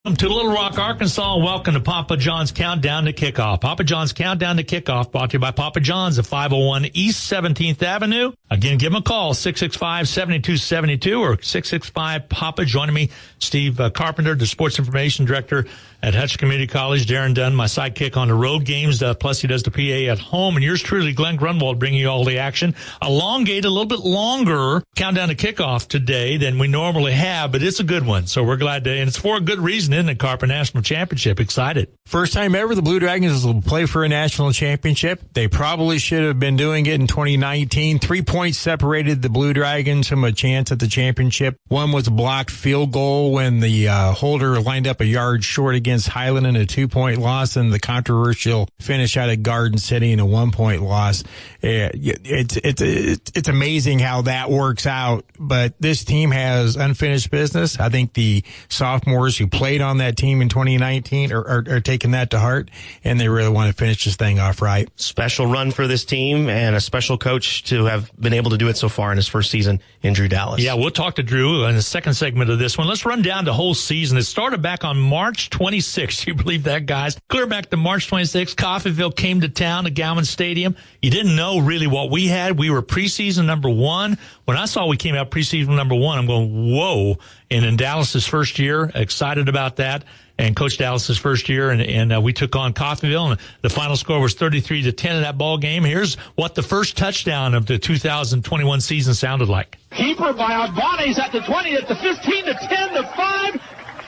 Welcome to Little Rock, Arkansas. Welcome to Papa John's Countdown to Kickoff. Papa John's Countdown to Kickoff brought to you by Papa John's at 501 East 17th Avenue. Again, give them a call, 665-7272 or 665-PAPA. Joining me, Steve Carpenter, the Sports Information Director at Hutchinson Community College. Darren Dunn, my sidekick on the road games, plus he does the PA at home. And yours truly, Glenn Grunwald, bringing you all the action. Elongated, a little bit longer countdown to kickoff today than we normally have, but it's a good one. So we're glad to, and it's for a good reason, isn't it, Carper? National Championship. Excited. First time ever the Blue Dragons will play for a national championship. They probably should have been doing it in 2019. 3 points separated the Blue Dragons from a chance at the championship. One was a blocked field goal when the holder lined up a yard short against Highland in a 2-point loss, and the controversial finish out at Garden City in a 1-point loss. It's amazing how that works out, but this team has unfinished business. I think the sophomores who played on that team in 2019 are taking that to heart, and they really want to finish this thing off right. Special run for this team and a special coach to have been able to do it so far in his first season in Drew Dallas. Yeah, we'll talk to Drew in the second segment of this one. Let's run down the whole season. It started back on March 26th. You believe that, guys? Clear back to March 26th. Coffeyville came to town at Gowan Stadium. You didn't know really what we had. We were preseason number one. When I saw we came out preseason number one, I'm going, whoa. And in Dallas's first year, excited about that. And Coach Dallas's first year, and we took on Coffeyville, and the final score was 33-10 in that ball game. Here's what the first touchdown of the 2021 season sounded like. Keeper by Agbane's at the 20, at the 15, to 10, to 5.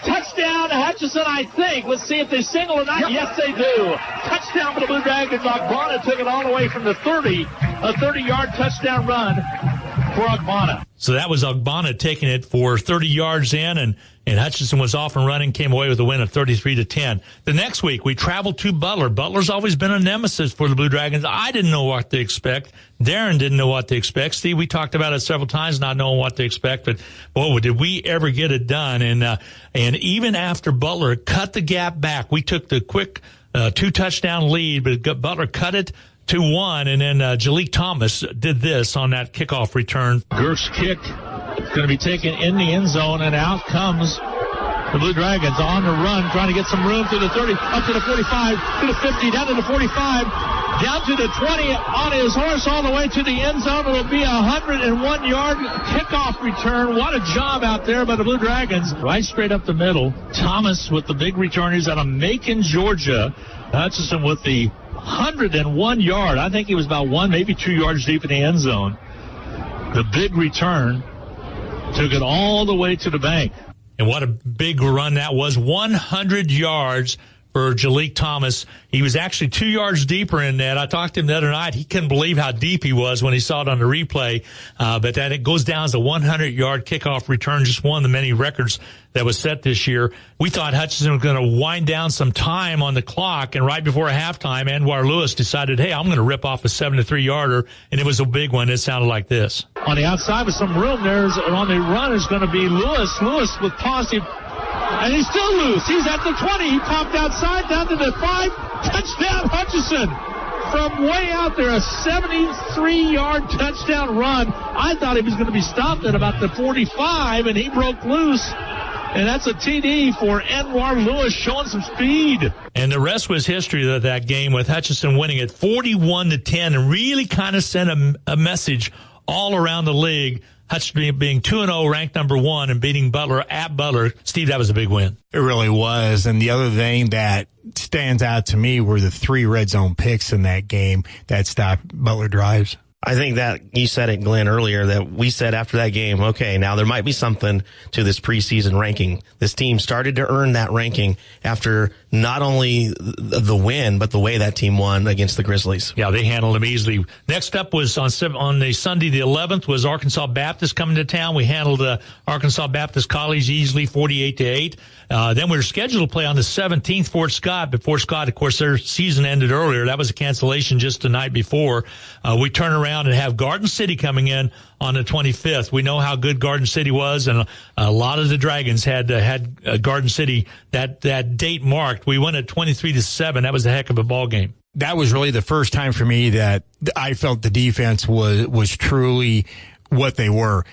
Touchdown to Hutchinson, I think. Let's see if they single or not. Yep. Yes, they do. Touchdown for the Blue Dragons. Agbana took it all the way from the 30, a 30-yard touchdown run for Agbana. So that was Agbana taking it for 30 yards in, and Hutchinson was off and running, came away with a win of 33-10. The next week, we traveled to Butler. Butler's always been a nemesis for the Blue Dragons. I didn't know what to expect. Darren didn't know what to expect. Steve, we talked about it several times, not knowing what to expect, but boy, did we ever get it done. And even after Butler cut the gap back, we took the quick 2-touchdown lead, but Butler cut it to 1, and then Jalik Thomas did this on that kickoff return. Gert's kick going to be taken in the end zone, and out comes the Blue Dragons on the run, trying to get some room to the 30, up to the 45, to the 50, down to the 45, down to the 20, on his horse all the way to the end zone. It'll be a 101-yard kickoff return. What a job out there by the Blue Dragons. Right straight up the middle. Thomas with the big return. He's out of Macon, Georgia. Hutchinson with the 101 yard. I think he was about 1, maybe 2 yards deep in the end zone. The big return took it all the way to the bank. And what a big run that was. 100 yards for Jalik Thomas. He was actually 2 yards deeper in that. I talked to him the other night. He couldn't believe how deep he was when he saw it on the replay. But that it goes down as a 100-yard kickoff return, just one of the many records that was set this year. We thought Hutchinson was going to wind down some time on the clock, and right before halftime, Anwar Lewis decided, hey, I'm going to rip off a 7-3-yarder, and it was a big one. It sounded like this. On the outside with some room, on the run is going to be Lewis. Lewis with positive. And he's still loose. He's at the 20. He popped outside down to the 5. Touchdown, Hutchinson. From way out there, a 73-yard touchdown run. I thought he was going to be stopped at about the 45, and he broke loose. And that's a TD for Anwar Lewis, showing some speed. And the rest was history of that game, with Hutchinson winning it 41-10, and really kind of sent a message all around the league. Hutchinson being 2-0, ranked number 1, and beating Butler at Butler. Steve, that was a big win. It really was. And the other thing that stands out to me were the 3 red zone picks in that game that stopped Butler drives. I think that you said it, Glenn, earlier, that we said after that game, okay, now there might be something to this preseason ranking. This team started to earn that ranking after not only the win, but the way that team won against the Grizzlies. Yeah, they handled them easily. Next up was on the Sunday, the 11th, was Arkansas Baptist coming to town. We handled Arkansas Baptist College easily, 48-8. Then we were scheduled to play on the 17th, Fort Scott. But Fort Scott, of course, their season ended earlier. That was a cancellation just the night before. We turn around and have Garden City coming in on the 25th. We know how good Garden City was, and a lot of the Dragons had Garden City that date marked. We won at 23-7. That was a heck of a ball game. That was really the first time for me that I felt the defense was truly what they were.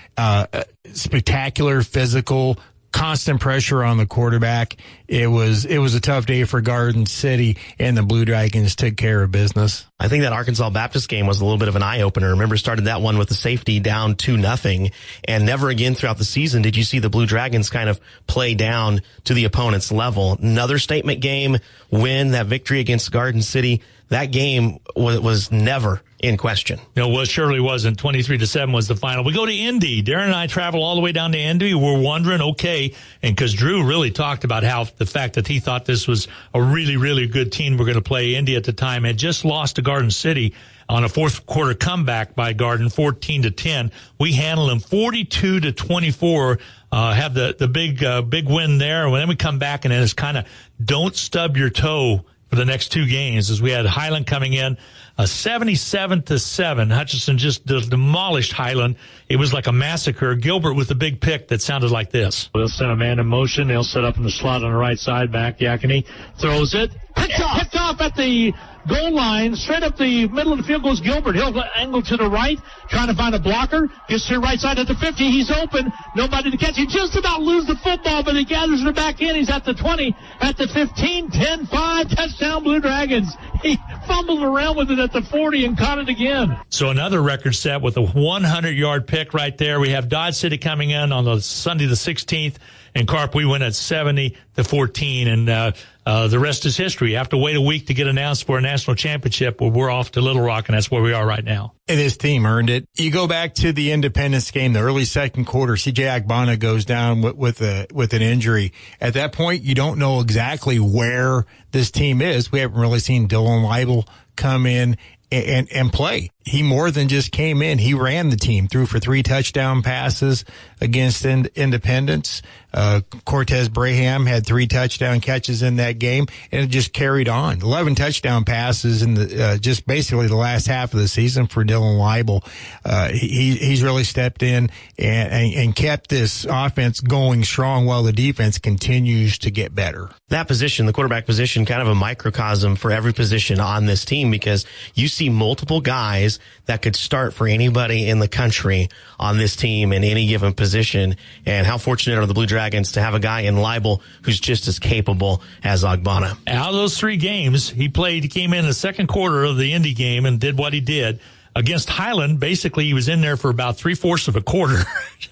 Spectacular, physical, constant pressure on the quarterback. It was a tough day for Garden City, and the Blue Dragons took care of business. I think that Arkansas Baptist game was a little bit of an eye-opener. Remember, started that one with the safety down 2-0, and never again throughout the season did you see the Blue Dragons kind of play down to the opponent's level. Another statement game win, that victory against Garden City. That game was never in question. Well, it surely wasn't. 23-7 was the final. We go to Indy. Darren and I travel all the way down to Indy. We're wondering, okay, and because Drew really talked about how the fact that he thought this was a really, really good team we're going to play. Indy at the time had just lost to Garden City on a fourth quarter comeback by Garden, 14-10. We handled them 42-24. Have the big win there. And then we come back, and then it's kind of don't stub your toe for the next two games, as we had Highland coming in 77-7. Hutchinson just demolished Highland. It was like a massacre. Gilbert with a big pick that sounded like this. They'll send a man in motion. They'll set up in the slot on the right side. Back Yakini throws it. Picked off at the goal line, straight up the middle of the field goes Gilbert. He'll angle to the right, trying to find a blocker. Gets to the right side at the 50. He's open. Nobody to catch. He just about loses the football, but he gathers it back in. He's at the 20, at the 15, 10-5. Touchdown Blue Dragons. He fumbled around with it at the 40 and caught it again. So another record set with a 100-yard pick right there. We have Dodge City coming in on the Sunday the 16th. And Carp, we win at 70-14, and the rest is history. You have to wait a week to get announced for a national championship. Well, we're off to Little Rock, and that's where we are right now. And this team earned it. You go back to the Independence game, the early second quarter. C.J. Agbana goes down with an injury. At that point, you don't know exactly where this team is. We haven't really seen Dylan Leibel come in and play. He more than just came in. He ran the team, threw for 3 touchdown passes against Independence. Cortez Braham had 3 touchdown catches in that game, and it just carried on. 11 touchdown passes in the just basically the last half of the season for Dylan Leibel. He's really stepped in and kept this offense going strong while the defense continues to get better. That position, the quarterback position, kind of a microcosm for every position on this team, because you see multiple guys that could start for anybody in the country on this team in any given position. And how fortunate are the Blue Dragons to have a guy in Leibel who's just as capable as Agbana. Out of those 3 games, he came in the second quarter of the Indy game and did what he did. Against Highland, basically, he was in there for about 3/4 of a quarter,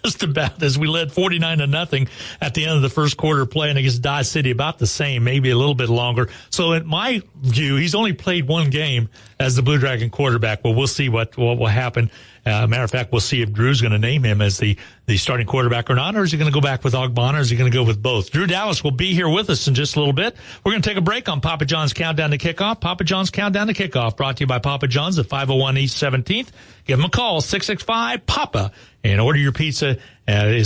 just about, as we led 49-0 at the end of the first quarter, playing against Dodge City, about the same, maybe a little bit longer. So in my view, he's only played 1 game as the Blue Dragon quarterback. Well, we'll see what will happen. Matter of fact, we'll see if Drew's going to name him as the starting quarterback or not, or is he going to go back with Agbana, or is he going to go with both? Drew Dallas will be here with us in just a little bit. We're going to take a break on Papa John's Countdown to Kickoff. Papa John's Countdown to Kickoff, brought to you by Papa John's at 501 East 17th. Give them a call, 665-PAPA, and order your pizza.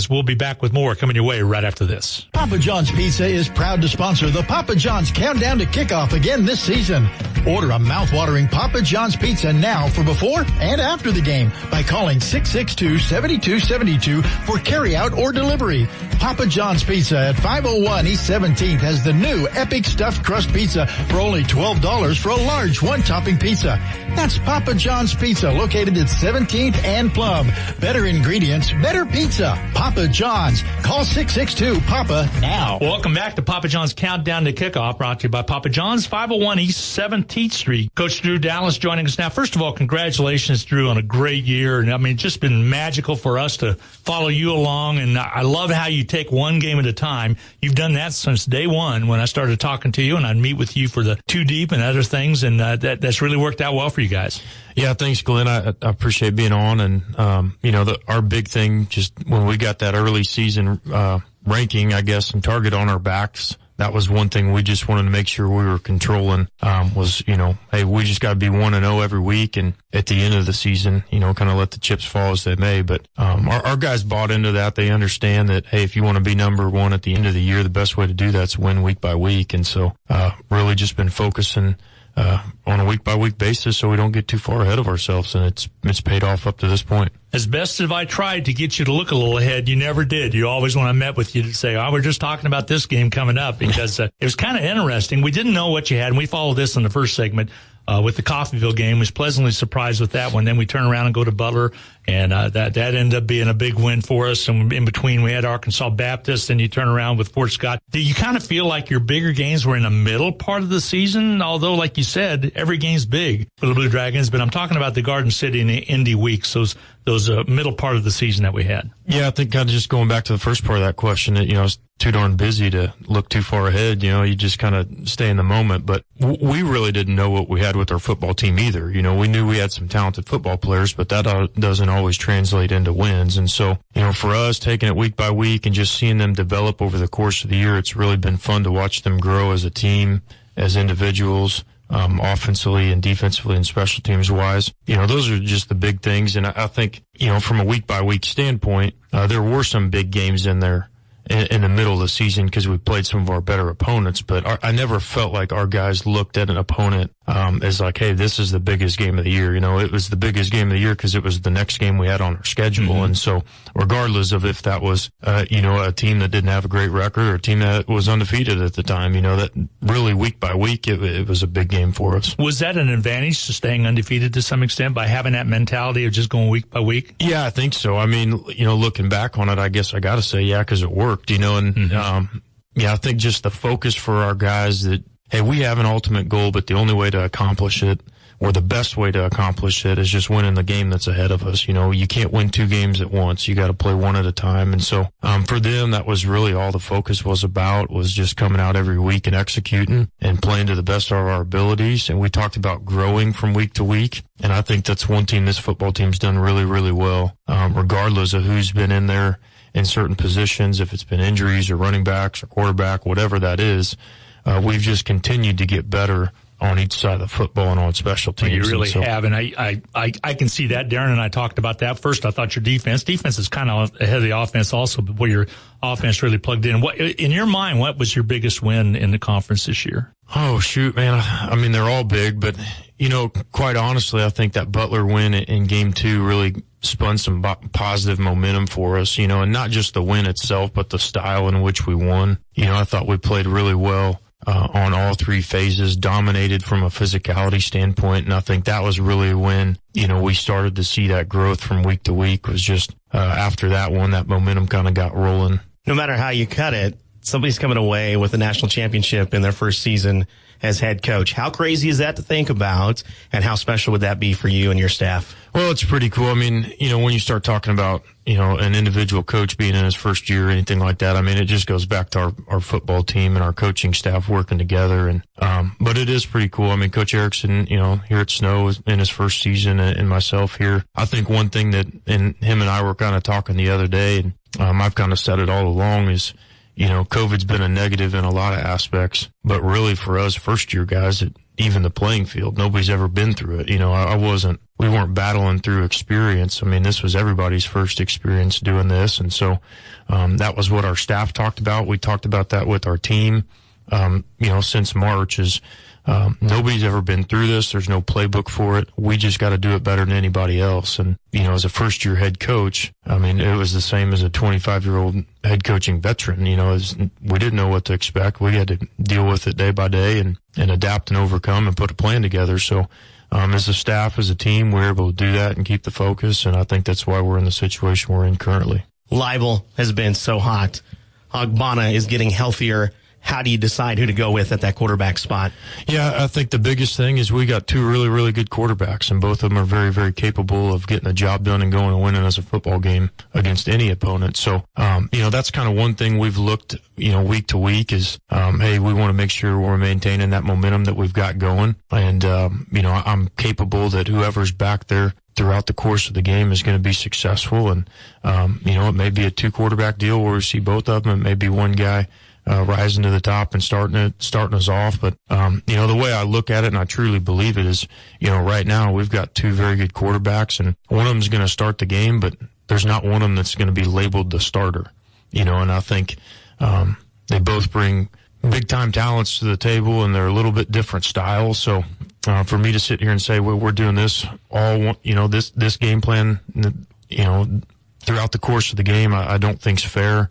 We'll be back with more coming your way right after this. Papa John's Pizza is proud to sponsor the Papa John's Countdown to Kickoff again this season. Order a mouth-watering Papa John's Pizza now for before and after the game by calling 662-7272 for carryout or delivery. Papa John's Pizza at 501 East 17th has the new Epic Stuffed Crust Pizza for only $12 for a large one-topping pizza. That's Papa John's Pizza, located at 17th and Plum. Better ingredients, better pizza. Papa John's. Call 662-PAPA now. Welcome back to Papa John's Countdown to Kickoff, brought to you by Papa John's, 501 East 17th Street. Coach Drew Dallas joining us now. First of all, congratulations, Drew, on a great year. And I mean, it's just been magical for us to follow you along. And I love how you take one game at a time. You've done that since day one when I started talking to you, and I'd meet with you for the Too Deep and other things. And that's really worked out well for you guys. Yeah, thanks, Glenn. I appreciate being on. And, our big thing, just when we got that early season ranking, I guess, and target on our backs, that was one thing we just wanted to make sure we were controlling, hey, we just got to be 1-0 every week. And at the end of the season, kind of let the chips fall as they may. But our guys bought into that. They understand that, hey, if you want to be number 1 at the end of the year, the best way to do that's win week by week. And so really just been focusing on a week-by-week basis so we don't get too far ahead of ourselves, and it's paid off up to this point. As best as I tried to get you to look a little ahead, you never did. You always, when I met with you, to say, we're just talking about this game coming up, because it was kind of interesting. We didn't know what you had, and we followed this in the first segment. with the Coffeyville game. Was pleasantly surprised with that one. Then we turn around and go to Butler, and that ended up being a big win for us. And in between, we had Arkansas Baptist, and you turn around with Fort Scott. Do you kind of feel like your bigger games were in the middle part of the season? Although, like you said, every game's big for the Blue Dragons, but I'm talking about the Garden City and the Indy weeks, those middle part of the season that we had. Yeah, I think kind of just going back to the first part of that question, that, it's too darn busy to look too far ahead. You just kind of stay in the moment. But we really didn't know what we had with our football team either. We knew we had some talented football players, but that doesn't always translate into wins. And so, for us, taking it week by week and just seeing them develop over the course of the year, it's really been fun to watch them grow as a team, as individuals, offensively and defensively and special teams wise. Those are just the big things. And I think, from a week by week standpoint, there were some big games in there in the middle of the season because we played some of our better opponents, but I never felt like our guys looked at an opponent as like, hey, this is the biggest game of the year. It was the biggest game of the year because it was the next game we had on our schedule. Mm-hmm. And so regardless of if that was, a team that didn't have a great record or a team that was undefeated at the time, that really week by week, it was a big game for us. Was that an advantage to staying undefeated to some extent by having that mentality of just going week by week? Yeah, I think so. I mean, looking back on it, I guess I got to say, yeah, because it worked, and I think just the focus for our guys that, hey, we have an ultimate goal, but the only way to accomplish it, or the best way to accomplish it, is just winning the game that's ahead of us. You can't win two games at once. You got to play one at a time. And so, for them, that was really all the focus was about, was just coming out every week and executing and playing to the best of our abilities. And we talked about growing from week to week. And I think that's one team this football team's done really, really well, regardless of who's been in there in certain positions, if it's been injuries or running backs or quarterback, whatever that is. We've just continued to get better on each side of the football and on special teams. You really have, and I can see that. Darren and I talked about that. First, I thought your defense is kind of ahead of the offense also, but where your offense really plugged in. What, in your mind, what was your biggest win in the conference this year? Oh, shoot, man. I mean, they're all big, but, quite honestly, I think that Butler win in game 2 really spun some positive momentum for us, and not just the win itself, but the style in which we won. I thought we played really well on all three phases, dominated from a physicality standpoint, and I think that was really when, we started to see that growth from week to week. Was just after that one, that momentum kind of got rolling. No matter how you cut it, somebody's coming away with a national championship in their first season as head coach. How crazy is that to think about, and how special would that be for you and your staff? Well, it's pretty cool. I mean, when you start talking about, an individual coach being in his first year or anything like that, I mean, it just goes back to our football team and our coaching staff working together. And, but it is pretty cool. I mean, Coach Erickson, here at Snow in his first season, and myself here, I think one thing that, and him and I were kind of talking the other day, and I've kind of said it all along, is, COVID's been a negative in a lot of aspects, but really for us first year guys, even the playing field, nobody's ever been through it. We weren't battling through experience. I mean, this was everybody's first experience doing this. And so, that was what our staff talked about. We talked about that with our team, since March is, nobody's ever been through this. There's no playbook for it. We just got to do it better than anybody else. And, as a first year head coach, I mean, it was the same as a 25-year-old head coaching veteran. We didn't know what to expect. We had to deal with it day by day and adapt and overcome and put a plan together. So, as a staff, as a team, we're able to do that and keep the focus. And I think that's why we're in the situation we're in currently. Leibel has been so hot. Ogbonna is getting healthier. How do you decide who to go with at that quarterback spot? Yeah, I think the biggest thing is we got two really, really good quarterbacks, and both of them are very, very capable of getting the job done and going and winning as a football game against any opponent. So, that's kind of one thing we've looked, week to week is, hey, we want to make sure we're maintaining that momentum that we've got going. And, I'm capable that whoever's back there throughout the course of the game is going to be successful. And, it may be a 2-quarterback deal where we see both of them. It may be one guy rising to the top and starting us off. But, the way I look at it, and I truly believe it, is, right now we've got 2 very good quarterbacks, and one of them's going to start the game, but there's not one of them that's going to be labeled the starter, and I think, they both bring big time talents to the table, and they're a little bit different styles. So, for me to sit here and say, well, we're doing this all, this game plan, throughout the course of the game, I don't think's fair.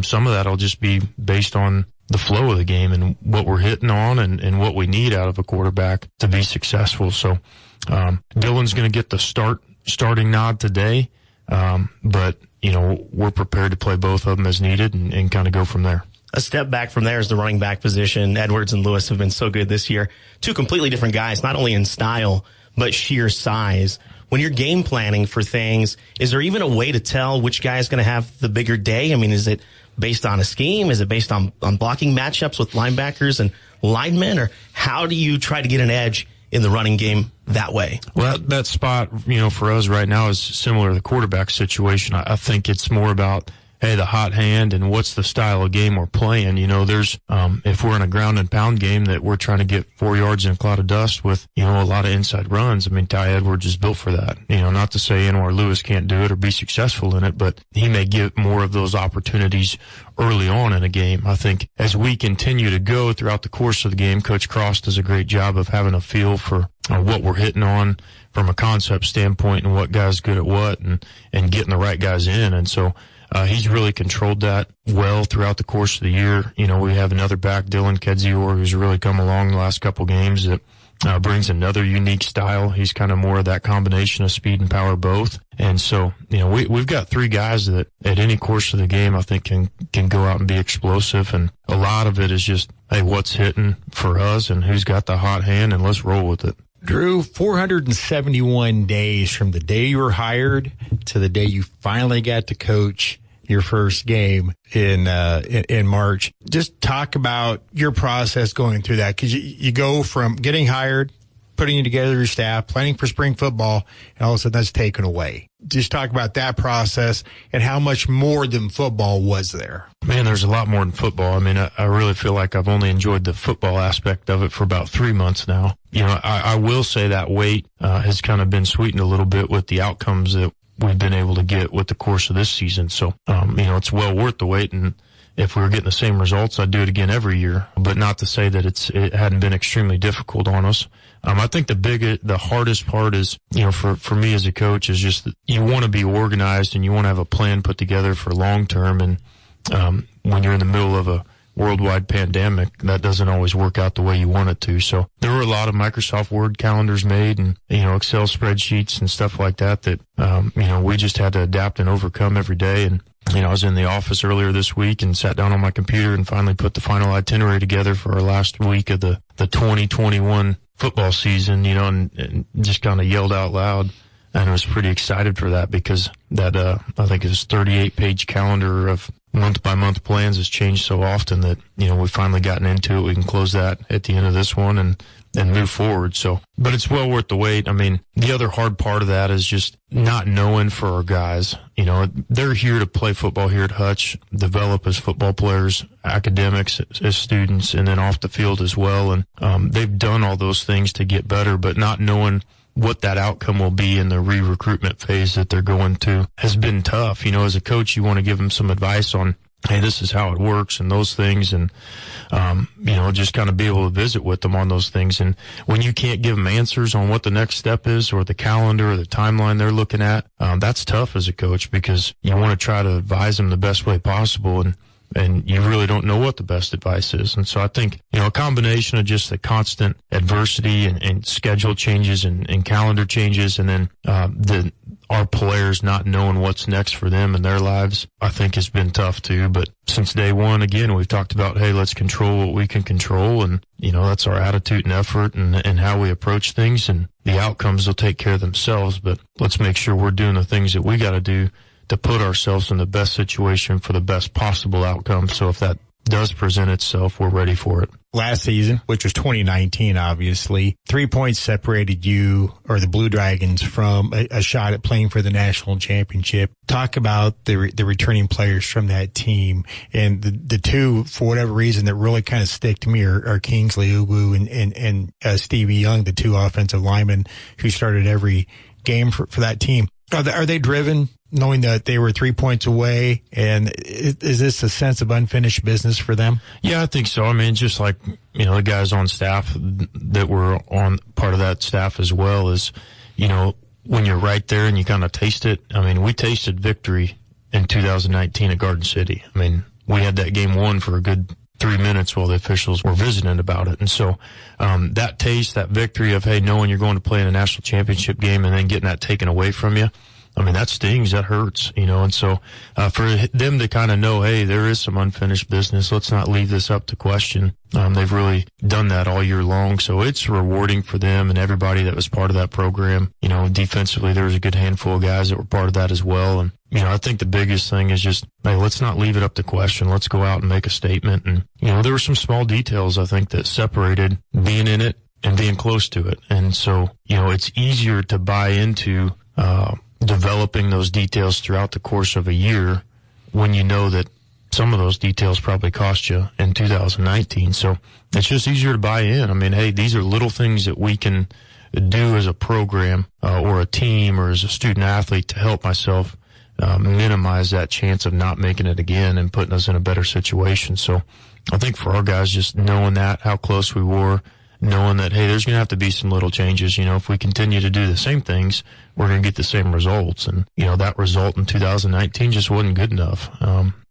Some of that will just be based on, the flow of the game and what we're hitting on and what we need out of a quarterback to be successful. So Dylan's going to get the starting nod today, but we're prepared to play both of them as needed and kind of go from there. A step back from there is the running back position. Edwards and Lewis have been so good this year. Two completely different guys, not only in style, but sheer size. When you're game planning for things, is there even a way to tell which guy is going to have the bigger day? I mean, is it based on a scheme? Is it based on blocking matchups with linebackers and linemen? Or how do you try to get an edge in the running game that way? Well, that spot, for us right now is similar to the quarterback situation. I think it's more about, hey, the hot hand and what's the style of game we're playing. There's, if we're in a ground and pound game that we're trying to get 4 yards in a cloud of dust with, a lot of inside runs. I mean, Ty Edwards is built for that. Not to say Anwar Lewis can't do it or be successful in it, but he may get more of those opportunities early on in a game. I think as we continue to go throughout the course of the game, Coach Cross does a great job of having a feel for what we're hitting on from a concept standpoint and what guys good at what and getting the right guys in. And so, he's really controlled that well throughout the course of the year. We have another back, Dylan Kedzior, who's really come along the last couple games that brings another unique style. He's kind of more of that combination of speed and power both. And so, we've got three guys that at any course of the game, I think can go out and be explosive. And a lot of it is just, hey, what's hitting for us and who's got the hot hand, and let's roll with it. Drew, 471 days from the day you were hired to the day you finally got to coach your first game in March. Just talk about your process going through that, because you go from getting hired, putting together your staff, planning for spring football, and all of a sudden that's taken away. Just talk about that process and how much more than football was there. Man, there's a lot more than football. I mean, I really feel like I've only enjoyed the football aspect of it for about 3 months now. I will say that weight has kind of been sweetened a little bit with the outcomes that we've been able to get with the course of this season. So, it's well worth the wait. And if we were getting the same results, I'd do it again every year. But not to say that it hadn't been extremely difficult on us. I think the hardest part is, for me as a coach, is just that you want to be organized and you want to have a plan put together for long term. And when you're in the middle of a worldwide pandemic, that doesn't always work out the way you want it to. So there were a lot of Microsoft Word calendars made and, Excel spreadsheets and stuff like that, we just had to adapt and overcome every day. And, I was in the office earlier this week and sat down on my computer and finally put the final itinerary together for our last week of the 2021 football season, and just kind of yelled out loud. And I was pretty excited for that because that, I think his 38-page calendar of month-by-month plans has changed so often that, we've finally gotten into it. We can close that at the end of this one and move forward. So, but it's well worth the wait. I mean, the other hard part of that is just not knowing for our guys. They're here to play football here at Hutch, develop as football players, academics as students, and then off the field as well. And they've done all those things to get better, but not knowing what that outcome will be in the re-recruitment phase that they're going to has been tough. As a coach, you want to give them some advice on, hey, this is how it works and those things, and, just kind of be able to visit with them on those things. And when you can't give them answers on what the next step is or the calendar or the timeline they're looking at, that's tough as a coach because you want to try to advise them the best way possible. And you really don't know what the best advice is. And so I think, a combination of just the constant adversity and schedule changes and calendar changes, and then our players not knowing what's next for them in their lives, I think has been tough too. But since day one, again, we've talked about, hey, let's control what we can control. And, that's our attitude and effort and how we approach things. And the outcomes will take care of themselves. But let's make sure we're doing the things that we got to do to put ourselves in the best situation for the best possible outcome. So if that does present itself, we're ready for it. Last season, which was 2019, obviously, 3 points separated you or the Blue Dragons from a shot at playing for the national championship. Talk about the returning players from that team. And the two, for whatever reason, that really kind of stick to me are Kingsley Ugu and Stevie Young, the two offensive linemen who started every game for that team. Are they driven, knowing that they were 3 points away? And is this a sense of unfinished business for them? Yeah, I think so. I mean, just like, the guys on staff that were on part of that staff as well is, when you're right there and you kind of taste it. I mean, we tasted victory in 2019 at Garden City. I mean, we had that game won for a good 3 minutes while the officials were visiting about it. And so that taste, that victory of, hey, knowing you're going to play in a national championship game and then getting that taken away from you, I mean, that stings, that hurts, and so for them to kind of know, hey, there is some unfinished business, let's not leave this up to question. They've really done that all year long, so it's rewarding for them and everybody that was part of that program. Defensively, there was a good handful of guys that were part of that as well. And, I think the biggest thing is just, hey, let's not leave it up to question. Let's go out and make a statement. And, there were some small details, I think, that separated being in it and being close to it. And so, it's easier to buy into developing those details throughout the course of a year when you know that some of those details probably cost you in 2019. So it's just easier to buy in. I mean, hey, these are little things that we can do as a program or a team or as a student athlete to help myself minimize that chance of not making it again and putting us in a better situation. So I think for our guys, just knowing that, how close we were, knowing that, hey, there's going to have to be some little changes. If we continue to do the same things, we're going to get the same results. And, that result in 2019 just wasn't good enough.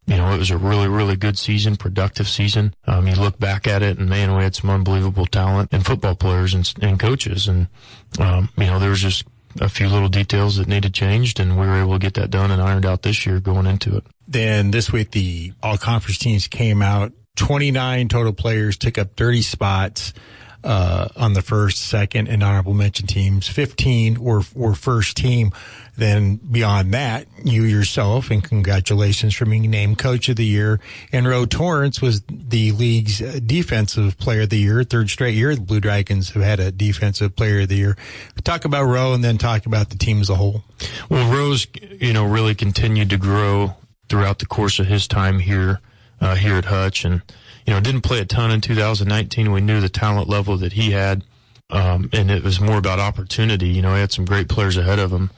It was a really, really good season, productive season. You look back at it and, man, we had some unbelievable talent and football players and coaches. And, there was just a few little details that needed changed, and we were able to get that done and ironed out this year going into it. Then this week, the all-conference teams came out. 29 total players took up 30 spots on the first, second, and honorable mention teams. 15 were first team. Then beyond that, you yourself, and congratulations for being named Coach of the Year. And Roe Torrance was the league's Defensive Player of the Year. Third straight year, the Blue Dragons have had a Defensive Player of the Year. Talk about Roe and then talk about the team as a whole. Well, Roe's, really continued to grow throughout the course of his time here at Hutch. And, didn't play a ton in 2019. We knew the talent level that he had, and it was more about opportunity. He had some great players ahead of him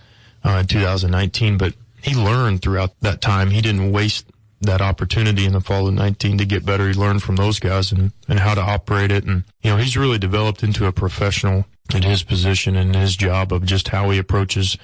in 2019, but he learned throughout that time. He didn't waste that opportunity in the fall of 19 to get better. He learned from those guys and how to operate it. And, he's really developed into a professional in his position and his job of just how he approaches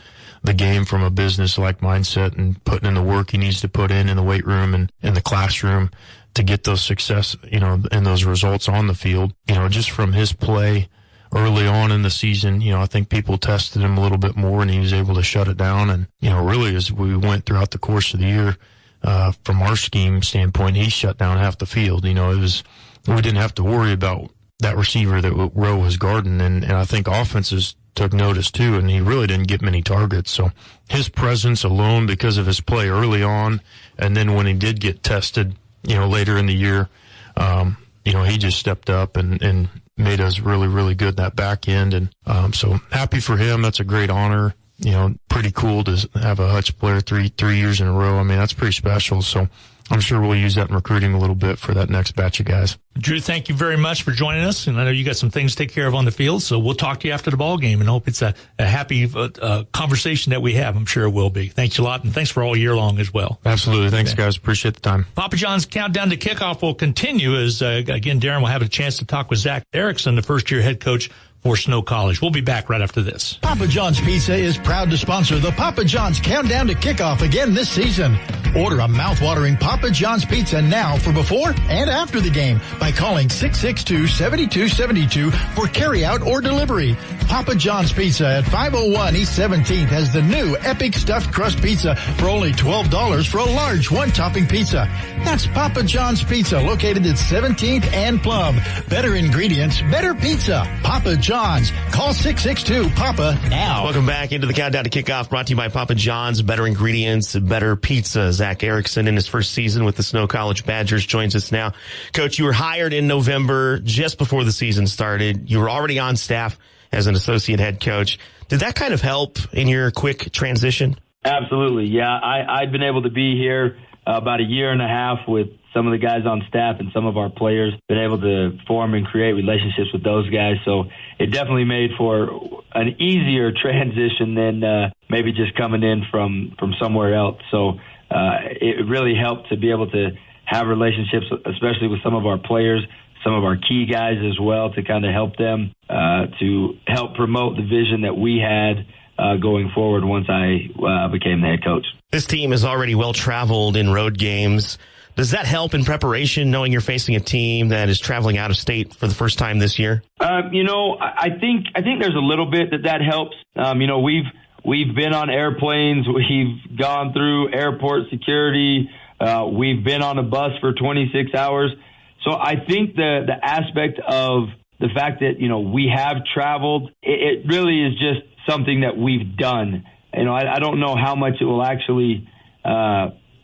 the game from a business-like mindset and putting in the work he needs to put in the weight room and in the classroom to get those success, and those results on the field. Just from his play early on in the season, I think people tested him a little bit more and he was able to shut it down. And, really as we went throughout the course of the year, from our scheme standpoint, he shut down half the field. We didn't have to worry about that receiver that Roe was guarding. And I think offenses took notice too, and he really didn't get many targets. So his presence alone, because of his play early on, and then when he did get tested, later in the year, he just stepped up and made us really, really good that back end. And so happy for him. That's a great honor. Pretty cool to have a Hutch player three years in a row. I mean, that's pretty special. So I'm sure we'll use that in recruiting a little bit for that next batch of guys. Drew, thank you very much for joining us. And I know you got some things to take care of on the field, so we'll talk to you after the ball game and hope it's a happy conversation that we have. I'm sure it will be. Thanks a lot, and thanks for all year long as well. Absolutely. Thanks, guys. Appreciate the time. Papa John's Countdown to Kickoff will continue as, again, Darren will have a chance to talk with Zach Erickson, the first-year head coach for Snow College. We'll be back right after this. Papa John's Pizza is proud to sponsor the Papa John's Countdown to Kickoff again this season. Order a mouth-watering Papa John's Pizza now for before and after the game by calling 662-7272 for carry-out or delivery. Papa John's Pizza at 501 East 17th has the new Epic Stuffed Crust Pizza for only $12 for a large one-topping pizza. That's Papa John's Pizza, located at 17th and Plum. Better ingredients, better pizza. Papa John's. Call 662-PAPA now. Welcome back into the Countdown to Kickoff, brought to you by Papa John's. Better ingredients, better pizza. Zach Erickson, in his first season with the Snow College Badgers, joins us now. Coach, you were hired in November, just before the season started. You were already on staff as an associate head coach. Did that kind of help in your quick transition? Absolutely, yeah. I'd been able to be here about a year and a half with some of the guys on staff and some of our players, been able to form and create relationships with those guys. So it definitely made for an easier transition than maybe just coming in from somewhere else. So it really helped to be able to have relationships, especially with some of our players, some of our key guys as well, to kind of help them to help promote the vision that we had going forward once I became the head coach. This team is already well-traveled in road games. Does that help in preparation, knowing you're facing a team that is traveling out of state for the first time this year? I think there's a little bit that helps. We've been on airplanes. We've gone through airport security. We've been on a bus for 26 hours. So I think the aspect of the fact that, we have traveled, it really is just something that we've done. I don't know how much it will actually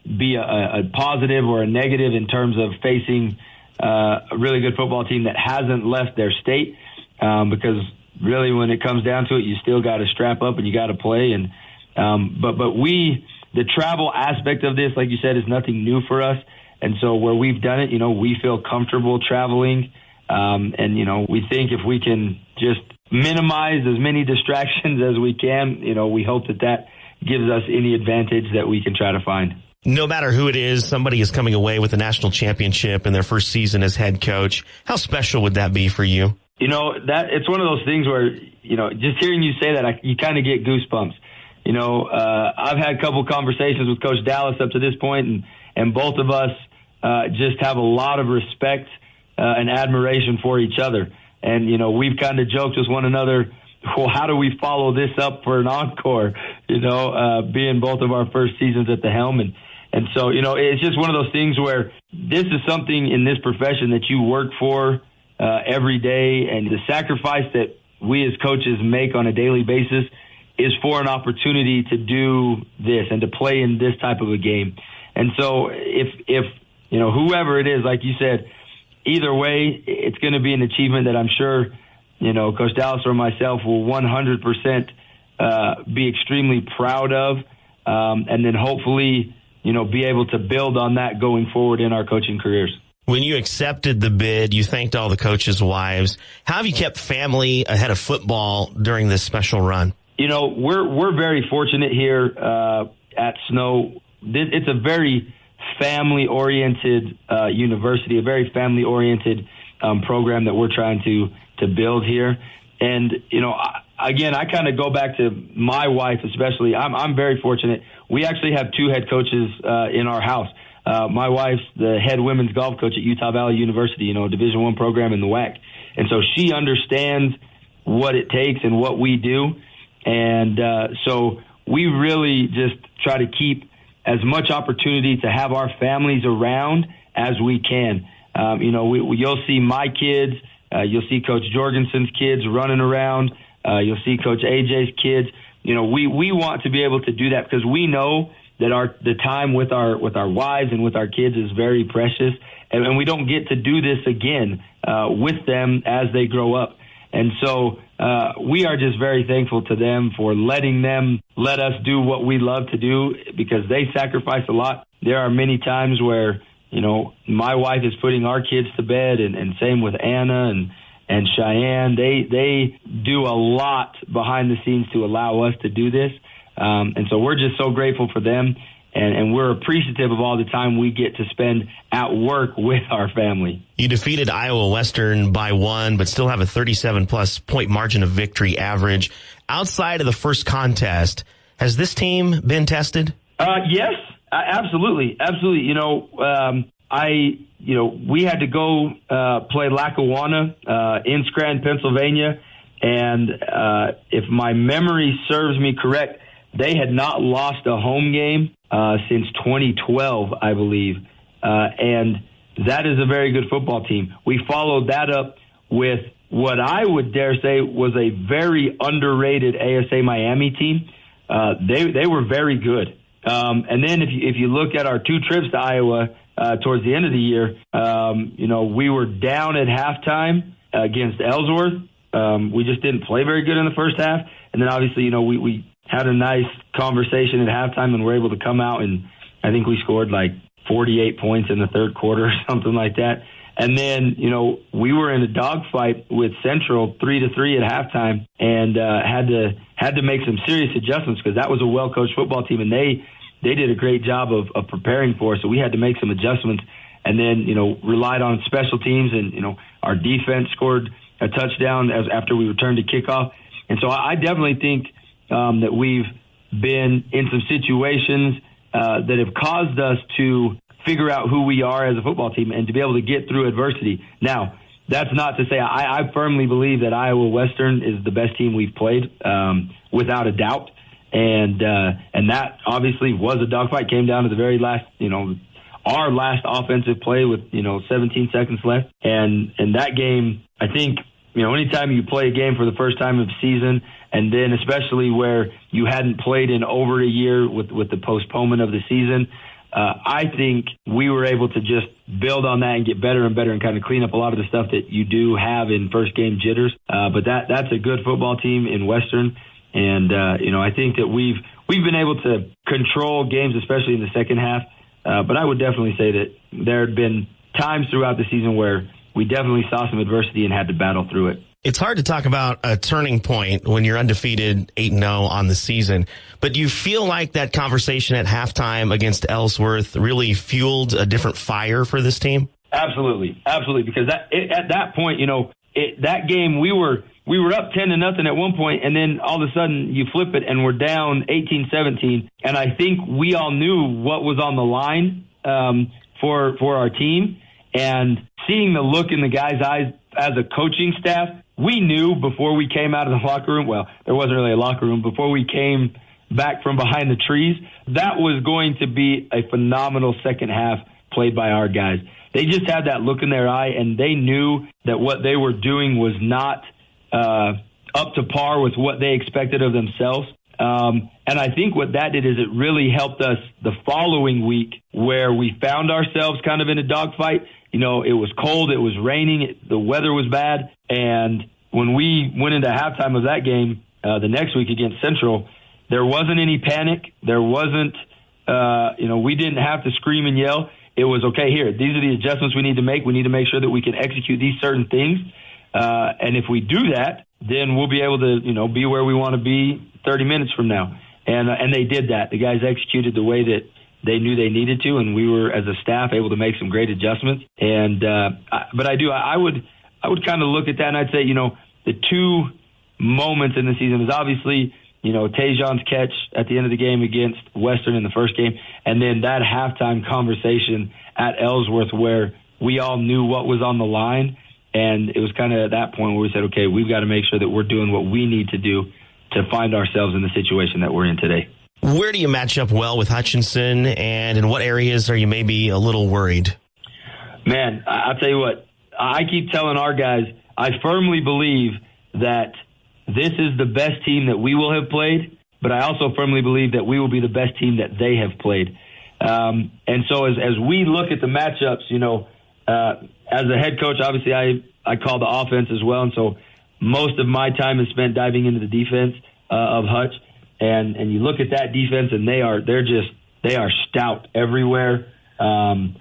be a positive or a negative in terms of facing a really good football team that hasn't left their state, because really when it comes down to it, you still got to strap up and you got to play. And but the travel aspect of this, like you said, is nothing new for us. And so where we've done it, we feel comfortable traveling. And we think if we can just minimize as many distractions as we can, we hope that gives us any advantage that we can try to find. No matter who it is, somebody is coming away with a national championship in their first season as head coach. How special would that be for you? That it's one of those things where, just hearing you say that, you kind of get goosebumps. I've had a couple conversations with Coach Dallas up to this point, and both of us just have a lot of respect and admiration for each other. And, we've kind of joked with one another, well, how do we follow this up for an encore, being both of our first seasons at the helm. And so, it's just one of those things where this is something in this profession that you work for every day, and the sacrifice that we as coaches make on a daily basis is for an opportunity to do this and to play in this type of a game. And so if whoever it is, like you said, either way, it's going to be an achievement that I'm sure, Coach Dallas or myself will 100% be extremely proud of, and then hopefully, be able to build on that going forward in our coaching careers. When you accepted the bid, you thanked all the coaches' wives. How have you kept family ahead of football during this special run? We're very fortunate here at Snow. It's a very family-oriented university, a very family-oriented program that we're trying to build here. And, again, I kind of go back to my wife especially. I'm very fortunate. We actually have two head coaches in our house. My wife's the head women's golf coach at Utah Valley University, a Division I program in the WAC. And so she understands what it takes and what we do. And so we really just try to keep as much opportunity to have our families around as we can. You'll see my kids, you'll see Coach Jorgensen's kids running around, you'll see Coach AJ's kids. We want to be able to do that because we know that the time with our wives and with our kids is very precious, and we don't get to do this again with them as they grow up. And so we are just very thankful to them for letting them let us do what we love to do, because they sacrifice a lot. There are many times where, my wife is putting our kids to bed, and same with Anna and Cheyenne. They do a lot behind the scenes to allow us to do this. And so we're just so grateful for them. And we're appreciative of all the time we get to spend at work with our family. You defeated Iowa Western by 1, but still have a 37-plus point margin of victory average. Outside of the first contest, has this team been tested? Yes, absolutely. Absolutely. We had to go play Lackawanna in Scranton, Pennsylvania. And if my memory serves me correct, they had not lost a home game since 2012, I believe. And that is a very good football team. We followed that up with what I would dare say was a very underrated ASA Miami team. They were very good. And then if you look at our two trips to Iowa towards the end of the year, we were down at halftime against Ellsworth. We just didn't play very good in the first half. And then obviously, we had a nice conversation at halftime and were able to come out, and I think we scored like 48 points in the third quarter or something like that. And then, we were in a dogfight with Central 3-3 at halftime, and had to make some serious adjustments because that was a well-coached football team, and they did a great job of preparing for us. So we had to make some adjustments, and then, relied on special teams, and, our defense scored a touchdown after we returned to kickoff. And so I definitely think that we've been in some situations that have caused us to figure out who we are as a football team and to be able to get through adversity. Now, that's not to say I firmly believe that Iowa Western is the best team we've played, without a doubt. And that obviously was a dogfight, came down to the very last, our last offensive play with, 17 seconds left. And that game, I think, anytime you play a game for the first time of the season, and then especially where you hadn't played in over a year with the postponement of the season, I think we were able to just build on that and get better and better and kind of clean up a lot of the stuff that you do have in first game jitters. But that's a good football team in Western. And, I think that we've been able to control games, especially in the second half. But I would definitely say that there had been times throughout the season where we definitely saw some adversity and had to battle through it. It's hard to talk about a turning point when you're undefeated 8-0 on the season, but do you feel like that conversation at halftime against Ellsworth really fueled a different fire for this team? Absolutely. Because at that point, that game we were up 10-0 at one point, and then all of a sudden you flip it and we're down 18-17. And I think we all knew what was on the line for our team, and seeing the look in the guys' eyes as a coaching staff, we knew before we came out of the locker room, well, there wasn't really a locker room, before we came back from behind the trees, that was going to be a phenomenal second half played by our guys. They just had that look in their eye, and they knew that what they were doing was not up to par with what they expected of themselves. And I think what that did is it really helped us the following week, where we found ourselves kind of in a dogfight. It was cold, it was raining, the weather was bad. And when we went into halftime of that game the next week against Central, there wasn't any panic. There wasn't, we didn't have to scream and yell. It was, okay, here, these are the adjustments we need to make. We need to make sure that we can execute these certain things. And if we do that, then we'll be able to, be where we want to be 30 minutes from now. And they did that. The guys executed the way that they knew they needed to, and we were, as a staff, able to make some great adjustments. And but I would kind of look at that, and I'd say, the two moments in the season is obviously, Tajon's catch at the end of the game against Western in the first game, and then that halftime conversation at Ellsworth where we all knew what was on the line. And it was kind of at that point where we said, okay, we've got to make sure that we're doing what we need to do to find ourselves in the situation that we're in today. Where do you match up well with Hutchinson, and in what areas are you maybe a little worried? Man, I'll tell you what, I keep telling our guys, I firmly believe that this is the best team that we will have played, but I also firmly believe that we will be the best team that they have played. And so as we look at the matchups, as a head coach, obviously I call the offense as well, and so most of my time is spent diving into the defense of Hutch. And you look at that defense, and they are stout everywhere. From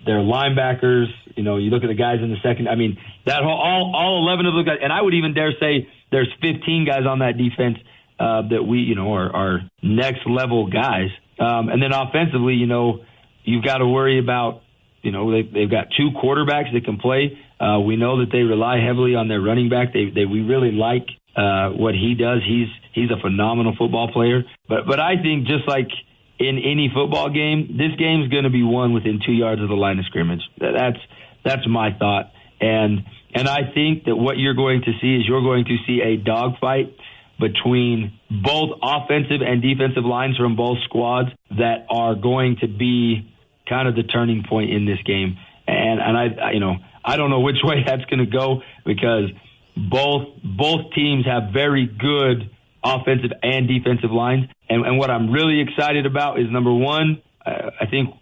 their linebackers, you look at the guys in the second. I mean, that all 11 of those guys, and I would even dare say there's 15 guys on that defense that we, are next level guys. And then offensively, you've got to worry about, they've got two quarterbacks that can play. We know that they rely heavily on their running back. We really like what he does. He's a phenomenal football player. But I think just like in any football game, this game's going to be won within 2 yards of the line of scrimmage. That's my thought. And I think that what you're going to see is you're going to see a dogfight between both offensive and defensive lines from both squads that are going to be kind of the turning point in this game. And I don't know which way that's going to go, because both teams have very good offensive and defensive lines. And what I'm really excited about is, number one, I think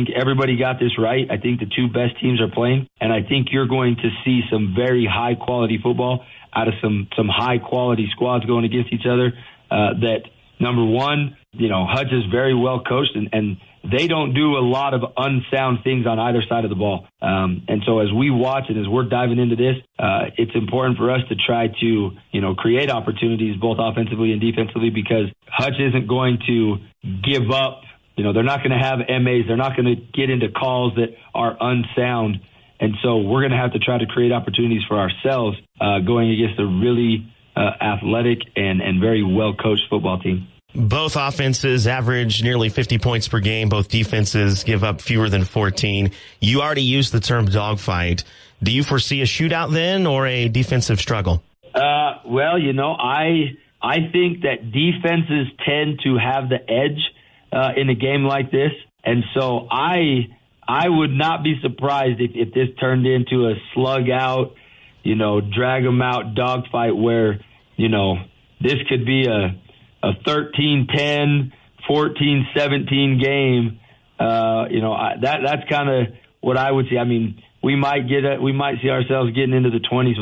everybody got this right. I think the two best teams are playing, and I think you're going to see some very high quality football out of some high quality squads going against each other. That, number one, Hutch is very well coached, and they don't do a lot of unsound things on either side of the ball. And so as we watch and as we're diving into this, it's important for us to try to, create opportunities both offensively and defensively, because Hutch isn't going to give up. They're not going to have MAs. They're not going to get into calls that are unsound. And so we're going to have to try to create opportunities for ourselves going against a really athletic and very well-coached football team. Both offenses average nearly 50 points per game. Both defenses give up fewer than 14. You already used the term dogfight. Do you foresee a shootout then or a defensive struggle? Well, I think that defenses tend to have the edge in a game like this. And so I would not be surprised if this turned into a slug out, drag them out dogfight where, this could be a 13-10, 14-17 game. That's kind of what I would see. I mean, we might see ourselves getting into the 20s,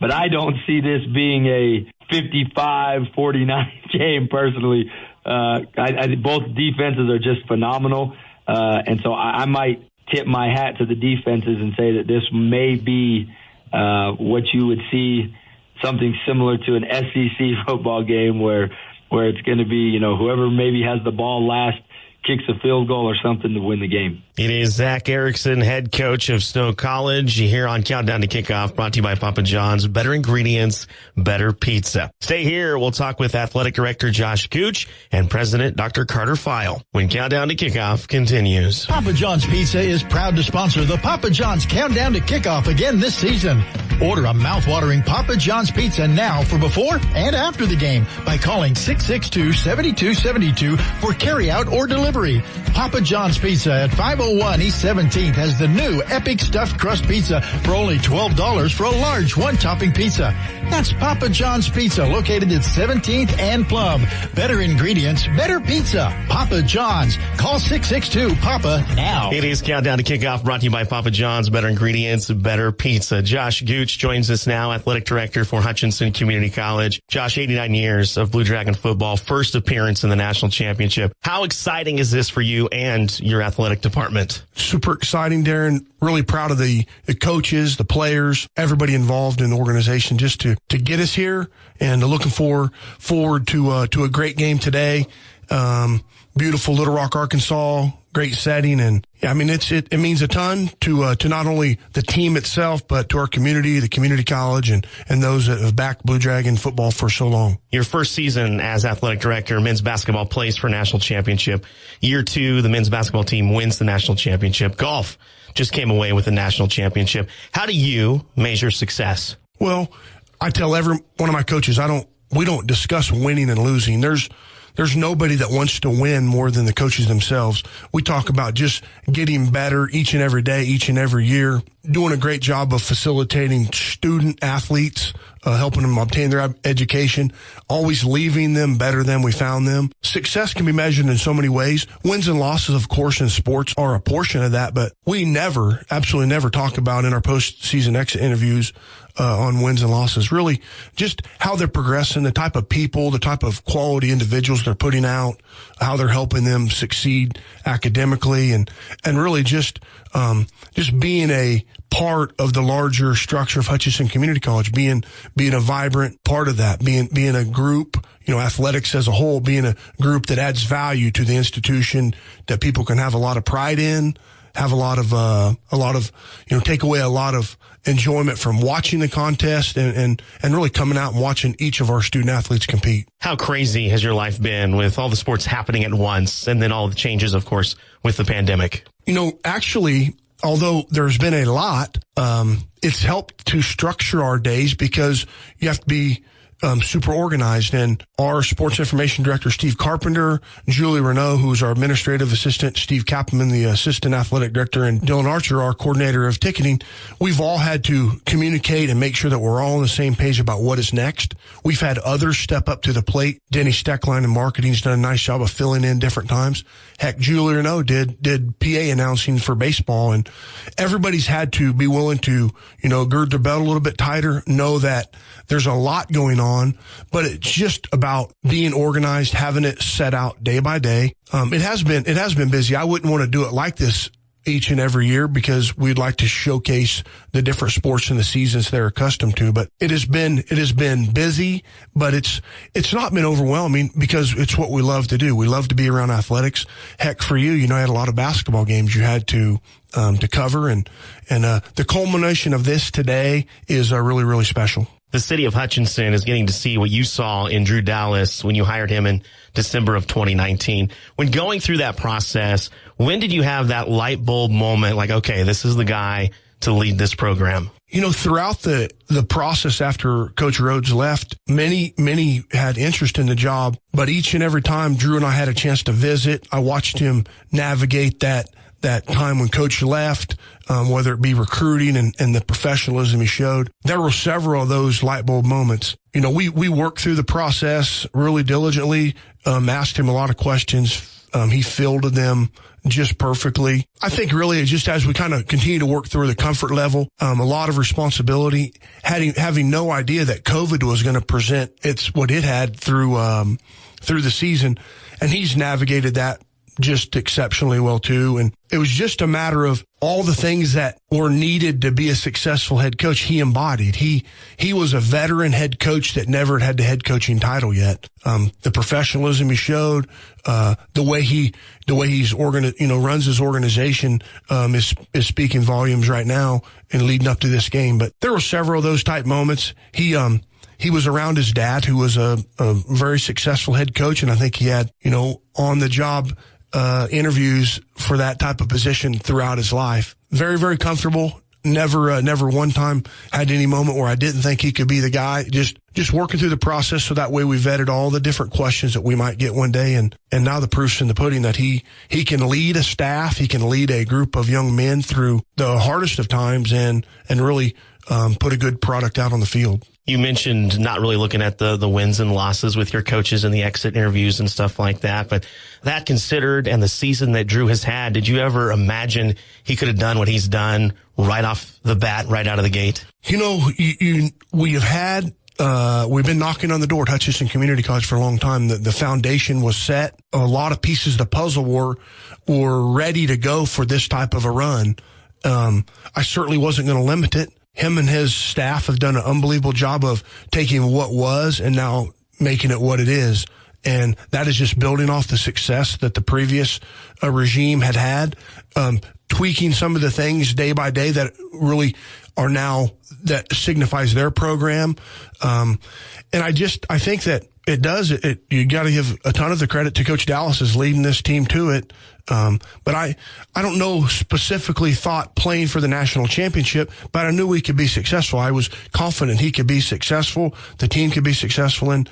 but I don't see this being a 55-49 game personally. I think both defenses are just phenomenal. And so I might tip my hat to the defenses and say that this may be what you would see, something similar to an SEC football game where it's going to be, whoever maybe has the ball last kicks a field goal or something to win the game. It is Zach Erickson, head coach of Snow College, here on Countdown to Kickoff, brought to you by Papa John's. Better ingredients, better pizza. Stay here. We'll talk with Athletic Director Josh Gooch and President Dr. Carter File when Countdown to Kickoff continues. Papa John's Pizza is proud to sponsor the Papa John's Countdown to Kickoff again this season. Order a mouth-watering Papa John's Pizza now for before and after the game by calling 662-7272 for carry-out or delivery. Papa John's Pizza at 501 East 17th has the new Epic Stuffed Crust Pizza for only $12 for a large one-topping pizza. That's Papa John's Pizza, located at 17th and Plum. Better ingredients, better pizza. Papa John's. Call 662-PAPA now. It is Countdown to Kickoff, brought to you by Papa John's. Better ingredients, better pizza. Josh Gooch joins us now, Athletic Director for Hutchinson Community College. Josh, 89 years of Blue Dragon football, first appearance in the national championship. How exciting is this for you and your athletic department? Super exciting, Darren. Really proud of the coaches, the players, everybody involved in the organization just to get us here, and looking forward to a great game today. Beautiful Little Rock, Arkansas, great setting, and yeah, I mean it means a ton to not only the team itself, but to our community, the community college, and those that have backed Blue Dragon football for so long. Your first season as athletic director, men's basketball plays for national championship. Year 2, the men's basketball team wins the national championship. Golf just came away with the national championship. How do you measure success? Well, I tell every one of my coaches, we don't discuss winning and losing. There's nobody that wants to win more than the coaches themselves. We talk about just getting better each and every day, each and every year, doing a great job of facilitating student athletes, helping them obtain their education, always leaving them better than we found them. Success can be measured in so many ways. Wins and losses, of course, in sports are a portion of that, but we absolutely never talk about in our postseason exit interviews on wins and losses, really just how they're progressing, the type of people, the type of quality individuals they're putting out, how they're helping them succeed academically, and really just being a part of the larger structure of Hutchinson Community College, being a vibrant part of that, being a group, athletics as a whole, being a group that adds value to the institution, that people can have a lot of pride in, have a lot of take away a lot of enjoyment from watching the contest and really coming out and watching each of our student athletes compete. How crazy has your life been with all the sports happening at once, and then all the changes, of course, with the pandemic? Actually, although there's been a lot, it's helped to structure our days because you have to be super organized. And our sports information director, Steve Carpenter, Julie Renault, who's our administrative assistant, Steve Kapman, the assistant athletic director, and Dylan Archer, our coordinator of ticketing, we've all had to communicate and make sure that we're all on the same page about what is next. We've had others step up to the plate. Denny Steckline in marketing's done a nice job of filling in different times. Heck, Julie Renault did PA announcing for baseball, and everybody's had to be willing to, gird their belt a little bit tighter, know that there's a lot going on, but it's just about being organized, having it set out day by day. It has been busy. I wouldn't want to do it like this each and every year because we'd like to showcase the different sports in the seasons they're accustomed to. But it has been busy, but it's not been overwhelming because it's what we love to do. We love to be around athletics. Heck, for you, I had a lot of basketball games you had to cover, and the culmination of this today is really, really special. The city of Hutchinson is getting to see what you saw in Drew Dallas when you hired him in December of 2019. When going through that process, when did you have that light bulb moment like, okay, this is the guy to lead this program? Throughout the process after Coach Rhodes left, many had interest in the job, but each and every time Drew and I had a chance to visit, I watched him navigate that time when Coach left, whether it be recruiting and the professionalism he showed. There were several of those light bulb moments. We worked through the process really diligently, asked him a lot of questions. He fielded them just perfectly. I think really just as we kind of continue to work through the comfort level, a lot of responsibility, having no idea that COVID was going to present what it had through the season. And he's navigated that just exceptionally well too. And it was just a matter of all the things that were needed to be a successful head coach. He embodied. He was a veteran head coach that never had the head coaching title yet. The professionalism he showed, the way he's runs his organization, is speaking volumes right now and leading up to this game. But there were several of those type moments. He was around his dad, who was a very successful head coach. And I think he had, on the job, interviews for that type of position throughout his life. Very, very comfortable. Never one time had any moment where I didn't think he could be the guy. Just working through the process. So that way we vetted all the different questions that we might get one day. And now the proof's in the pudding that he can lead a staff. He can lead a group of young men through the hardest of times and really, put a good product out on the field. You mentioned not really looking at the wins and losses with your coaches in the exit interviews and stuff like that. But that considered and the season that Drew has had, did you ever imagine he could have done what he's done right off the bat, right out of the gate? We have had, we've been knocking on the door at Hutchinson Community College for a long time. The foundation was set. A lot of pieces of the puzzle were ready to go for this type of a run. I certainly wasn't going to limit it. Him and his staff have done an unbelievable job of taking what was and now making it what it is. And that is just building off the success that the previous regime had, tweaking some of the things day by day that really are now, that signifies their program. And I think that you got to give a ton of the credit to Coach Dallas as leading this team to it. But I don't know specifically thought playing for the national championship, but I knew we could be successful. I was confident he could be successful. The team could be successful. And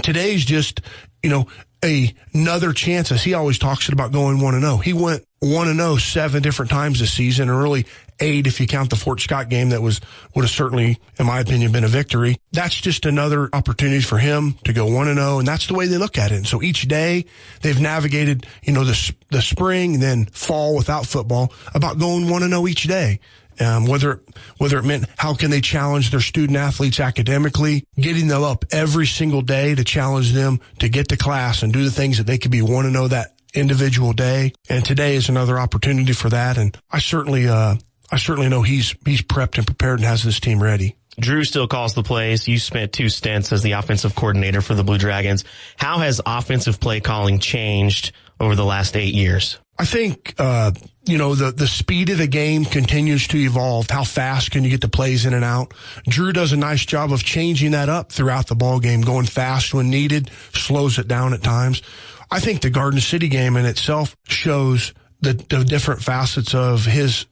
today's just, another chance, as he always talks about going 1-0. He went 1-0 7 different times this season, and really 8 if you count the Fort Scott game that would have certainly, in my opinion, been a victory. That's just another opportunity for him to go 1-0, and that's the way they look at it. And so each day they've navigated, the spring and then fall without football, about going 1-0 each day. Whether it meant how can they challenge their student athletes academically, getting them up every single day to challenge them to get to class and do the things that they could be 1-0 that individual day. And today is another opportunity for that. And I certainly know he's prepped and prepared and has this team ready. Drew still calls the plays. You spent 2 stints as the offensive coordinator for the Blue Dragons. How has offensive play calling changed over the last 8 years? I think, the speed of the game continues to evolve. How fast can you get the plays in and out? Drew does a nice job of changing that up throughout the ball game, going fast when needed, slows it down at times. I think the Garden City game in itself shows the different facets of his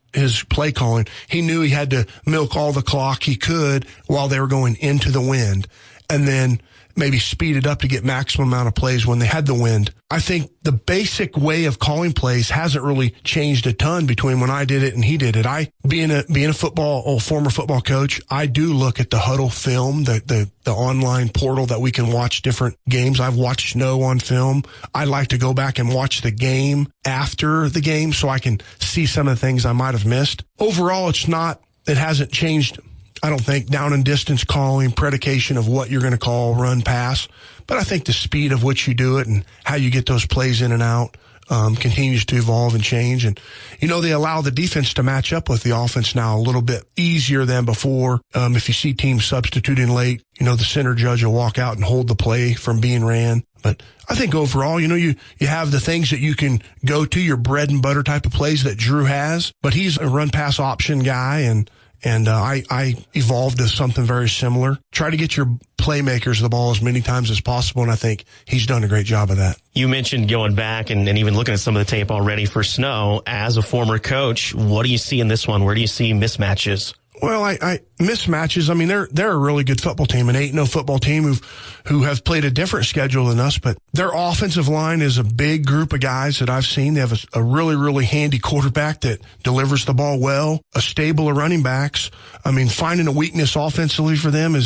play calling. He knew he had to milk all the clock he could while they were going into the wind, and then maybe speed it up to get maximum amount of plays when they had the wind. I think the basic way of calling plays hasn't really changed a ton between when I did it and he did it. Being a former football coach, I do look at the Huddle film, the online portal that we can watch different games. I've watched Snow on film. I like to go back and watch the game after the game so I can see some of the things I might have missed. Overall, it hasn't changed. I don't think down and distance calling, predication of what you're going to call, run, pass. But I think the speed of which you do it and how you get those plays in and out continues to evolve and change. And, they allow the defense to match up with the offense now a little bit easier than before. If you see teams substituting late, the center judge will walk out and hold the play from being ran. But I think overall, you have the things that you can go to, your bread and butter type of plays that Drew has. But he's a run-pass option guy, and And I evolved to something very similar. Try to get your playmakers the ball as many times as possible, and I think he's done a great job of that. You mentioned going back and even looking at some of the tape already for Snow. As a former coach, what do you see in this one? Where do you see mismatches? Well, I mismatches. I mean, they're a really good football team, an 8-0 football team who have played a different schedule than us, but their offensive line is a big group of guys that I've seen. They have a really, really handy quarterback that delivers the ball well, a stable of running backs. I mean, finding a weakness offensively for them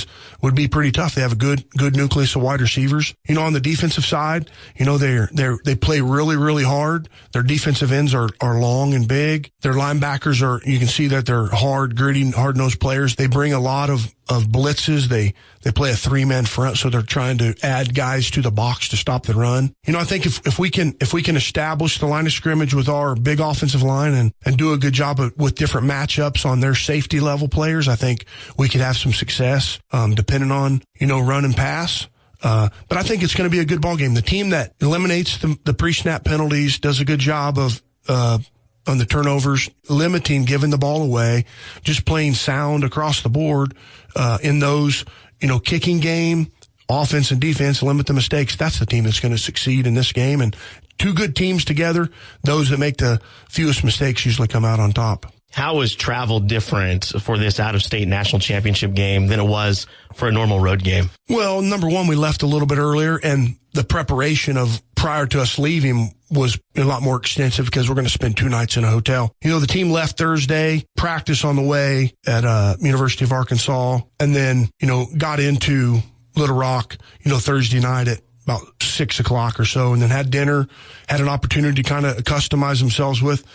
would be pretty tough. They have a good nucleus of wide receivers. You know, on the defensive side, you know, they play really, really hard. Their defensive ends are long and big. Their linebackers you can see that they're hard, gritty, hard-nosed players. They bring a lot of blitzes. They play a 3-man front, so they're trying to add guys to the box to stop the run. You know, I think if we can establish the line of scrimmage with our big offensive line and do a good job with different matchups on their safety level players, I think we could have some success, depending on, you know, run and pass. But I think it's going to be a good ball game. The team that eliminates the pre-snap penalties does a good job of, on the turnovers, limiting, giving the ball away, just playing sound across the board, in those, you know, kicking game, offense and defense, limit the mistakes. That's the team that's going to succeed in this game. And two good teams together, those that make the fewest mistakes usually come out on top. How is travel different for this out-of-state national championship game than it was for a normal road game? Well, number one, we left a little bit earlier, and the preparation of prior to us leaving was a lot more extensive because we're going to spend 2 nights in a hotel. You know, the team left Thursday, practice on the way at University of Arkansas, and then, you know, got into Little Rock, you know, Thursday night at about 6 o'clock or so, and then had dinner, had an opportunity to kind of customize themselves with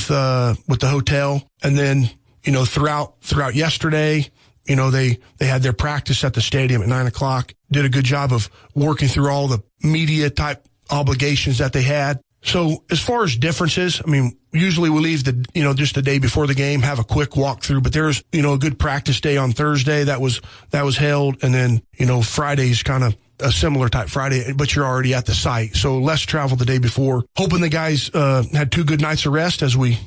the hotel. And then, you know, throughout yesterday, you know, they had their practice at the stadium at 9 o'clock, did a good job of working through all the media type obligations that they had. So as far as differences, I mean, usually we leave just the day before the game, have a quick walkthrough, but there's, you know, a good practice day on Thursday that was held. And then, you know, Friday's kind of a similar type Friday, but you're already at the site. So less travel the day before. Hoping the guys, had 2 good nights of rest as we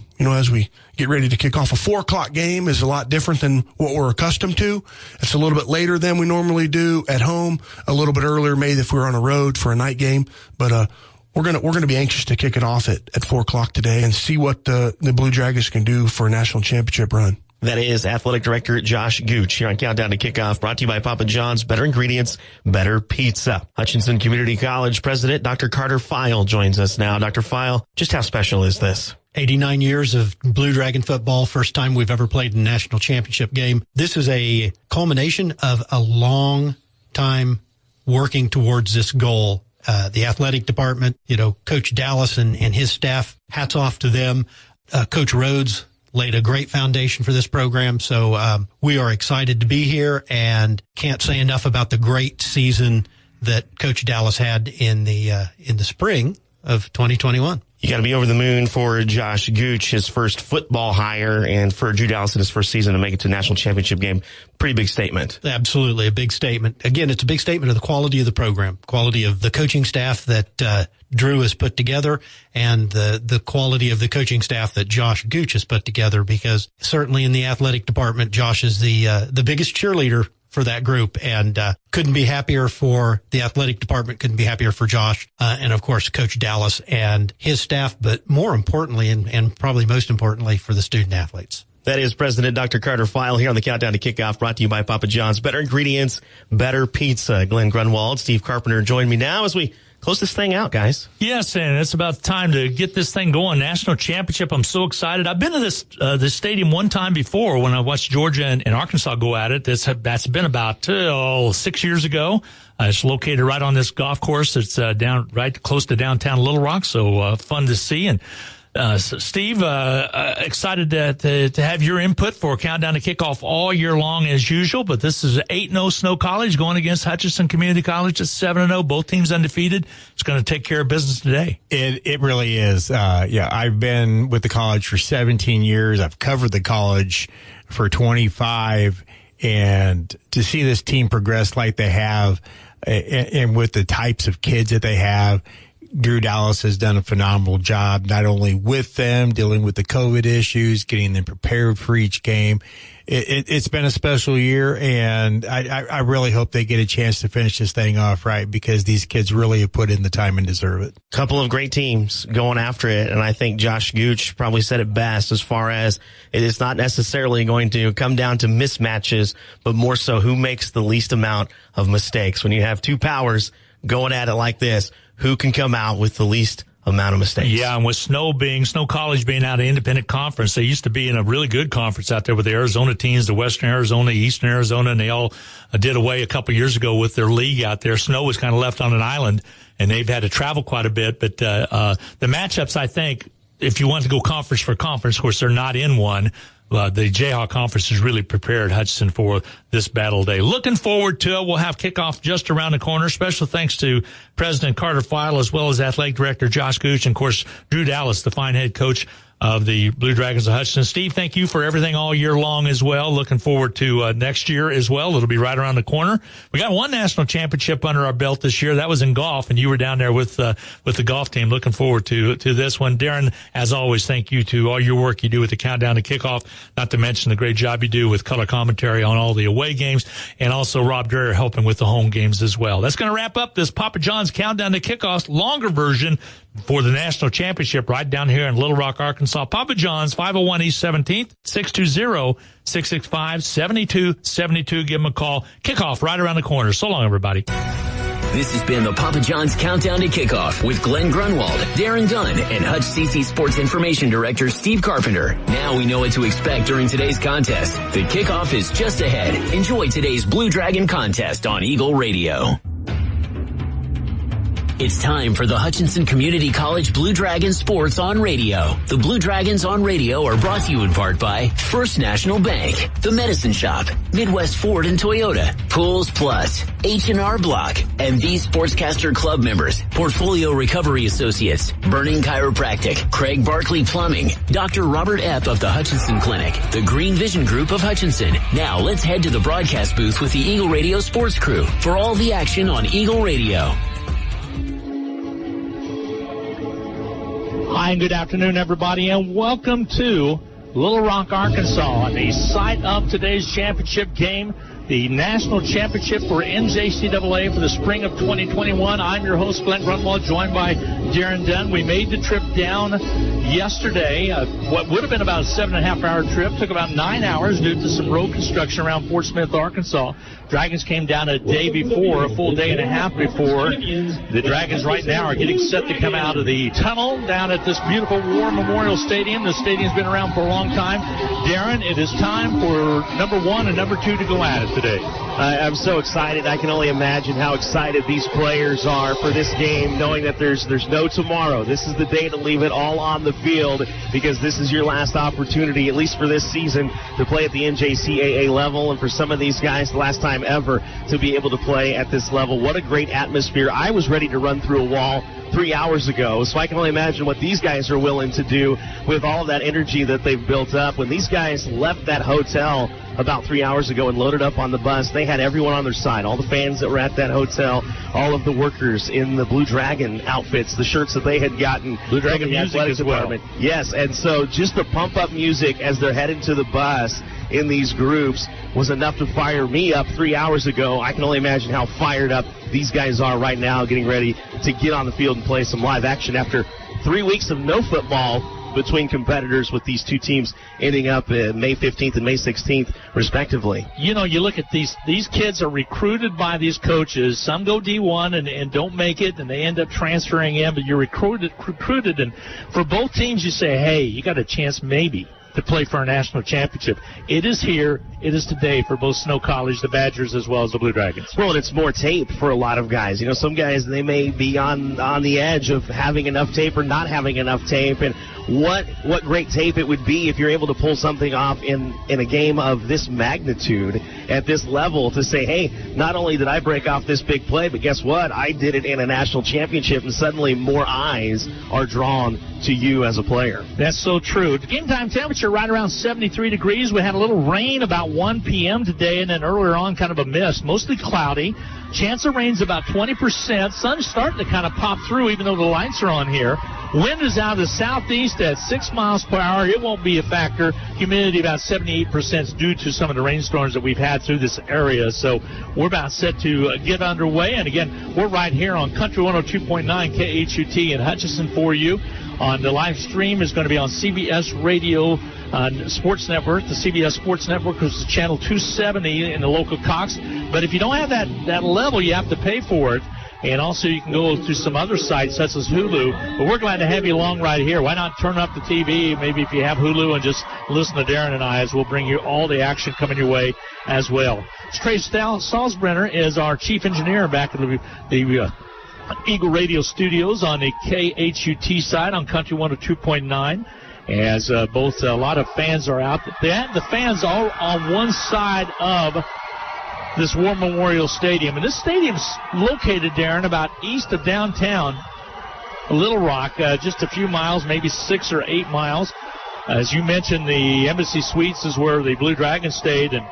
get ready to kick off. A 4 o'clock game is a lot different than what we're accustomed to. It's a little bit later than we normally do at home, a little bit earlier maybe if we're on a road for a night game. But, we're gonna be anxious to kick it off at 4 o'clock today and see what the Blue Dragons can do for a national championship run. That is Athletic Director Josh Gooch here on Countdown to Kickoff, brought to you by Papa John's. Better ingredients, better pizza. Hutchinson Community College President Dr. Carter File joins us now. Dr. File, just how special is this? 89 years of Blue Dragon football, first time we've ever played a national championship game. This is a culmination of a long time working towards this goal. The athletic department, you know, Coach Dallas and his staff, hats off to them. Coach Rhodes laid a great foundation for this program. So we are excited to be here and can't say enough about the great season that Coach Dallas had in the spring of 2021. You got to be over the moon for Josh Gooch, his first football hire, and for Drew Dallas in his first season to make it to a national championship game. Pretty big statement. Absolutely, a big statement. Again, it's a big statement of the quality of the program, quality of the coaching staff that Drew has put together, and the quality of the coaching staff that Josh Gooch has put together, because certainly in the athletic department, Josh is the biggest cheerleader for that group, and couldn't be happier for the athletic department, couldn't be happier for Josh, and of course Coach Dallas and his staff, but more importantly and probably most importantly for the student athletes. That is President Dr. Carter File here on the Countdown to Kickoff, brought to you by Papa John's. Better ingredients, better pizza. Glenn Grunwald, Steve Carpenter join me now as we close this thing out, guys. Yes, and it's about time to get this thing going. National championship. I'm so excited. I've been to this stadium one time before when I watched Georgia and Arkansas go at it. That's been about 6 years ago. It's located right on this golf course. It's down right close to downtown Little Rock. So fun to see. And Steve, excited to have your input for Countdown to Kickoff all year long as usual, but this is 8-0 Snow College going against Hutchinson Community College at 7-0. Both teams undefeated. It's going to take care of business today. It really is. I've been with the college for 17 years. I've covered the college for 25, and to see this team progress like they have, and with the types of kids that they have, Drew Dallas has done a phenomenal job, not only with them, dealing with the COVID issues, getting them prepared for each game, it's been a special year, and I really hope they get a chance to finish this thing off right, because these kids really have put in the time and deserve it. Couple of great teams going after it, and I think Josh Gooch probably said it best as far as it is not necessarily going to come down to mismatches, but more so who makes the least amount of mistakes. When you have two powers going at it like this, who can come out with the least amount of mistakes? Yeah, and with Snow College being out of independent conference, they used to be in a really good conference out there with the Arizona teams, the Western Arizona, Eastern Arizona, and they all did away a couple years ago with their league out there. Snow was kind of left on an island, and they've had to travel quite a bit. But the matchups, I think, if you want to go conference for conference, of course, they're not in one. The Jayhawk Conference has really prepared Hutchinson for this battle day. Looking forward to it. We'll have kickoff just around the corner. Special thanks to President Carter Feil, as well as Athletic Director Josh Gooch, and, of course, Drew Dallas, the fine head coach of the Blue Dragons of Hutchinson. Steve, thank you for everything all year long as well. Looking forward to next year as well. It'll be right around the corner. We got one national championship under our belt this year. That was in golf, and you were down there with the golf team. Looking forward to this one. Darren, as always, thank you to all your work you do with the countdown to kickoff, not to mention the great job you do with color commentary on all the away games, and also Rob Dreher helping with the home games as well. That's going to wrap up this Papa John's countdown to kickoff, longer version for the national championship right down here in Little Rock, Arkansas. Papa John's, 501 East 17th, 620-665-7272. Give them a call. Kickoff right around the corner. So long, everybody. This has been the Papa John's Countdown to Kickoff with Glenn Grunwald, Darren Dunn, and Hutch CC Sports Information Director Steve Carpenter. Now we know what to expect during today's contest. The kickoff is just ahead. Enjoy today's Blue Dragon contest on Eagle Radio. It's time for the Hutchinson Community College Blue Dragons Sports on Radio. The Blue Dragons on Radio are brought to you in part by First National Bank, The Medicine Shop, Midwest Ford and Toyota, Pools Plus, H&R Block, and these Sportscaster Club members, Portfolio Recovery Associates, Burning Chiropractic, Craig Barkley Plumbing, Dr. Robert Epp of the Hutchinson Clinic, the Green Vision Group of Hutchinson. Now let's head to the broadcast booth with the Eagle Radio Sports Crew for all the action on Eagle Radio. Hi, and good afternoon, everybody, and welcome to Little Rock, Arkansas, the site of today's championship game, the national championship for NJCAA for the spring of 2021. I'm your host, Glenn Grunwald, joined by Darren Dunn. We made the trip down yesterday, what would have been about a 7.5-hour trip. Took about 9 hours due to some road construction around Fort Smith, Arkansas. Dragons came down a day before, a full day and a half before. The Dragons right now are getting set to come out of the tunnel down at this beautiful War Memorial Stadium. The stadium's been around for a long time. Darren, it is time for number 1 and number 2 to go at it today. I'm so excited. I can only imagine how excited these players are for this game, knowing that there's no tomorrow. This is the day to leave it all on the field, because this is your last opportunity, at least for this season, to play at the NJCAA level, and for some of these guys, the last time ever to be able to play at this level. What a great atmosphere. I was ready to run through a wall 3 hours ago, so I can only imagine what these guys are willing to do with all of that energy that they've built up. When these guys left that hotel about 3 hours ago and loaded up on the bus, they had everyone on their side, all the fans that were at that hotel, all of the workers in the Blue Dragon outfits, the shirts that they had gotten. Blue Dragon music as well. Yes, and so just the pump-up music as they're heading to the bus in these groups was enough to fire me up 3 hours ago. I can only imagine how fired up these guys are right now, getting ready to get on the field and play some live action after 3 weeks of no football between competitors, with these two teams ending up May 15th and May 16th, respectively. You know, you look at these kids are recruited by these coaches. Some go D1 and don't make it, and they end up transferring in, but you're recruited, and for both teams you say, hey, you got a chance maybe to play for a national championship. It is here. It is today for both Snow College, the Badgers, as well as the Blue Dragons. Well, and it's more tape for a lot of guys. You know, some guys, they may be on the edge of having enough tape or not having enough tape, and what great tape it would be if you're able to pull something off in a game of this magnitude at this level, to say, hey, not only did I break off this big play, but guess what? I did it in a national championship, and suddenly more eyes are drawn to you as a player. That's so true. The game time temperature right around 73 degrees. We had a little rain about 1 p.m. today, and then earlier on kind of a mist, mostly cloudy. Chance of rain's about 20%. Sun's starting to kind of pop through even though the lights are on here. Wind is out of the southeast at 6 miles per hour. It won't be a factor. Humidity about 78% due to some of the rainstorms that we've had through this area. So we're about set to get underway. And again, we're right here on Country 102.9 KHUT in Hutchinson for you. On the live stream is going to be on CBS Radio Sports Network. The CBS Sports Network is channel 270 in the local Cox. But if you don't have that level, you have to pay for it. And also you can go to some other sites such as Hulu. But we're glad to have you along right here. Why not turn up the TV, maybe if you have Hulu, and just listen to Darren and I as we'll bring you all the action coming your way as well. Trey Salzbrenner is our chief engineer back at the Eagle Radio Studios on the KHUT side on Country 102.9. As both a lot of fans are out. The fans are on one side of this War Memorial Stadium. And this stadium's located, Darren, about east of downtown Little Rock, just a few miles, maybe 6 or 8 miles. As you mentioned, the Embassy Suites is where the Blue Dragons stayed, and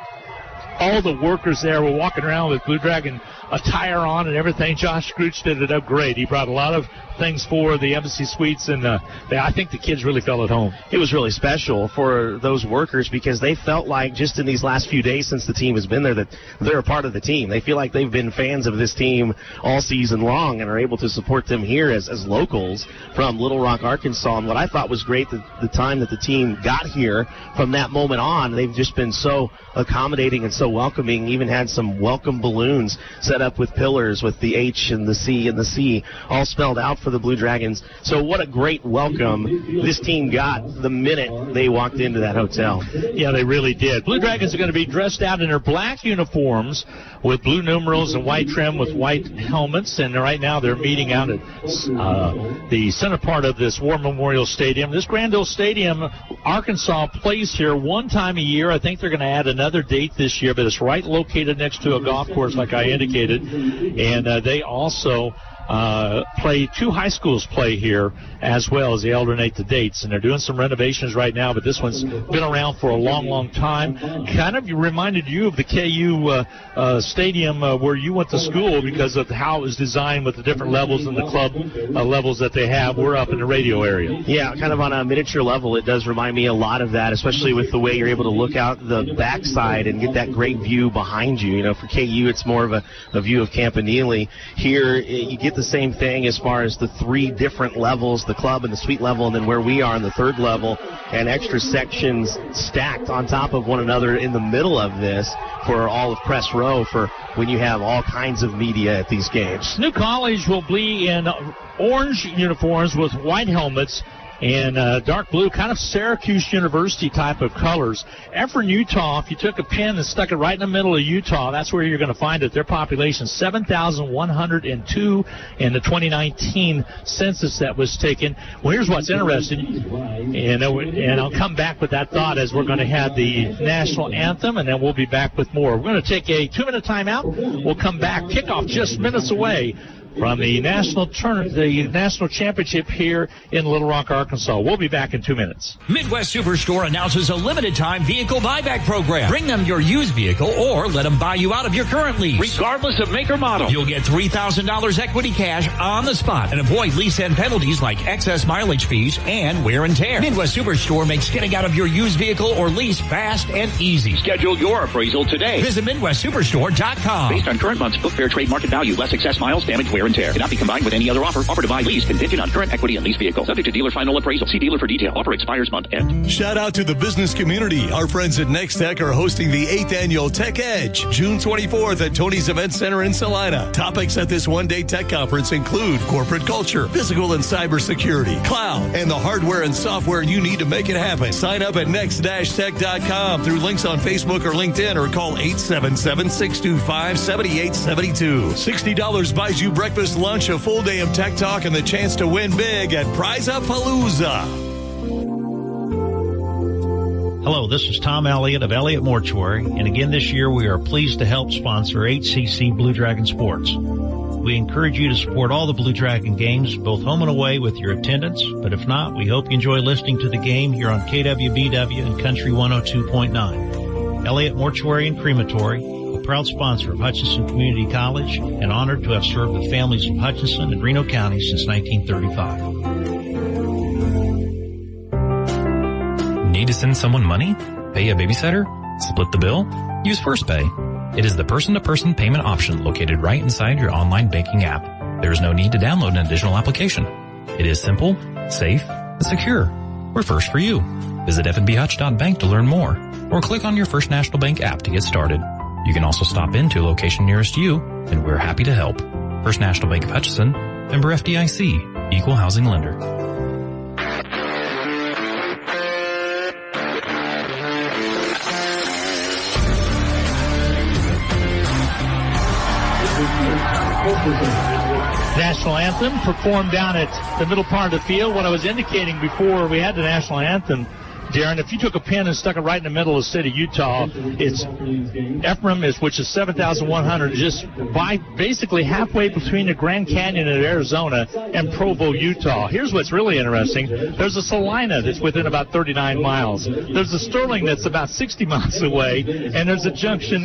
all the workers there were walking around with Blue Dragon attire on and everything. Josh Scrooge did it up great. He brought a lot of things for the Embassy Suites, and I think the kids really felt at home. It was really special for those workers because they felt like just in these last few days since the team has been there that they're a part of the team. They feel like they've been fans of this team all season long and are able to support them here as locals from Little Rock, Arkansas. And what I thought was great, the time that the team got here, from that moment on, they've just been so accommodating and so welcoming. Even had some welcome balloons set up with pillars with the H and the C and the C all spelled out for the Blue Dragons. So what a great welcome this team got the minute they walked into that hotel. Yeah, they really did. Blue Dragons are going to be dressed out in their black uniforms with blue numerals and white trim with white helmets, and right now they're meeting out at the center part of this War Memorial Stadium. This Grand Ole Stadium, Arkansas plays here one time a year. I think they're going to add another date this year, but it's right located next to a golf course like I indicated, and they also two high schools play here as well as they alternate the dates, and they're doing some renovations right now, but this one's been around for a long, long time. Kind of reminded you of the KU stadium where you went to school because of how it was designed with the different levels and the club levels that they have. We're up in the radio area. Yeah, kind of on a miniature level. It does remind me a lot of that, especially with the way you're able to look out the backside and get that great view behind you. You know, for KU, it's more of a view of Campanile. Here, you get the same thing as far as the 3 different levels, the club and the suite level, and then where we are in the 3rd level, and extra sections stacked on top of one another in the middle of this for all of press row for when you have all kinds of media at these games. New College will be in orange uniforms with white helmets and dark blue, kind of Syracuse University type of colors. Efren, Utah, if you took a pin and stuck it right in the middle of Utah, that's where you're going to find it. Their population, 7,102 in the 2019 census that was taken. Well, here's what's interesting, and I'll come back with that thought as we're going to have the national anthem, and then we'll be back with more. We're going to take a 2-minute timeout. We'll come back. Kickoff just minutes away from the national championship here in Little Rock, Arkansas. We'll be back in 2 minutes. Midwest Superstore announces a limited-time vehicle buyback program. Bring them your used vehicle or let them buy you out of your current lease, regardless of make or model. You'll get $3,000 equity cash on the spot and avoid lease end penalties like excess mileage fees and wear and tear. Midwest Superstore makes getting out of your used vehicle or lease fast and easy. Schedule your appraisal today. Visit MidwestSuperstore.com. Based on current month's book fair trade market value, less excess miles, damage, wear and tear. Cannot be combined with any other offer. Offer to buy lease contingent on current equity and lease vehicle. Subject to dealer final appraisal. See dealer for detail. Offer expires month end. Shout out to the business community. Our friends at Next Tech are hosting the 8th annual Tech Edge, June 24th at Tony's Event Center in Salina. Topics at this one-day tech conference include corporate culture, physical and cybersecurity, cloud, and the hardware and software you need to make it happen. Sign up at next-tech.com through links on Facebook or LinkedIn, or call 877-625-7872. $60 buys you breakfast, lunch, a full day of tech talk, and the chance to win big at Prize-A-Palooza. Hello, this is Tom Elliott of Elliott Mortuary, and again this year we are pleased to help sponsor HCC Blue Dragon Sports. We encourage you to support all the Blue Dragon games, both home and away, with your attendance, but if not, we hope you enjoy listening to the game here on KWBW and Country 102.9. Elliott Mortuary and Crematory, a proud sponsor of Hutchinson Community College, and honored to have served the families of Hutchinson and Reno County since 1935. send someone money? Pay a babysitter? Split the bill? Use FirstPay. It is the person-to-person payment option located right inside your online banking app. There is no need to download an additional application. It is simple, safe, and secure. We're First for you. Visit fnbhutch.bank to learn more, or click on your First National Bank app to get started. You can also stop into a location nearest you, and we're happy to help. First National Bank of Hutchinson, member FDIC, equal housing lender. National anthem performed down at the middle part of the field. What I was indicating before we had the national anthem, Darren, if you took a pin and stuck it right in the middle of the city of Utah, it's Ephraim, which is 7,100, just basically halfway between the Grand Canyon in Arizona and Provo, Utah. Here's what's really interesting. There's a Salina that's within about 39 miles. There's a Sterling that's about 60 miles away, and there's a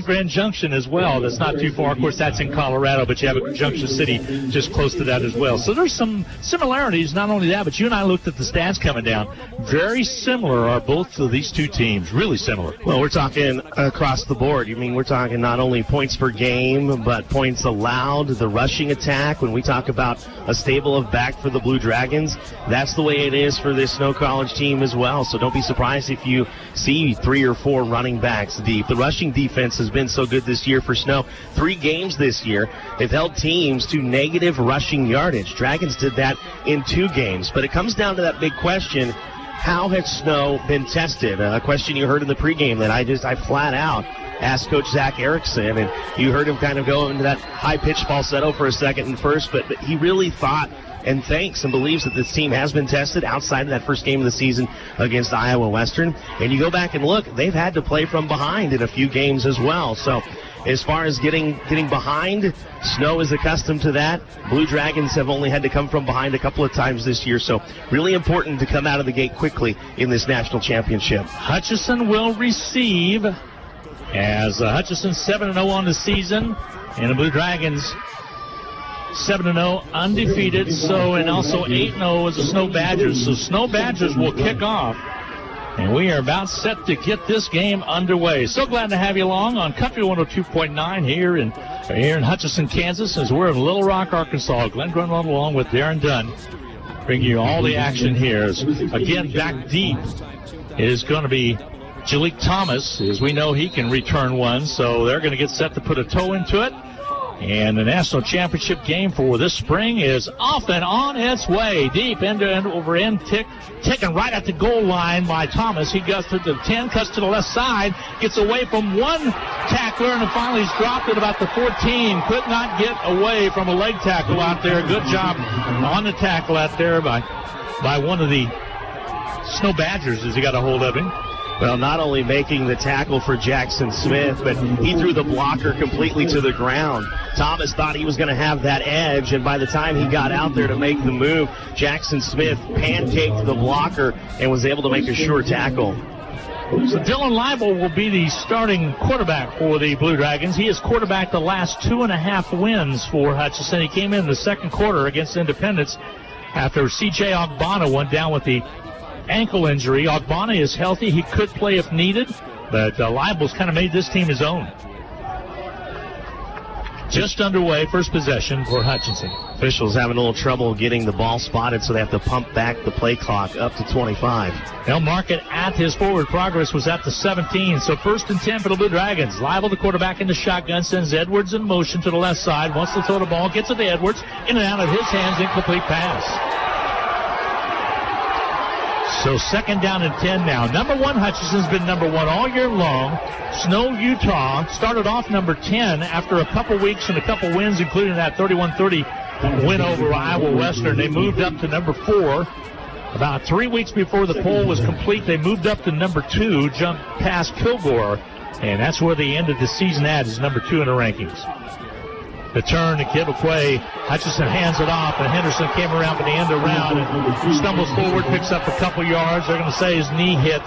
Grand Junction as well that's not too far. Of course, that's in Colorado, but you have a Junction City just close to that as well. So there's some similarities. Not only that, but you and I looked at the stats coming down. Very similar. Both of these two teams really similar. Well, we're talking across the board. We're talking not only points per game, but points allowed, the rushing attack. When we talk about a stable of back for the Blue Dragons, that's the way it is for this Snow College team as well. So don't be surprised if you see 3 or 4 running backs deep. The rushing defense has been so good this year for Snow. 3 games this year, they've held teams to negative rushing yardage. Dragons did that in 2 games. But it comes down to that big question: how has Snow been tested? A question you heard in the pregame that I flat out asked Coach Zach Erickson, and you heard him kind of go into that high-pitched falsetto for a second and first, but he really thought and thinks and believes that this team has been tested outside of that first game of the season against Iowa Western. And you go back and look, they've had to play from behind in a few games as well. So as far as getting behind, Snow is accustomed to that. Blue Dragons have only had to come from behind a couple of times this year, so really important to come out of the gate quickly in this national championship. Hutchinson will receive, as Hutchinson 7-0 on the season, and the Blue Dragons 7-0 undefeated, and also 8-0 as the Snow Badgers. So Snow Badgers will kick off. And we are about set to get this game underway. So glad to have you along on Country 102.9 here in Hutchinson, Kansas, as we're in Little Rock, Arkansas. Glenn Grunwald along with Darren Dunn bringing you all the action here. Again, back deep is going to be Jalik Thomas. As we know, he can return one, so they're going to get set to put a toe into it. And the national championship game for this spring is off and on its way. Deep end-to-end over end, taken right at the goal line by Thomas. He goes to the 10, cuts to the left side, gets away from one tackler, and finally he's dropped at about the 14. Could not get away from a leg tackle out there. Good job on the tackle out there by one of the Snow Badgers as he got a hold of him. Well, not only making the tackle for Jackson Smith, but he threw the blocker completely to the ground. Thomas thought he was going to have that edge, and by the time he got out there to make the move, Jackson Smith pancaked the blocker and was able to make a sure tackle. So Dylan Leibel will be the starting quarterback for the Blue Dragons. He has quarterbacked the last 2.5 wins for Hutchinson. He came in the second quarter against Independence after C.J. Ogbonna went down with the ankle injury. Ogbonna is healthy. He could play if needed, but Leibel's kind of made this team his own. Just underway, first possession for Hutchinson. Officials having a little trouble getting the ball spotted, so they have to pump back the play clock up to 25. They'll mark it at his forward progress was at the 17, so 1st and 10 for the Blue Dragons. Leibel, the quarterback, in the shotgun, sends Edwards in motion to the left side, wants to throw the ball, gets it to Edwards, in and out of his hands, incomplete pass. So 2nd down and 10 now. Number 1, Hutchinson's been number 1 all year long. Snow, Utah started off number 10 after a couple weeks and a couple wins, including that 31-30 win over Iowa Western. They moved up to number 4. About 3 weeks before the poll was complete, they moved up to number 2, jumped past Kilgore, and that's where they ended the season at, is number 2 in the rankings. The turn, the kid will play. Hutchinson hands it off, and Henderson came around for the end around and stumbles forward, picks up a couple yards. They're going to say his knee hit.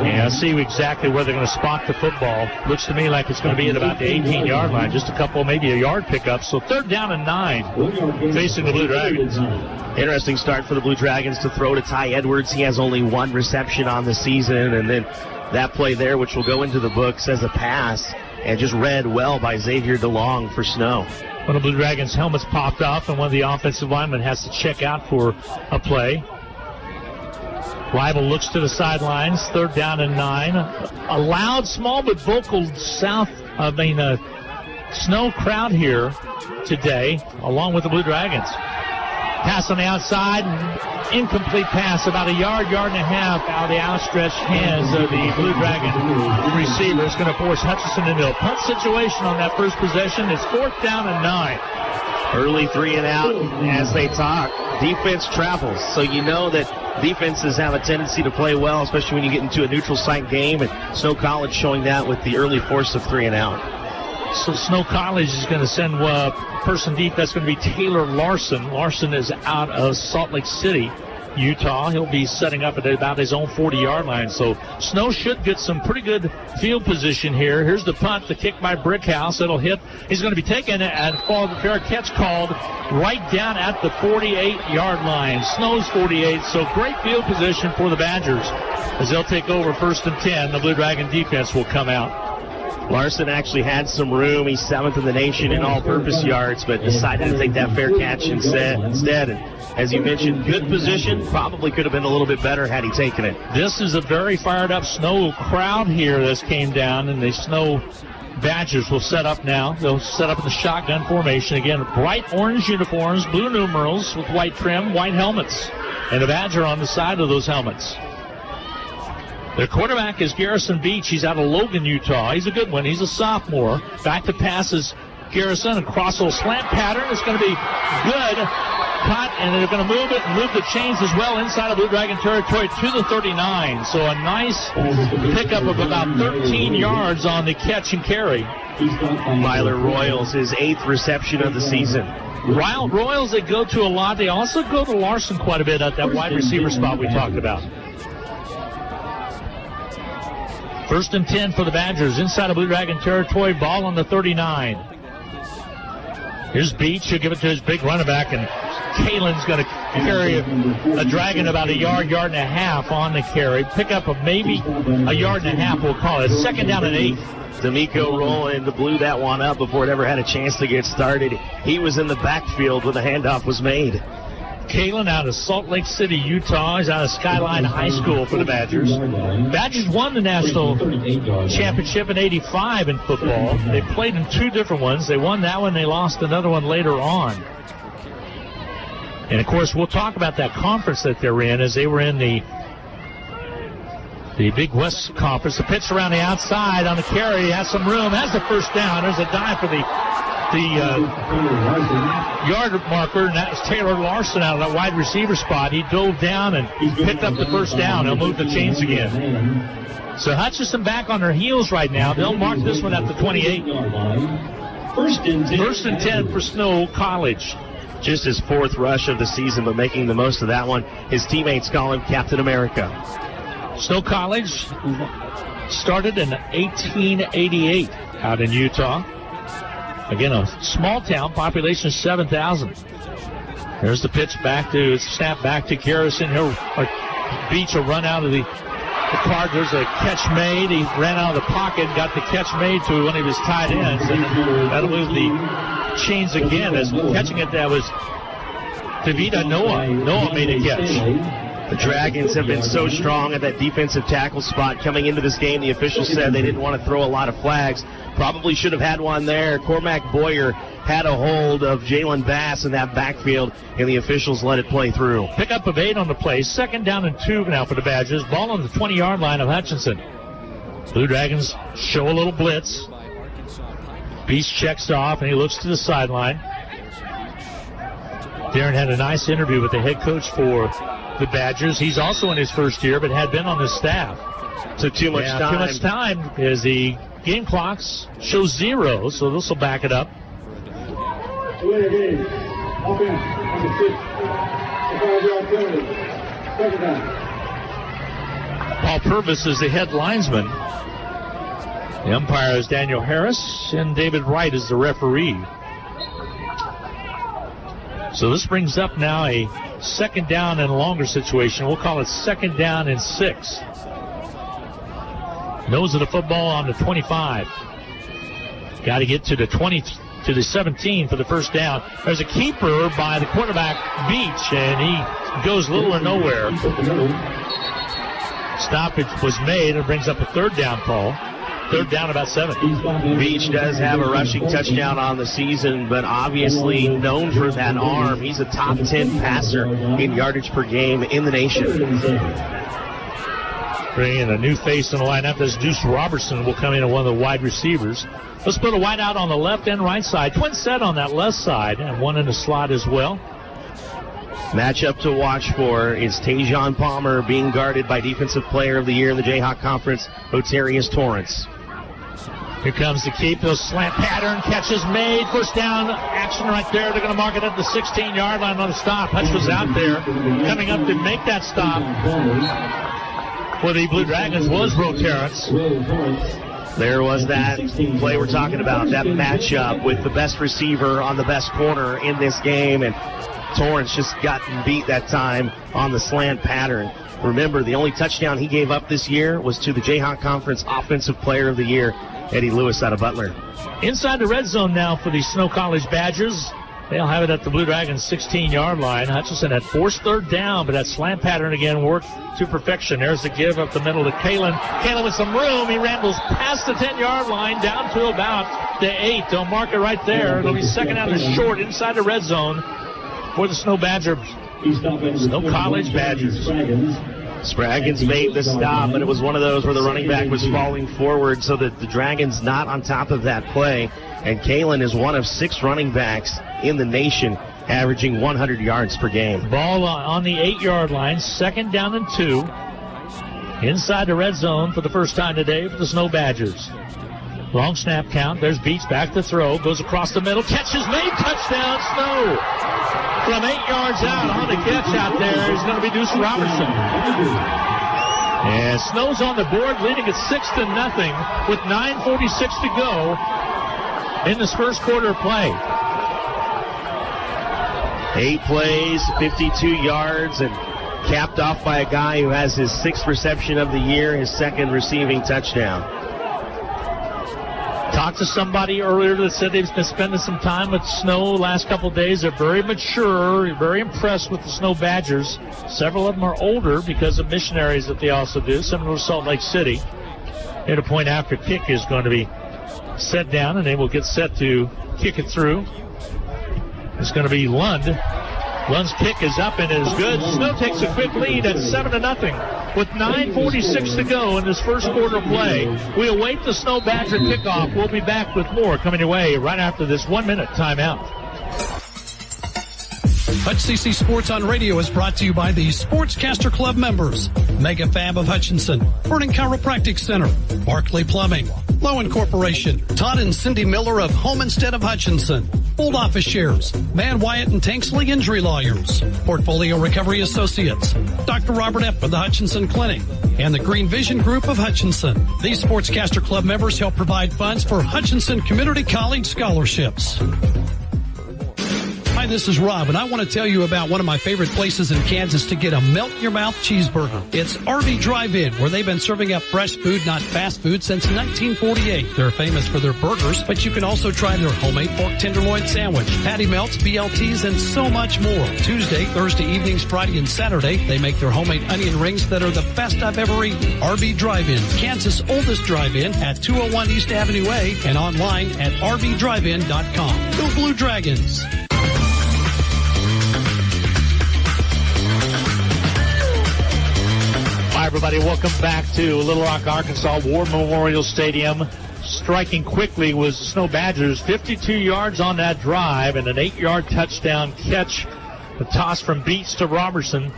Yeah, I see exactly where they're going to spot the football. Looks to me like it's going to be at about the 18-yard line. Just a couple, maybe a yard pickup. So 3rd down and 9 facing the Blue Dragons. Interesting start for the Blue Dragons to throw to Ty Edwards. He has only 1 reception on the season, and then that play there, which will go into the books as a pass, and just read well by Xavier DeLong for Snow. One of the Blue Dragons' helmets popped off, and one of the offensive linemen has to check out for a play. Rival looks to the sidelines, 3rd down and 9. A loud, small but vocal Snow crowd here today, along with the Blue Dragons. Pass on the outside, incomplete pass, about a yard and a half out of the outstretched hands of the Blue Dragon receiver. It's going to force Hutchinson into a punt situation on that first possession. It's 4th down and 9. Early 3 and out as they talk. Defense travels, so you know that defenses have a tendency to play well, especially when you get into a neutral site game, and Snow College showing that with the early force of 3 and out. So Snow College is going to send person deep. That's going to be Taylor Larson. Larson is out of Salt Lake City, Utah. He'll be setting up at about his own 40-yard line. So Snow should get some pretty good field position here. Here's the punt, the kick by Brickhouse. It'll hit. He's going to be taken and fall the fair catch called right down at the 48-yard line. Snow's 48, so great field position for the Badgers as they'll take over 1st and 10. The Blue Dragon defense will come out. Larson actually had some room. He's 7th in the nation in all-purpose yards, but decided to take that fair catch instead. And as you mentioned, good position. Probably could have been a little bit better had he taken it. This is a very fired-up Snow crowd here that's came down, and the Snow Badgers will set up now. They'll set up in the shotgun formation. Again, bright orange uniforms, blue numerals with white trim, white helmets, and a Badger on the side of those helmets. Their quarterback is Garrison Beach. He's out of Logan, Utah. He's a good one. He's a sophomore. Back to passes Garrison. Across a slant pattern. It's going to be good. Cut, and they're going to move it and move the chains as well inside of Blue Dragon territory to the 39. So a nice pickup of about 13 yards on the catch and carry. Myler Royals, his 8th reception of the season. Royals, they go to a lot. They also go to Larson quite a bit at that wide receiver spot we talked about. 1st and 10 for the Badgers inside of Blue Dragon territory. Ball on the 39. Here's Beach. He'll give it to his big running back, and Kalen's going to carry a Dragon about a yard and a half on the carry. Pick up of maybe a yard and a half, we'll call it. 2nd down and 8. D'Amico rolling to blew that one up before it ever had a chance to get started. He was in the backfield when the handoff was made. Kalen out of Salt Lake City, Utah. He's out of Skyline High School for the Badgers. Badgers won the national championship in '85 in football. They played in 2 different ones. They won that one. They lost another one later on. And, of course, we'll talk about that conference that they're in as they were in the Big West Conference. The pitch around the outside on the carry. He has some room. Has the first down. There's a dive for the yard marker, and that was Taylor Larson out of that wide receiver spot. He dove down and picked up the first down. He'll move the chains again. So Hutchinson back on their heels right now. They'll mark this one at the 28. 1st and 10 for Snow College. Just his 4th rush of the season, but making the most of that one. His teammates call him Captain America. Snow College started in 1888 out in Utah. Again, a small town, population 7,000. There's the pitch snap back to Garrison. Beach will run out of the card. There's a catch made. He ran out of the pocket, got the catch made to one of his tight ends, and that'll move the chains again. As catching it, that was Davida Noah. Noah made a catch. The Dragons have been so strong at that defensive tackle spot coming into this game. The officials said they didn't want to throw a lot of flags. Probably should have had one there. Cormac Boyer had a hold of Jalen Bass in that backfield, and the officials let it play through. Pickup of 8 on the play. 2nd down and 2 now for the Badgers. Ball on the 20-yard line of Hutchinson. Blue Dragons show a little blitz. Beast checks off, and he looks to the sideline. Darren had a nice interview with the head coach for the Badgers. He's also in his first year, but had been on the staff. So too much time. Too much time as he Game clocks show 0, so this will back it up. Paul Purvis is the head linesman. The umpire is Daniel Harris, and David Wright is the referee. So this brings up now a second down and longer situation. We'll call it second down and 6. Nose of the football on the 25. Got to get to the 20, to the 17 for the first down. There's a keeper by the quarterback, Beach, and he goes little or nowhere. Stoppage was made and brings up a third down call. Third down, about 7. Beach does have a rushing touchdown on the season, but obviously known for that arm. He's a top 10 passer in yardage per game in the nation. Bringing a new face in the lineup. This Deuce Robertson will come in at one of the wide receivers. Let's put a wide out on the left and right side. Twin set on that left side, and one in the slot as well. Matchup to watch for is Tajon Palmer being guarded by Defensive Player of the Year in the Jayhawk Conference, Otarius Torrance. Here comes the keep. Those slant pattern catches made. First down action right there. They're going to mark it at the 16-yard line on a stop. Hutch was out there coming up to make that stop for the Blue Dragons was Roterance. There was that play we're talking about, that matchup with the best receiver on the best corner in this game, and Torrance just gotten beat that time on the slant pattern. Remember, the only touchdown he gave up this year was to the Jayhawk Conference Offensive Player of the Year, Eddie Lewis out of Butler. Inside the red zone now for the Snow College Badgers. They'll have it at the Blue Dragons 16-yard line. Hutchinson had forced third down, but that slant pattern again worked to perfection. There's the give up the middle to Kalen. Kalen with some room. He rambles past the 10-yard line down to about the 8. They'll mark it right there. It'll be second out and short inside the red zone for the Snow College Badgers. Spraggins made the stop, but it was one of those where the running back was falling forward, so that the Dragons not on top of that play. And Kalen is one of 6 running backs in the nation, averaging 100 yards per game. Ball on the 8-yard line, second down and 2. Inside the red zone for the first time today for the Snow Badgers. Long snap count. There's Beach back to throw. Goes across the middle. Catch is made. Touchdown, Snow. From 8 yards out on the catch out there is going to be Deuce Robertson. And Snow's on the board, leading at 6-0 with 9:46 to go in this first quarter of play. 8 plays, 52 yards, and capped off by a guy who has his 6th reception of the year, his 2nd receiving touchdown. Talked to somebody earlier that said they've been spending some time with Snow the last couple of days. They're very mature, very impressed with the Snow Badgers. Several of them are older because of missionaries that they also do, similar to Salt Lake City. At a point after kick is going to be set down, and they will get set to kick it through. It's going to be Lund. Lund's kick is up and is good. Snow takes a quick lead at 7-0 with 9:46 to go in this first quarter of play. We await the Snow Badger kickoff. We'll be back with more coming your way right after this 1-minute timeout. HutchCC Sports on Radio is brought to you by the Sportscaster Club members. Mega Fab of Hutchinson, Vernon Chiropractic Center, Barclay Plumbing, Lowen Corporation, Todd and Cindy Miller of Home Instead of Hutchinson, Old Office Shares, Man Wyatt and Tanksley Injury Lawyers, Portfolio Recovery Associates, Dr. Robert Epp of the Hutchinson Clinic, and the Green Vision Group of Hutchinson. These Sportscaster Club members help provide funds for Hutchinson Community College scholarships. Hi, this is Rob, and I want to tell you about one of my favorite places in Kansas to get a melt-in-your-mouth cheeseburger. It's RV Drive-In, where they've been serving up fresh food, not fast food, since 1948. They're famous for their burgers, but you can also try their homemade pork tenderloin sandwich, patty melts, BLTs, and so much more. Tuesday, Thursday evenings, Friday, and Saturday, they make their homemade onion rings that are the best I've ever eaten. RV Drive-In, Kansas' oldest drive-in at 201 East Avenue A and online at rvdrivein.com. Go Blue Dragons! Hi, everybody. Welcome back to Little Rock, Arkansas, War Memorial Stadium. Striking quickly was the Snow Badgers. 52 yards on that drive and an 8-yard touchdown catch The toss from Beats to Robertson,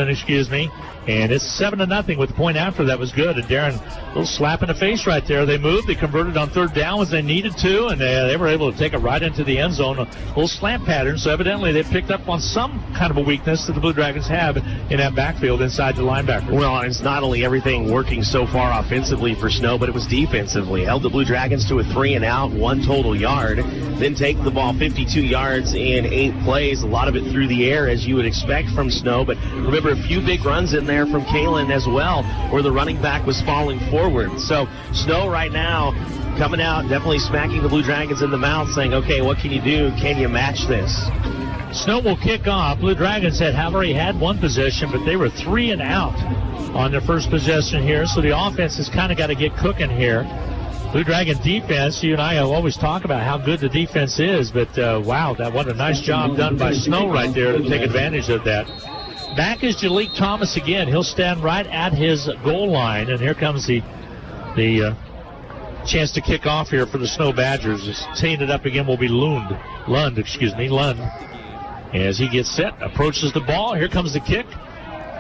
excuse me. And it's 7-0 with the point after. That was good. And Darren, a little slap in the face right there. They moved. They converted on third down as they needed to, and they were able to take it right into the end zone. A little slant pattern. So evidently they picked up on some kind of a weakness that the Blue Dragons have in that backfield inside the linebacker. Well, it's not only everything working so far offensively for Snow, but it was defensively. Held the Blue Dragons to a 3-and-out, 1 total yard. Then take the ball 52 yards in 8 plays. A lot of it through the air, as you would expect from Snow. But remember, a few big runs in there from Kalen as well, where the running back was falling forward. So Snow right now coming out, definitely smacking the Blue Dragons in the mouth, saying, okay, what can you do? Can you match this? Snow will kick off. Blue Dragons had already had one possession, but they were 3-and-out on their first possession here. So the offense has kind of got to get cooking here. Blue Dragon defense, you and I have always talked about how good the defense is, but wow, what a nice job done by Snow right there to take advantage of that. Back is Jalik Thomas again. He'll stand right at his goal line, and here comes the chance to kick off here for the Snow Badgers. Teeing it up again will be Lund. As he gets set, approaches the ball. Here comes the kick.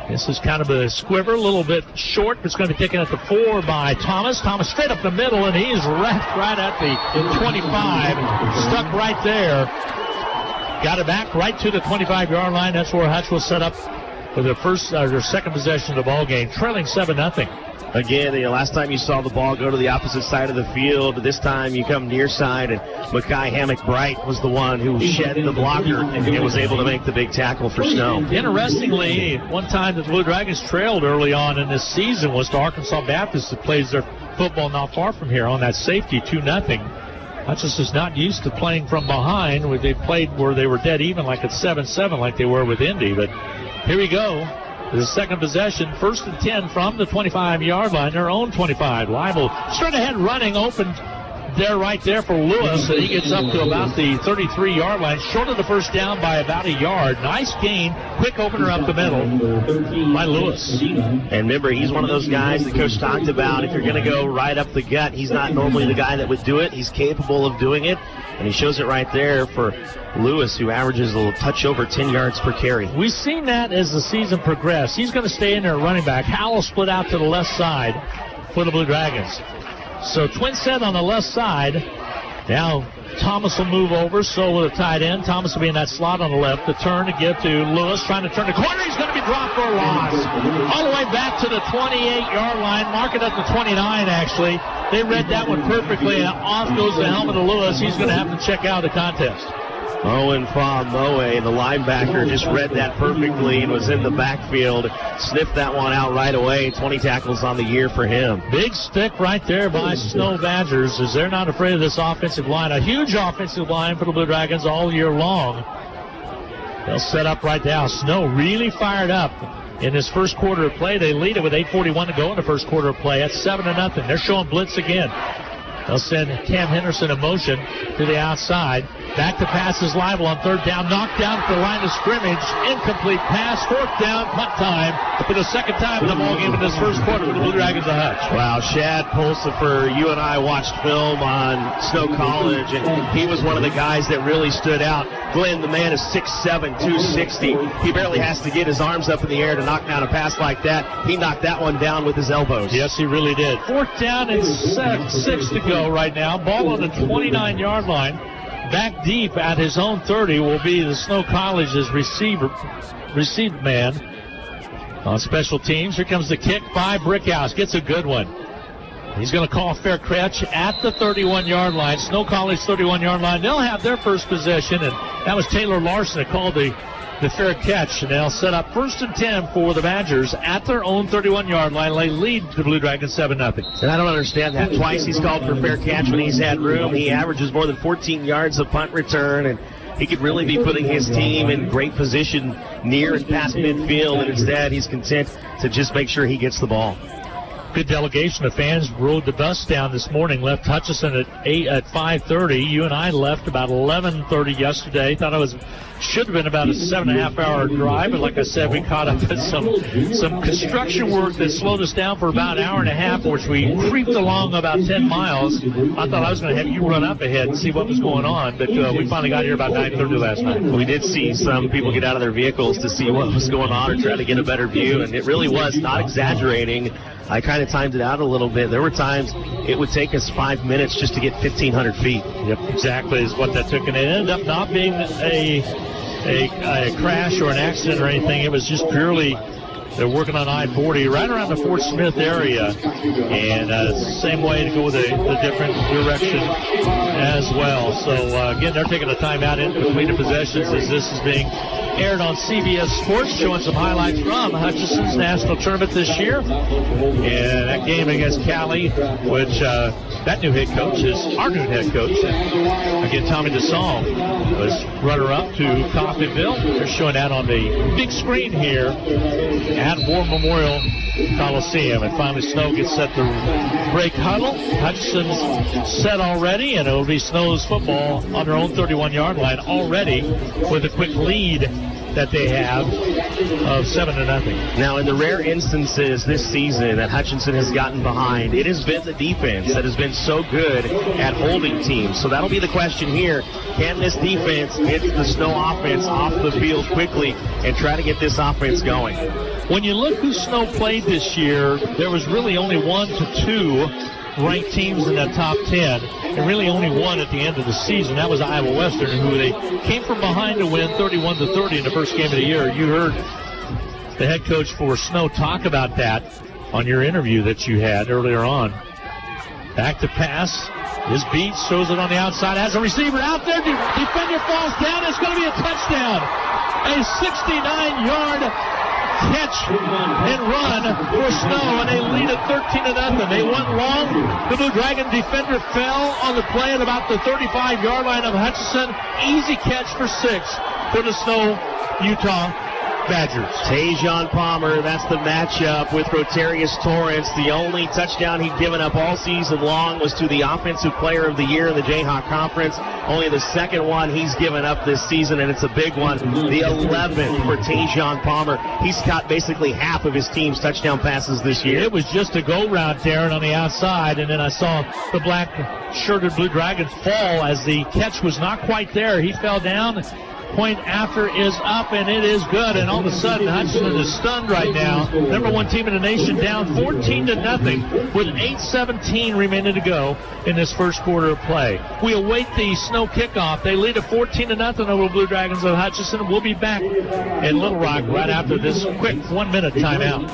This is kind of a squiver, a little bit short, but it's going to be taken at the 4 by Thomas. Thomas straight up the middle, and he's wrapped right at the 25, stuck right there. Got it back right to the 25-yard line. That's where Hutch will set up for their second possession of the ball game, trailing 7-0. Again, last time you saw the ball go to the opposite side of the field. This time you come near side, and Mackay Hammock-Bright was the one who shed the blocker and was able to make the big tackle for Snow. Interestingly, one time the Blue Dragons trailed early on in this season was to Arkansas Baptist, that plays their football not far from here on that safety, 2-0. Hutchinson's not used to playing from behind. They played where they were dead even, like at 7-7, like they were with Indy. But here we go. The second possession, 1st and 10 from the 25-yard line, their own 25. Leibel straight ahead running open there, right there for Lewis, and he gets up to about the 33-yard line, short of the first down by about a yard. Nice gain, quick opener up the middle by Lewis. And remember, he's one of those guys the coach talked about. If you're going to go right up the gut, he's not normally the guy that would do it. He's capable of doing it, and he shows it right there for Lewis, who averages a little touch over 10 yards per carry. We've seen that as the season progressed. He's going to stay in there running back. Howell split out to the left side for the Blue Dragons. So twin set on the left side. Now Thomas will move over, so will the tight end. Thomas will be in that slot on the left. The turn to give to Lewis, trying to turn the corner. He's going to be dropped for a loss. All the way back to the 28-yard line. Mark it at the 29, actually. They read that one perfectly, and off goes the helmet of Lewis. He's going to have to check out the contest. Owen Fa-Moe, the linebacker, just read that perfectly and was in the backfield. Sniffed that one out right away. 20 tackles on the year for him. Big stick right there by Snow Badgers, as they're not afraid of this offensive line. A huge offensive line for the Blue Dragons all year long. They'll set up right now. Snow really fired up in this first quarter of play. They lead it with 8:41 to go in the first quarter of play. That's 7-0. They're showing blitz again. They'll send Cam Henderson in motion to the outside. Back to passes Leibel on third down. Knocked down at the line of scrimmage. Incomplete pass. Fourth down. Punt time. For the second time in the ballgame in this first quarter for the Blue Dragons of Hutch. Wow, Shad Pulsifer, you and I watched film on Snow College, and he was one of the guys that really stood out. Glenn, the man is 6'7", 260. He barely has to get his arms up in the air to knock down a pass like that. He knocked that one down with his elbows. Yes, he really did. Fourth down and 6 to go right now. Ball on the 29-yard line. Back deep at his own 30 will be the Snow College's receive man on special teams. Here comes the kick by Brickhouse. Gets a good one. He's going to call fair catch at the 31-yard line. Snow College 31-yard line. They'll have their first possession, and that was Taylor Larson that called the fair catch, and they'll set up 1st and 10 for the Badgers at their own 31-yard line. They lead the Blue Dragons 7-0. And I don't understand that. Twice he's called for fair catch when he's had room. He averages more than 14 yards of punt return, and he could really be putting his team in great position near and past midfield, and instead he's content to just make sure he gets the ball. good delegation of fans rode the bus down this morning, left Hutchinson at 5:30. You and I left about 11:30 yesterday. Thought it should have been about a 7.5 hour drive, but like I said, we caught up with some construction work that slowed us down for about an hour and a half, which we creeped along about 10 miles. I thought I was going to have you run up ahead and see what was going on, but we finally got here about 9:30 last night. We did see some people get out of their vehicles to see what was going on or try to get a better view, and it really was, not exaggerating. I kind of timed it out a little bit. There were times it would take us 5 minutes just to get 1,500 feet. Yep, exactly is what that took, and it ended up not being a crash or an accident or anything. It was just purely they're working on I-40 right around the Fort Smith area, and same way to go with a different direction as well. So again, they're taking a timeout in between the possessions as this is being aired on CBS Sports, showing some highlights from Hutchinson's national tournament this year. And that game against Cali, which that new head coach is our new head coach. And again, Tommy DeSalle was runner-up to Coffeyville. They're showing that on the big screen here at War Memorial Coliseum. And finally, Snow gets set to break huddle. Hutchinson's set already, and it'll be Snow's football on their own 31-yard line already with a quick lead that they have of 7-0. Now, in the rare instances this season that Hutchinson has gotten behind, it has been the defense that has been so good at holding teams. So that'll be the question here. Can this defense get the Snow offense off the field quickly and try to get this offense going? When you look who Snow played this year, there was really only 1 to 2 ranked teams in that top 10, and really only one at the end of the season. That was Iowa Western, who they came from behind to win 31-30 in the first game of the year. You heard the head coach for Snow talk about that on your interview that you had earlier on. Back to pass. His beat shows it on the outside. Has a receiver out there. Defender falls down. It's going to be a touchdown. A 69-yard catch and run for Snow, and they lead at 13-0. They went long. The Blue Dragon defender fell on the play at about the 35-yard line of Hutchinson. Easy catch for 6 for the Snow Utah Badgers. Tajon Palmer, that's the matchup with Rotarius Torrance. The only touchdown he'd given up all season long was to the Offensive Player of the Year in the Jayhawk Conference. Only the second one he's given up this season, and it's a big one. The 11th for Tajon Palmer. He's caught basically half of his team's touchdown passes this year. It was just a go route, Darren, on the outside, and then I saw the black-shirted Blue Dragons fall as the catch was not quite there. He fell down. Point after is up, and it is good. And all of a sudden, Hutchinson is stunned right now. Number 1 team in the nation down 14-0 with 8:17 remaining to go in this first quarter of play. We await the Snow kickoff. They lead at 14-0 over the Blue Dragons of Hutchinson. We'll be back in Little Rock right after this quick 1-minute timeout.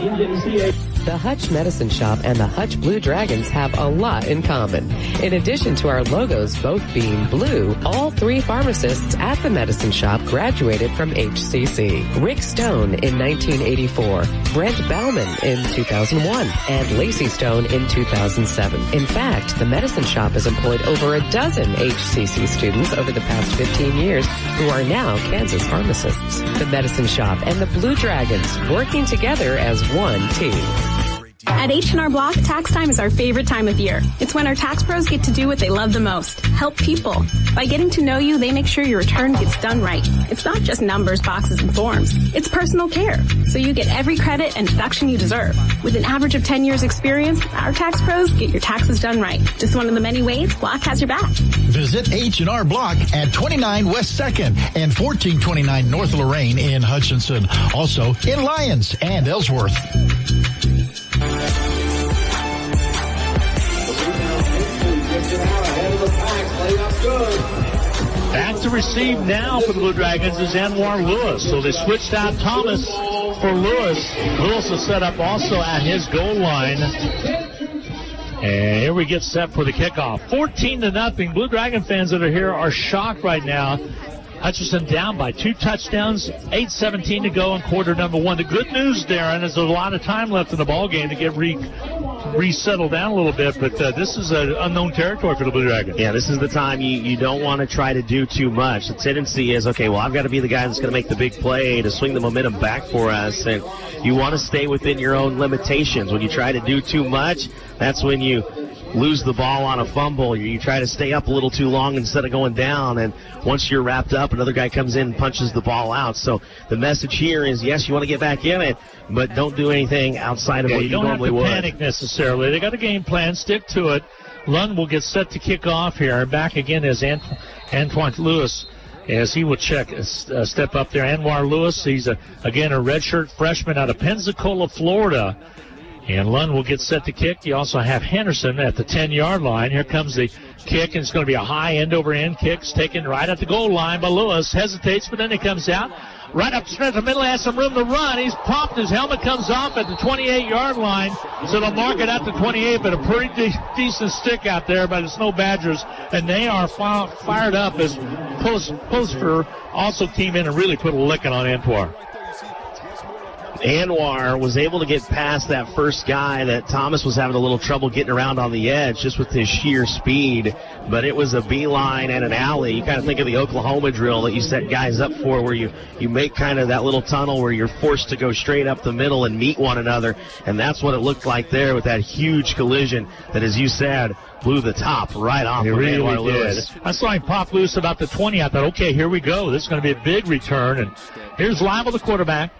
The Hutch Medicine Shop and the Hutch Blue Dragons have a lot in common. In addition to our logos both being blue, all 3 pharmacists at the Medicine Shop graduated from HCC. Rick Stone in 1984, Brent Bauman in 2001, and Lacey Stone in 2007. In fact, the Medicine Shop has employed over a dozen HCC students over the past 15 years who are now Kansas pharmacists. The Medicine Shop and the Blue Dragons working together as one team. At H&R Block, tax time is our favorite time of year. It's when our tax pros get to do what they love the most, help people. By getting to know you, they make sure your return gets done right. It's not just numbers, boxes, and forms. It's personal care, so you get every credit and deduction you deserve. With an average of 10 years experience, our tax pros get your taxes done right. Just one of the many ways Block has your back. Visit H&R Block at 29 West 2nd and 1429 North Lorraine in Hutchinson. Also in Lyons and Ellsworth. Back to receive now for the Blue Dragons is Anwar Lewis. So they switched out Thomas for Lewis. Lewis is set up also at his goal line. And here we get set for the kickoff. 14-0. Blue Dragon fans that are here are shocked right now. Hutchinson down by 2 touchdowns, 8:17 to go in quarter number 1. The good news, Darren, is there's a lot of time left in the ball game to get resettle down a little bit, but this is an unknown territory for the Blue Dragons. Yeah, this is the time you don't want to try to do too much. The tendency is, okay, well, I've got to be the guy that's going to make the big play to swing the momentum back for us, and you want to stay within your own limitations. When you try to do too much, that's when you lose the ball on a fumble. You try to stay up a little too long instead of going down, and once you're wrapped up, another guy comes in and punches the ball out. So the message here is, yes, you want to get back in it, but don't do anything outside of what you normally would. You don't have to panic necessarily. They got a game plan. Stick to it. Lund will get set to kick off here. And back again is Antoine Lewis, as he will step up there. Anwar Lewis, he's again a redshirt freshman out of Pensacola, Florida. And Lund will get set to kick. You also have Henderson at the 10-yard line. Here comes the kick, and it's going to be a high end-over-end kick. It's taken right at the goal line by Lewis. Hesitates, but then he comes out. Right up the middle, has some room to run. He's popped. His helmet comes off at the 28-yard line, so they'll mark it at the 28, but a pretty decent stick out there by the Snow Badgers, and they are fired up as Poster also came in and really put a licking on Antoine. Anwar was able to get past that first guy that Thomas was having a little trouble getting around on the edge just with his sheer speed, but it was a beeline and an alley. You kind of think of the Oklahoma drill that you set guys up for, where you make kind of that little tunnel where you're forced to go straight up the middle and meet one another, and that's what it looked like there with that huge collision that, as you said, blew the top right off of Anwar Lewis. I saw him pop loose about the 20. I thought, okay, here we go. This is going to be a big return, and here's Lyle, the quarterback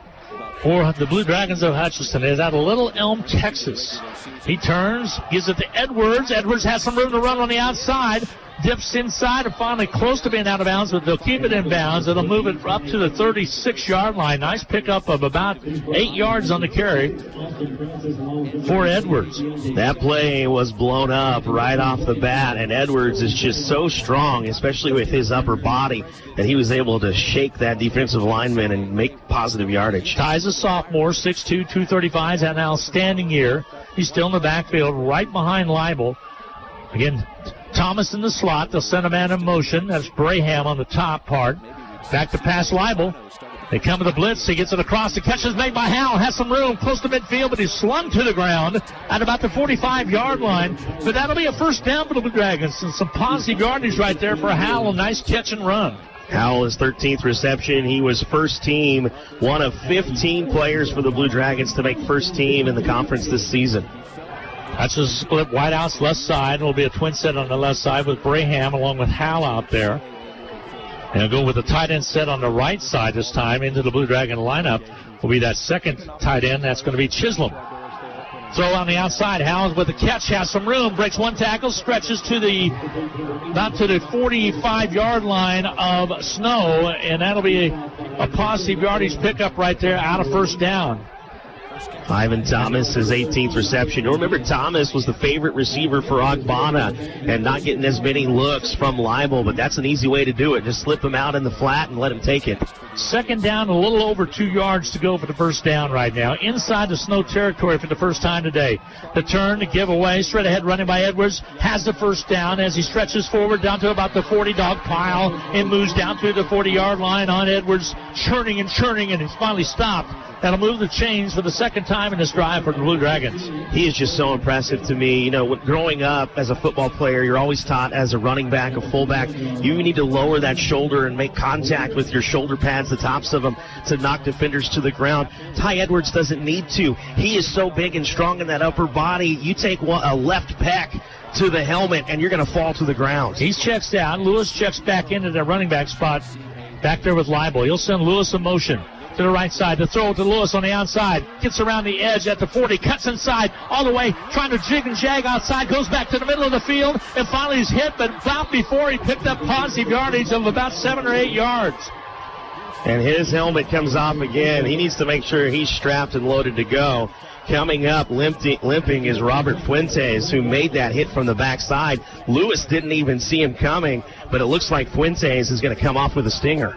for the Blue Dragons of Hutchinson. Is out of Little Elm, Texas. He turns, gives it to Edwards. Edwards has some room to run on the outside. Dips inside and finally close to being out of bounds, but they'll keep it in bounds. It'll move it up to the 36-yard line. Nice pickup of about 8 yards on the carry for Edwards. That play was blown up right off the bat, and Edwards is just so strong, especially with his upper body, that he was able to shake that defensive lineman and make positive yardage. Ty's a sophomore, 6'2", 235, has had an outstanding year. He's still in the backfield right behind Leibel. Again, Thomas in the slot. They'll send a man in motion. That's Braham on the top part. Back to pass Leibel. They come to the blitz. He gets it across. The catch is made by Howell. Has some room close to midfield, but he's slung to the ground at about the 45-yard line. But that'll be a first down for the Blue Dragons. And some positive yardage right there for Howell. Nice catch and run. Howell, his 13th reception. He was first team, one of 15 players for the Blue Dragons to make first team in the conference this season. That's a split wideouts left side. It'll be a twin set on the left side with Braham along with Howell out there. And they'll go with the tight end set on the right side this time. Into the Blue Dragon lineup will be that second tight end. That's going to be Chisholm. Throw on the outside. Howell with the catch, has some room, breaks one tackle, stretches to the about to the 45-yard line of Snow, and that'll be a positive yardage pickup right there out of first down. Ivan Thomas, his 18th reception. You'll remember Thomas was the favorite receiver for Ogbonna and not getting as many looks from Leibel, but that's an easy way to do it. Just slip him out in the flat and let him take it. Second down, a little over 2 yards to go for the first down right now. Inside the Snow territory for the first time today. The turn, the giveaway, straight ahead running by Edwards, has the first down as he stretches forward down to about the 40-dog pile and moves down to the 40-yard line on Edwards, churning, and he's finally stopped. That'll move the chains for the second time in this drive for the Blue Dragons. He is just so impressive to me. You know, growing up as a football player, you're always taught as a running back, a fullback, you need to lower that shoulder and make contact with your shoulder pads, the tops of them, to knock defenders to the ground. Ty Edwards doesn't need to. He is so big and strong in that upper body. You take a left peck to the helmet, and you're going to fall to the ground. He's checks out. Lewis checks back into the running back spot back there with Leibel. He'll send Lewis in motion to the right side. The throw to Lewis on the outside. Gets around the edge at the 40. Cuts inside all the way. Trying to jig and jag outside. Goes back to the middle of the field. And finally he's hit. But about before he picked up positive yardage of about 7 or 8 yards. And his helmet comes off again. He needs to make sure he's strapped and loaded to go. Coming up, limping is Robert Fuentes, who made that hit from the backside. Lewis didn't even see him coming, but it looks like Fuentes is going to come off with a stinger.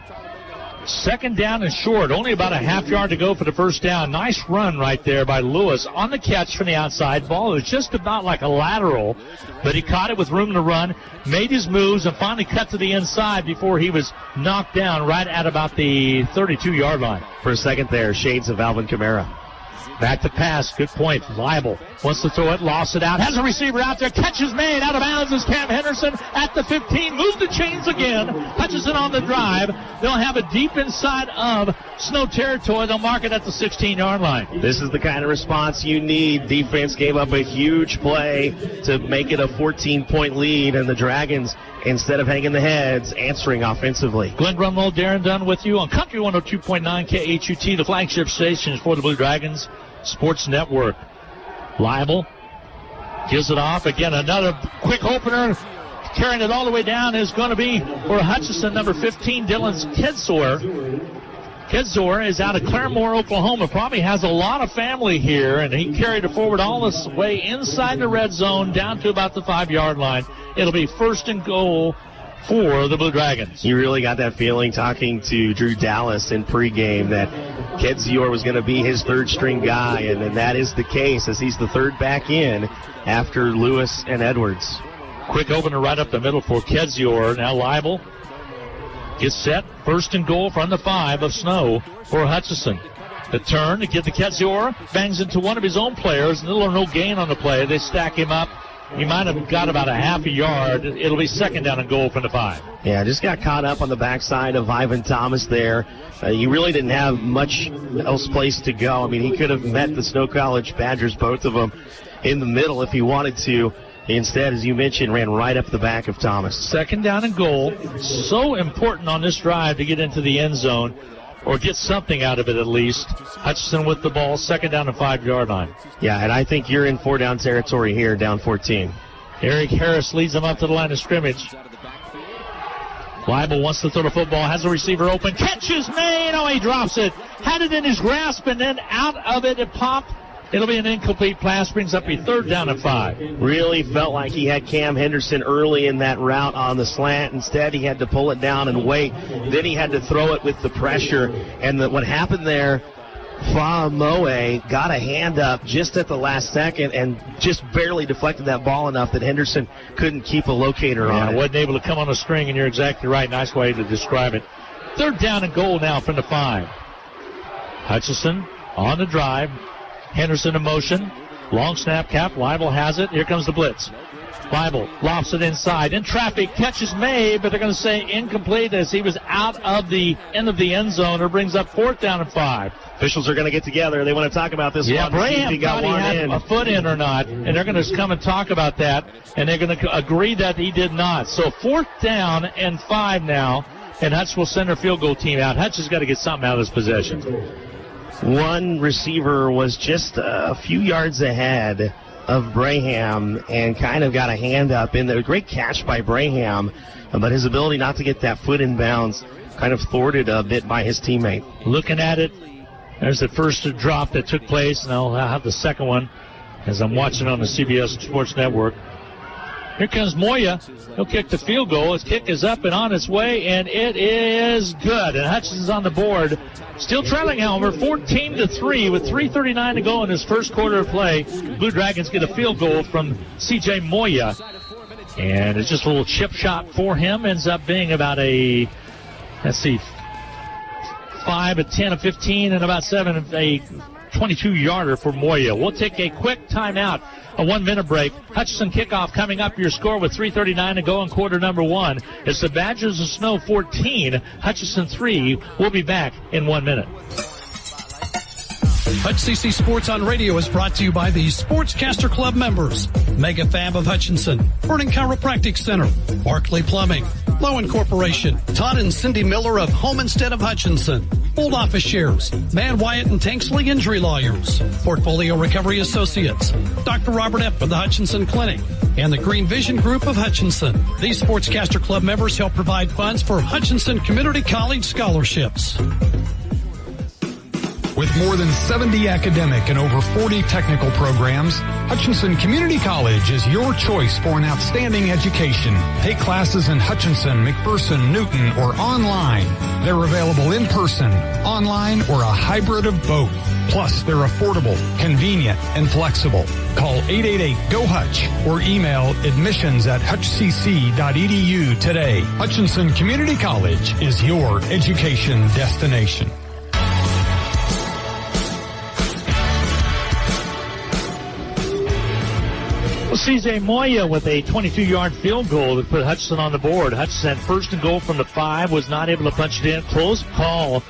Second down and short. Only about a half yard to go for the first down. Nice run right there by Lewis on the catch from the outside. Ball was just about like a lateral, but he caught it with room to run, made his moves, and finally cut to the inside before he was knocked down right at about the 32-yard line. For a second there, shades of Alvin Kamara. Back to pass. Good point. Leibel wants to throw it. Lost it out. Has a receiver out there. Catch is made. Out of bounds is Cam Henderson at the 15. Moves the chains again. Hutchinson on the drive. They'll have it deep inside of Snow territory. They'll mark it at the 16-yard line. This is the kind of response you need. Defense gave up a huge play to make it a 14-point lead, and the Dragons, instead of hanging the heads, answering offensively. Glenn Grunwald, Darren Dunn with you on Country 102.9 KHUT, the flagship station for the Blue Dragons Sports Network. Leibel gives it off. Again, another quick opener. Carrying it all the way down is going to be for Hutchinson, number 15, Dylan Kidzor. Kidzor is out of Claremore, Oklahoma. Probably has a lot of family here, and he carried it forward all this way inside the red zone down to about the 5-yard line. It'll be first and goal for the Blue Dragons. You really got that feeling talking to Drew Dallas in pregame that Kidzor was going to be his third-string guy, and that is the case as he's the third back in after Lewis and Edwards. Quick opener right up the middle for Kidzor. Now Leibel gets set. First and goal from the 5 of Snow for Hutchinson. The turn to get the Kidzor. Bangs into one of his own players. Little or no gain on the play. They stack him up. He might have got about a half a yard. It'll be second down and goal from the 5. Yeah, just got caught up on the backside of Ivan Thomas there. He really didn't have much else place to go. I mean, he could have met the Snow College Badgers, both of them, in the middle if he wanted to. Instead, as you mentioned, ran right up the back of Thomas. Second down and goal. So important on this drive to get into the end zone or get something out of it at least. Hutchinson with the ball, second down and 5-yard line. Yeah, and I think you're in 4-down territory here, down 14. Eric Harris leads them up to the line of scrimmage. Leibel wants to throw the football, has a receiver open. Catch is made. Oh, he drops it. Had it in his grasp, and then out of it, it popped. It'll be an incomplete pass, brings up a third down and 5. Really felt like he had Cam Henderson early in that route on the slant. Instead, he had to pull it down and wait. Then he had to throw it with the pressure. And what happened there, Moe got a hand up just at the last second and just barely deflected that ball enough that Henderson couldn't keep a locator on it. Wasn't able to come on a string, and you're exactly right. Nice way to describe it. Third down and goal now from the 5. Hutchinson on the drive. Henderson in motion. Long snap cap. Leibel has it. Here comes the blitz. Leibel lofts it inside. In traffic. Catch is made, but they're going to say incomplete as he was out of the end of the end zone. It brings up fourth down and 5. Officials are going to get together. They want to talk about this one. Yeah, Braham thought he had a foot in or not, and they're going to come and talk about that, and they're going to agree that he did not. So fourth down and 5 now, and Hutch will send their field goal team out. Hutch has got to get something out of this possession. One receiver was just a few yards ahead of Braham and kind of got a hand up in there. Great catch by Braham, but his ability not to get that foot in bounds kind of thwarted a bit by his teammate. Looking at it, there's the first drop that took place, and I'll have the second one as I'm watching on the CBS Sports Network. Here comes Moya. He'll kick the field goal. His kick is up and on its way, and it is good. And Hutchinson's on the board. Still trailing, however, 14-3 with 3:39 to go in his first quarter of play. Blue Dragons get a field goal from C.J. Moya. And it's just a little chip shot for him. Ends up being about a, 5, a 10, a 15, and about 7, a 22-yarder for Moya. We'll take a quick timeout. A 1-minute break. Hutchinson kickoff coming up. Your score with 3:39 to go in quarter number 1. It's the Badgers of Snow 14, Hutchinson 3. We'll be back in 1 minute. HutchCC Sports on Radio is brought to you by the Sportscaster Club members. Mega Fab of Hutchinson, Vernon Chiropractic Center, Barclay Plumbing, Lowen Corporation, Todd and Cindy Miller of Homestead of Hutchinson, Old Office Shares, Van Wyatt and Tanksley Injury Lawyers, Portfolio Recovery Associates, Dr. Robert F. of the Hutchinson Clinic, and the Green Vision Group of Hutchinson. These Sportscaster Club members help provide funds for Hutchinson Community College scholarships. With more than 70 academic and over 40 technical programs, Hutchinson Community College is your choice for an outstanding education. Take classes in Hutchinson, McPherson, Newton, or online. They're available in person, online, or a hybrid of both. Plus, they're affordable, convenient, and flexible. Call 888-GO-HUTCH or email admissions@hutchcc.edu today. Hutchinson Community College is your education destination. CJ Moya with a 22-yard field goal that put Hutchinson on the board. Hutchinson had first and goal from the 5, was not able to punch it in. Close call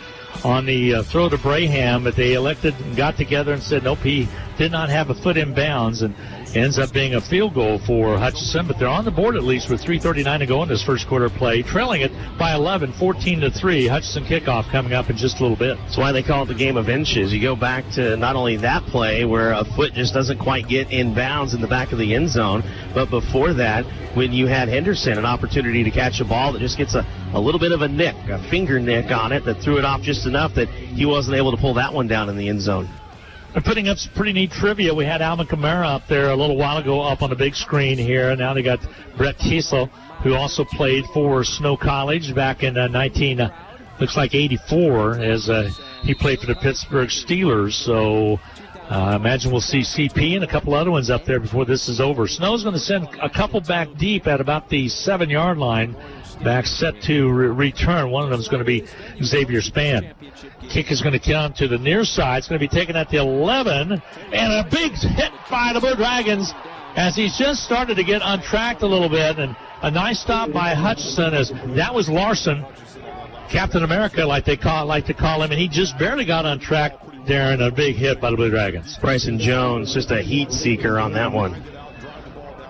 on the throw to Braham, but they elected and got together and said, nope, he did not have a foot in bounds, and ends up being a field goal for Hutchinson, but they're on the board at least with 3:39 to go in this first quarter play, trailing it by 11, 14-3. Hutchinson kickoff coming up in just a little bit. That's why they call it the game of inches. You go back to not only that play where a foot just doesn't quite get in bounds in the back of the end zone, but before that, when you had Henderson an opportunity to catch a ball that just gets a little bit of a nick, a finger nick on it that threw it off just enough that he wasn't able to pull that one down in the end zone. They're putting up some pretty neat trivia. We had Alvin Kamara up there a little while ago up on the big screen here. Now they got Brett Kiesel, who also played for Snow College back in 84, as he played for the Pittsburgh Steelers. So I imagine we'll see CP and a couple other ones up there before this is over. Snow's going to send a couple back deep at about the 7-yard line. Back set to return. One of them is going to be Xavier Spann. Kick is going to come to the near side. It's going to be taken at the 11. And a big hit by the Blue Dragons as he's just started to get untracked a little bit. And a nice stop by Hutchinson, as that was Larson, Captain America, like to call him. And he just barely got untracked there, and a big hit by the Blue Dragons. Bryson Jones, just a heat seeker on that one.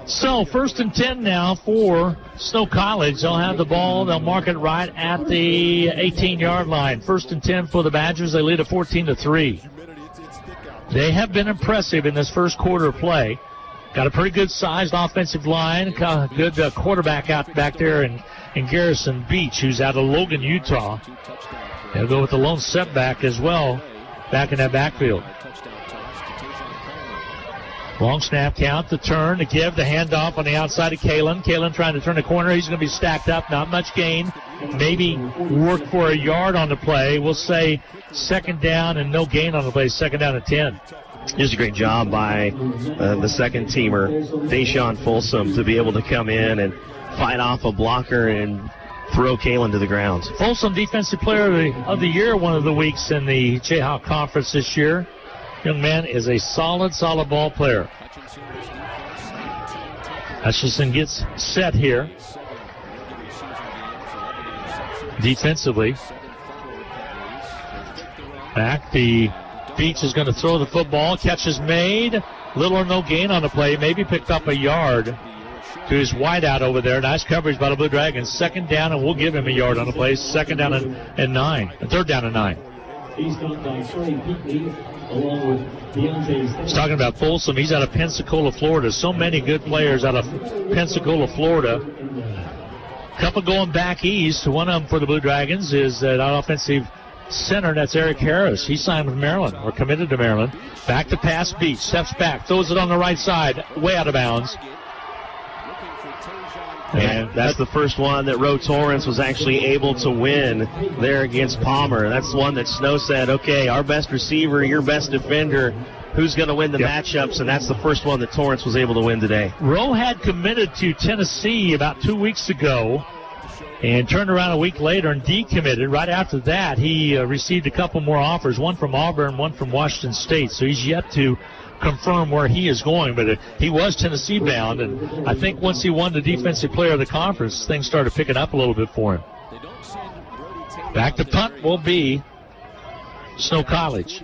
So, 1st and 10 now for Snow College. They'll have the ball. They'll mark it right at the 18-yard line. 1st and 10 for the Badgers. They lead at 14-3. They have been impressive in this first quarter of play. Got a pretty good-sized offensive line. Good quarterback out back there in Garrison Beach, who's out of Logan, Utah. They'll go with the lone setback as well back in that backfield. Long snap count, the turn, the give, the handoff on the outside of Kalen. Kalen trying to turn the corner. He's going to be stacked up. Not much gain. Maybe work for a yard on the play. We'll say 2nd down and no gain on the play. 2nd down and 10. Just a great job by the second teamer, Deshaun Folsom, to be able to come in and fight off a blocker and throw Kalen to the ground. Folsom, Defensive Player of the Year, one of the weeks in the Jayhawk Conference this year. Young man is a solid ball player. Hutchinson gets set here. Defensively. Back, the Beach is going to throw the football. Catch is made. Little or no gain on the play. Maybe picked up a yard to his wideout over there. Nice coverage by the Blue Dragons. 2nd down, and we'll give him a yard on the play. 2nd down and 9. 3rd down and 9. He's talking about Folsom. He's out of Pensacola, Florida. So many good players out of Pensacola, Florida. Couple going back east. One of them for the Blue Dragons is that offensive center. That's Eric Harris. He signed with Maryland, or committed to Maryland. Back to pass. Beach steps back, throws it on the right side, way out of bounds. And that's the first one that Roe Torrance was actually able to win there against Palmer. That's the one that Snow said, okay, our best receiver, your best defender, who's going to win the matchups? And that's the first one that Torrance was able to win today. Roe had committed to Tennessee about 2 weeks ago and turned around a week later and decommitted. Right after that, he received a couple more offers, one from Auburn, one from Washington State. So he's yet to confirm where he is going, but he was Tennessee bound, and I think once he won the Defensive Player of the Conference, things started picking up a little bit for him. Back to punt will be Snow College.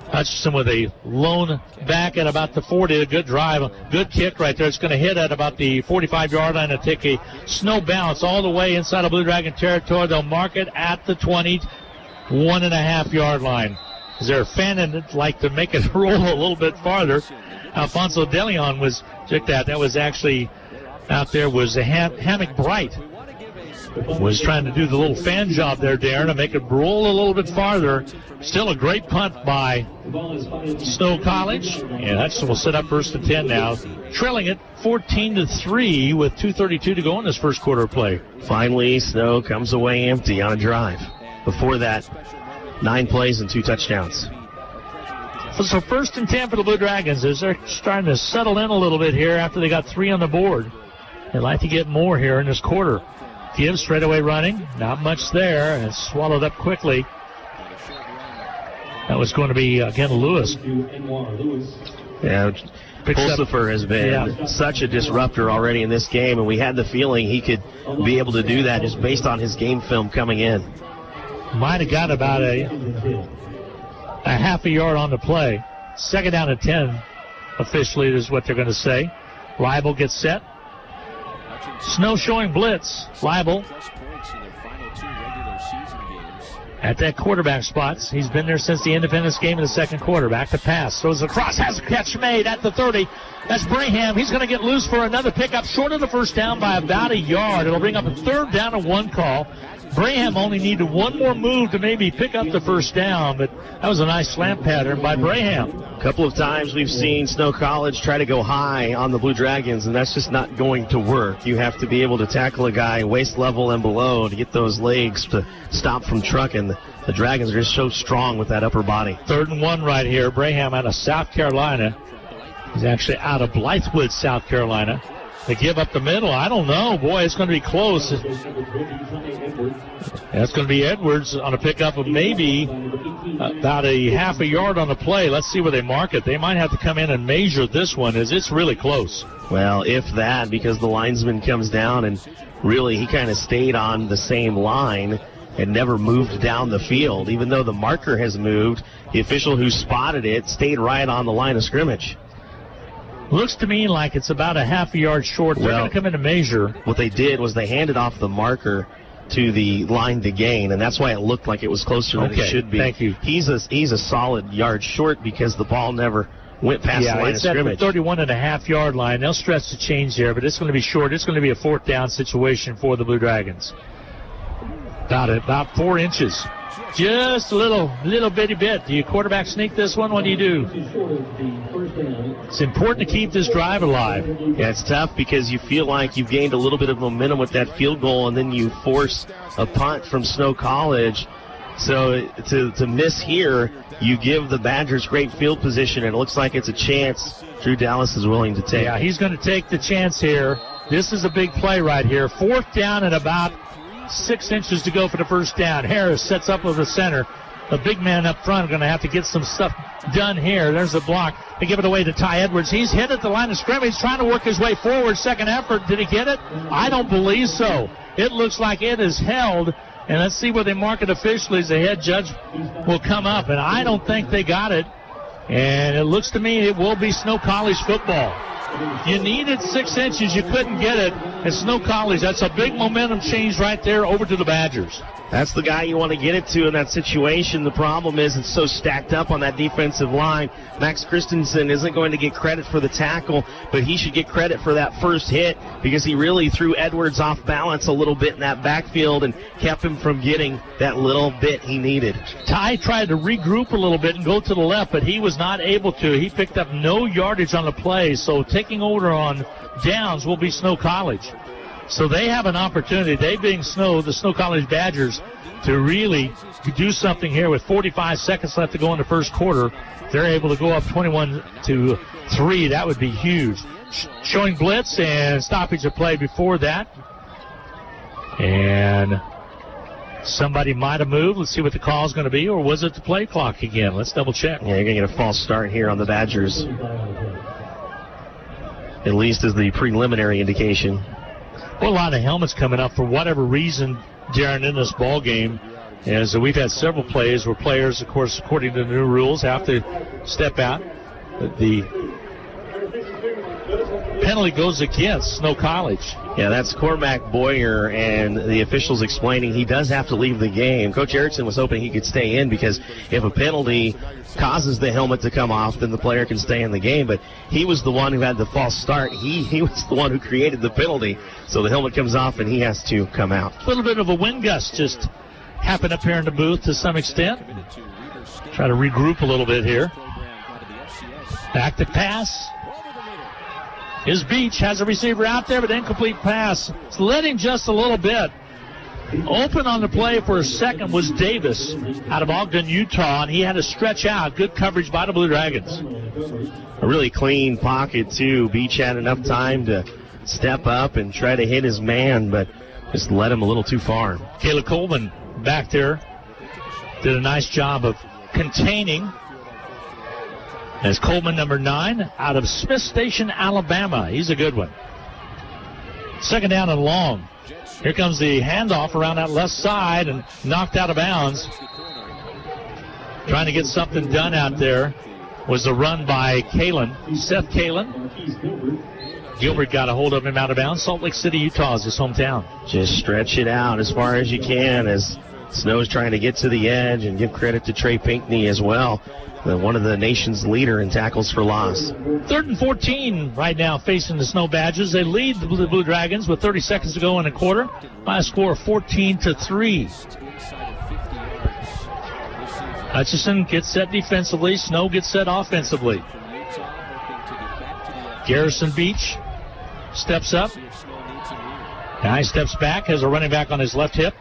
Hutchinson with a lone back at about the 40. A good drive, good kick right there. It's going to hit at about the 45-yard line and take a snow bounce all the way inside of Blue Dragon territory. They'll mark it at the 21.5-yard line. Is there a fan in it like to make it roll a little bit farther? Alfonso DeLeon was check that. That was actually out there was a Hammock Bright. Was trying to do the little fan job there, Darren, to make it roll a little bit farther. Still a great punt by Snow College. And Hutchinson will set up 1st and 10 now. Trailing it 14-3 with 2:32 to go in this first quarter of play. Finally, Snow comes away empty on a drive. Before that, 9 plays and 2 touchdowns. So 1st and 10 for the Blue Dragons as they're starting to settle in a little bit here after they got 3 on the board. They'd like to get more here in this quarter. Gibbs straight away running. Not much there, and it's swallowed up quickly. That was going to be, again, Lewis. Yeah, Pulsifer has been such a disruptor already in this game, and we had the feeling he could be able to do that just based on his game film coming in. Might have got about a half a yard on the play. Second down and 10, officially, is what they're going to say. Leibel gets set. Snow showing blitz. Leibel at that quarterback spot. He's been there since the Independence game in the second quarter. Back to pass. Throws across. Has a catch made at the 30. That's Braham. He's going to get loose for another pickup. Short of the first down by about a yard. It'll bring up a third down and 1 call. Braham only needed one more move to maybe pick up the first down, but that was a nice slant pattern by Braham. A couple of times we've seen Snow College try to go high on the Blue Dragons, and that's just not going to work. You have to be able to tackle a guy waist level and below to get those legs to stop from trucking. The Dragons are just so strong with that upper body. 3rd and 1 right here. Braham out of South Carolina. He's actually out of Blythewood, South Carolina. They give up the middle. I don't know. Boy, it's going to be close. That's going to be Edwards on a pickup of maybe about a half a yard on the play. Let's see where they mark it. They might have to come in and measure this one, as it's really close. Well, if that, because the linesman comes down and really he kind of stayed on the same line and never moved down the field. Even though the marker has moved, the official who spotted it stayed right on the line of scrimmage. Looks to me like it's about a half a yard short. They're going to come in and measure. What they did was they handed off the marker to the line to gain, and that's why it looked like it was closer than it should be. Thank you. He's a solid yard short because the ball never went past the line of scrimmage. It's at the 31.5 yard line. They'll stretch the change there, but it's going to be short. It's going to be a 4th down situation for the Blue Dragons. About 4 inches. Just a little bitty bit. Do you quarterback sneak this one? What do you do? It's important to keep this drive alive. Yeah, it's tough because you feel like you've gained a little bit of momentum with that field goal, and then you force a punt from Snow College. So to miss here, you give the Badgers great field position, and it looks like it's a chance Drew Dallas is willing to take. Yeah, he's going to take the chance here. This is a big play right here. 4th down and about 6 inches to go for the first down. Harris sets up with the center. The big man up front going to have to get some stuff done here. There's the block. They give it away to Ty Edwards. He's hit at the line of scrimmage, trying to work his way forward. Second effort. Did he get it? I don't believe so. It looks like it is held. And let's see where they mark it officially as the head judge will come up. And I don't think they got it. And it looks to me it will be Snow College football. You needed 6 inches. You couldn't get it at Snow College. That's a big momentum change right there over to the Badgers. That's the guy you want to get it to in that situation. The problem is it's so stacked up on that defensive line. Max Christensen isn't going to get credit for the tackle, but he should get credit for that first hit because he really threw Edwards off balance a little bit in that backfield and kept him from getting that little bit he needed. Ty tried to regroup a little bit and go to the left, but he was not able to. He picked up no yardage on the play, so taking over on downs will be Snow College. So they have an opportunity, they being the Snow College Badgers, to really do something here with 45 seconds left to go in the first quarter. They're able to go up 21-3. That would be huge. Showing blitz and stoppage of play before that. And somebody might have moved. Let's see what the call is going to be, or was it the play clock again? Let's double check. Yeah, you're going to get a false start here on the Badgers. At least as the preliminary indication. Well, a lot of helmets coming up for whatever reason, Darren, in this ball game. And so we've had several plays where players, of course, according to the new rules, have to step out. The penalty goes against Snow College. Yeah, that's Cormac Boyer, and the officials explaining he does have to leave the game. Coach Erickson was hoping he could stay in because if a penalty causes the helmet to come off, then the player can stay in the game. But he was the one who had the false start. He was the one who created the penalty. So the helmet comes off, and he has to come out. A little bit of a wind gust just happened up here in the booth to some extent. Try to regroup a little bit here. Back to pass. Is Beach, has a receiver out there, but incomplete pass. It's letting just a little bit. Open on the play for a second was Davis out of Ogden, Utah, and he had to stretch out. Good coverage by the Blue Dragons. A really clean pocket, too. Beach had enough time to step up and try to hit his man, but just led him a little too far. Kayla Coleman back there did a nice job of containing As Coleman, number 9, out of Smith Station, Alabama. He's a good one. Second down and long. Here comes the handoff around that left side and knocked out of bounds. Trying to get something done out there was the run by Seth Kalen. Gilbert got a hold of him out of bounds. Salt Lake City, Utah is his hometown. Just stretch it out as far as you can as Snow's trying to get to the edge, and give credit to Trey Pinckney as well, one of the nation's leader in tackles for loss. 3rd and 14 right now facing the Snow Badgers. They lead the Blue Dragons with 30 seconds to go in a quarter by a score of 14-3. Hutchinson gets set defensively. Snow gets set offensively. Garrison Beach steps up. Now he steps back, has a running back on his left hip.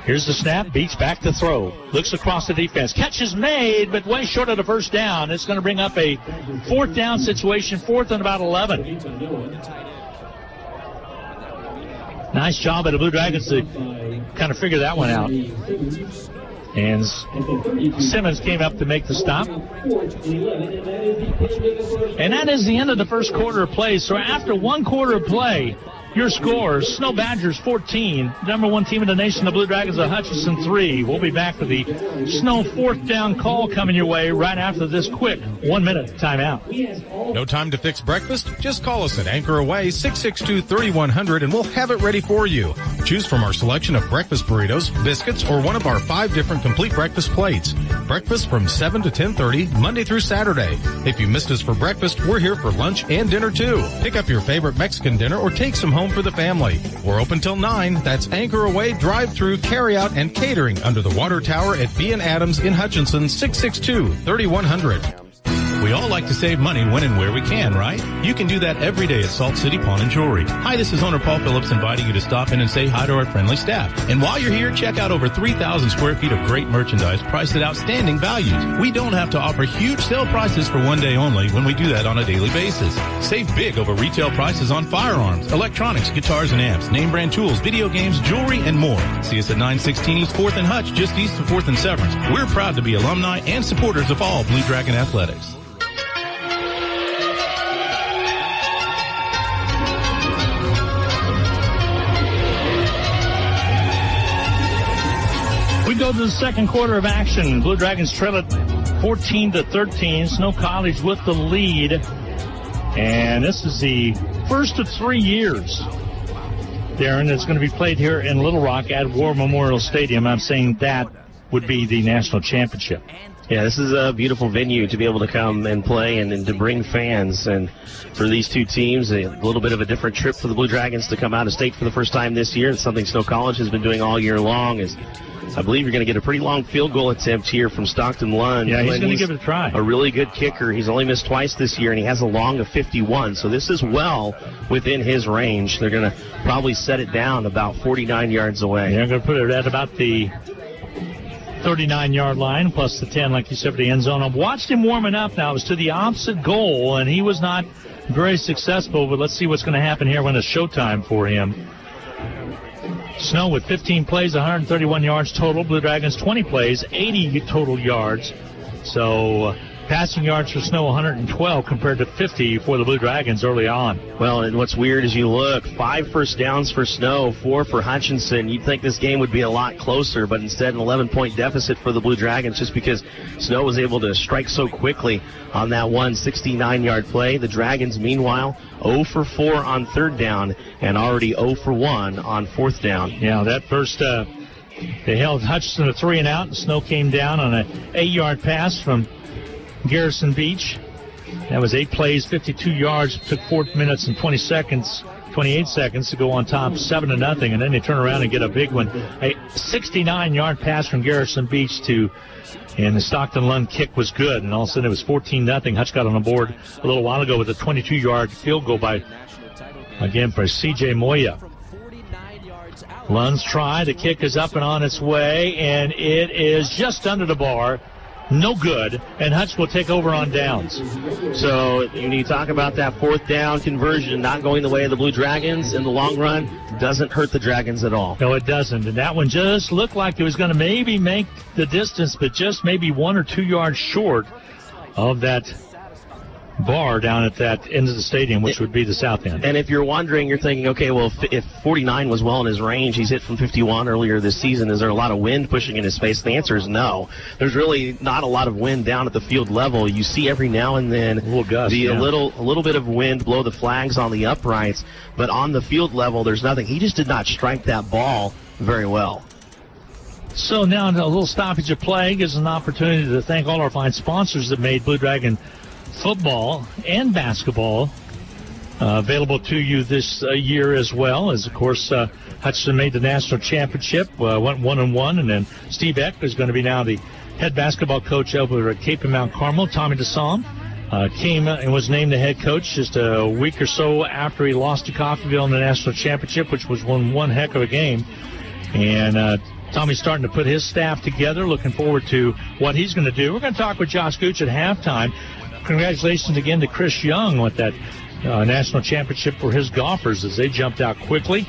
Here's the snap. Beach back to throw. Looks across the defense. Catch is made, but way short of the first down. It's going to bring up a 4th down situation, 4th and about 11. Nice job by the Blue Dragons to kind of figure that one out. And Simmons came up to make the stop. And that is the end of the first quarter of play. So after one quarter of play, your scores: Snow Badgers 14, number 1 team in the nation, the Blue Dragons of Hutchinson 3. We'll be back with the Snow 4th down call coming your way right after this quick 1-minute timeout. No time to fix breakfast? Just call us at Anchor Away 662-3100 and we'll have it ready for you. Choose from our selection of breakfast burritos, biscuits, or one of our 5 different complete breakfast plates. Breakfast from 7 to 10:30, Monday through Saturday. If you missed us for breakfast, we're here for lunch and dinner too. Pick up your favorite Mexican dinner or take some home for the family. We're open till 9. That's Anchor Away, drive-through, carry-out, and catering under the water tower at B&. Adams in Hutchinson, 662-3100. We all like to save money when and where we can, right? You can do that every day at Salt City Pawn and Jewelry. Hi, this is owner Paul Phillips inviting you to stop in and say hi to our friendly staff. And while you're here, check out over 3,000 square feet of great merchandise priced at outstanding values. We don't have to offer huge sale prices for one day only when we do that on a daily basis. Save big over retail prices on firearms, electronics, guitars and amps, name brand tools, video games, jewelry, and more. See us at 916 East 4th and Hutch, just east of 4th and Severance. We're proud to be alumni and supporters of all Blue Dragon athletics. We go to the second quarter of action. Blue Dragons trail it 14-13. Snow College with the lead. And this is the first of 3 years, Darren, it's going to be played here in Little Rock at War Memorial Stadium. I'm saying that would be the national championship. Yeah, this is a beautiful venue to be able to come and play and to bring fans. And for these two teams, a little bit of a different trip for the Blue Dragons to come out of state for the first time this year. It's something Snow College has been doing all year long. Is I believe you're going to get a pretty long field goal attempt here from Stockton Lund. Yeah, he's going to give it a try. A really good kicker. He's only missed twice this year, and he has a long of 51. So this is well within his range. They're going to probably set it down about 49 yards away. They're going to put it at about the 39-yard line, plus the 10, like you said, for the end zone. I've watched him warming up now. It was to the opposite goal, and he was not very successful, but let's see what's going to happen here when it's showtime for him. Snow with 15 plays, 131 yards total. Blue Dragons 20 plays, 80 total yards. So passing yards for Snow 112 compared to 50 for the Blue Dragons early on. Well, and what's weird is you look, 5 first downs for Snow, 4 for Hutchinson. You'd think this game would be a lot closer, but instead an 11-point deficit for the Blue Dragons just because Snow was able to strike so quickly on that one 69-yard play. The Dragons, meanwhile, 0 for 4 on third down and already 0 for 1 on fourth down. Yeah, that first, they held Hutchinson to 3 and out, and Snow came down on an 8-yard pass from Garrison Beach. That was 8 plays, 52 yards. It took 4 minutes and 28 seconds to go on top, 7-0, and then they turn around and get a big one. A 69-yard pass from Garrison Beach and the Stockton Lund kick was good, and all of a sudden it was 14-0. Hutch got on the board a little while ago with a 22-yard field goal for C.J. Moya. Lund's try, the kick is up and on its way, and it is just under the bar. No good, and Hutch will take over on downs. So when you talk about that fourth down conversion not going the way of the Blue Dragons in the long run, doesn't hurt the Dragons at all. No, it doesn't. And that one just looked like it was going to maybe make the distance, but just maybe 1 or 2 yards short of that bar down at that end of the stadium, which would be the south end. And if you're wondering, you're thinking, okay, well, if 49 was well in his range, he's hit from 51 earlier this season, is there a lot of wind pushing in his face? The answer is no. There's really not a lot of wind down at the field level. You see every now and then a little gust, a little bit of wind blow the flags on the uprights, but on the field level, there's nothing. He just did not strike that ball very well. So now a little stoppage of play gives an opportunity to thank all our fine sponsors that made Blue Dragon football and basketball available to you this year, as well as, of course, Hutchinson made the national championship, went 1-1, and then Steve Eck is going to be now the head basketball coach over at Cape and Mount Carmel. Tommy DeSalm came and was named the head coach just a week or so after he lost to Coffeyville in the national championship, which was one heck of a game. And Tommy's starting to put his staff together, looking forward to what he's going to do. We're going to talk with Josh Gooch at halftime. Congratulations again to Chris Young with that national championship for his golfers, as they jumped out quickly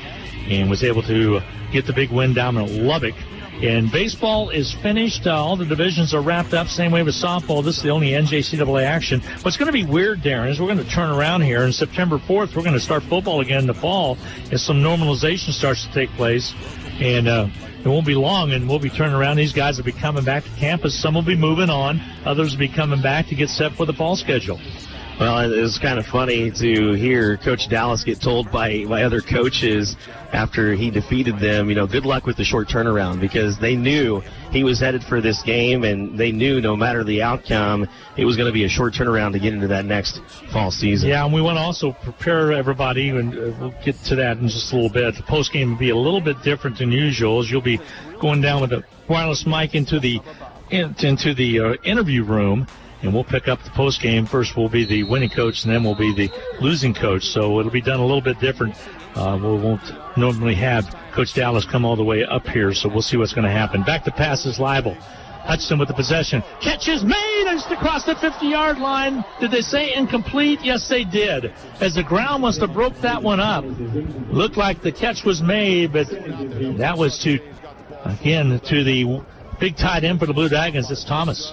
and was able to get the big win down in Lubbock. And baseball is finished. All the divisions are wrapped up. Same way with softball. This is the only NJCAA action. What's going to be weird, Darren, is we're going to turn around here. On September 4th, we're going to start football again in the fall as some normalization starts to take place. And it won't be long, and we'll be turning around. These guys will be coming back to campus. Some will be moving on. Others will be coming back to get set for the fall schedule. Well, it was kind of funny to hear Coach Dallas get told by other coaches after he defeated them, good luck with the short turnaround, because they knew he was headed for this game, and they knew no matter the outcome, it was going to be a short turnaround to get into that next fall season. Yeah, and we want to also prepare everybody, and we'll get to that in just a little bit. The postgame will be a little bit different than usual, as you'll be going down with a wireless mic into the interview room. And we'll pick up the post game. First we'll be the winning coach, and then we'll be the losing coach. So it'll be done a little bit different. We won't normally have Coach Dallas come all the way up here, so we'll see what's going to happen. Back to pass is liable. Hutchinson with the possession. Catch is made just across the 50-yard line. Did they say incomplete? Yes, they did. As the ground must have broke that one up. Looked like the catch was made, but that was to the big tight end for the Blue Dragons. It's Thomas.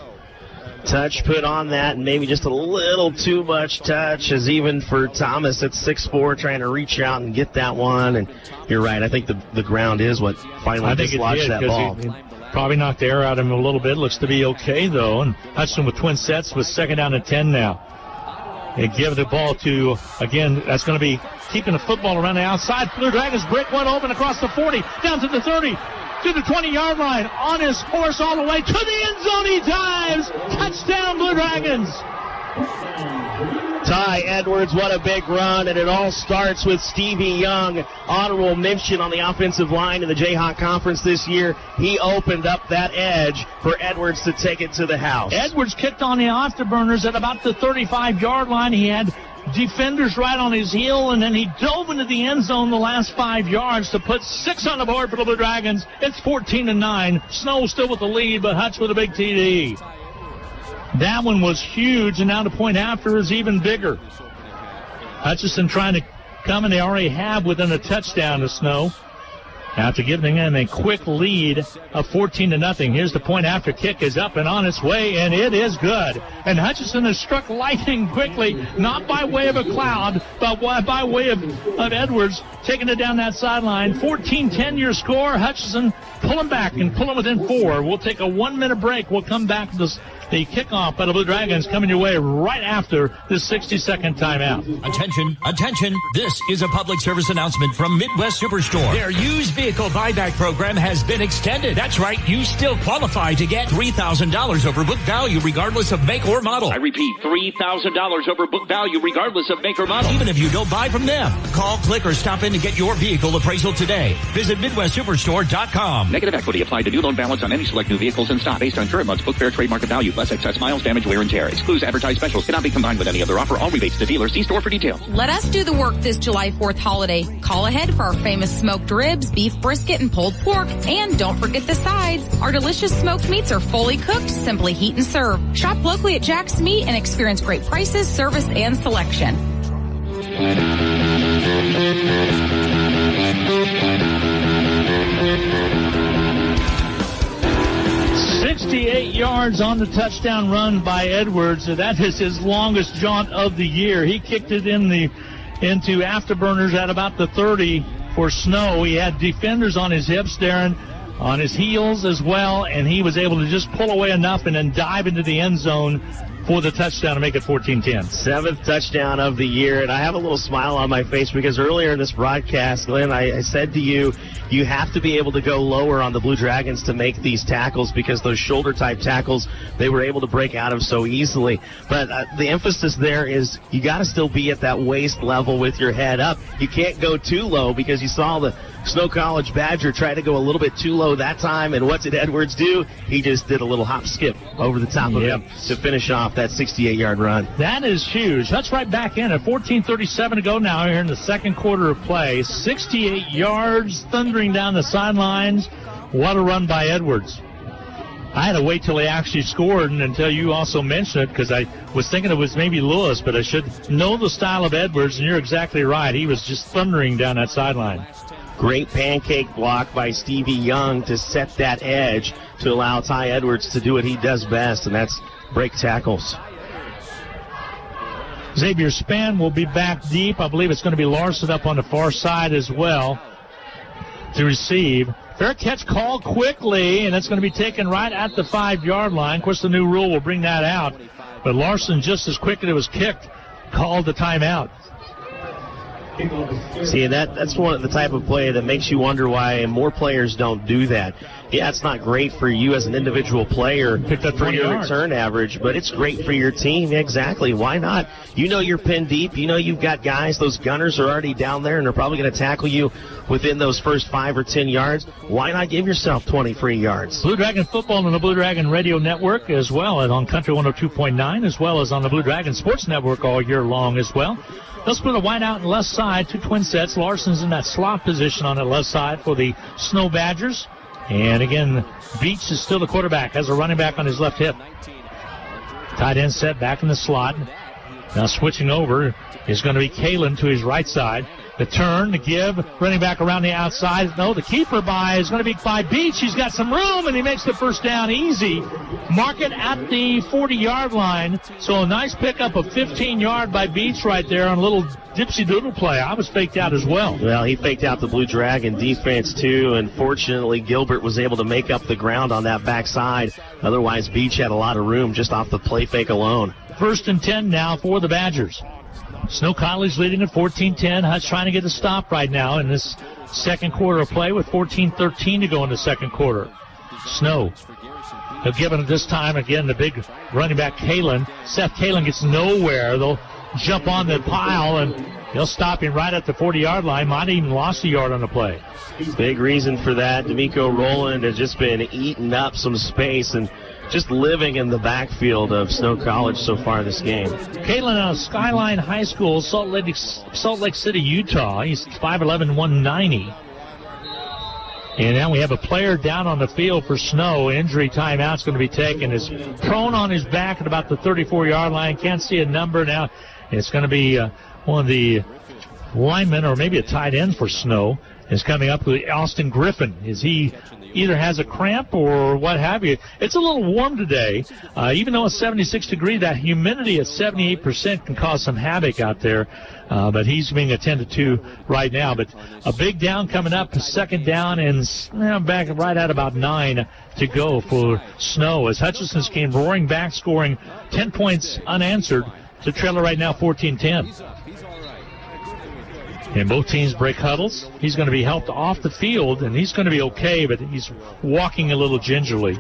Touch put on that, and maybe just a little too much touch, as even for Thomas at 6'4", trying to reach out and get that one. And you're right, I think the ground is what finally dislodged that ball. He probably knocked the air out of him a little bit. Looks to be okay, though. And Hutchinson with twin sets with 2nd down and 10 now. They give the ball to, again, that's going to be keeping the football around the outside. Blue Dragons break one open across the 40, down to the 30. To the 20-yard line, on his horse all the way to the end zone. He dives. Touchdown, Blue Dragons. Ty Edwards, what a big run, and it all starts with Stevie Young. Honorable mention on the offensive line in the Jayhawk Conference this year. He opened up that edge for Edwards to take it to the house. Edwards kicked on the afterburners at about the 35-yard line. He had defenders right on his heel, and then he dove into the end zone the last 5 yards to put 6 on the board for the Blue Dragons. It's 14-9. Snow still with the lead, but Hutch with a big TD. That one was huge, and now the point after is even bigger. Hutchinson trying to come, and they already have within a touchdown to Snow. After giving them a quick lead of 14-0. Here's the point after kick is up and on its way, and it is good. And Hutchinson has struck lightning quickly, not by way of a cloud, but by way of Edwards taking it down that sideline. 14-10 your score. Hutchinson pulling back and pulling within 4. We'll take a 1-minute break. We'll come back to the kickoff by the Blue Dragons coming your way right after this 60-second timeout. Attention. This is a public service announcement from Midwest Superstore. Their used vehicle buyback program has been extended. That's right. You still qualify to get $3,000 over book value regardless of make or model. I repeat, $3,000 over book value regardless of make or model. Even if you don't buy from them. Call, click, or stop in to get your vehicle appraisal today. Visit MidwestSuperstore.com. Negative equity applied to new loan balance on any select new vehicles in stock based on current month's book fair trade market value. Less excess miles, damage, wear, and tear. Excludes advertised specials. Cannot be combined with any other offer. All rebates to dealers. See store for details. Let us do the work this July 4th holiday. Call ahead for our famous smoked ribs, beef brisket, and pulled pork. And don't forget the sides. Our delicious smoked meats are fully cooked. Simply heat and serve. Shop locally at Jack's Meat and experience great prices, service, and selection. 68 yards on the touchdown run by Edwards. That is his longest jaunt of the year. He kicked it into afterburners at about the 30 for Snow. He had defenders on his hips, Darren, on his heels as well, and he was able to just pull away enough and then dive into the end zone for the touchdown to make it 14-10. 7th touchdown of the year, and I have a little smile on my face because earlier in this broadcast, Glenn, I said to you, you have to be able to go lower on the Blue Dragons to make these tackles because those shoulder-type tackles, they were able to break out of so easily. But the emphasis there is you got to still be at that waist level with your head up. You can't go too low because you saw the Snow College Badger try to go a little bit too low that time, and what did Edwards do? He just did a little hop-skip over the top of him to finish off that 68-yard run. That is huge. That's right back in at 14:37 to go now here in the second quarter of play. 68 yards, thundering down the sidelines. What a run by Edwards. I had to wait till he actually scored and until you also mentioned it because I was thinking it was maybe Lewis, but I should know the style of Edwards, and you're exactly right. He was just thundering down that sideline. Great pancake block by Stevie Young to set that edge to allow Ty Edwards to do what he does best, and that's break tackles. Xavier Spann will be back deep. I believe it's going to be Larson up on the far side as well to receive. Fair catch called quickly, and it's going to be taken right at the 5-yard line. Of course, the new rule will bring that out, but Larson, just as quick as it was kicked, called the timeout. See, that's one of the type of play that makes you wonder why more players don't do that. Yeah, it's not great for you as an individual player for your return average, but it's great for your team. Exactly. Why not? You know you're pinned deep. You know you've got guys. Those gunners are already down there, and they're probably going to tackle you within those first 5 or 10 yards. Why not give yourself 20 free yards? Blue Dragon football on the Blue Dragon Radio Network as well as on Country 102.9 as well as on the Blue Dragon Sports Network all year long as well. They'll split a wide out and left side, 2 twin sets. Larson's in that slot position on the left side for the Snow Badgers. And again, Beach is still the quarterback, has a running back on his left hip. Tight end set back in the slot. Now switching over is going to be Kalen to his right side. The turn, the give, running back around the outside. No, the keeper is going to be by Beach. He's got some room, and he makes the first down easy. Mark it at the 40-yard line. So a nice pickup of 15-yard by Beach right there on a little dipsy-doodle play. I was faked out as well. Well, he faked out the Blue Dragon defense, too, and fortunately Gilbert was able to make up the ground on that backside. Otherwise, Beach had a lot of room just off the play fake alone. 1st and 10 now for the Badgers. Snow College leading at 14-10. Hutch trying to get a stop right now in this second quarter of play with 14-13 to go in the second quarter. Snow. They'll give it this time again the big running back Kalen. Seth Kalen gets nowhere. They'll jump on the pile and they'll stop him right at the 40-yard line. Might have even lost a yard on the play. Big reason for that. D'Amico Rowland has just been eating up some space and just living in the backfield of Snow College so far this game. Kalen out of Skyline High School, Salt Lake City, Utah. He's 5'11", 190. And now we have a player down on the field for Snow. Injury timeout's going to be taken. Is prone on his back at about the 34-yard line. Can't see a number now. It's going to be one of the linemen or maybe a tight end for Snow is coming up with Austin Griffin. Is he either has a cramp or what have you? It's a little warm today. Even though it's 76 degrees, that humidity at 78% can cause some havoc out there. But he's being attended to right now. But a big down coming up, second down, and back right at about 9 to go for Snow. As Hutchinson came roaring back, scoring 10 points unanswered to trailer right now 14-10. And both teams break huddles. He's going to be helped off the field, and he's going to be okay, but he's walking a little gingerly.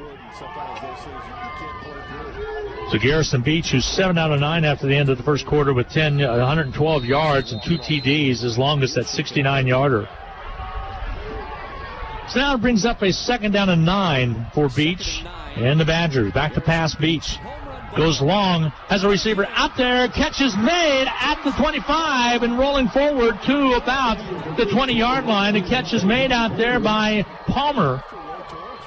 So Garrison Beach, who's 7 out of 9 after the end of the first quarter with 112 yards and 2 TDs, as long as that 69-yarder. So now it brings up a second down and 9 for Beach and the Badgers. Back to pass Beach. Goes long, has a receiver out there, catch is made at the 25 and rolling forward to about the 20-yard line. The catch is made out there by Palmer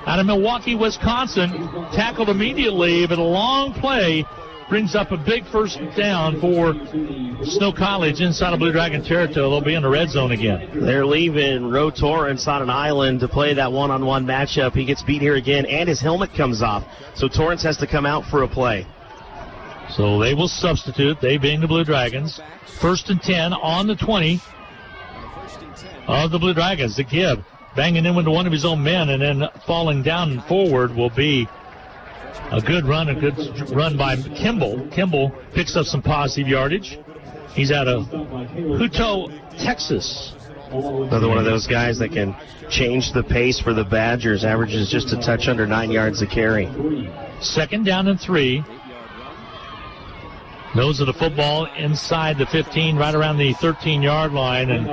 out of Milwaukee, Wisconsin. Tackled immediately, but a long play brings up a big first down for Snow College inside of Blue Dragon territory. They'll be in the red zone again. They're leaving Ro Torrance on an island to play that one-on-one matchup. He gets beat here again, and his helmet comes off. So Torrance has to come out for a play. So they will substitute, they being the Blue Dragons. 1st and 10 on the 20 of the Blue Dragons. The give, banging in with one of his own men, and then falling down and forward will be a good run by Kimball. Kimball picks up some positive yardage. He's out of Hutto, Texas. Another one of those guys that can change the pace for the Badgers. Averages just a touch under 9 yards a carry. 2nd down and 3. Those are the football inside the 15, right around the 13-yard line, and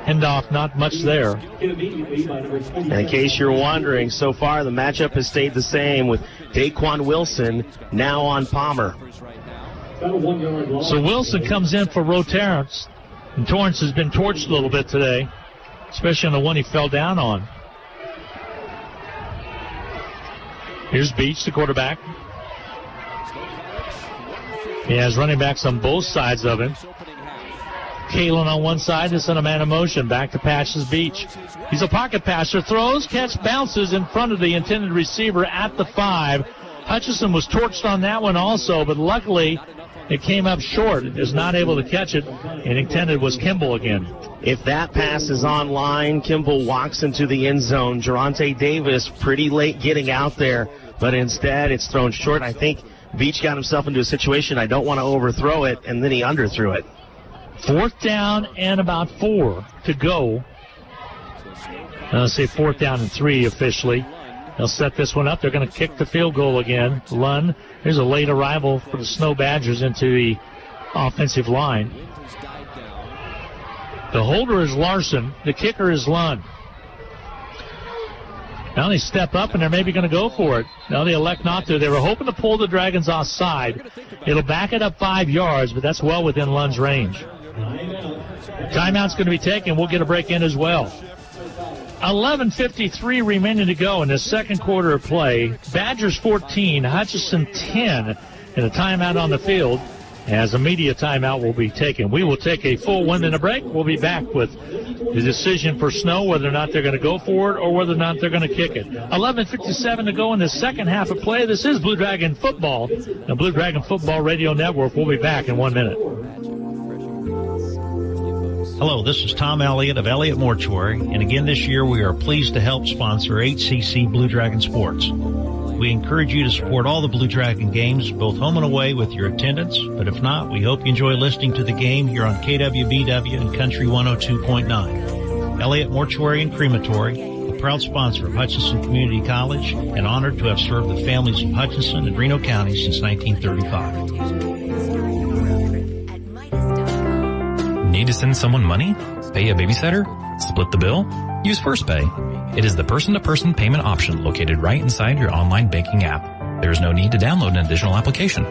handoff not much there. And in case you're wondering, so far the matchup has stayed the same with Daquan Wilson now on Palmer. So Wilson comes in for Ro Torrance, and Torrance has been torched a little bit today, especially on the one he fell down on. Here's Beach, the quarterback. He has running backs on both sides of him. Kalen on one side to send a man in motion. Back to Patches Beach. He's a pocket passer. Throws, catch, bounces in front of the intended receiver at the 5. Hutchinson was torched on that one also, but luckily it came up short. It is not able to catch it, and intended was Kimball again. If that pass is online, Kimball walks into the end zone. Geronte Davis pretty late getting out there, but instead it's thrown short. I think Beach got himself into a situation, I don't want to overthrow it, and then he underthrew it. 4th down and about 4 to go. Let's say 4th down and 3 officially. They'll set this one up. They're going to kick the field goal again. Lund, there's a late arrival for the Snow Badgers into the offensive line. The holder is Larson. The kicker is Lund. Now they step up, and they're maybe going to go for it. Now they elect not to. They were hoping to pull the Dragons offside. It'll back it up 5 yards, but that's well within Lund's range. Timeout's going to be taken. We'll get a break in as well. 11:53 remaining to go in the second quarter of play. Badgers 14, Hutchinson 10, and a timeout on the field. As a media timeout will be taken. We will take a full 1 minute break. We'll be back with the decision for Snow, whether or not they're going to go for it or whether or not they're going to kick it. 11:57 to go in the second half of play. This is Blue Dragon Football, the Blue Dragon Football Radio Network. We'll be back in 1 minute. Hello, this is Tom Elliott of Elliott Mortuary, and again this year we are pleased to help sponsor HCC Blue Dragon Sports. We encourage you to support all the Blue Dragon games, both home and away, with your attendance, but if not, we hope you enjoy listening to the game here on KWBW and Country 102.9. Elliott Mortuary and Crematory, a proud sponsor of Hutchinson Community College, and honored to have served the families of Hutchinson and Reno County since 1935. Need to send someone money? Pay a babysitter? Split the bill? Use First Pay. It is the person-to-person payment option located right inside your online banking app. There is no need to download an additional application.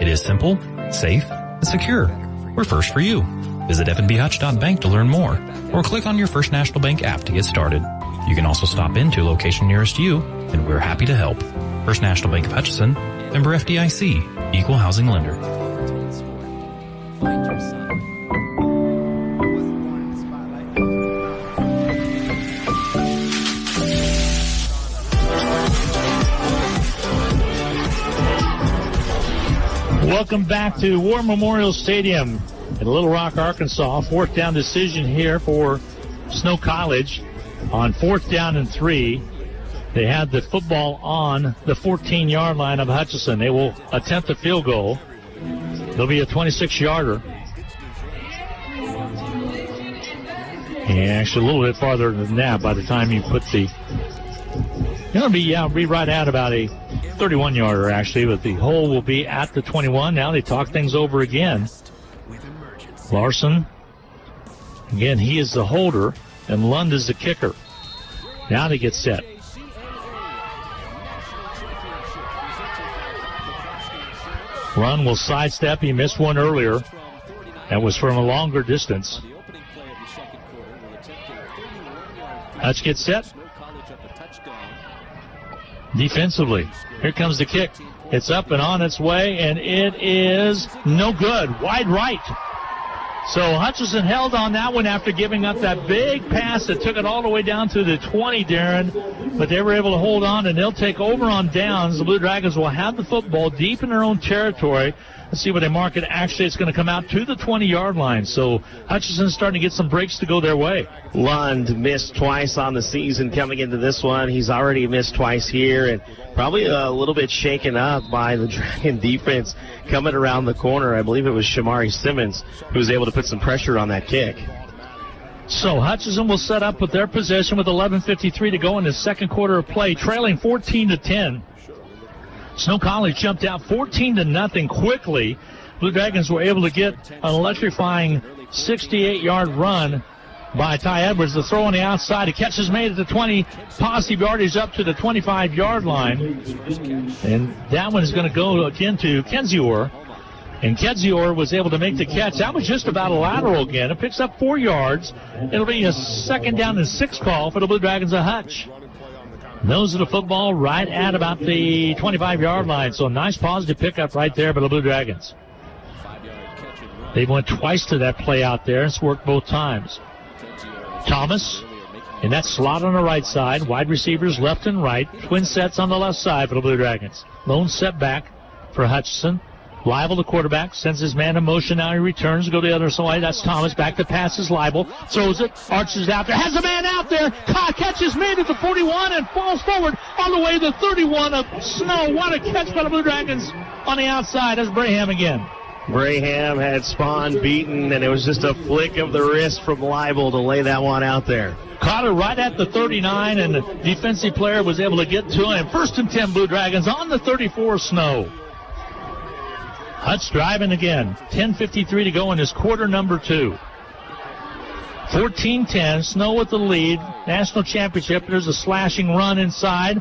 It is simple, safe, and secure. We're first for you. Visit fnbhutch.bank to learn more, or click on your First National Bank app to get started. You can also stop into a location nearest you, and we're happy to help. First National Bank of Hutchinson, member FDIC, equal housing lender. Welcome back to War Memorial Stadium in Little Rock, Arkansas. 4th down decision here for Snow College on 4th down and 3. They had the football on the 14-yard line of Hutchinson. They will attempt a field goal. There'll be a 26-yarder. And actually a little bit farther than that by the time you put the... It'll be right at about a 31-yarder, actually, but the hole will be at the 21. Now they talk things over again. Larson, again, he is the holder, and Lund is the kicker. Now they get set. Lund will sidestep. He missed one earlier. That was from a longer distance. Hutch gets set. Defensively, here comes the kick. It's up and on its way, and it is no good. Wide right. So Hutchinson held on that one after giving up that big pass that took it all the way down to the 20, Darren. But they were able to hold on, and they'll take over on downs. The Blue Dragons will have the football deep in their own territory. Let's see where they mark it. Actually, it's going to come out to the 20-yard line. So Hutchinson's starting to get some breaks to go their way. Lund missed twice on the season coming into this one. He's already missed twice here, and probably a little bit shaken up by the Dragon defense coming around the corner. I believe it was Shamari Simmons who was able to put some pressure on that kick. So Hutchinson will set up with their possession with 11:53 to go in the second quarter of play, trailing 14-10. Snow College jumped out 14-0 quickly. Blue Dragons were able to get an electrifying 68-yard run by Ty Edwards. The throw on the outside. The catch is made at the 20. Positive yardage up to the 25-yard line. And that one is going to go again to Kenzior. And Kenzior was able to make the catch. That was just about a lateral again. It picks up 4 yards. It'll be a 2nd down and 6 call for the Blue Dragons of Hutch. Nose of the football right at about the 25-yard line. So a nice positive pickup right there by the Blue Dragons. They went twice to that play out there. It's worked both times. Thomas in that slot on the right side. Wide receivers left and right. Twin sets on the left side for the Blue Dragons. Lone setback for Hutchinson. Leibel, the quarterback, sends his man in motion. Now he returns to go to the other side. That's Thomas. Back to pass is Leibel. Throws it. Arches out there. Has a man out there. Catch is made at the 41 and falls forward all the way to the 31 of Snow. What a catch by the Blue Dragons on the outside. That's Braham again. Braham had Spahn beaten, and it was just a flick of the wrist from Leibel to lay that one out there. Caught it right at the 39, and the defensive player was able to get to him. 1st and 10 Blue Dragons on the 34 Snow. Hutch driving again. 10:53 to go in this quarter number 2. 14-10. Snow with the lead. National championship. There's a slashing run inside.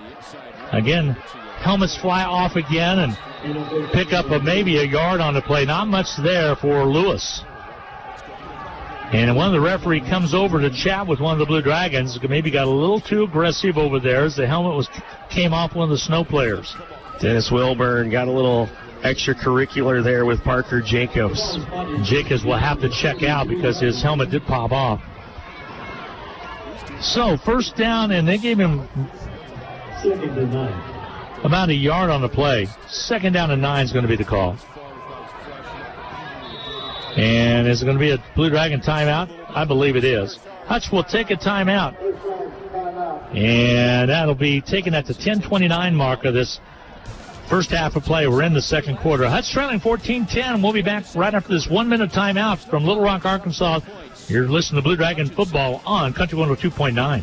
Again, helmets fly off again and pick up maybe a yard on the play. Not much there for Lewis. And one of the referee comes over to chat with one of the Blue Dragons. Maybe got a little too aggressive over there as the helmet came off one of the Snow players. Dennis Wilburn got a little extracurricular there with Parker Jacobs. Jacobs will have to check out because his helmet did pop off. So 1st down, and they gave him about a yard on the play. 2nd down and 9 is going to be the call. And is it going to be a Blue Dragon timeout? I believe it is. Hutch will take a timeout. And that'll be taken at the 10:29 mark of this first half of play. We're in the second quarter. Hutch trailing 14-10. We'll be back right after this 1-minute timeout from Little Rock, Arkansas. You're listening to Blue Dragon football on Country 102.9.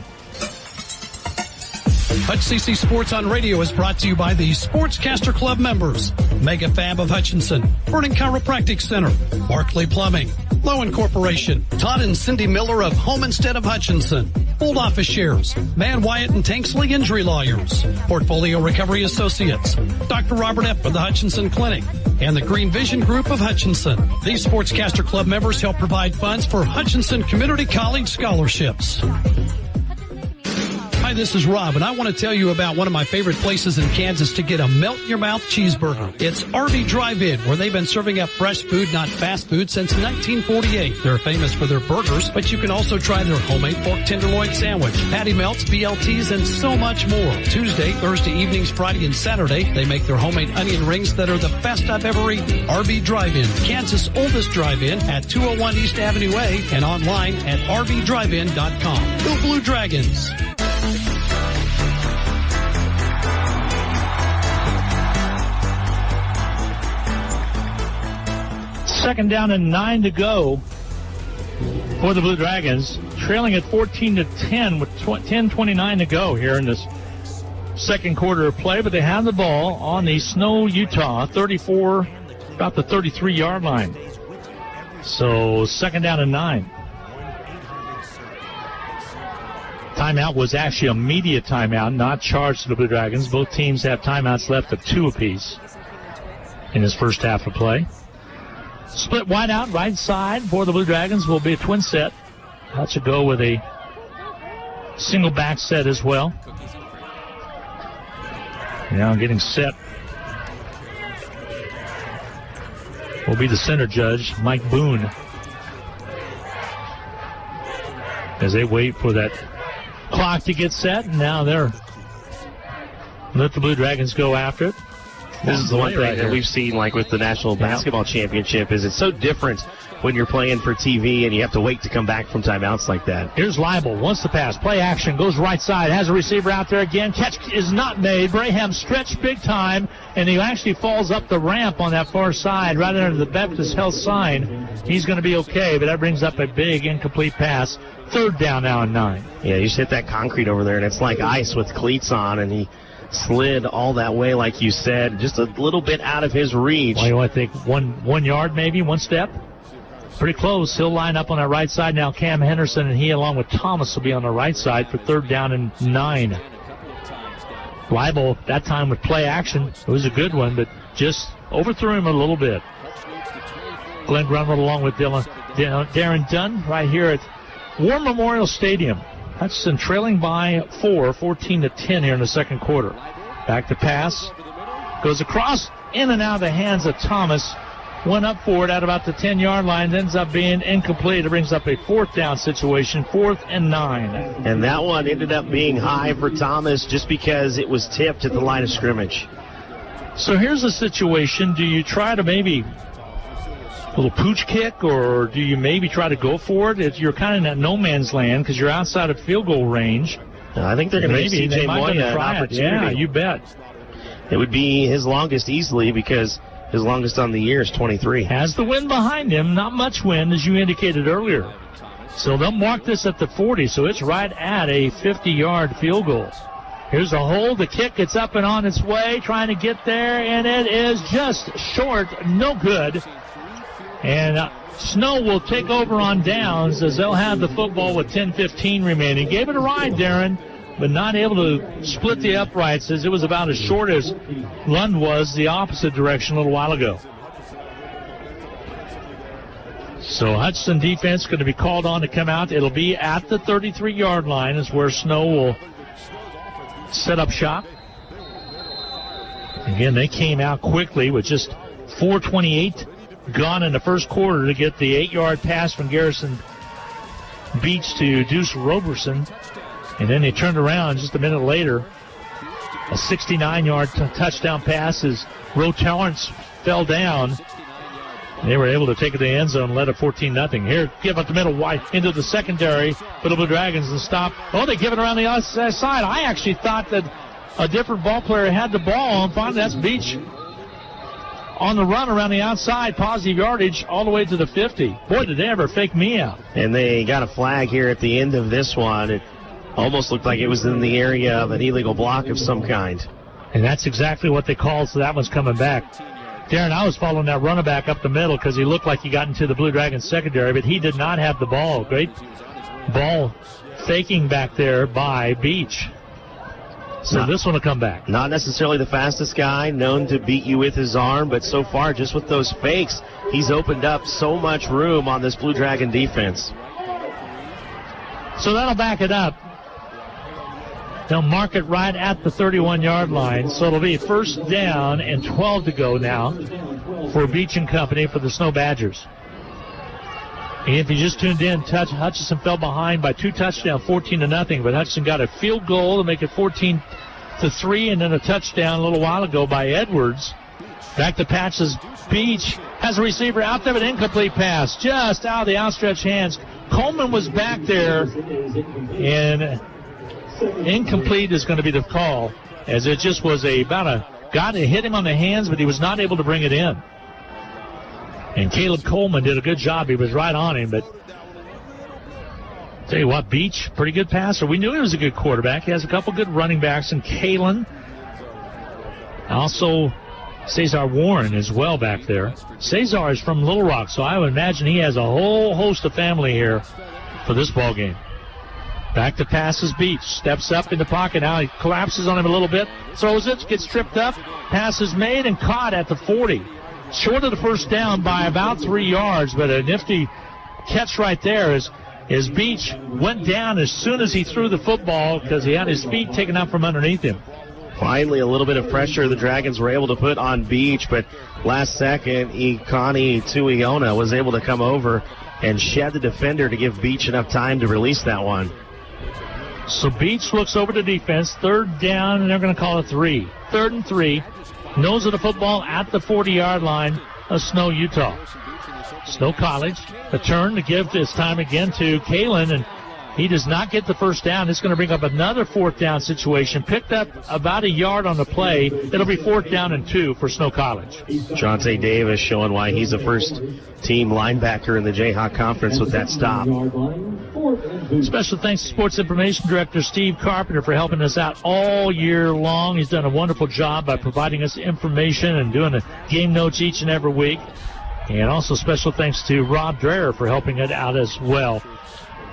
Hutch CC Sports on Radio is brought to you by the Sportscaster Club members. Mega Fab of Hutchinson, Vernon Chiropractic Center, Barclay Plumbing, Lowen Corporation, Todd and Cindy Miller of Home Instead of Hutchinson, Old Office Shares, Van Wyatt and Tanksley Injury Lawyers, Portfolio Recovery Associates, Dr. Robert F. of the Hutchinson Clinic, and the Green Vision Group of Hutchinson. These Sportscaster Club members help provide funds for Hutchinson Community College scholarships. Hi, this is Rob, and I want to tell you about one of my favorite places in Kansas to get a melt-in-your-mouth cheeseburger. It's RV Drive-In, where they've been serving up fresh food, not fast food, since 1948. They're famous for their burgers, but you can also try their homemade pork tenderloin sandwich, patty melts, BLTs, and so much more. Tuesday, Thursday evenings, Friday, and Saturday, they make their homemade onion rings that are the best I've ever eaten. RV Drive-In, Kansas' oldest drive-in at 201 East Avenue A and online at rvdrivein.com. Go Blue Dragons! Second down and 9 to go for the Blue Dragons, trailing at 14-10 with 10:29 to go here in this second quarter of play. But they have the ball on the Snow, Utah, 34, about the 33-yard line. So 2nd down and 9. Timeout was actually a media timeout, not charged to the Blue Dragons. Both teams have timeouts left of 2 apiece in this first half of play. Split wide out, right side for the Blue Dragons will be a twin set. That should go with a single back set as well. Now getting set will be the center judge, Mike Boone, as they wait for that clock to get set. And now they're let the Blue Dragons go after it. This is the one thing that we've seen, like with the National Basketball Championship, is it's so different when you're playing for TV and you have to wait to come back from timeouts like that. Here's Leibel, wants the pass, play action, goes right side, has a receiver out there again. Catch is not made. Braham stretched big time, and he actually falls up the ramp on that far side, right under the Baptist Health sign. He's going to be okay, but that brings up a big incomplete pass. 3rd down now and 9. Yeah, you just hit that concrete over there, and it's like ice with cleats on, and he slid all that way, like you said, just a little bit out of his reach. Well, I think one yard maybe, one step. Pretty close. He'll line up on that right side now. Cam Henderson and he, along with Thomas, will be on the right side for 3rd down and 9. Leibel, that time with play action. It was a good one, but just overthrew him a little bit. Glenn Grunwald along with Darren Dunn right here at War Memorial Stadium. Hutchinson trailing by 14-10 here in the second quarter. Back to pass. Goes across, in and out of the hands of Thomas. Went up for it at about the 10-yard line. Ends up being incomplete. It brings up a 4th down situation, 4th and 9. And that one ended up being high for Thomas just because it was tipped at the line of scrimmage. So here's the situation. Do you try to maybe a little pooch kick, or do you maybe try to go for it? You're kind of in that no man's land because you're outside of field goal range. I think they're going to give C.J. Moya an opportunity. Yeah, you bet. It would be his longest easily because his longest on the year is 23. Has the wind behind him. Not much wind, as you indicated earlier. So they'll mark this at the 40, so it's right at a 50-yard field goal. Here's a hold. The kick, it's up and on its way, trying to get there, and it is just short. No good. And Snow will take over on downs as they'll have the football with 10:15 remaining. Gave it a ride, Darren, but not able to split the uprights as it was about as short as Lund was the opposite direction a little while ago. So Hutchinson defense going to be called on to come out. It'll be at the 33-yard line is where Snow will set up shop. Again, they came out quickly with just 4:28 gone in the first quarter to get the 8-yard pass from Garrison Beach to Deuce Roberson. And then they turned around just a minute later. A 69-yard touchdown pass as Roe Torrance fell down. They were able to take it to the end zone and led a 14-0. Here, give up the middle wide into the secondary for the Blue Dragons and stop. Oh, they give it around the other side. I actually thought that a different ball player had the ball. And finally, that's Beach on the run around the outside, positive yardage all the way to the 50. Boy, did they ever fake me out. And they got a flag here at the end of this one. It almost looked like it was in the area of an illegal block of some kind. And that's exactly what they called, so that one's coming back. Darren, I was following that running back up the middle because he looked like he got into the Blue Dragons secondary, but he did not have the ball. Great ball faking back there by Beach. So this one will come back. Not necessarily the fastest guy, known to beat you with his arm, but so far, just with those fakes, he's opened up so much room on this Blue Dragon defense. So that'll back it up. They'll mark it right at the 31-yard line. So it'll be 1st down and 12 to go now for Beach and Company for the Snow Badgers. And if you just tuned in, Hutchinson fell behind by 2 touchdowns, 14-0. But Hutchinson got a field goal to make it 14-3, and then a touchdown a little while ago by Edwards. Back to Patches. Beach has a receiver out there, but incomplete pass just out of the outstretched hands. Coleman was back there, and incomplete is going to be the call, as it just was got to hit him on the hands, but he was not able to bring it in. And Caleb Coleman did a good job. He was right on him, but tell you what, Beach, pretty good passer. We knew he was a good quarterback. He has a couple good running backs, and Kalen. Also, Cesar Warren as well back there. Cesar is from Little Rock, so I would imagine he has a whole host of family here for this ball game. Back to passes Beach. Steps up in the pocket now. He collapses on him a little bit. Throws it, gets tripped up. Pass is made and caught at the 40. Short of the 1st down by about 3 yards, but a nifty catch right there as Beach went down as soon as he threw the football because he had his feet taken out from underneath him. Finally, a little bit of pressure the Dragons were able to put on Beach, but last second, Ikani Tuiona was able to come over and shed the defender to give Beach enough time to release that one. So Beach looks over to defense, third down, and they're going to call it 3. 3rd and 3. Nose of the football at the 40-yard line of Snow, Utah. Snow College, a turn to give this time again to Kalen, and he does not get the first down. It's going to bring up another 4th down situation. Picked up about a yard on the play. It'll be 4th down and 2 for Snow College. Jonte Davis showing why he's a first-team linebacker in the Jayhawk Conference with that stop. Special thanks to Sports Information Director Steve Carpenter for helping us out all year long. He's done a wonderful job by providing us information and doing the game notes each and every week. And also special thanks to Rob Dreher for helping it out as well.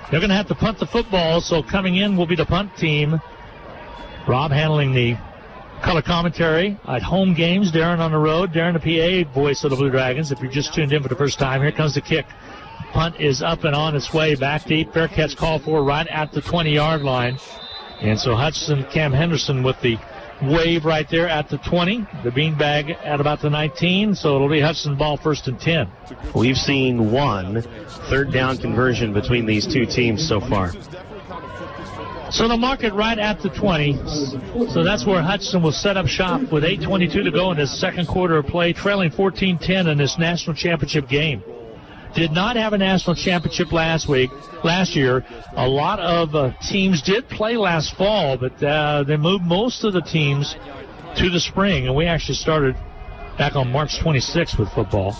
They're going to have to punt the football, so coming in will be the punt team. Rob handling the color commentary at home games. Darren on the road. Darren, the PA voice of the Blue Dragons. If you're just tuned in for the first time, here comes the kick. Punt is up and on its way back deep. Fair catch call for right at the 20-yard line. And so Hutchinson, Cam Henderson with the wave right there at the 20. The beanbag at about the 19. So it'll be Hutchinson ball 1st and 10. We've seen one 3rd down conversion between these two teams so far. So they'll mark it right at the 20. So that's where Hutchinson will set up shop with 8:22 to go in this second quarter of play, trailing 14-10 in this national championship game. Did not have a national championship last year. A lot of teams did play last fall, but they moved most of the teams to the spring, and we actually started back on March 26th with football.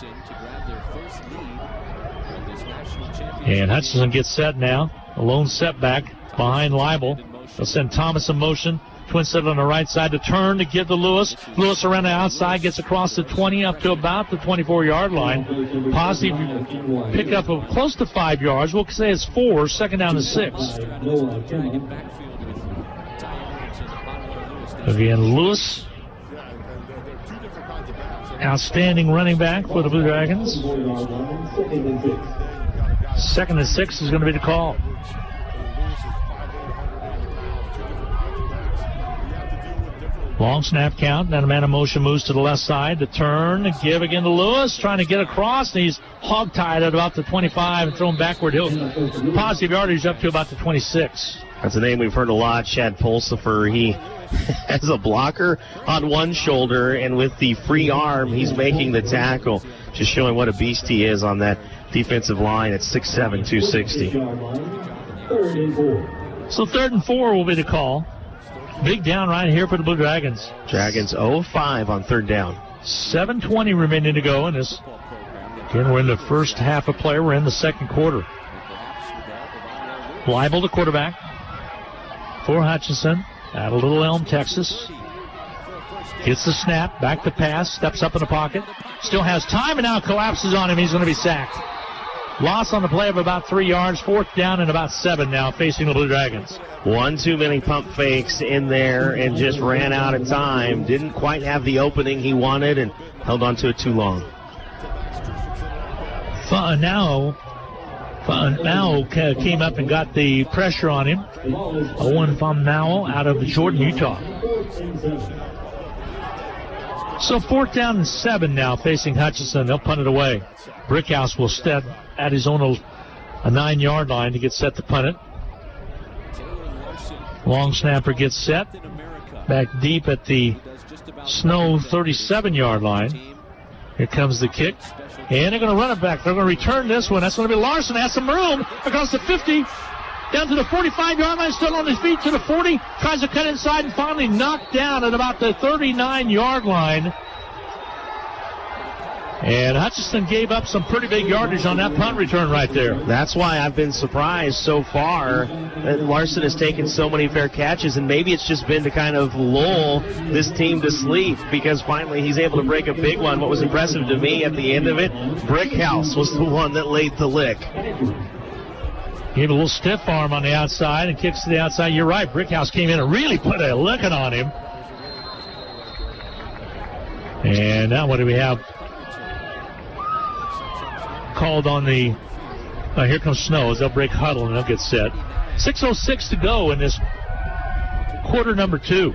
And Hutchinson gets set now. A lone setback behind Leibel. They'll send Thomas in motion. Twin set on the right side to turn to give to Lewis. Lewis around the outside, gets across the 20 up to about the 24-yard line. Positive pickup of close to 5 yards. We'll say it's 4, 2nd down to 6. Again, Lewis, outstanding running back for the Blue Dragons. 2nd and 6 is going to be the call. Long snap count, then a man in motion moves to the left side to turn, to give again to Lewis, trying to get across, and he's hog-tied at about the 25 and thrown backward. He'll positive yardage up to about the 26. That's a name we've heard a lot, Chad Pulsifer. He has a blocker on one shoulder, and with the free arm, he's making the tackle, just showing what a beast he is on that defensive line at 6'7", 260. So 3rd and 4 will be the call. Big down right here for the Blue Dragons. Dragons 0-5 on 3rd down. 7:20 remaining to go in this. Again, we're in the first half of play. We're in the second quarter. Leibel, the quarterback for Hutchinson out of Little Elm, Texas. Gets the snap, back to pass, steps up in the pocket. Still has time and now collapses on him. He's going to be sacked. Loss on the play of about 3 yards. 4th down and about 7 now facing the Blue Dragons. One too many pump fakes in there and just ran out of time. Didn't quite have the opening he wanted and held on to it too long. Fa'anao came up and got the pressure on him. Owen Fa'anao out of Jordan, Utah. So 4th down and 7 now facing Hutchinson. They'll punt it away. Brickhouse will step at his own a 9-yard line to get set to punt it. Long snapper gets set. Back deep at the Snow 37-yard line. Here comes the kick. And they're going to run it back. They're going to return this one. That's going to be Larson. Has some room across the 50. Down to the 45-yard line. Still on his feet to the 40. Tries to cut inside and finally knocked down at about the 39-yard line. And Hutchinson gave up some pretty big yardage on that punt return right there. That's why I've been surprised so far that Larson has taken so many fair catches, and maybe it's just been to kind of lull this team to sleep because finally he's able to break a big one. What was impressive to me at the end of it, Brickhouse was the one that laid the lick. Gave a little stiff arm on the outside and kicks to the outside. You're right, Brickhouse came in and really put a licking on him. And now what do we have? Called on the here comes Snow as they'll break huddle and they'll get set. 6:06 to go in this quarter number 2.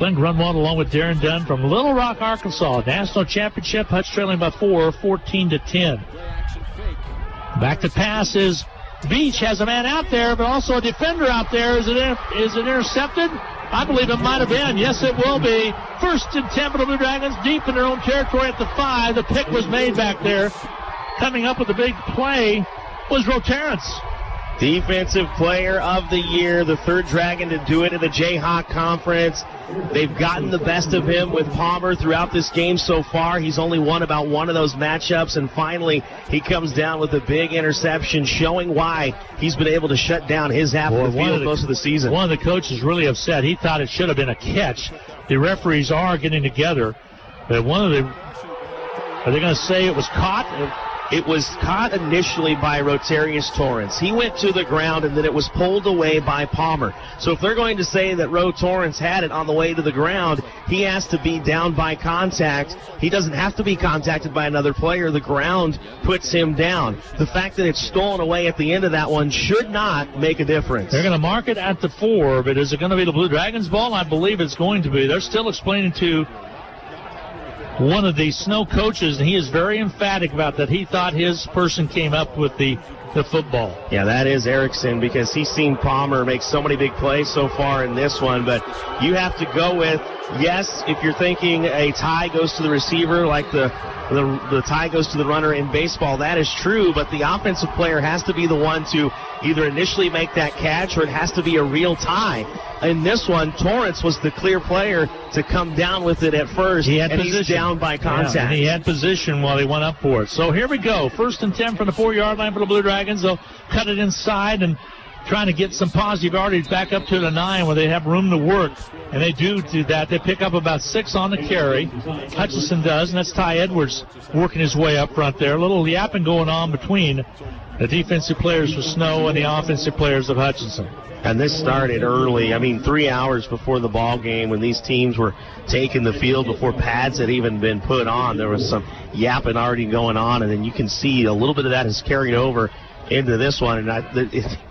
Glenn Grunwald along with Darren Dunn from Little Rock, Arkansas. National championship. Hutch trailing by 4, 14-10. Back to pass is Beach. Has a man out there, but also a defender out there. Is it intercepted? I believe it might have been. Yes, it will be. 1st and 10 for the Blue Dragons, deep in their own territory at the 5. The pick was made back there. Coming up with a big play was Roterrence. Defensive Player of the Year, the 3rd Dragon to do it in the Jayhawk Conference. They've gotten the best of him with Palmer throughout this game so far. He's only won about one of those matchups, and finally he comes down with a big interception, showing why he's been able to shut down his half of the field most of the season. One of the coaches really upset. He thought it should have been a catch. The referees are getting together. But are they going to say it was caught? It was caught initially by Rotarius Torrance. He went to the ground, and then it was pulled away by Palmer. So if they're going to say that Ro Torrance had it on the way to the ground, he has to be down by contact. He doesn't have to be contacted by another player. The ground puts him down. The fact that it's stolen away at the end of that one should not make a difference. They're going to mark it at the 4, but is it going to be the Blue Dragons ball? I believe it's going to be. They're still explaining to one of the Snow coaches, and he is very emphatic about that. He thought his person came up with the football. Yeah, that is Erickson, because he's seen Palmer make so many big plays so far in this one. But you have to go with, yes, if you're thinking a tie goes to the receiver like the tie goes to the runner in baseball, that is true, but the offensive player has to be the one to either initially make that catch, or it has to be a real tie. In this one, Torrance was the clear player to come down with it at first, he's down by contact. Yeah, and he had position while he went up for it. So here we go. 1st and 10 from the 4-yard line for the Blue Dragons. They'll cut it inside and trying to get some positive yardage back up to the 9 where they have room to work. And they do that. They pick up about 6 on the carry. Hutchinson does, and that's Ty Edwards working his way up front there. A little yapping going on between the defensive players for Snow and the offensive players of Hutchinson. And this started early. 3 hours before the ball game, when these teams were taking the field before pads had even been put on. There was some yapping already going on, and then you can see a little bit of that has carried over into this one, and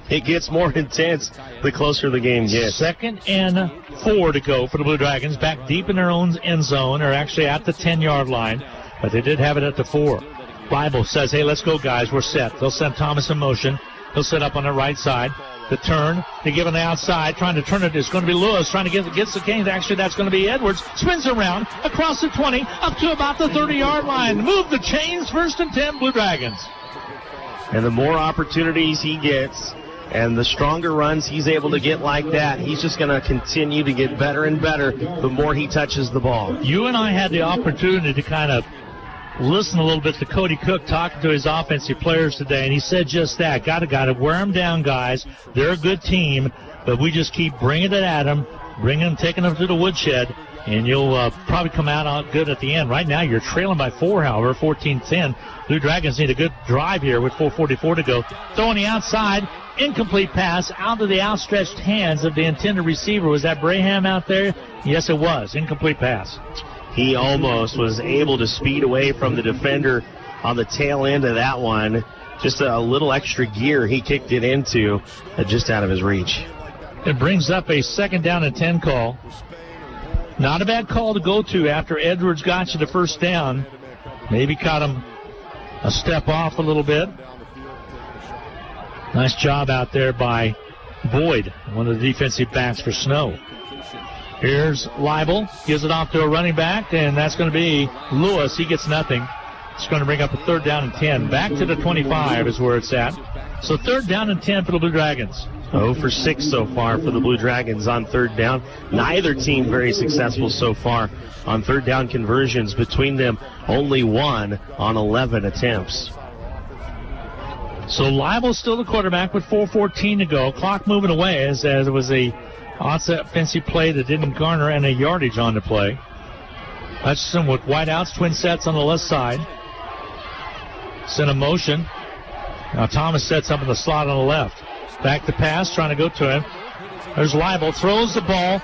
it gets more intense the closer the game gets. 2nd and 4 to go for the Blue Dragons, back deep in their own end zone, or actually at the 10-yard line, but they did have it at the 4. Bible says, hey, let's go, guys, we're set. They'll send Thomas in motion. He'll set up on the right side. The turn, they give on the outside, trying to turn it. It's going to be Lewis trying to get the gains. Actually, that's going to be Edwards. Spins around, across the 20, up to about the 30-yard line. Move the chains, 1st and 10, Blue Dragons. And the more opportunities he gets and the stronger runs he's able to get like that, he's just going to continue to get better and better the more he touches the ball. You and I had the opportunity to kind of listen a little bit to Cody Cook talking to his offensive players today, and he said just that. Got to wear them down, guys. They're a good team, but we just keep bringing it at them, taking them to the woodshed, and you'll probably come out good at the end. Right now, you're trailing by 4, however, 14-10. Blue Dragons need a good drive here with 4:44 to go. Throwing the outside, incomplete pass out of the outstretched hands of the intended receiver. Was that Braham out there? Yes, it was. Incomplete pass. He almost was able to speed away from the defender on the tail end of that one. Just a little extra gear he kicked it into, just out of his reach. It brings up a 2nd down and 10 call. Not a bad call to go to after Edwards got you the 1st down. Maybe caught him a step off a little bit. Nice job out there by Boyd, one of the defensive backs for Snow. Here's Leibel, gives it off to a running back, and that's going to be Lewis. He gets nothing. It's going to bring up a 3rd down and 10. Back to the 25 is where it's at. So 3rd down and 10 for the Blue Dragons. 0 for 6 so far for the Blue Dragons on 3rd down. Neither team very successful so far on 3rd down conversions. Between them, only 1 on 11 attempts. So Leibel's still the quarterback with 4:14 to go. Clock moving away as it was a offensive play that didn't garner any yardage on the play. Hutchinson with wideouts, twin sets on the left side. Sent a motion. Now Thomas sets up in the slot on the left. Back to pass, trying to go to him. There's Leibel, throws the ball.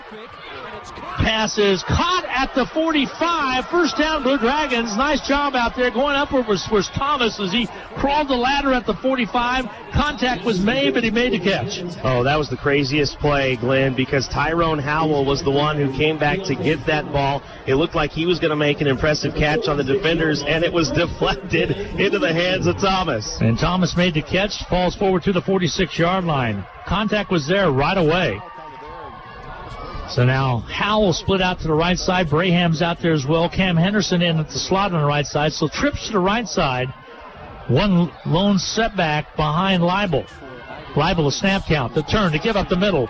Pass is caught at the 45. First down, Blue Dragons. Nice job out there. Going upward was Thomas as he crawled the ladder at the 45. Contact was made, but he made the catch. Oh, that was the craziest play, Glenn, because Tyrone Howell was the one who came back to get that ball. It looked like he was going to make an impressive catch on the defenders, and it was deflected into the hands of Thomas. And Thomas made the catch, falls forward to the 46-yard line. Contact was there right away. So now Howell split out to the right side. Braham's out there as well. Cam Henderson in at the slot on the right side. So trips to the right side. One lone setback behind Leibel. Leibel a snap count. The turn to give up the middle.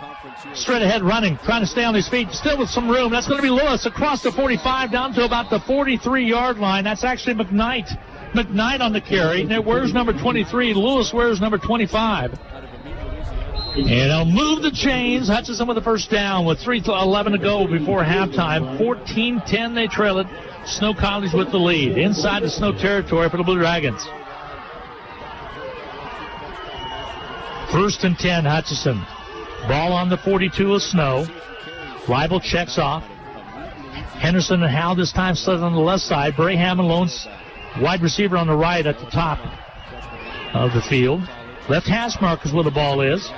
Straight ahead running. Trying to stay on his feet. Still with some room. That's going to be Lewis across the 45 down to about the 43-yard line. That's actually McKnight. McKnight on the carry. Now wears number 23. Lewis wears number 25. And they'll move the chains. Hutchinson with the first down with 3:11 to go before halftime. 14-10 they trail it. Snow College with the lead. Inside the Snow territory for the Blue Dragons. 1st and 10, Hutchinson. Ball on the 42 of Snow. Leibel checks off. Henderson and Howell this time slid on the left side. Braham alone, wide receiver on the right at the top of the field. Left hash mark is where the ball is.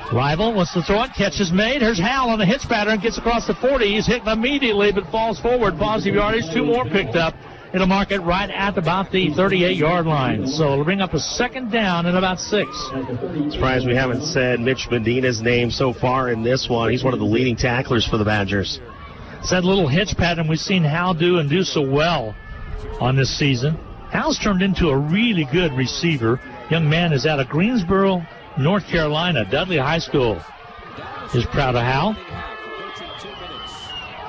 Leibel wants to throw it. Catch is made. Here's Howell on the hitch pattern. Gets across the 40. He's hit immediately, but falls forward. Positive yardage. 2 more picked up. It'll mark it right at about the 38-yard line. So it'll bring up a second down and about 6. Surprised we haven't said Mitch Medina's name so far in this one. He's one of the leading tacklers for the Badgers. It's that little hitch pattern we've seen Howell do and do so well on this season. Howell's turned into a really good receiver. Young man is out of Greensboro, North Carolina. Dudley High School is proud of Howell.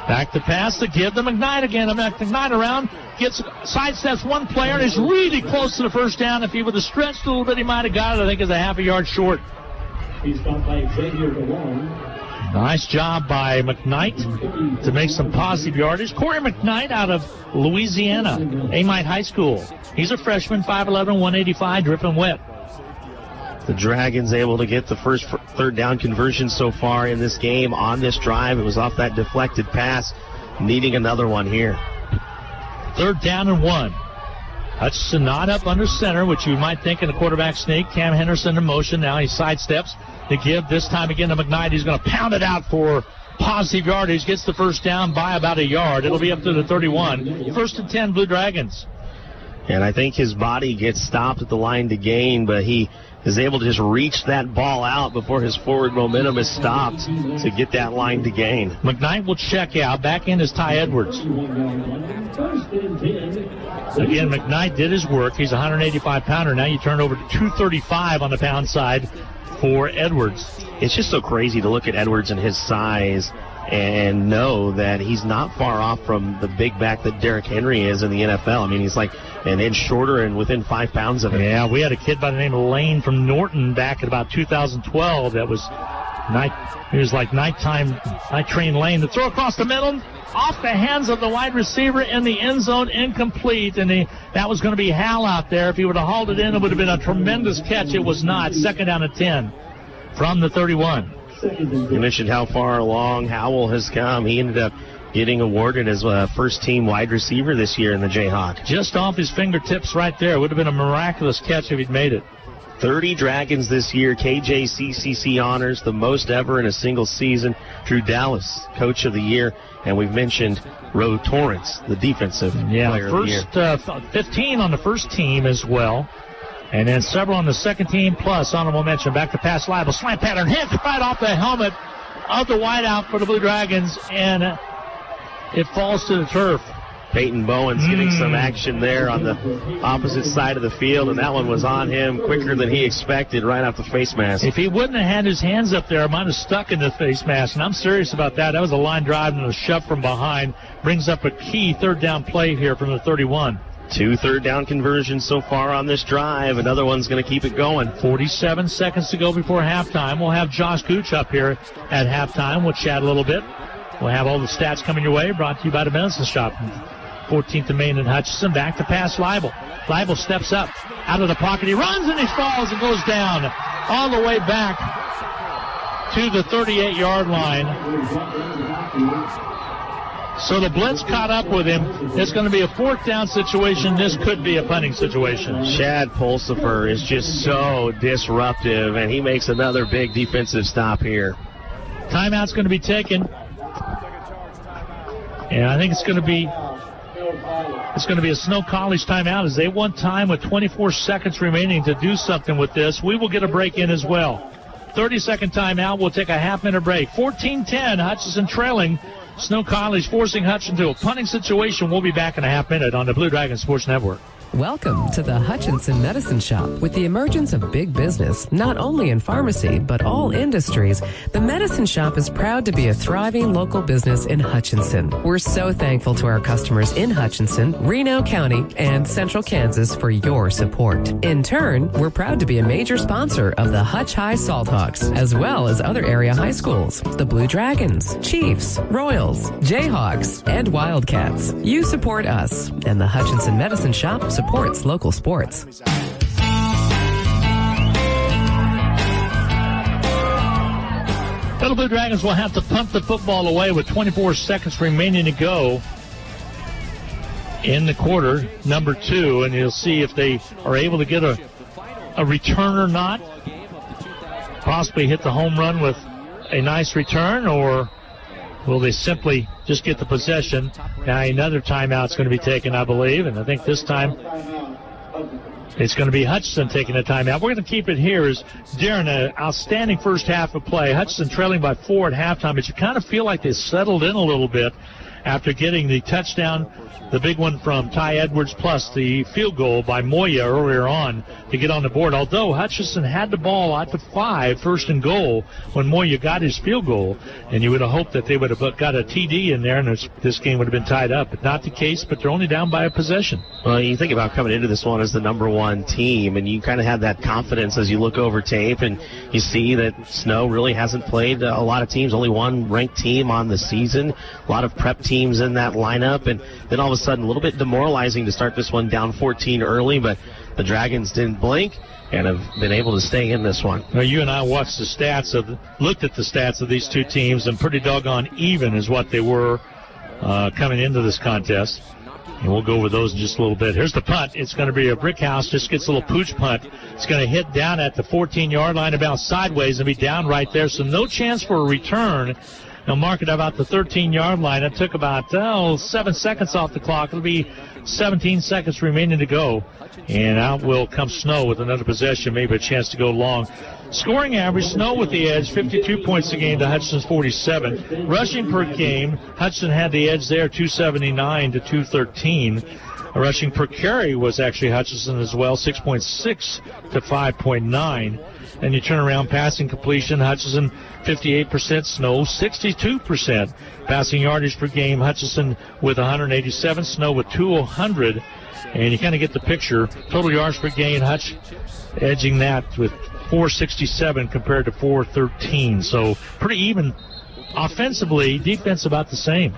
Back to pass to give to McKnight again. McKnight around, sidesteps one player, and is really close to the first down. If he would have stretched a little bit, he might have got it. I think it's a half a yard short. Nice job by McKnight to make some positive yardage. Corey McKnight out of Louisiana, Amite High School. He's a freshman, 5'11", 185, dripping wet. The Dragons able to get the first third down conversion so far in this game on this drive. It was off that deflected pass, needing another one here. 3rd down and 1. Hutchinson not up under center, which you might think in a quarterback sneak. Cam Henderson in motion. Now he sidesteps to give this time again to McKnight. He's going to pound it out for positive yardage. Gets the first down by about a yard. It'll be up to the 31. 1st and 10, Blue Dragons. And I think his body gets stopped at the line to gain, but he is able to just reach that ball out before his forward momentum is stopped to get that line to gain. McKnight will check out. Back in is Ty Edwards. Again, McKnight did his work. He's a 185-pounder. Now you turn over to 235 on the pound side for Edwards. It's just so crazy to look at Edwards and his size and know that he's not far off from the big back that Derrick Henry is in the NFL. I mean, he's like an inch shorter and within 5 pounds of him. Yeah, we had a kid by the name of Lane from Norton back in about 2012 that was night train Lane. The throw across the middle, off the hands of the wide receiver in the end zone, incomplete. And that was going to be Hal out there. If he would have hauled it in, it would have been a tremendous catch. It was not. 2nd down and 10 from the 31. You mentioned how far along Howell has come. He ended up getting awarded as a first-team wide receiver this year in the Jayhawk. Just off his fingertips right there. It would have been a miraculous catch if he'd made it. 30 Dragons this year. KJCCC honors, the most ever in a single season. Drew Dallas, Coach of the Year. And we've mentioned Ro Torrance, the defensive player of the year. 15 on the first team as well. And then several on the second team, plus honorable mention. Back to pass Leibel. Slant pattern hit right off the helmet of the wideout for the Blue Dragons, and it falls to the turf. Peyton Bowen's getting some action there on the opposite side of the field, and that one was on him quicker than he expected right off the face mask. If he wouldn't have had his hands up there, it might have stuck in the face mask, and I'm serious about that. That was a line drive and a shove from behind. Brings up a key 3rd down play here from the 31. 2 third down conversions so far on this drive. Another one's going to keep it going. 47 seconds to go before halftime. We'll have Josh Gooch up here at halftime. We'll chat a little bit. We'll have all the stats coming your way, brought to you by the Medicine Shop. 14th and Main and Hutchinson. Back to pass Leibel. Leibel steps up out of the pocket. He runs and he falls and goes down all the way back to the 38-yard line. So the blitz caught up with him. It's going to be a fourth down situation. This could be a punting situation. Chad Pulsifer is just so disruptive, and he makes another big defensive stop here. Timeout's going to be taken. And I think it's going to be a Snow College timeout as they want time with 24 seconds remaining to do something with this. We will get a break in as well. 30-second timeout. We'll take a half-minute break. 14-10, Hutchinson trailing. Snow College forcing Hutchinson to a punting situation. We'll be back in a half minute on the Blue Dragon Sports Network. Welcome to the Hutchinson Medicine Shop. With the emergence of big business, not only in pharmacy, but all industries, the Medicine Shop is proud to be a thriving local business in Hutchinson. We're so thankful to our customers in Hutchinson, Reno County, and Central Kansas for your support. In turn, we're proud to be a major sponsor of the Hutch High Salthawks, as well as other area high schools, the Blue Dragons, Chiefs, Royals, Jayhawks, and Wildcats. You support us, and the Hutchinson Medicine Shop supports local sports. The Blue Dragons will have to punt the football away with 24 seconds remaining to go in the quarter, number 2, and you'll see if they are able to get a return or not. Possibly hit the home run with a nice return, or will they simply just get the possession? Now another timeout's going to be taken, I believe, and I think this time it's going to be Hutchinson taking a timeout. We're going to keep it here as Darren, an outstanding first half of play. Hutchinson trailing by 4 at halftime, but you kind of feel like they settled in a little bit after getting the touchdown, the big one from Ty Edwards, plus the field goal by Moya earlier on to get on the board. Although Hutchinson had the ball at the 5, first and goal, when Moya got his field goal, and you would have hoped that they would have got a TD in there, and this game would have been tied up. But not the case, but they're only down by a possession. Well, you think about coming into this one as the number 1 team, and you kind of have that confidence as you look over tape, and you see that Snow really hasn't played a lot of teams, only one ranked team on the season, a lot of prep teams in that lineup, and then all of a sudden a little bit demoralizing to start this one down 14 early, but the Dragons didn't blink and have been able to stay in this one. Well, you and I watched the stats looked at the stats of these two teams, and pretty doggone even is what they were coming into this contest. And we'll go over those in just a little bit. Here's the punt. It's going to be a brick house. Just gets a little pooch punt. It's going to hit down at the 14-yard line, about sideways, and be down right there. So no chance for a return. They'll mark it about the 13-yard line. It took about 7 seconds off the clock. It'll be 17 seconds remaining to go. And out will come Snow with another possession, maybe a chance to go long. Scoring average, Snow with the edge, 52 points a game to Hutchinson's 47. Rushing per game, Hutchinson had the edge there, 279 to 213. Rushing per carry was actually Hutchinson as well, 6.6 to 5.9. And you turn around passing completion, Hutchinson 58%, Snow 62%. Passing yardage per game, Hutchinson with 187, Snow with 200. And you kind of get the picture. Total yards per game, Hutch edging that with 467 compared to 413. So pretty even offensively, defense about the same.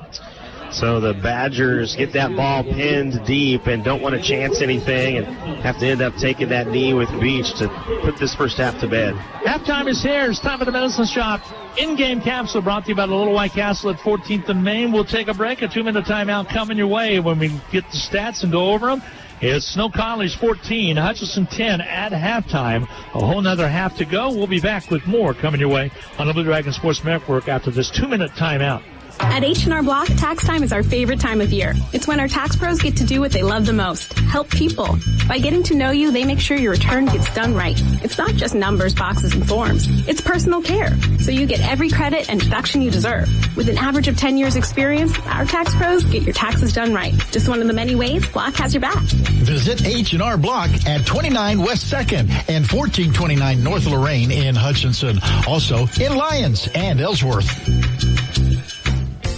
So the Badgers get that ball pinned deep and don't want to chance anything and have to end up taking that knee with Beach to put this first half to bed. Halftime is here. It's time for the Medicine Shop in-game capsule brought to you by the Little White Castle at 14th and Main. We'll take a break. A 2-minute timeout coming your way when we get the stats and go over them. It's Snow College 14, Hutchinson 10 at halftime. A whole nother half to go. We'll be back with more coming your way on the Blue Dragon Sports Network after this 2-minute timeout. At H&R Block, tax time is our favorite time of year. It's when our tax pros get to do what they love the most, help people. By getting to know you, they make sure your return gets done right. It's not just numbers, boxes, and forms. It's personal care, so you get every credit and deduction you deserve. With an average of 10 years experience, our tax pros get your taxes done right. Just one of the many ways Block has your back. Visit H&R Block at 29 West 2nd and 1429 North Lorraine in Hutchinson. Also in Lyons and Ellsworth.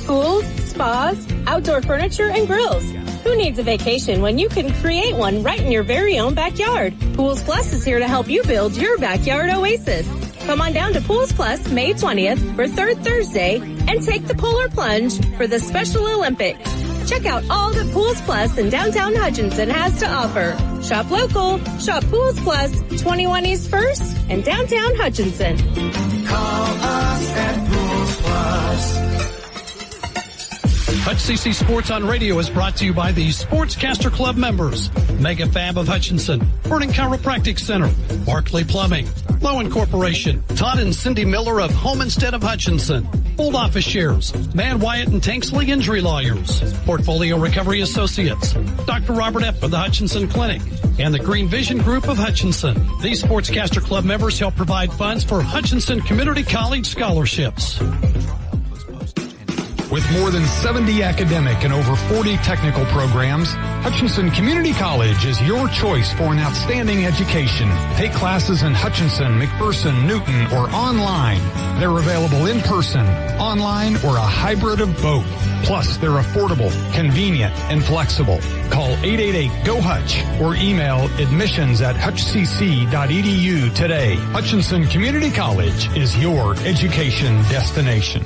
Pools, spas, outdoor furniture, and grills. Who needs a vacation when you can create one right in your very own backyard? Pools Plus is here to help you build your backyard oasis. Come on down to Pools Plus May 20th for Third Thursday and take the polar plunge for the Special Olympics. Check out all that Pools Plus in downtown Hutchinson has to offer. Shop local, shop Pools Plus, 21 East 1st and downtown Hutchinson. Call us at Pools Plus. HCC Sports on Radio is brought to you by the Sportscaster Club members, Mega Fab of Hutchinson, Vernon Chiropractic Center, Barclay Plumbing, Lowen Corporation, Todd and Cindy Miller of Homestead of Hutchinson, Old Office Shares, Van Wyatt and Tanksley Injury Lawyers, Portfolio Recovery Associates, Dr. Robert F. of the Hutchinson Clinic, and the Green Vision Group of Hutchinson. These Sportscaster Club members help provide funds for Hutchinson Community College scholarships. With more than 70 academic and over 40 technical programs, Hutchinson Community College is your choice for an outstanding education. Take classes in Hutchinson, McPherson, Newton, or online. They're available in person, online, or a hybrid of both. Plus, they're affordable, convenient, and flexible. Call 888-GO-HUTCH or email admissions@hutchcc.edu today. Hutchinson Community College is your education destination.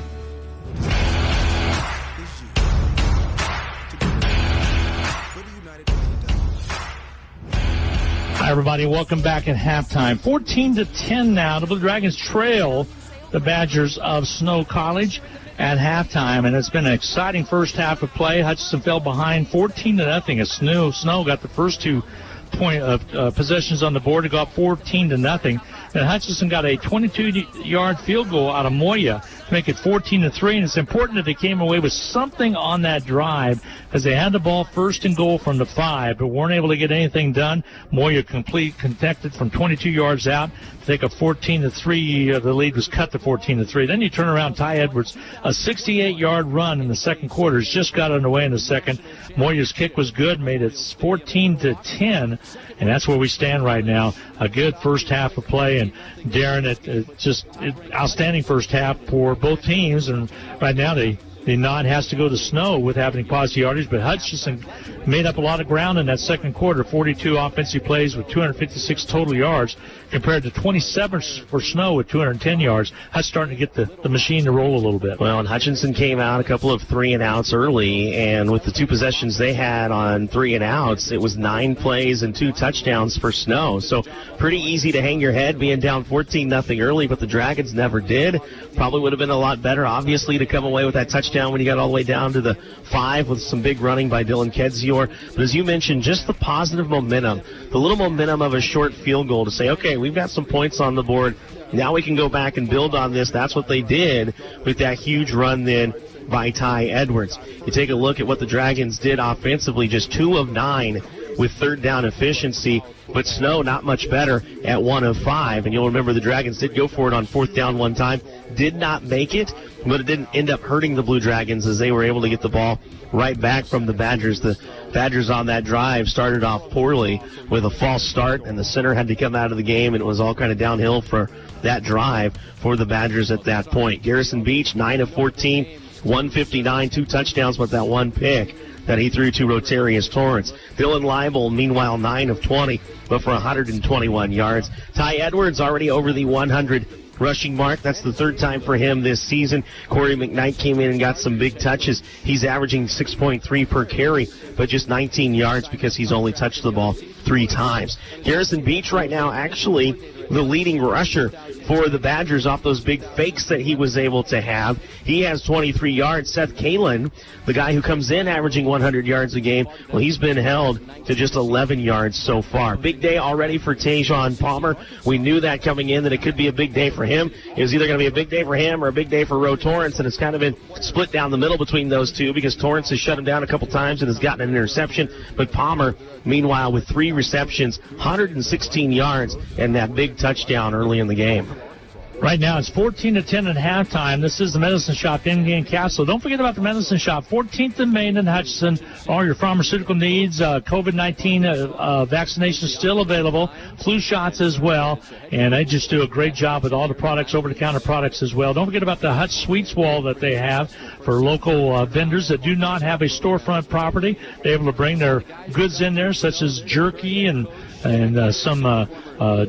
Hi, everybody. Welcome back at halftime. 14-10 now. The Blue Dragons trail the Badgers of Snow College at halftime, and it's been an exciting first half of play. Hutchinson fell behind 14-0 as Snow got the first 2 possessions on the board to go up 14-0. And Hutchinson got a 22-yard field goal out of Moya to make it 14-3. And it's important that they came away with something on that drive because they had the ball first and goal from the 5, but weren't able to get anything done. Moya connected from 22 yards out to take a 14-3. The lead was cut to 14-3. Then you turn around, Ty Edwards, a 68-yard run in the second quarter. It's just got underway in the second. Moya's kick was good, made it 14-10. And that's where we stand right now. A good first half of play. And Darren, outstanding first half for both teams. And right now the nod has to go to Snow with having positive yardage. But Hutchinson made up a lot of ground in that second quarter. 42 offensive plays with 256 total yards compared to 27 for Snow with 210 yards. That's starting to get the machine to roll a little bit. Well, and Hutchinson came out a couple of 3-and-outs early, and with the 2 possessions they had on 3-and-outs, it was 9 plays and 2 touchdowns for Snow. So pretty easy to hang your head being down 14-0 early, but the Dragons never did. Probably would have been a lot better, obviously, to come away with that touchdown when you got all the way down to the 5 with some big running by Dylan Kedzior. But as you mentioned, just the positive momentum, the little momentum of a short field goal to say, okay, we've got some points on the board. Now we can go back and build on this. That's what they did with that huge run then by Ty Edwards. You take a look at what the Dragons did offensively, just 2 of 9 with third down efficiency, but Snow not much better at 1 of 5. And you'll remember the Dragons did go for it on 4th down one time, did not make it, but it didn't end up hurting the Blue Dragons as they were able to get the ball right back from the Badgers. The Badgers on that drive started off poorly with a false start, and the center had to come out of the game, and it was all kind of downhill for that drive for the Badgers at that point. Garrison Beach, 9 of 14, 159, 2 touchdowns with that 1 pick that he threw to Rotarius Torrance. Dylan Leibel, meanwhile, 9 of 20, but for 121 yards. Ty Edwards already over the 100 rushing mark. That's the 3rd time for him this season. Corey McKnight came in and got some big touches. He's averaging 6.3 per carry, but just 19 yards because he's only touched the ball 3 times. Garrison Beach right now actually the leading rusher for the Badgers off those big fakes that he was able to have. He has 23 yards. Seth Kalin, the guy who comes in averaging 100 yards a game, well, he's been held to just 11 yards so far. Big day already for Tajon Palmer. We knew that coming in, that it could be a big day for him. It was either going to be a big day for him or a big day for Ro Torrance, and it's kind of been split down the middle between those two because Torrance has shut him down a couple times and has gotten an interception. But Palmer, meanwhile, with 3 receptions, 116 yards, and that big touchdown early in the game. Right now, it's 14-10 at halftime. This is the Medicine Shop in Castle. Don't forget about the Medicine Shop, 14th and Main in Hutchinson. All your pharmaceutical needs, COVID-19 vaccination still available, flu shots as well, and they just do a great job with all the products, over-the-counter products as well. Don't forget about the Hutch Sweets wall that they have for local vendors that do not have a storefront property. They're able to bring their goods in there, such as jerky and some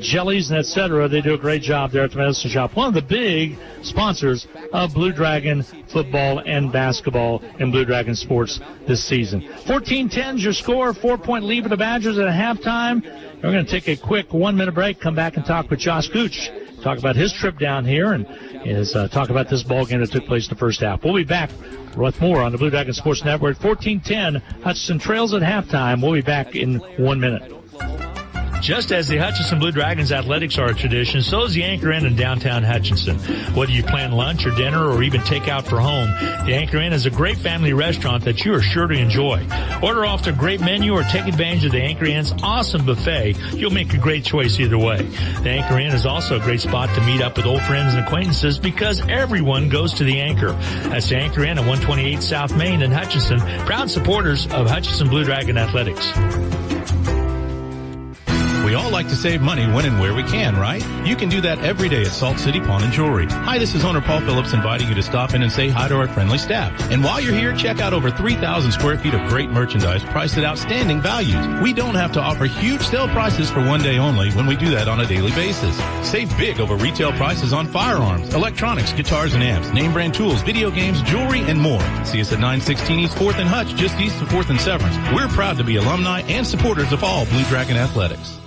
jellies and etc. They do a great job there at the Medicine Shop. One of the big sponsors of Blue Dragon football and basketball and Blue Dragon sports this season. 14-10 is your score, 4-point lead for the Badgers at halftime. We're going to take a quick 1-minute break, come back and talk with Josh Gooch, talk about his trip down here and talk about this ball game that took place in the first half. We'll be back with more on the Blue Dragon Sports Network. 14-10, Hutchinson trails at halftime. We'll be back in 1 minute. Just as the Hutchinson Blue Dragons athletics are a tradition, so is the Anchor Inn in downtown Hutchinson. Whether you plan lunch or dinner or even take out for home, the Anchor Inn is a great family restaurant that you are sure to enjoy. Order off their great menu or take advantage of the Anchor Inn's awesome buffet. You'll make a great choice either way. The Anchor Inn is also a great spot to meet up with old friends and acquaintances because everyone goes to the Anchor. That's the Anchor Inn at 128 South Main in Hutchinson, proud supporters of Hutchinson Blue Dragon Athletics. We all like to save money when and where we can, right? You can do that every day at Salt City Pawn and Jewelry. Hi, this is owner Paul Phillips inviting you to stop in and say hi to our friendly staff. And while you're here, check out over 3,000 square feet of great merchandise priced at outstanding values. We don't have to offer huge sale prices for one day only when we do that on a daily basis. Save big over retail prices on firearms, electronics, guitars and amps, name brand tools, video games, jewelry, and more. See us at 916 East 4th and Hutch, just east of 4th and Severance. We're proud to be alumni and supporters of all Blue Dragon Athletics.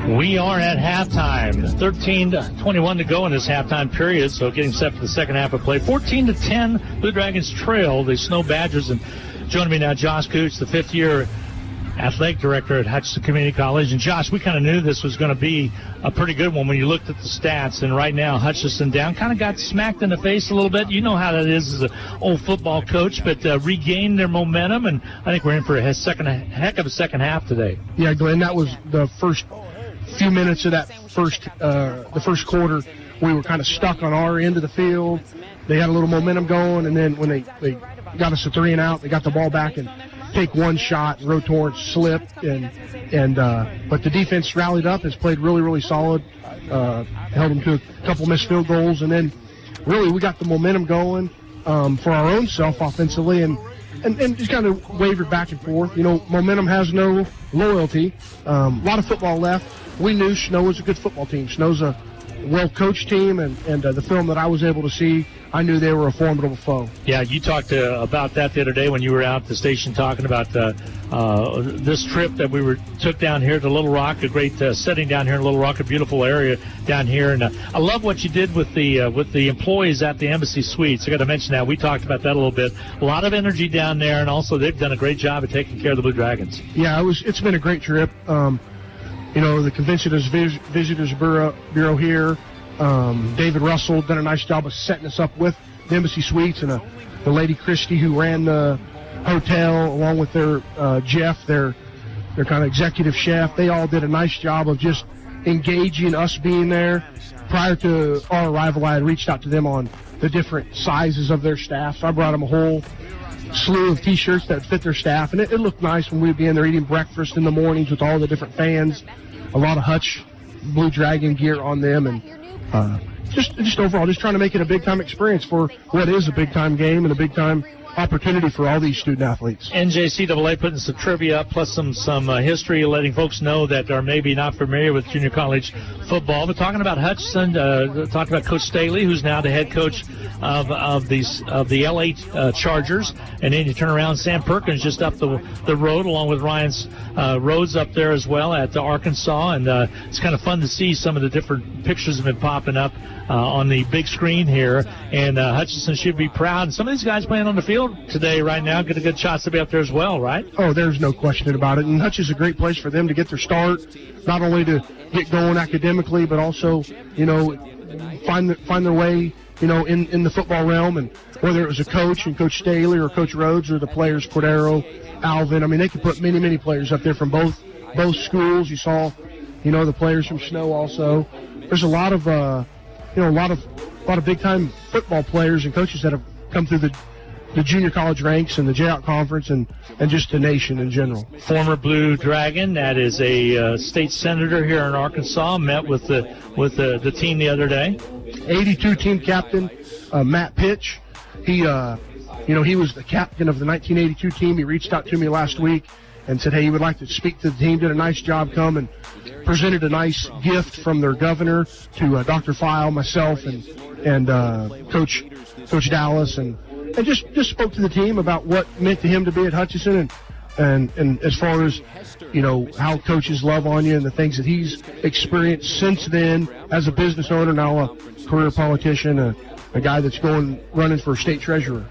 We are at halftime. 13-21 to go in this halftime period, so getting set for the second half of play. 14-10, Blue Dragons trail the Snow Badgers. And joining me now, Josh Cooch, the fifth-year athletic director at Hutchinson Community College. And Josh, we kind of knew this was going to be a pretty good one when you looked at the stats. And right now, Hutchinson down, kind of got smacked in the face a little bit. You know how that is as an old football coach, but regained their momentum. And I think we're in for a heck of a second half today. Yeah, Glenn, that was the first few minutes of that the first quarter. We were kind of stuck on our end of the field. They had a little momentum going, and then when they got us a 3 and out, they got the ball back and take one shot. Roe Torrance slipped, but the defense rallied up, has played really, really solid, held them to a couple missed field goals, and then really we got the momentum going for our own self offensively, and just kind of wavered back and forth. You know, momentum has no loyalty. A lot of football left. We knew Snow was a good football team. Snow's a well-coached team, and the film that I was able to see, I knew they were a formidable foe. Yeah, you talked about that the other day when you were out at the station talking about this trip that we took down here to Little Rock, a great setting down here in Little Rock, a beautiful area down here. And I love what you did with the employees at the Embassy Suites. I got to mention that. We talked about that a little bit. A lot of energy down there, and also they've done a great job of taking care of the Blue Dragons. Yeah, it's been a great trip. You know, the Convention Visitors Bureau here, David Russell done a nice job of setting us up with the Embassy Suites, and the lady Christy who ran the hotel, along with their Jeff, their kind of executive chef. They all did a nice job of just engaging us being there. Prior to our arrival, I had reached out to them on the different sizes of their staff, so I brought them a whole slew of T-shirts that fit their staff, and it looked nice when we'd be in there eating breakfast in the mornings with all the different fans. A lot of Hutch Blue Dragon gear on them, and just overall, just trying to make it a big-time experience for what is a big-time game and a big-time opportunity for all these student athletes. NJCAA putting some trivia up, plus some history, letting folks know that are maybe not familiar with junior college football. But talking about Hutchinson, talking about Coach Staley, who's now the head coach of the LA Chargers, and then you turn around, Sam Perkins just up the road, along with Ryan's Rhodes up there as well at Arkansas, and it's kind of fun to see some of the different pictures have been popping up on the big screen here, and Hutchinson should be proud. And some of these guys playing on the field today right now get a good chance to be up there as well, right? Oh, there's no question about it. And Hutch is a great place for them to get their start, not only to get going academically, but also, you know, find their way, you know, in the football realm. And whether it was a coach and Coach Staley or Coach Rhodes or the players Cordero, Alvin, I mean, they could put many, many players up there from both schools. You saw, you know, the players from Snow also. There's a lot of, you know, a lot of big time football players and coaches that have come through the junior college ranks and the J-Out conference and just the nation in general. Former Blue Dragon, that is a state senator here in Arkansas, met with the team the other day. 82 team captain Matt Pitch. He you know, he was the captain of the 1982 team. He reached out to me last week and said, hey, he would like to speak to the team. Did a nice job coming. Presented a nice gift from their governor to Dr. File, myself, and Coach Dallas, and just spoke to the team about what it meant to him to be at Hutchinson, And as far as, how coaches love on you and the things that he's experienced since then as a business owner, now a career politician, a guy that's running for state treasurer.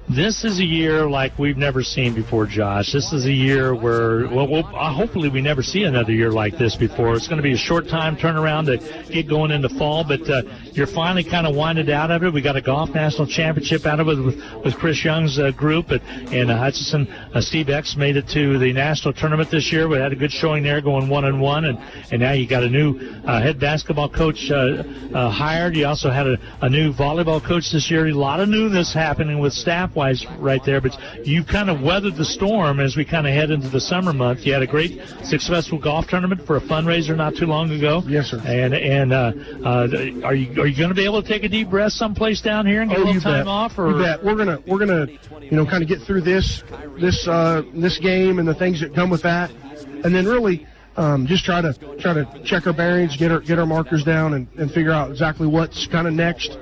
This is a year like we've never seen before, Josh. This is a year where, hopefully we never see another year like this before. It's going to be a short-time turnaround to get going into fall, but you're finally kind of winded out of it. We got a golf national championship out of it with Chris Young's group, and Hutchinson. Steve X made it to the national tournament this year. We had a good showing there, going 1-1, and now you got a new head basketball coach hired. You also had a new volleyball coach this year. A lot of newness happening with staff-wise right there, but you kind of weathered the storm as we kind of head into the summer month. You had a great, successful golf tournament for a fundraiser not too long ago. Yes, sir. And are you going to be able to take a deep breath someplace down here and get a little time off? Or? You bet. We're gonna kind of get through this game and the things that come with that, and then really just try to check our bearings, get our markers down, and figure out exactly what's kind of next.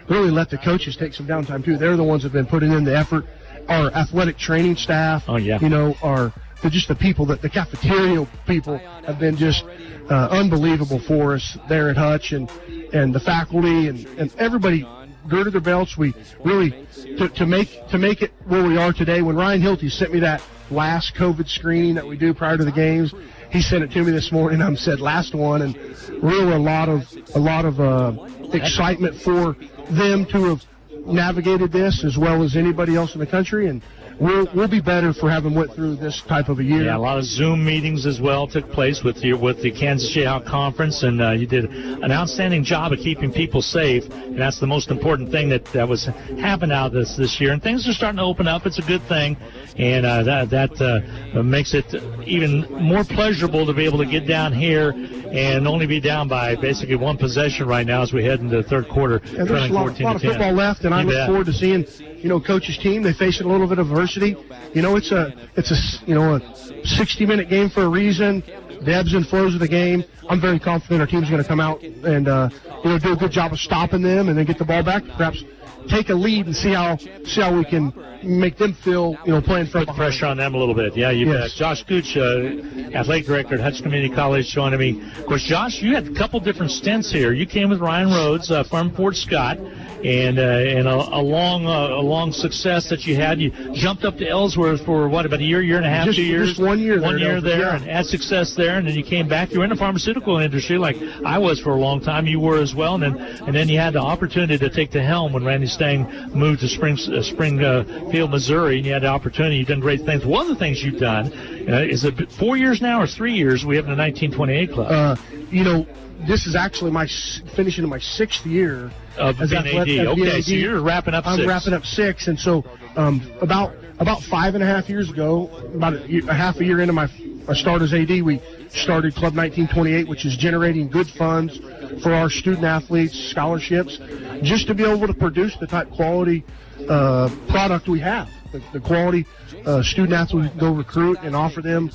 Really let the coaches take some downtime too. They're the ones that have been putting in the effort. Our athletic training staff, just the people the cafeteria people have been just unbelievable for us there at Hutch, and the faculty and everybody girded their belts. We really to make it where we are today. When Ryan Hilty sent me that last COVID screening that we do prior to the games, he sent it to me this morning. I said last one, and really a lot of excitement for them to have navigated this as well as anybody else in the country, and we'll be better for having went through this type of a year. Yeah, a lot of Zoom meetings as well took place with the Kansas Jayhawk Conference, and you did an outstanding job of keeping people safe, and that's the most important thing that was happening out of this year. And things are starting to open up. It's a good thing, and that makes it even more pleasurable to be able to get down here and only be down by basically one possession right now as we head into the third quarter. And there's a lot of football left, and I look forward to seeing coach's team. They face a little bit of adversity. It's a 60-minute game for a reason. The ebbs and flows of the game. I'm very confident our team's going to come out and do a good job of stopping them, and then get the ball back. Perhaps take a lead and see how we can make them feel, playing from put pressure on them a little bit. Yeah, you bet. Josh Gooch, athletic director at Hutch Community College, joining me. Of course, Josh, you had a couple different stints here. You came with Ryan Rhodes from Fort Scott, and a long success that you had. You jumped up to Ellsworth for about a year and a half, 2 years? Just 1 year. 1 year there, and had success there, and then you came back. You were in the pharmaceutical industry like I was for a long time. You were as well, and then you had the opportunity to take the helm when Randy Stang moved to Springfield, Missouri, and you had the opportunity. You've done great things. One of the things you've done, is it 4 years now or 3 years? We have the 1928 club. This is actually finishing in my 6th year of being AD. Okay, so you're wrapping up 6. I'm wrapping up 6, and so about 5.5 years ago, about a half a year into my start as AD, we started Club 1928, which is generating good funds for our student athletes, scholarships, just to be able to produce the type quality product we have. The quality student athletes we can go recruit and offer them,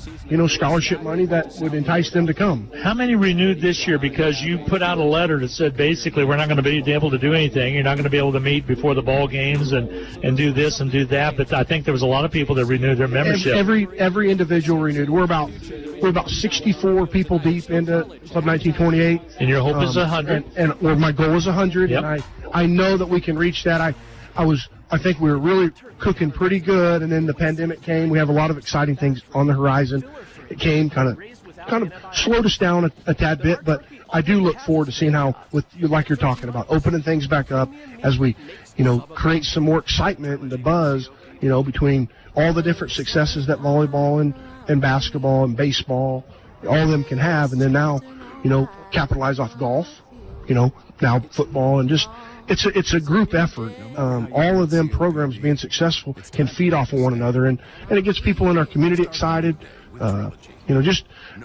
scholarship money that would entice them to come. How many renewed this year? Because you put out a letter that said basically we're not going to be able to do anything. You're not going to be able to meet before the ball games and do this and do that. But I think there was a lot of people that renewed their membership. Every individual renewed. We're about 64 people deep into Club 1928. And your hope is 100. And my goal is 100. Yep. And I know that we can reach that. I think we were really cooking pretty good, and then the pandemic came. We have a lot of exciting things on the horizon. It came kind of slowed us down a tad bit, but I do look forward to seeing how, like you're talking about, opening things back up as we, create some more excitement and the buzz, between all the different successes that volleyball and basketball and baseball, all of them can have, and then now, capitalize off golf, now football, and just. It's a group effort. All of them programs being successful can feed off of one another, and it gets people in our community excited.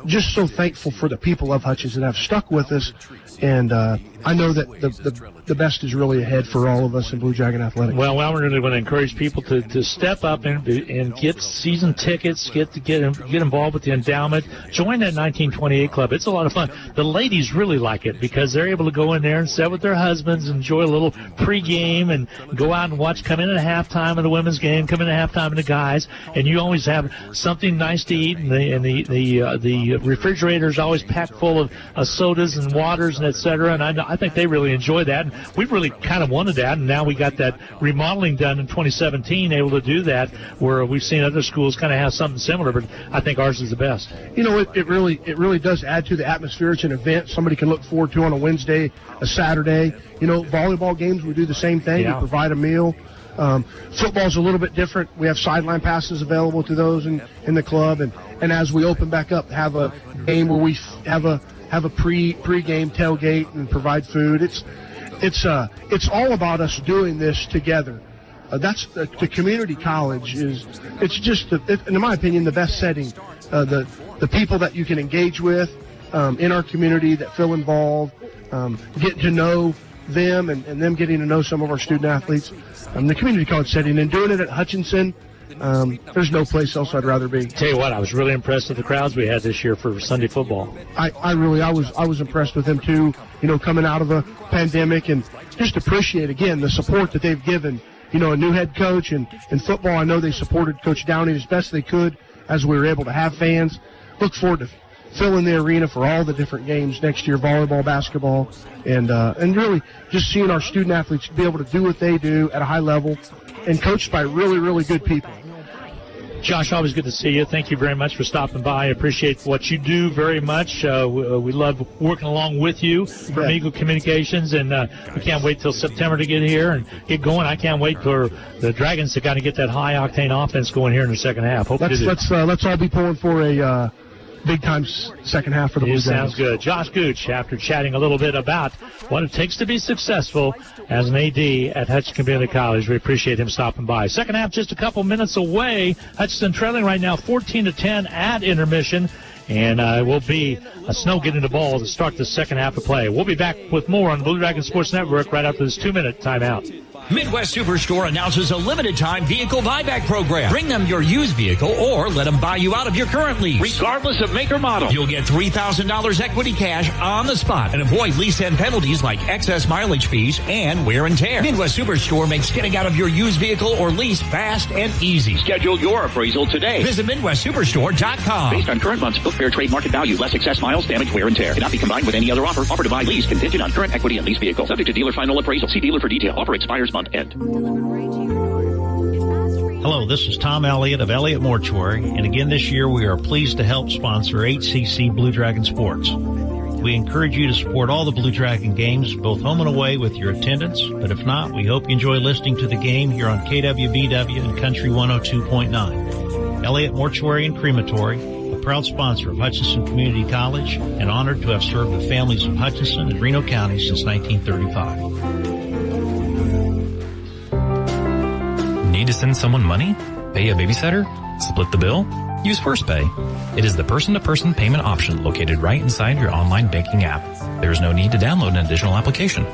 just so thankful for the people of Hutchinson that have stuck with us. And I know that the best is really ahead for all of us in Blue Dragon Athletics. Well, we're really going to encourage people to step up and get season tickets, get involved with the endowment, join that 1928 club. It's a lot of fun. The ladies really like it because they're able to go in there and sit with their husbands, enjoy a little pregame, and go out and watch. Come in at halftime of the women's game, come in at halftime of the guys, and you always have something nice to eat. And the refrigerator is always packed full of sodas and waters and et cetera. And I think they really enjoy that. And we really kind of wanted that, and now we got that remodeling done in 2017, able to do that, where we've seen other schools kind of have something similar, but I think ours is the best. It really does add to the atmosphere. It's an event somebody can look forward to on a Wednesday, a Saturday. Volleyball games, we do the same thing. Yeah. We provide a meal. Football's a little bit different. We have sideline passes available to those in the club, and as we open back up, have a game where we have a pre-game tailgate and provide food. It's all about us doing this together. That's the community college it's just in my opinion the best setting. The people that you can engage with in our community that feel involved, getting to know them and them getting to know some of our student athletes. The community college setting and doing it at Hutchinson. There's no place else I'd rather be. Tell you what, I was really impressed with the crowds we had this year for Sunday football. I was impressed with them too, coming out of a pandemic, and just appreciate again the support that they've given, a new head coach and in football. I know they supported Coach Downey as best they could as we were able to have fans. Look forward to filling the arena for all the different games next year, volleyball, basketball, and really just seeing our student athletes be able to do what they do at a high level and coached by really, really good people. Josh, always good to see you. Thank you very much for stopping by. I appreciate what you do very much. We love working along with you from Eagle Communications, and we can't wait till September to get here and get going. I can't wait for the Dragons to kind of get that high-octane offense going here in the second half. Let's all be pulling for a big-time second half for the Blue Dragons. Sounds good. Josh Gooch, after chatting a little bit about what it takes to be successful as an AD at Hutchinson Community College. We appreciate him stopping by. Second half just a couple minutes away. Hutchinson trailing right now 14-10 at intermission. And it will be a snow getting the ball to start the second half of play. We'll be back with more on the Blue Dragon Sports Network right after this 2-minute timeout. Midwest Superstore announces a limited-time vehicle buyback program. Bring them your used vehicle or let them buy you out of your current lease. Regardless of make or model, you'll get $3,000 equity cash on the spot and avoid lease end penalties like excess mileage fees and wear and tear. Midwest Superstore makes getting out of your used vehicle or lease fast and easy. Schedule your appraisal today. Visit MidwestSuperstore.com. Based on current month's book fair trade market value, less excess miles, damage, wear, and tear. Cannot be combined with any other offer. Offer to buy lease contingent on current equity and lease vehicle. Subject to dealer final appraisal. See dealer for detail. Offer expires month end. Hello, this is Tom Elliott of Elliott Mortuary, and again this year we are pleased to help sponsor HCC Blue Dragon Sports. We encourage you to support all the Blue Dragon games, both home and away, with your attendance, but if not, we hope you enjoy listening to the game here on KWBW and Country 102.9. Elliott Mortuary and Crematory, a proud sponsor of Hutchinson Community College, and honored to have served the families of Hutchinson and Reno County since 1935. Need to send someone money? Pay a babysitter? Split the bill? Use First Pay. It is the person-to-person payment option located right inside your online banking app. There is no need to download an additional application.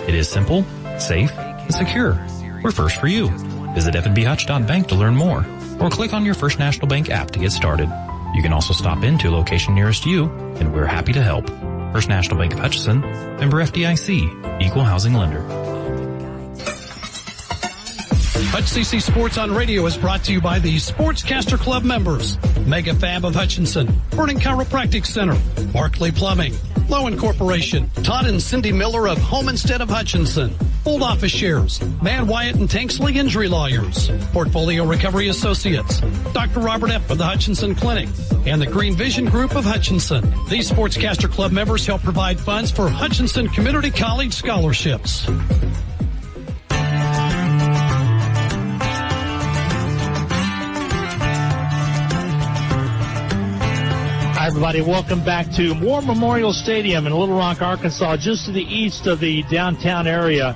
It is simple, safe, and secure. We're first for you. Visit fnbhutch.bank to learn more, or click on your First National Bank app to get started. You can also stop into a location nearest you, and we're happy to help. First National Bank of Hutchinson, member FDIC, equal housing lender. HutchCC Sports on Radio is brought to you by the Sportscaster Club members, Mega Fab of Hutchinson, Vernon Chiropractic Center, Barclay Plumbing, Lowen Corporation, Todd and Cindy Miller of Home Instead of Hutchinson, Old Office Shares, Man Wyatt and Tanksley Injury Lawyers, Portfolio Recovery Associates, Dr. Robert F. of the Hutchinson Clinic, and the Green Vision Group of Hutchinson. These Sportscaster Club members help provide funds for Hutchinson Community College scholarships. Hi, everybody. Welcome back to War Memorial Stadium in Little Rock, Arkansas, just to the east of the downtown area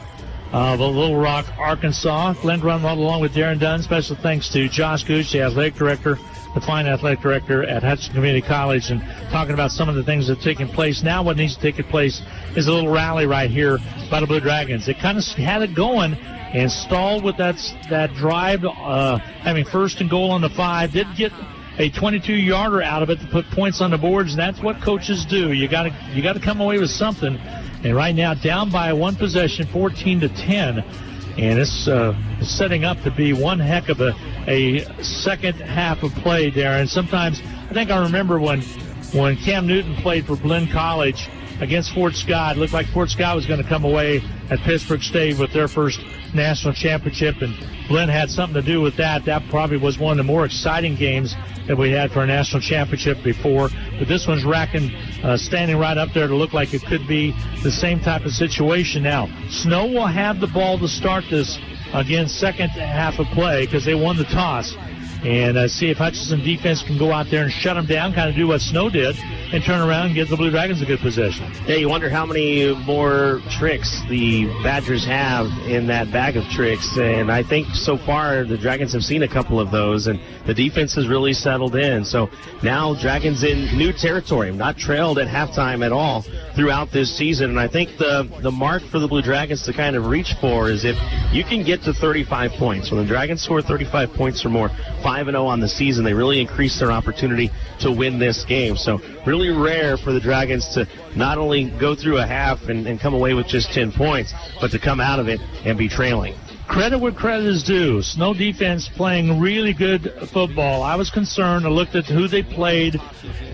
of Little Rock, Arkansas. Glenn Grunwald along with Darren Dunn. Special thanks to Josh Gooch, the athletic director the fine athletic director at Hutchinson Community College, and talking about some of the things that are taking place. Now what needs to take place is a little rally right here by the Blue Dragons. They kind of had it going and stalled with that drive, having first and goal on the 5. Did get a 22-yarder out of it to put points on the boards, and that's what coaches do. You got to come away with something. And right now, down by one possession, 14-10, and it's setting up to be one heck of a second half of play, Darren. Sometimes I think I remember when Cam Newton played for Blinn College against Fort Scott. It looked like Fort Scott was going to come away at Pittsburgh State with their first national championship, and Blinn had something to do with that. That probably was one of the more exciting games that we had for a national championship before. But this one's standing right up there to look like it could be the same type of situation. Now, Snow will have the ball to start this, again, second half of play because they won the toss. And see if Hutchinson defense can go out there and shut them down, kind of do what Snow did, and turn around and give the Blue Dragons a good possession. Yeah, you wonder how many more tricks the Badgers have in that bag of tricks. And I think so far the Dragons have seen a couple of those, and the defense has really settled in. So now Dragons in new territory, not trailed at halftime at all throughout this season. And I think the mark for the Blue Dragons to kind of reach for is if you can get to 35 points. When the Dragons score 35 points or more, 5-0 on the season, they really increase their opportunity to win this game. So really rare for the Dragons to not only go through a half and come away with just 10 points, but to come out of it and be trailing. Credit where credit is due. Snow defense playing really good football. I was concerned. I looked at who they played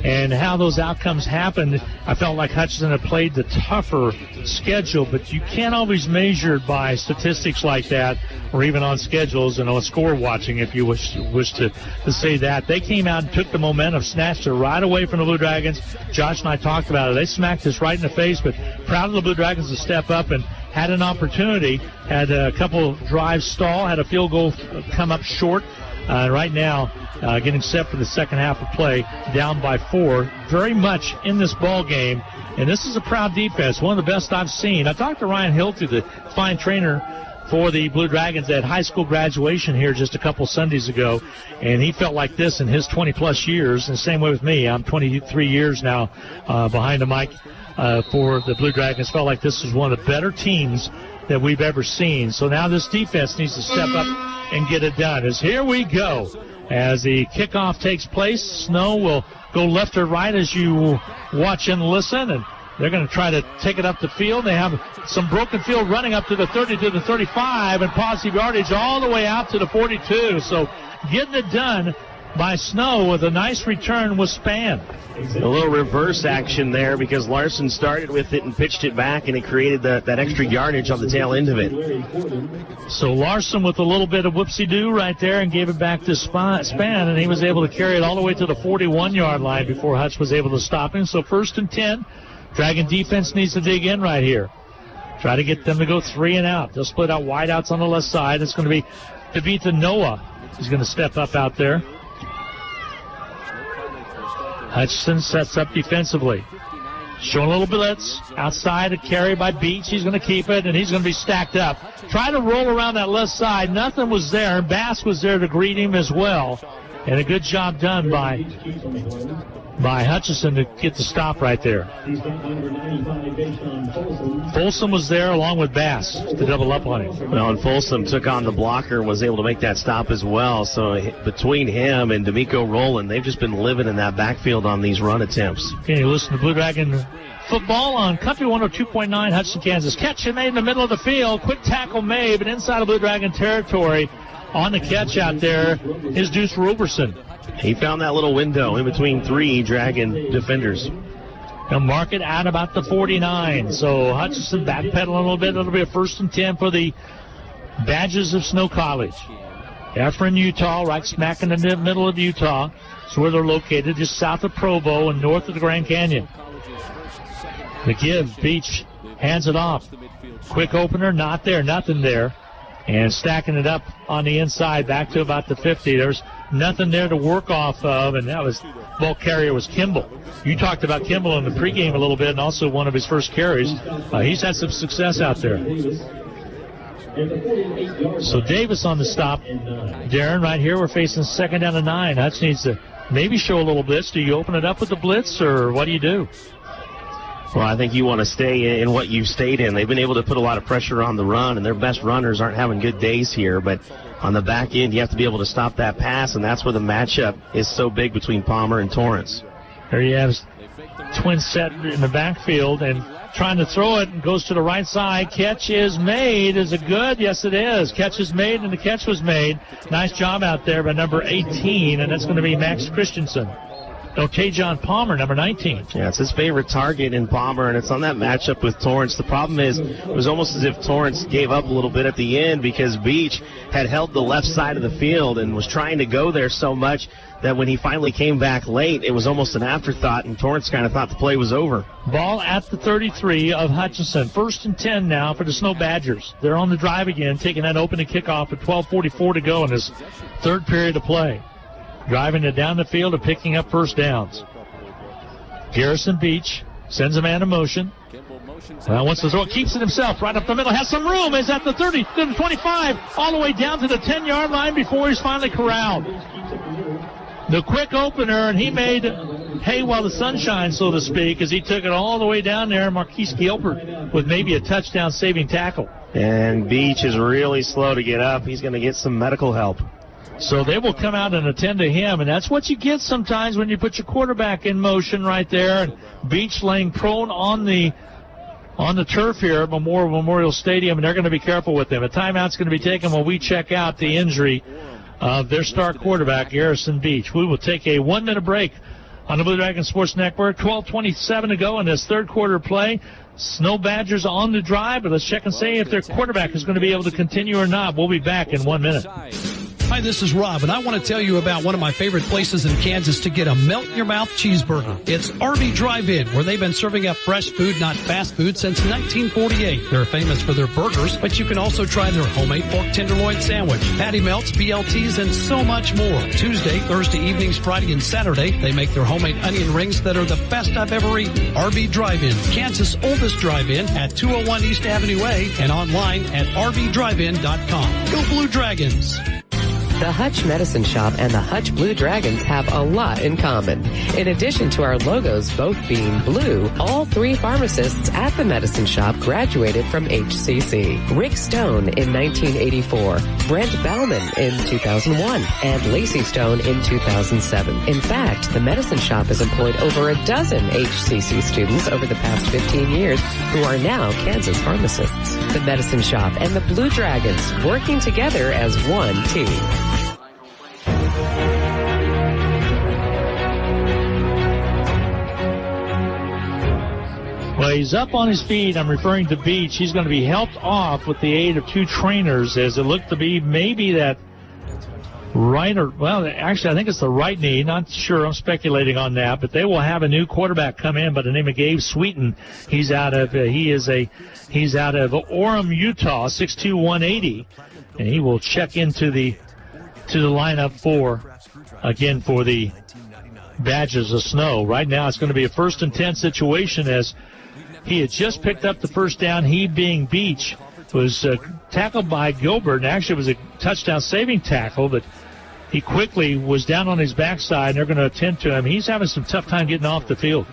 and how those outcomes happened. I felt like Hutchinson had played the tougher schedule, but you can't always measure it by statistics like that or even on schedules and on score watching, if you wish to say that. They came out and took the momentum, snatched it right away from the Blue Dragons. Josh and I talked about it. They smacked us right in the face, but proud of the Blue Dragons to step up and had an opportunity, had a couple drives stall, had a field goal come up short. Right now, getting set for the second half of play, down by 4, very much in this ball game. And this is a proud defense, one of the best I've seen. I talked to Ryan Hilty, the fine trainer for the Blue Dragons at high school graduation here just a couple Sundays ago, and he felt like this in his 20-plus years, and the same way with me. I'm 23 years now behind the mic for the Blue Dragons. Felt like this is one of the better teams that we've ever seen. So now this defense needs to step up and get it done. As here we go. As the kickoff takes place, Snow will go left or right as you watch and listen, and they're going to try to take it up the field. They have some broken field running up to the 30, to the 35, and positive yardage all the way out to the 42. So getting it done by Snow with a nice return with Span. A little reverse action there because Larson started with it and pitched it back, and it created that extra yardage on the tail end of it. So Larson with a little bit of whoopsie-doo right there and gave it back to Span, and he was able to carry it all the way to the 41-yard line before Hutch was able to stop him. So 1st and 10. Dragon defense needs to dig in right here. Try to get them to go 3 and out. They'll split out wideouts on the left side. It's going to be Tavita Noah. He's going to step up out there. Hutchinson sets up defensively. Showing a little blitz. Outside, a carry by Beach. He's going to keep it, and he's going to be stacked up. Trying to roll around that left side. Nothing was there. Bass was there to greet him as well. And a good job done by Hutchinson to get the stop right there. Folsom was there along with Bass to double up on him. Well, and Folsom took on the blocker and was able to make that stop as well. So between him and D'Amico Rowland, they've just been living in that backfield on these run attempts. Okay, you listen to Blue Dragon football on Country 102.9, Hutchinson, Kansas. Catch made in the middle of the field. Quick tackle made, but inside of Blue Dragon territory. On the catch out there is Deuce Roberson. He found that little window in between 3 Dragon defenders. They'll mark it out about the 49. So Hutchinson backpedaling a little bit. It'll be a 1st and 10 for the Badgers of Snow College. Efren, Utah, right smack in the middle of Utah. That's where they're located, just south of Provo and north of the Grand Canyon. The give, Beach hands it off. Quick opener, not there, nothing there. And stacking it up on the inside back to about the 50. There's nothing there to work off of, and that was ball carrier was Kimball. You talked about Kimball in the pregame a little bit, and also one of his first carries. He's had some success out there. So Davis on the stop. Darren, right here, we're facing 2nd down and 9. Hutch needs to maybe show a little blitz. Do you open it up with the blitz, or what do you do? Well, I think you want to stay in what you've stayed in. They've been able to put a lot of pressure on the run, and their best runners aren't having good days here. But on the back end, you have to be able to stop that pass, and that's where the matchup is so big between Palmer and Torrance. There you have twin set in the backfield, and trying to throw it, and goes to the right side. Catch is made. Is it good? Yes, it is. Catch is made, and the catch was made. Nice job out there by number 18, and that's going to be Max Christensen. Tajon Palmer, number 19. Yeah, it's his favorite target in Palmer, and it's on that matchup with Torrance. The problem is it was almost as if Torrance gave up a little bit at the end because Beach had held the left side of the field and was trying to go there so much that when he finally came back late, it was almost an afterthought, and Torrance kind of thought the play was over. Ball at the 33 of Hutchinson. 1st and 10 now for the Snow Badgers. They're on the drive again, taking that opening kickoff at 12:44 to go in this third period of play. Driving it down the field and picking up first downs. Garrison Beach sends a man in motion. Well, wants to throw it, keeps it himself right up the middle, has some room, is at the 30, to the 25, all the way down to the 10-yard line before he's finally corralled. The quick opener, and he made hay while the sun shines, so to speak, as he took it all the way down there. Marquise Gilbert with maybe a touchdown-saving tackle. And Beach is really slow to get up. He's going to get some medical help. So they will come out and attend to him, and that's what you get sometimes when you put your quarterback in motion right there. And Beach laying prone on the turf here at Memorial Stadium, and they're going to be careful with him. A timeout's going to be taken while we check out the injury of their star quarterback, Garrison Beach. We will take a 1-minute break on the Blue Dragon Sports Network. 12:27 to go in this third quarter play. Snow Badgers on the drive, but let's check and see if their quarterback is going to be able to continue or not. We'll be back in 1 minute. Hi, this is Rob, and I want to tell you about one of my favorite places in Kansas to get a melt-in-your-mouth cheeseburger. It's RV Drive-In, where they've been serving up fresh food, not fast food, since 1948. They're famous for their burgers, but you can also try their homemade pork tenderloin sandwich, patty melts, BLTs, and so much more. Tuesday, Thursday evenings, Friday, and Saturday, they make their homemade onion rings that are the best I've ever eaten. RV Drive-In, Kansas' oldest drive-in at 201 East Avenue A and online at rvdrivein.com. Go Blue Dragons! The Hutch Medicine Shop and the Hutch Blue Dragons have a lot in common. In addition to our logos both being blue, all 3 pharmacists at the Medicine Shop graduated from HCC. Rick Stone in 1984, Brent Bauman in 2001, and Lacey Stone in 2007. In fact, the Medicine Shop has employed over a dozen HCC students over the past 15 years who are now Kansas pharmacists. The Medicine Shop and the Blue Dragons working together as one team. Well, he's up on his feet. I'm referring to Beach. He's going to be helped off with the aid of 2 trainers, as it looked to be maybe that right, or, well, actually, I think it's the right knee. Not sure. I'm speculating on that. But they will have a new quarterback come in by the name of Gabe Sweeten. He's out of Orem, Utah, 6'2", 180, and he will check into the lineup for the Badgers of Snow. Right now, it's going to be a 1st and 10 situation, as he had just picked up the first down. He, being Beach, was tackled by Gilbert, and actually it was a touchdown-saving tackle, but he quickly was down on his backside, and they're going to attend to him. He's having some tough time getting off the field.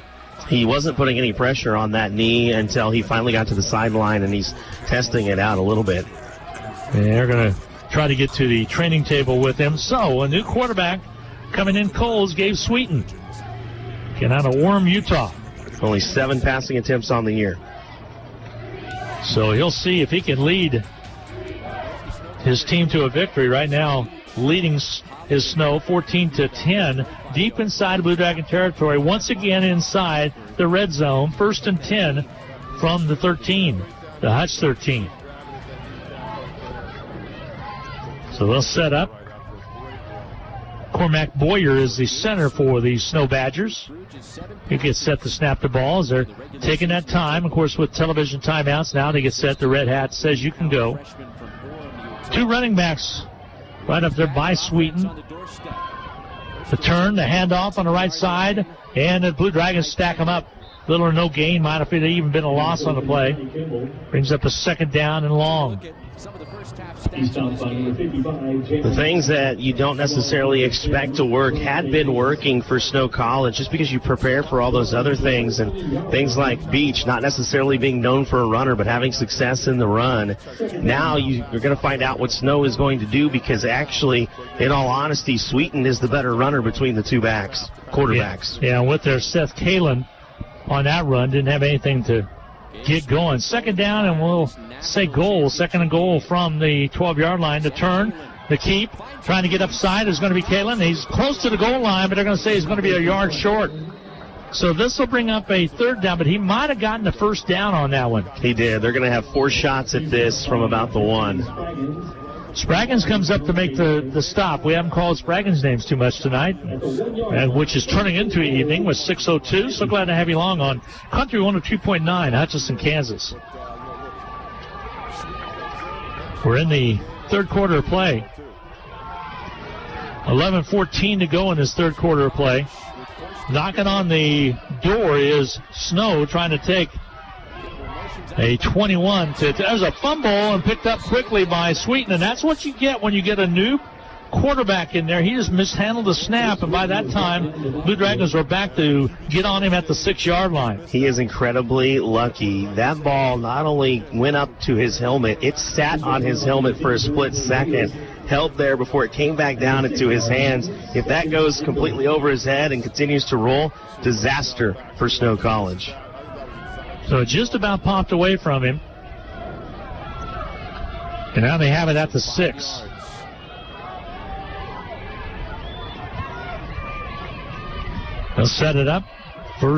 He wasn't putting any pressure on that knee until he finally got to the sideline, and he's testing it out a little bit. And they're going to try to get to the training table with him. So, a new quarterback coming in Coles, Gabe Sweeten. Getting out of Orem, Utah. Only 7 passing attempts on the year. So he'll see if he can lead his team to a victory. Right now, leading his Snow 14-10, deep inside Blue Dragon territory. Once again inside the red zone. 1st and 10 from the 13, the Hutch 13. So they'll set up. Cormac Boyer is the center for the Snow Badgers. He gets set to snap the ball as they're taking that time. Of course, with television timeouts, now they get set. The red hat says you can go. 2 running backs right up there by Sweeten. The turn, the handoff on the right side, and the Blue Dragons stack them up. Little or no gain, might have even been a loss on the play. Brings up a second down and long. The things that you don't necessarily expect to work had been working for Snow College just because you prepare for all those other things, and things like Beach not necessarily being known for a runner but having success in the run. Now you're going to find out what Snow is going to do, because actually, in all honesty, Sweeten is the better runner between the two quarterbacks. Yeah, with their Seth Kalen on that run, didn't have anything to get going. Second down, and we'll say goal. Second and goal from the 12-yard line. The turn, the keep, trying to get upside is going to be Kalen. He's close to the goal line, but they're going to say he's going to be a yard short. So this will bring up a third down, but he might have gotten the first down on that one. He did. They're going to have 4 shots at this from about the 1. Spraggins comes up to make the stop. We haven't called Spraggins' names too much tonight, which is turning into an evening with 6:02. So glad to have you along on Country 102.9, Hutchinson, Kansas. We're in the third quarter of play. 11:14 to go in this third quarter of play. Knocking on the door is Snow, trying to take a 21 to there's a fumble and picked up quickly by Sweeten, and that's what you get when you get a new quarterback in there. He just mishandled the snap, and by that time, Blue Dragons were back to get on him at the 6-yard line. He is incredibly lucky. That ball not only went up to his helmet, it sat on his helmet for a split second, held there before it came back down into his hands. If that goes completely over his head and continues to roll, disaster for Snow College. So it just about popped away from him. And now they have it at the 6. They'll set it up.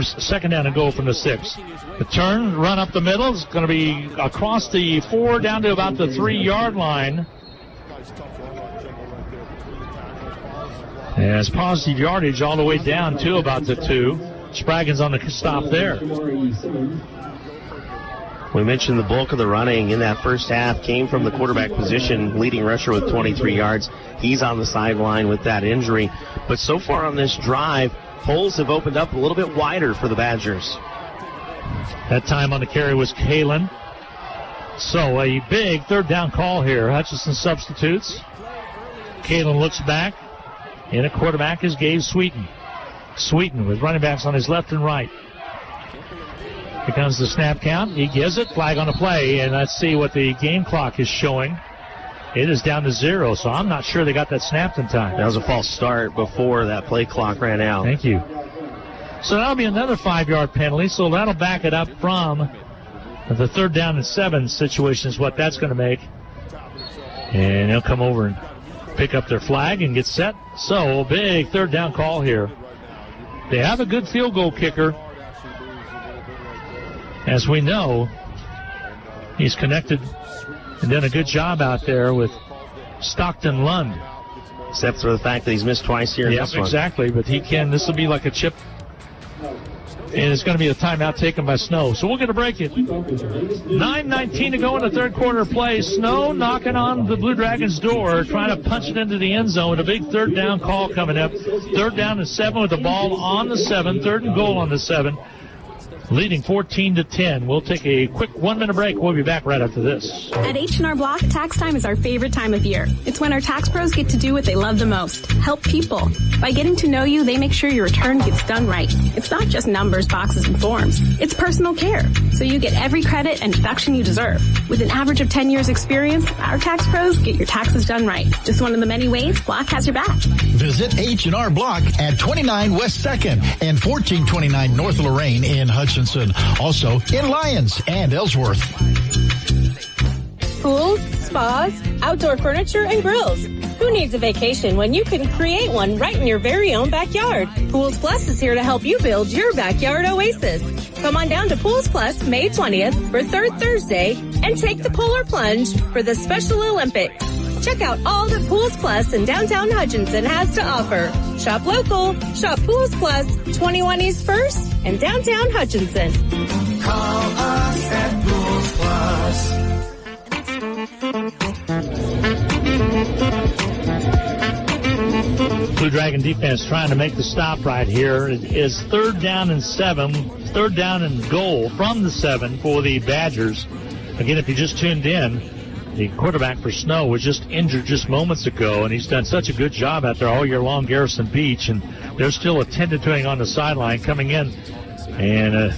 Second down and goal from the 6. The turn, run up the middle is going to be across the 4 down to about the 3-yard line. And it's positive yardage all the way down to about the 2. Spraggins on the stop there. We mentioned the bulk of the running in that first half came from the quarterback position, leading rusher with 23 yards. He's on the sideline with that injury. But so far on this drive, holes have opened up a little bit wider for the Badgers. That time on the carry was Kalen. So a big third down call here. Hutchinson substitutes. Kalen looks back, and a quarterback is Gabe Sweeten. Sweeten with running backs on his left and right. Here comes the snap count. He gives it. Flag on the play. And let's see what the game clock is showing. It is down to 0, so I'm not sure they got that snapped in time. That was a false start before that play clock ran out. Thank you. So that'll be another 5-yard penalty, so that'll back it up from the 3rd down and 7 situation is what that's going to make. And they'll come over and pick up their flag and get set. So big 3rd down call here. They have a good field goal kicker. As we know, he's connected and done a good job out there with Stockton Lund. Except for the fact that he's missed twice here in this one. Exactly, but he can. This will be like a chip. And it's going to be a timeout taken by Snow. So we'll get a break in. 9:19 to go in the third quarter of play. Snow knocking on the Blue Dragons' door, trying to punch it into the end zone. A big 3rd down call coming up. 3rd down and 7 with the ball on the 7. 3rd and goal on the 7. Leading 14-10. We'll take a quick 1-minute break. We'll be back right after this. At H&R Block, tax time is our favorite time of year. It's when our tax pros get to do what they love the most, help people. By getting to know you, they make sure your return gets done right. It's not just numbers, boxes, and forms. It's personal care, so you get every credit and deduction you deserve. With an average of 10 years experience, our tax pros get your taxes done right. Just one of the many ways Block has your back. Visit H&R Block at 29 West 2nd and 1429 North Lorraine in Hutchinson. Also in Lyons and Ellsworth. Pools, spas, outdoor furniture, and grills. Who needs a vacation when you can create one right in your very own backyard? Pools Plus is here to help you build your backyard oasis. Come on down to Pools Plus May 20th for 3rd Thursday and take the polar plunge for the Special Olympics. Check out all that Pools Plus in downtown Hutchinson has to offer. Shop local, shop Pools Plus, 21 East 1st and downtown Hutchinson. Call us at Pools Plus. Blue Dragon defense trying to make the stop right here. It is 3rd down and 7, 3rd down and goal from the 7 for the Badgers. Again, if you just tuned in, the quarterback for Snow was just injured just moments ago, and he's done such a good job out there all year long, Garrison Beach, and they're still attending to him on the sideline. Coming in and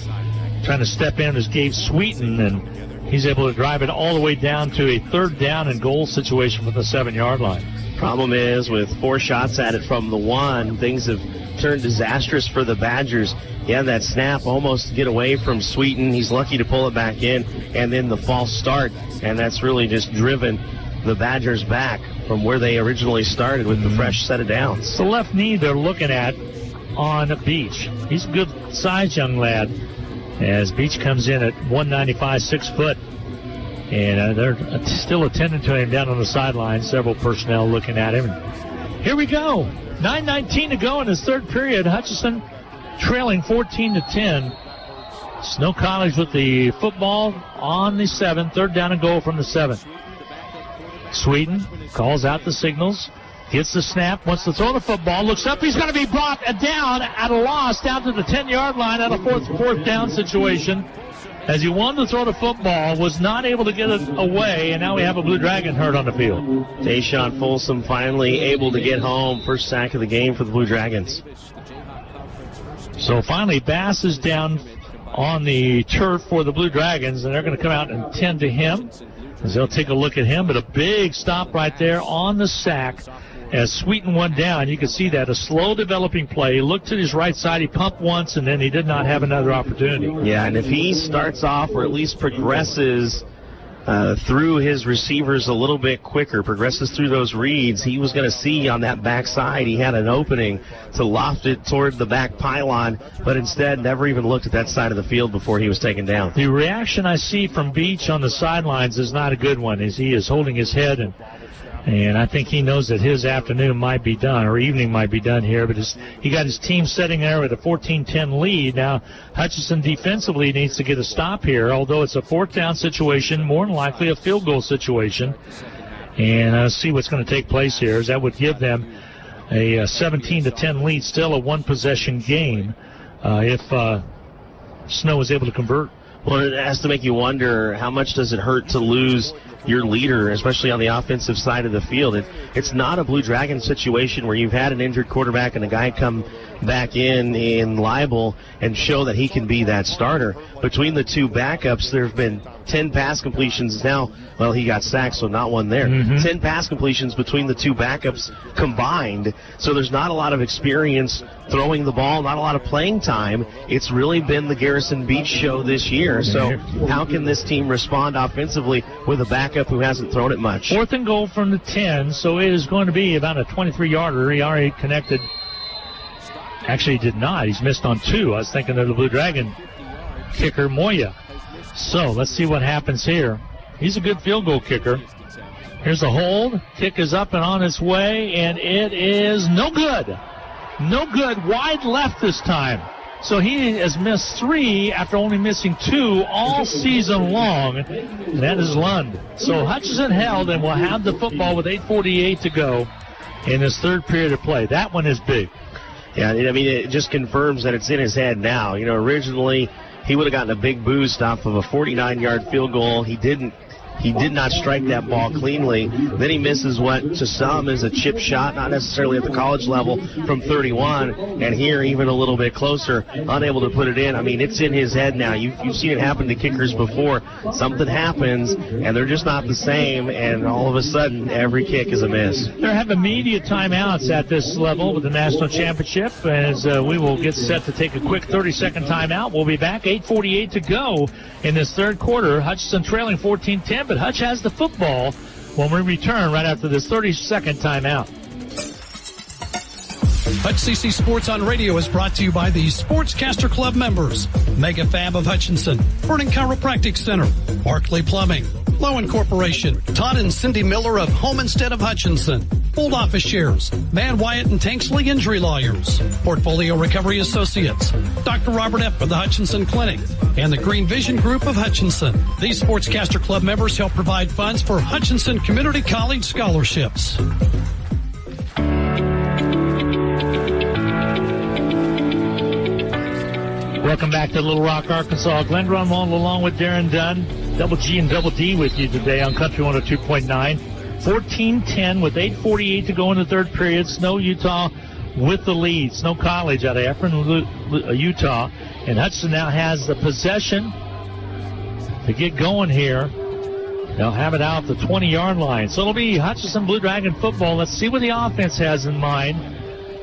trying to step in is Gabe Sweeten, and he's able to drive it all the way down to a 3rd down and goal situation from the 7-yard line. Problem is, with 4 shots at it from the 1, things have turned disastrous for the Badgers. Yeah, that snap almost to get away from Sweeten. He's lucky to pull it back in, and then the false start, and that's really just driven the Badgers back from where they originally started with the fresh set of downs. The left knee they're looking at on Beach. He's a good size young lad, as Beach comes in at 195, 6 foot. And they're still attending to him down on the sideline. Several personnel looking at him. Here we go. 9:19 to go in his 3rd period. Hutchinson trailing 14-10. Snow College with the football on the 7. 3rd down and goal from the 7. Sweeten calls out the signals. Gets the snap. Wants to throw the football. Looks up. He's going to be brought down at a loss down to the 10-yard line at a fourth down situation. As he wanted to throw the football, was not able to get it away, and now we have a Blue Dragon hurt on the field. Tayshawn Folsom finally able to get home. First sack of the game for the Blue Dragons. So finally, Bass is down on the turf for the Blue Dragons, and they're going to come out and tend to him as they'll take a look at him. But a big stop right there on the sack as Sweeten went down. You can see that, a slow developing play. He looked to his right side, he pumped once, and then he did not have another opportunity. Yeah, and if he starts off or at least progresses through his receivers a little bit quicker, progresses through those reads, he was going to see on that backside he had an opening to loft it toward the back pylon, but instead never even looked at that side of the field before he was taken down. The reaction I see from Beach on the sidelines is not a good one, as he is holding his head, and I think he knows that his afternoon might be done, or evening might be done here, but he got his team sitting there with a 14-10 lead. Now, Hutchinson defensively needs to get a stop here, although it's a 4th down situation, more than likely a field goal situation. And see what's going to take place here, as that would give them a 17-10 lead, still a 1-possession game, if Snow is able to convert. Well, it has to make you wonder, how much does it hurt to lose your leader, especially on the offensive side of the field? It's not a Blue Dragon situation where you've had an injured quarterback and a guy come back in liable and show that he can be that starter. Between the 2 backups, there have been 10 pass completions now. Well, he got sacked, so not one there. 10 pass completions between the 2 backups combined. So there's not a lot of experience throwing the ball, not a lot of playing time. It's really been the Garrison Beach show this year. So how can this team respond offensively with a backup who hasn't thrown it much? 4th and goal from the 10, so it is going to be about a 23-yarder. He already connected. Actually, he did not. He's missed on 2. I was thinking of the Blue Dragon kicker, Moya. So let's see what happens here. He's a good field goal kicker. Here's the hold. Kick is up and on its way, and it is no good. No good. Wide left this time. So he has missed 3 after only missing 2 all season long. And that is Lund. So Hutchinson held and will have the football with 8:48 to go in his 3rd period of play. That one is big. Yeah, I mean, it just confirms that it's in his head now. You know, originally he would have gotten a big boost off of a 49-yard field goal. He didn't. He did not strike that ball cleanly. Then he misses what to some is a chip shot, not necessarily at the college level, from 31. And here, even a little bit closer, unable to put it in. I mean, it's in his head now. You've seen it happen to kickers before. Something happens, and they're just not the same, and all of a sudden, every kick is a miss. They're having immediate timeouts at this level with the national championship, as we will get set to take a quick 30-second timeout. We'll be back, 8:48 to go in this 3rd quarter. Hutchinson trailing 14-10. But Hutch has the football when we return right after this 30-second timeout. Hutch CC Sports on Radio is brought to you by the Sportscaster Club members. Mega Fab of Hutchinson, Vernon Chiropractic Center, Barclay Plumbing, Lowen Corporation, Todd and Cindy Miller of Home Instead of Hutchinson, Old Office Shares, Van Wyatt and Tanksley Injury Lawyers, Portfolio Recovery Associates, Dr. Robert F. of the Hutchinson Clinic, and the Green Vision Group of Hutchinson. These Sportscaster Club members help provide funds for Hutchinson Community College scholarships. Welcome back to Little Rock, Arkansas. Glenn Grunwald along with Darren Dunn. Double G and Double D with you today on Country 102.9. 14-10 with 8:48 to go in the third period. Snow, Utah with the lead. Snow College out of Efren, Utah. And Hutchinson now has the possession to get going here. They'll have it out at the 20-yard line. So it'll be Hutchinson Blue Dragon football. Let's see what the offense has in mind.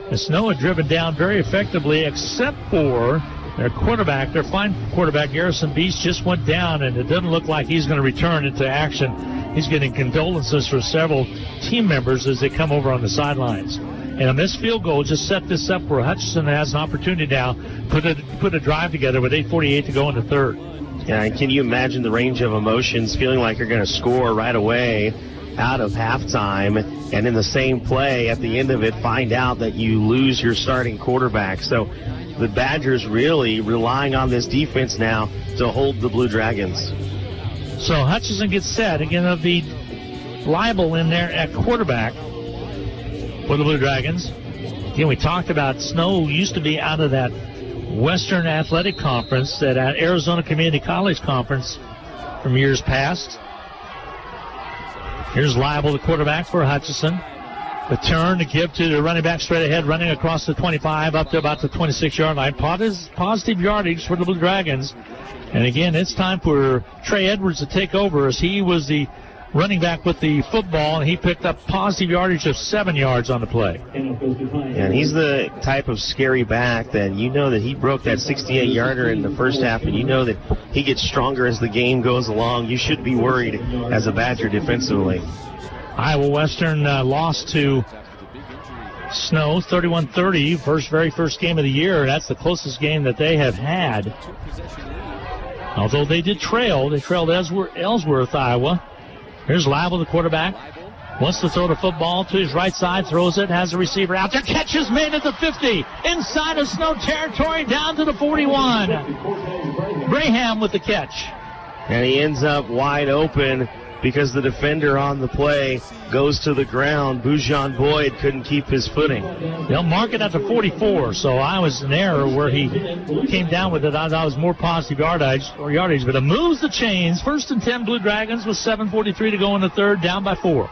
The Snow had driven down very effectively, except for their quarterback. Their fine quarterback, Garrison Beast, just went down, and it doesn't look like he's going to return into action. He's getting condolences for several team members as they come over on the sidelines. And a missed field goal just set this up where Hutchinson has an opportunity now to put a drive together with 8:48 to go in the third. Yeah, and can you imagine the range of emotions, feeling like you're going to score right away out of halftime, and in the same play at the end of it find out that you lose your starting quarterback. So the Badgers really relying on this defense now to hold the Blue Dragons. So Hutchinson gets set. Again, of the Leibel in there at quarterback for the Blue Dragons. Again, we talked about Snow used to be out of that Western Athletic Conference, that Arizona Community College Conference from years past. Here's Leibel, the quarterback for Hutchinson. The turn to give to the running back straight ahead, running across the 25 up to about the 26-yard line. Positive yardage for the Blue Dragons. And again, it's time for Trey Edwards to take over, as he was the running back with the football, and he picked up positive yardage of 7 yards on the play. And he's the type of scary back that you know that he broke that 68-yarder in the first half, and you know that he gets stronger as the game goes along. You should be worried as a Badger defensively. Iowa Western lost to Snow 31-30, very first game of the year. That's the closest game that they have had. Although they did trail, they trailed Ellsworth, Iowa. Here's Leibel, the quarterback. Wants to throw the football to his right side, throws it, has a receiver out there. Catch is made at the 50. Inside of Snow territory, down to the 41. Graham with the catch. And he ends up wide open because the defender on the play goes to the ground. Bujon Boyd couldn't keep his footing. They'll mark it at the 44, so I was in error where he came down with it. I thought it was more positive yardage, but it moves the chains. 1st and 10 Blue Dragons with 7:43 to go in the third, down by 4.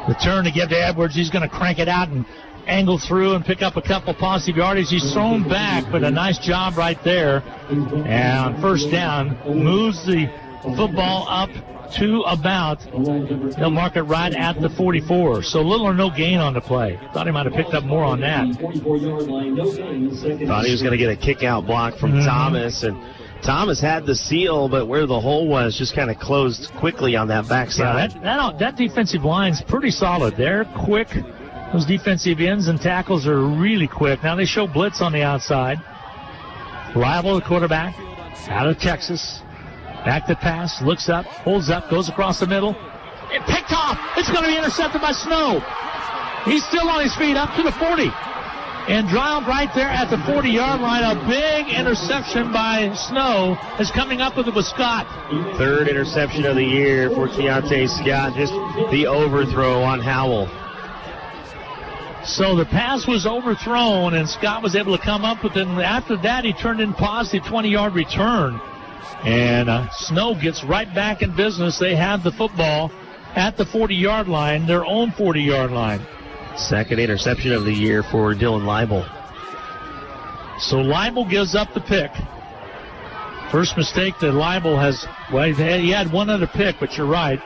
The turn to give to Edwards. He's going to crank it out and angle through and pick up a couple positive yardage. He's thrown back, but a nice job right there. And first down, moves the football up to about, they'll mark it right at the 44. So little or no gain on the play. Thought he might have picked up more on that. Thought he was going to get a kick-out block from Thomas, and Thomas had the seal, but where the hole was just kind of closed quickly on that backside. Yeah, that defensive line's pretty solid. They're quick. Those defensive ends and tackles are really quick. Now they show blitz on the outside. Leibel, the quarterback, out of Texas. Back to pass, looks up, holds up, goes across the middle. It picked off. It's going to be intercepted by Snow. He's still on his feet up to the 40. And dropped right there at the 40-yard line. A big interception by Snow is coming up with it with Scott. Third interception of the year for Keontae Scott. Just the overthrow on Howell. So the pass was overthrown, and Scott was able to come up with it. And after that, he turned in positive 20-yard return. And Snow gets right back in business. They have the football at the 40-yard line, their own 40-yard line. Second interception of the year for Dylan Leibel. So Leibel gives up the pick. First mistake that Leibel has, well, he had one other pick, but you're right.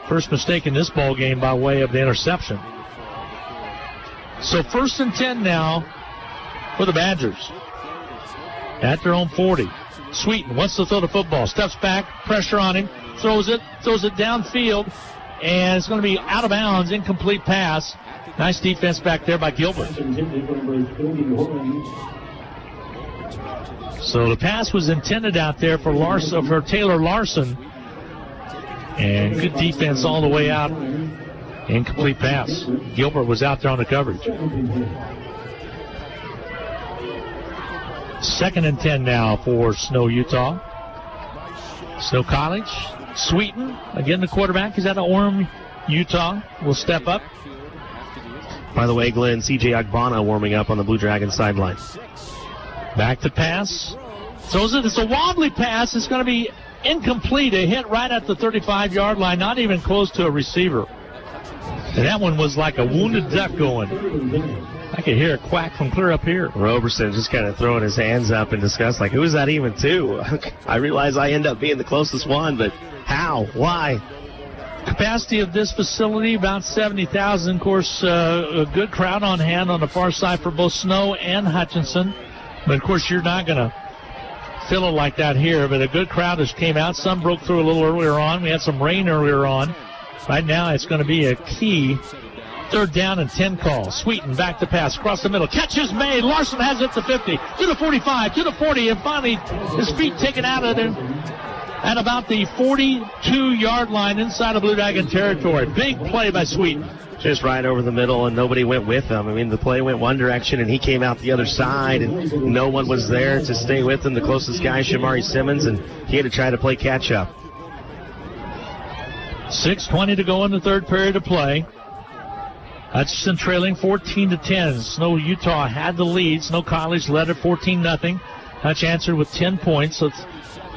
First mistake in this ball game by way of the interception. So 1st and 10 now for the Badgers at their own 40. Sweeten wants to throw the football, steps back, pressure on him, throws it downfield, and it's going to be out of bounds, incomplete pass. Nice defense back there by Gilbert. So the pass was intended out there for Taylor Larson, and good defense all the way out. Incomplete pass. Gilbert was out there on the coverage. 2nd and 10 now for Snow, Utah. Snow College. Sweeten, again the quarterback, is out of Orem, Utah, will step up. By the way, Glenn, C.J. Agbana warming up on the Blue Dragon sideline. Back to pass. Throws it. It's a wobbly pass. It's going to be incomplete. A hit right at the 35-yard line, not even close to a receiver. And that one was like a wounded duck going. I could hear a quack from clear up here. Roberson just kind of throwing his hands up in disgust, like, who is that even to? I realize I end up being the closest one, but how? Why? Capacity of this facility, about 70,000. Of course, a good crowd on hand on the far side for both Snow and Hutchinson. But, of course, you're not going to fill it like that here. But a good crowd has came out. Some broke through a little earlier on. We had some rain earlier on. Right now, it's going to be a key 3rd down and 10 call. Sweeten back to pass across the middle. Catch is made. Larson has it to 50, to the 45, to the 40, and finally his feet taken out of him at about the 42-yard line inside of Blue Dragon territory. Big play by Sweeten. Just right over the middle, and nobody went with him. I mean, the play went one direction, and he came out the other side, and no one was there to stay with him. The closest guy, Shamari Simmons, and he had to try to play catch-up. 6:20 to go in the 3rd period of play. Hutchinson trailing 14-10. Snow Utah had the lead. Snow College led at 14-0. Hutch answered with 10 points. So it's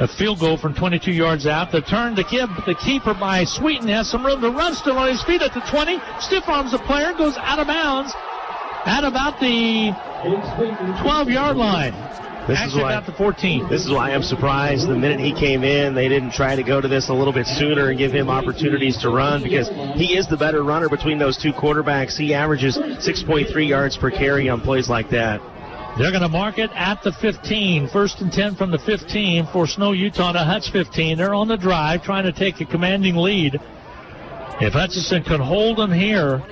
a field goal from 22 yards out. The turn to give the keeper by Sweeten has some room to run, still on his feet at the 20. Stiff arms the player, goes out of bounds at about the 12-yard line. Actually, about the 14. This is why I'm surprised the minute he came in, they didn't try to go to this a little bit sooner and give him opportunities to run, because he is the better runner between those two quarterbacks. He averages 6.3 yards per carry on plays like that. They're going to mark it at the 15. 1st and 10 from the 15 for Snow Utah to Hutch 15. They're on the drive trying to take a commanding lead. If Hutchinson could hold them here,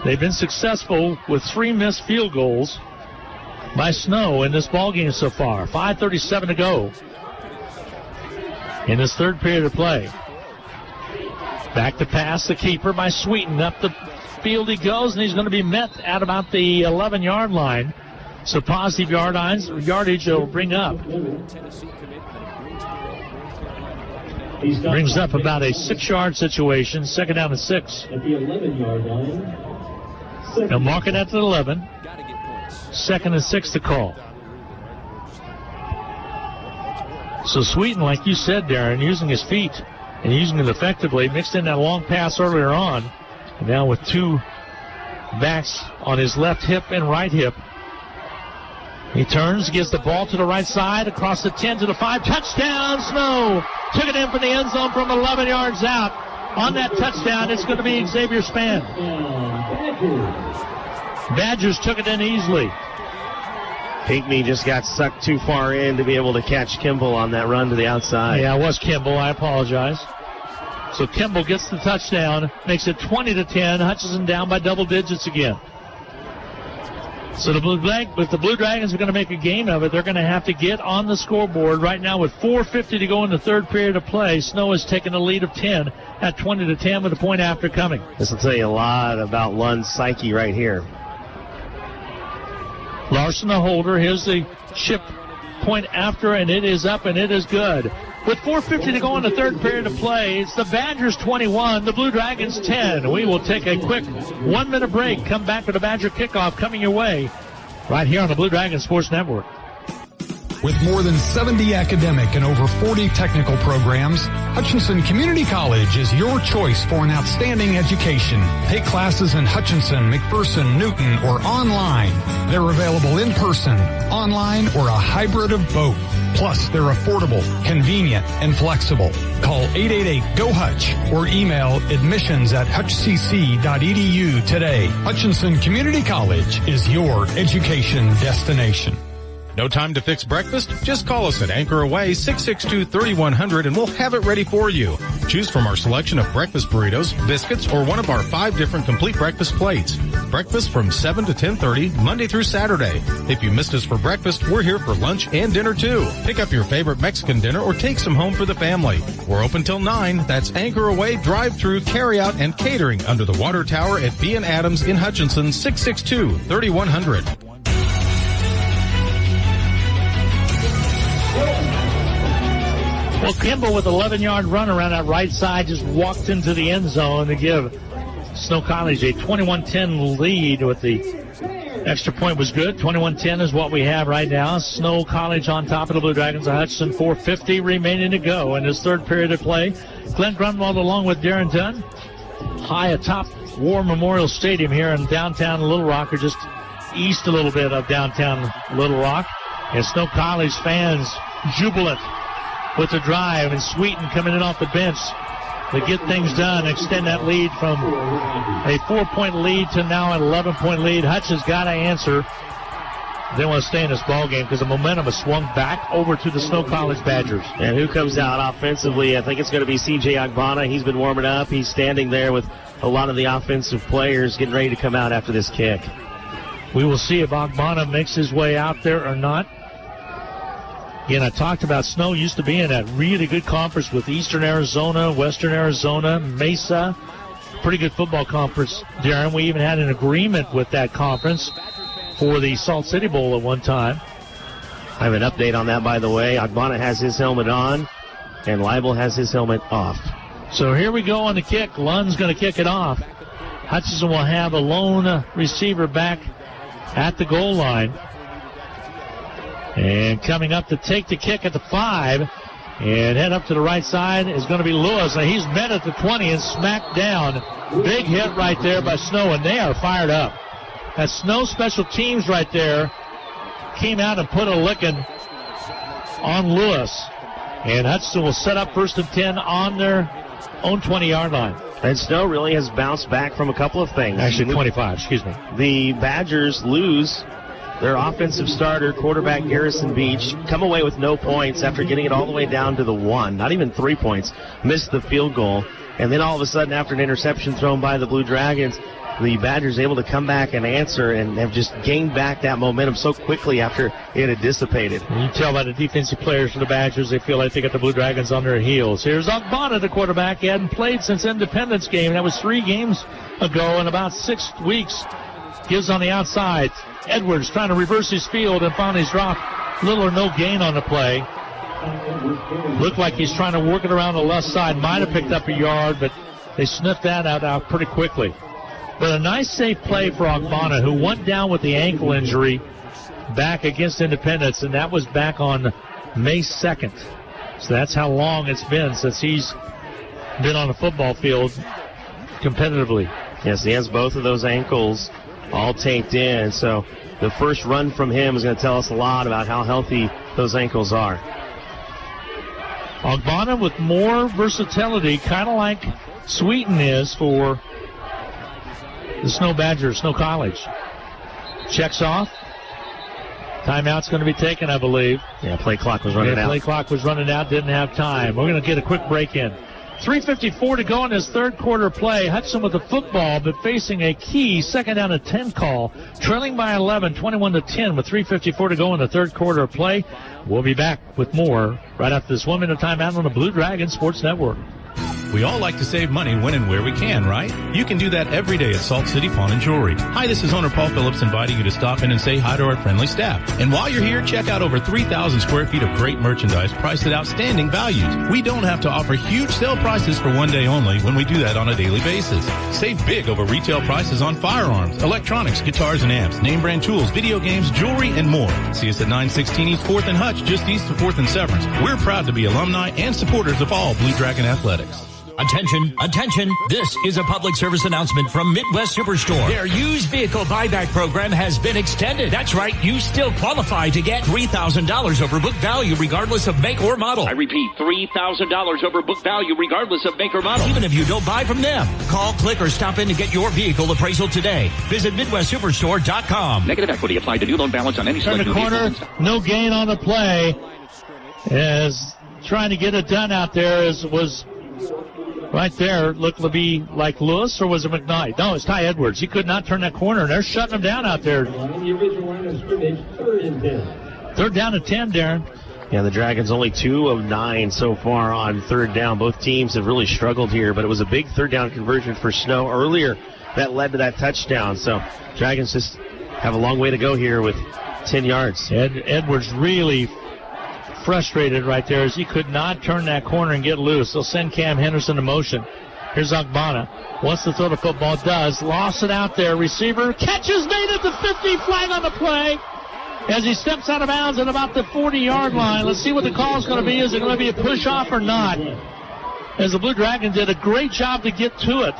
they've been successful with 3 missed field goals by Snow in this ballgame so far. 5:37 to go in this 3rd period of play. Back to pass, the keeper by Sweeten. Up the field he goes, and he's going to be met at about the 11-yard line. So positive yardage will bring up. Brings up about a 6-yard situation. 2nd down and 6. At the 11-yard line. They'll mark it at the 11. 2nd and 6 to call. So Sweeten, like you said, Darren, using his feet and using it effectively, mixed in that long pass earlier on. And now with 2 backs on his left hip and right hip. He turns, gives the ball to the right side, across the 10 to the 5. Touchdown, Snow! Took it in for the end zone from 11 yards out. On that touchdown, it's going to be Xavier Spann. Badgers took it in easily. Pinckney just got sucked too far in to be able to catch Kimball on that run to the outside. Yeah, it was Kimball. I apologize. So Kimball gets the touchdown, makes it 20-10. Hutchinson down by double digits again. So if the Blue Dragons are going to make a game of it, they're going to have to get on the scoreboard. Right now with 4:50 to go in the 3rd period of play, Snow has taken a lead of 10 at 20-10 with a point after coming. This will tell you a lot about Lund's psyche right here. Larson the holder. Here's the chip point after, and it is up, and it is good. With 4:50 to go in the 3rd period of play, it's the Badgers 21, the Blue Dragons 10. We will take a quick 1-minute break. Come back with the Badger kickoff coming your way right here on the Blue Dragon Sports Network. With more than 70 academic and over 40 technical programs, Hutchinson Community College is your choice for an outstanding education. Take classes in Hutchinson, McPherson, Newton, or online. They're available in person, online, or a hybrid of both. Plus, they're affordable, convenient, and flexible. Call 888-GO-HUTCH or email admissions@hutchcc.edu today. Hutchinson Community College is your education destination. No time to fix breakfast? Just call us at Anchor Away 662-3100 and we'll have it ready for you. Choose from our selection of breakfast burritos, biscuits, or one of our 5 different complete breakfast plates. Breakfast from 7 to 10:30, Monday through Saturday. If you missed us for breakfast, we're here for lunch and dinner too. Pick up your favorite Mexican dinner or take some home for the family. We're open till 9. That's Anchor Away, drive-through, carry-out, and catering under the water tower at B&. Adams in Hutchinson, 662-3100. Well, Kimball with 11-yard run around that right side just walked into the end zone to give Snow College a 21-10 lead with the Extra point was good. 21-10 is what we have right now. Snow College on top of the Blue Dragons of Hutchinson. 4:50 remaining to go in this third period of play. Glenn Grunwald along with Darren Dunn. High atop War Memorial Stadium here in downtown Little Rock, or just east a little bit of downtown Little Rock. And Snow College fans jubilant with the drive, and Sweeten coming in off the bench to get things done, extend that lead from a 4-point lead to now an 11-point lead. Hutch has got to answer. They want to stay in this ball game because the momentum has swung back over to the Snow College Badgers. And who comes out offensively? I think it's going to be C.J. Agbana. He's been warming up. He's standing there with a lot of the offensive players getting ready to come out after this kick. We will see if Agbana makes his way out there or not. Again, I talked about Snow used to be in that really good conference with Eastern Arizona, Western Arizona, Mesa. Pretty good football conference, Darren. We even had an agreement with that conference for the Salt City Bowl at one time. I have an update on that, by the way. Agbana has his helmet on, and Leibel has his helmet off. So here we go on the kick. Lund's going to kick it off. Hutchinson will have a lone receiver back at the goal line. And coming up to take the kick at the 5 and head up to the right side is going to be Lewis. Now he's met at the 20 and smacked down. Big hit right there by Snow, and they are fired up. That Snow special teams right there came out and put a licking on Lewis. And Hutchinson will set up 1st and 10 on their own 20-yard line. And Snow really has bounced back from a couple of things. Actually, 25, excuse me. The Badgers lose their offensive starter, quarterback Garrison Beach, come away with no points after getting it all the way down to the 1. Not even 3 points. Missed the field goal. And then all of a sudden, after an interception thrown by the Blue Dragons, the Badgers able to come back and answer and have just gained back that momentum so quickly after it had dissipated. You can tell by the defensive players for the Badgers, they feel like they got the Blue Dragons on their heels. Here's Agbana, the quarterback. He hadn't played since Independence game. That was 3 games ago in about 6 weeks. Gives on the outside. Edwards trying to reverse his field and finally he's dropped. Little or no gain on the play. Looked like he's trying to work it around the left side. Might have picked up a yard, but they sniffed that out pretty quickly. But a nice safe play for Agbana, who went down with the ankle injury back against Independence, and that was back on May 2nd. So that's how long it's been since he's been on the football field competitively. Yes, he has both of those ankles all taped in, so the first run from him is going to tell us a lot about how healthy those ankles are. Agbana with more versatility, kind of like Sweeten is for the Snow Badgers, Snow College. Checks off. Timeout's going to be taken, I believe. Yeah, play clock was running out. Play clock was running out, didn't have time. We're going to get a quick break in. 3:54 to go in this third quarter play. Hutchinson with the football, but facing a key 2nd down and 10 call. Trailing by 11, 21-10 with 3:54 to go in the third quarter play. We'll be back with more right after this 1 minute timeout on the Blue Dragon Sports Network. We all like to save money when and where we can, right? You can do that every day at Salt City Pawn and Jewelry. Hi, this is owner Paul Phillips inviting you to stop in and say hi to our friendly staff. And while you're here, check out over 3,000 square feet of great merchandise priced at outstanding values. We don't have to offer huge sale prices for one day only when we do that on a daily basis. Save big over retail prices on firearms, electronics, guitars and amps, name brand tools, video games, jewelry, and more. See us at 916 East 4th and Hutch, just east of 4th and Severance. We're proud to be alumni and supporters of all Blue Dragon Athletics. Attention, attention. This is a public service announcement from Midwest Superstore. Their used vehicle buyback program has been extended. That's right. You still qualify to get $3,000 over book value regardless of make or model. I repeat, $3,000 over book value regardless of make or model. Even if you don't buy from them. Call, click, or stop in to get your vehicle appraisal today. Visit MidwestSuperstore.com. Negative equity applied to new loan balance on any select new corner. No gain on the play. As trying to get it done out there was right there, looked to be like Lewis, or was it McKnight? No, it's Ty Edwards. He could not turn that corner, and they're shutting him down out there. 3rd down and 10, Darren. Yeah, the Dragons only 2 of 9 so far on 3rd down. Both teams have really struggled here, but it was a big 3rd down conversion for Snow earlier that led to that touchdown. So Dragons just have a long way to go here with 10 yards. Edwards really frustrated right there as he could not turn that corner and get loose. They'll send Cam Henderson to motion. Here's Ogbonna. Wants to throw the football, does. Lost it out there. Receiver catches, made it to 50, flag on the play. As he steps out of bounds at about the 40-yard line. Let's see what the call is going to be. Is it going to be a push-off or not? As the Blue Dragons did a great job to get to it.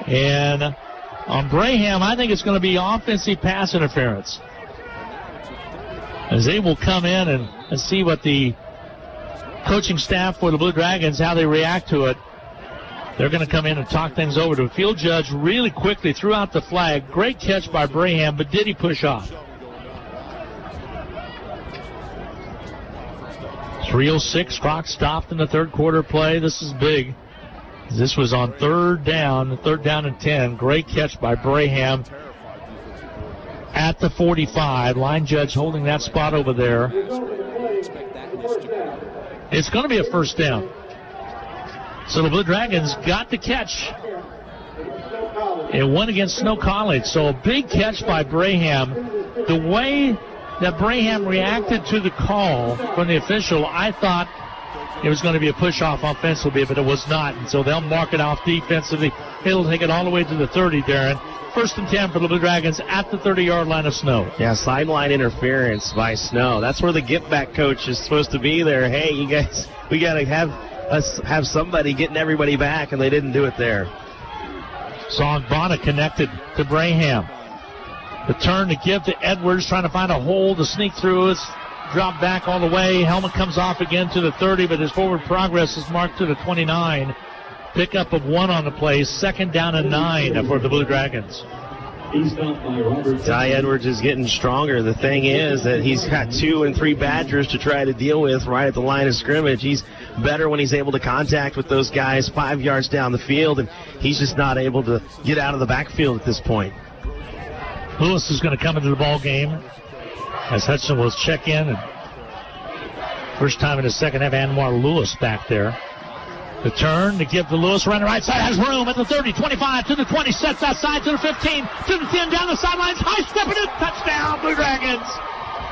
And on Braham, I think it's going to be offensive pass interference. As they will come in and see what the coaching staff for the Blue Dragons, how they react to it. They're going to come in and talk things over to the field judge really quickly, threw out the flag. Great catch by Braham, but did he push off? 3:06, clock stopped in the third quarter play. This is big. This was on third down and 10. Great catch by Braham at the 45. Line judge holding that spot over there. It's going to be a first down. So the Blue Dragons got the catch. It went against Snow College. So a big catch by Braham. The way that Braham reacted to the call from the official, I thought it was going to be a push-off offensively, but it was not. And so they'll mark it off defensively. It'll take it all the way to the 30, Darren. First and 10 for the Blue Dragons at the 30-yard line of Snow. Yeah, sideline interference by Snow. That's where the get-back coach is supposed to be there. Hey, you guys, we got to have somebody getting everybody back, and they didn't do it there. Ogbonna connected to Braham. The turn to give to Edwards, trying to find a hole to sneak through. It's dropped back all the way. Helmet comes off again to the 30, but his forward progress is marked to the 29. Pickup of 1 on the play. Second down and 9 for the Blue Dragons. Ty Edwards is getting stronger. The thing is that he's got 2 and 3 Badgers to try to deal with right at the line of scrimmage. He's better when he's able to contact with those guys 5 yards down the field, and he's just not able to get out of the backfield at this point. Lewis is going to come into the ball game as Hutchinson will check in. And first time in the second half, Anwar Lewis back there. The turn to give to Lewis, running right side, has room at the 30, 25, to the 20, sets outside to the 15, to the 10, down the sidelines, high stepping it, touchdown, Blue Dragons.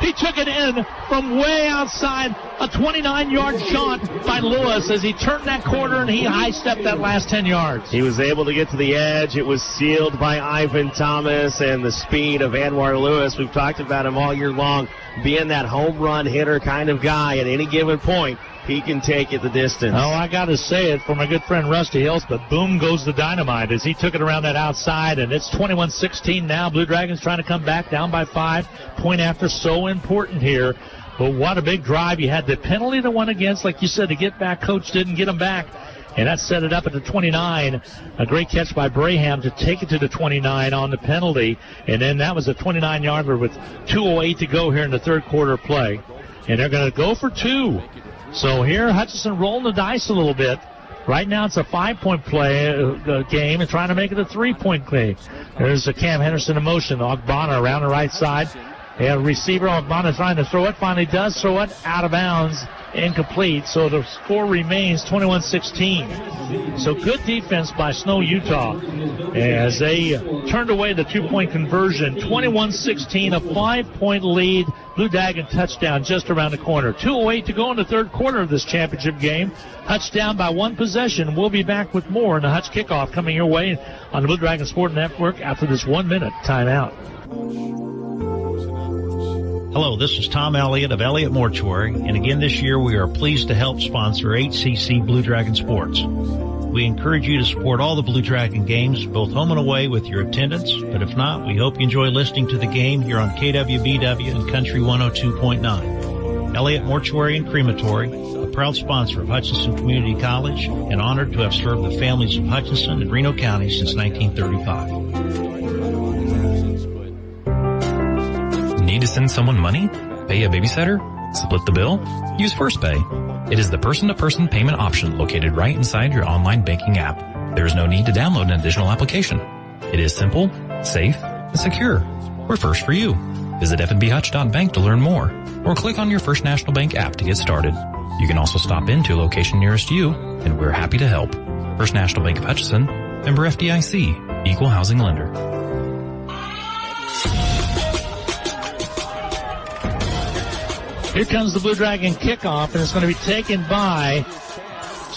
He took it in from way outside, a 29-yard jaunt by Lewis as he turned that corner and he high-stepped that last 10 yards. He was able to get to the edge. It was sealed by Ivan Thomas and the speed of Anwar Lewis. We've talked about him all year long, being that home run hitter kind of guy at any given point. He can take it the distance. Oh, I got to say it for my good friend Rusty Hills, but boom goes the dynamite as he took it around that outside, and it's 21-16 now. Blue Dragons trying to come back down by 5. Point after, so important here. But what a big drive. You had the penalty to 1 against, like you said, to get back. Coach didn't get him back. And that set it up at the 29. A great catch by Braham to take it to the 29 on the penalty. And then that was a 29-yarder with 2:08 to go here in the third quarter play. And they're going to go for 2. So here, Hutchinson rolling the dice a little bit. Right now it's a 5-point play game and trying to make it a 3-point play. There's a Cam Henderson in motion. Ogbonna around the right side. And receiver Ogbonna trying to throw it. Finally does throw it out of bounds. Incomplete. So the score remains 21-16. So good defense by Snow, Utah, as they turned away the 2-point conversion. 21-16, a 5-point lead. Blue Dragon touchdown just around the corner. 2:08 to go in the third quarter of this championship game. Hutch down by 1 possession. We'll be back with more in the Hutch Kickoff coming your way on the Blue Dragon Sport Network after this 1-minute timeout. Hello, this is Tom Elliott of Elliott Mortuary, and again this year we are pleased to help sponsor HCC Blue Dragon Sports. We encourage you to support all the Blue Dragon games, both home and away, with your attendance, but if not, we hope you enjoy listening to the game here on KWBW and Country 102.9. Elliott Mortuary and Crematory, a proud sponsor of Hutchinson Community College, and honored to have served the families of Hutchinson and Reno County since 1935. Need to send someone money? Pay a babysitter? Split the bill? Use First Pay. It is the person-to-person payment option located right inside your online banking app. There is no need to download an additional application. It is simple, safe, and secure. We're first for you. Visit fnbhutch.bank to learn more, or click on your First National Bank app to get started. You can also stop into a location nearest you, and we're happy to help. First National Bank of Hutchinson, member FDIC, equal housing lender. Here comes the Blue Dragon kickoff, and it's going to be taken by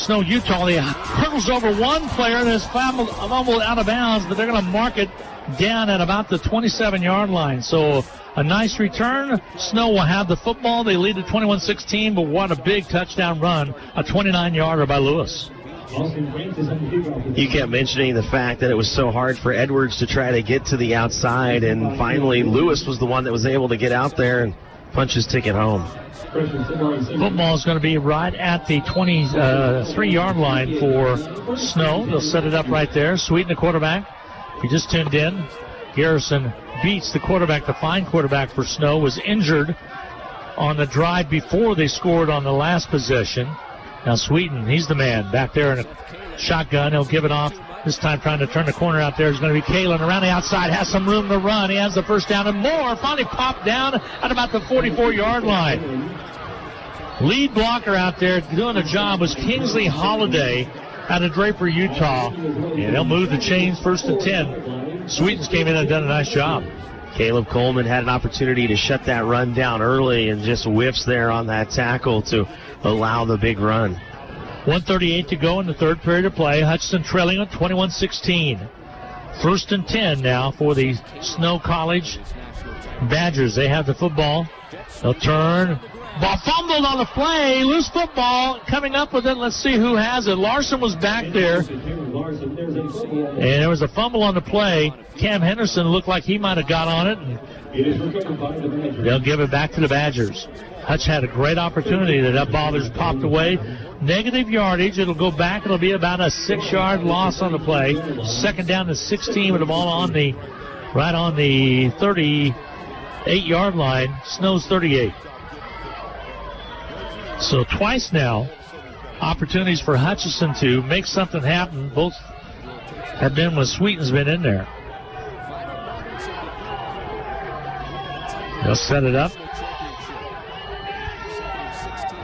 Snow Utah. He hurdles over one player and is fumbled out of bounds, but they're going to mark it down at about the 27-yard line. So a nice return. Snow will have the football. They lead at 21-16, but what a big touchdown run, a 29-yarder by Lewis. You kept mentioning the fact that it was so hard for Edwards to try to get to the outside, and finally Lewis was the one that was able to get out there and punch his ticket home. Football is going to be right at the 23-yard line for Snow. They'll set it up right there. Sweeten, the quarterback. If you just tuned in, Garrison beats the quarterback. The fine quarterback for Snow was injured on the drive before they scored on the last possession. Now Sweeten, he's the man back there in a shotgun. He'll give it off. This time trying to turn the corner out there is going to be Kalen around the outside. Has some room to run. He has the first down and more. Finally popped down at about the 44-yard line. Lead blocker out there doing a job was Kingsley Holiday out of Draper, Utah. And they'll move the chains 1st and 10. Sweetens came in and done a nice job. Caleb Coleman had an opportunity to shut that run down early and just whiffs there on that tackle to allow the big run. 1:38 to go in the third period of play. Hutchinson trailing on 21-16. 1st and 10 now for the Snow College Badgers. They have the football. They'll turn. Ball fumbled on the play. Loose football. Coming up with it. Let's see who has it. Larson was back there. And there was a fumble on the play. Cam Henderson looked like he might have got on it. And they'll give it back to the Badgers. Hutch had a great opportunity. That ball just popped away. Negative yardage. It'll go back. It'll be about a 6-yard loss on the play. 2nd down to 16 with the ball on the right on the 38-yard line. Snow's 38. So twice now, opportunities for Hutchinson to make something happen. Both have been when Sweeten's been in there. They'll set it up.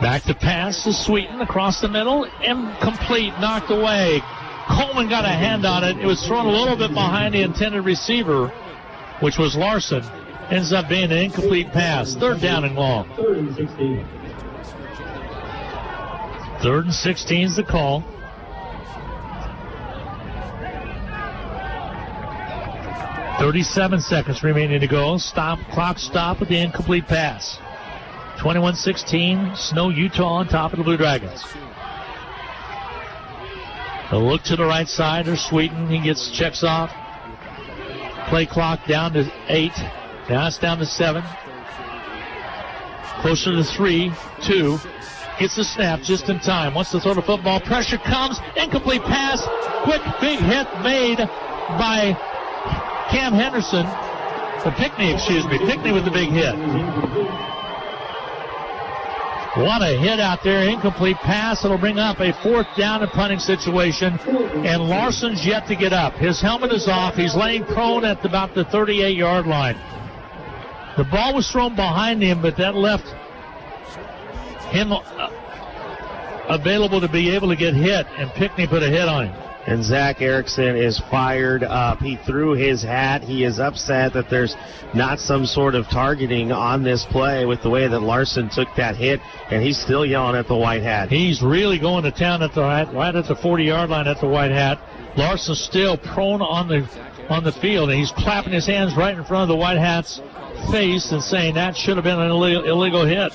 Back to pass to Sweeten across the middle. Incomplete, knocked away. Coleman got a hand on it. It was thrown a little bit behind the intended receiver, which was Larson. Ends up being an incomplete pass. 3rd down and long. 3rd and 16. 3rd and 16 is the call. .37 seconds remaining to go. Clock stop with the incomplete pass. 21-16, Snow Utah on top of the Blue Dragons. They'll look to the right side. There's Sweeten. He checks off. Play clock down to 8. Now it's down to 7. Closer to 3, 2. Gets the snap just in time. Wants to throw the football. Pressure comes. Incomplete pass. Quick big hit made by Cam Henderson. Pickney with the big hit. What a hit out there. Incomplete pass. It'll bring up a 4th down and punting situation. And Larson's yet to get up. His helmet is off. He's laying prone at about the 38-yard line. The ball was thrown behind him, but that left him available to be able to get hit, and Pickney put a hit on him. And Zach Erickson is fired up. He threw his hat. He is upset that there's not some sort of targeting on this play with the way that Larson took that hit, and he's still yelling at the white hat. He's really going to town at right at the 40-yard line at the white hat. Larson's still prone on the field, and he's clapping his hands right in front of the white hat's face and saying that should have been an illegal hit.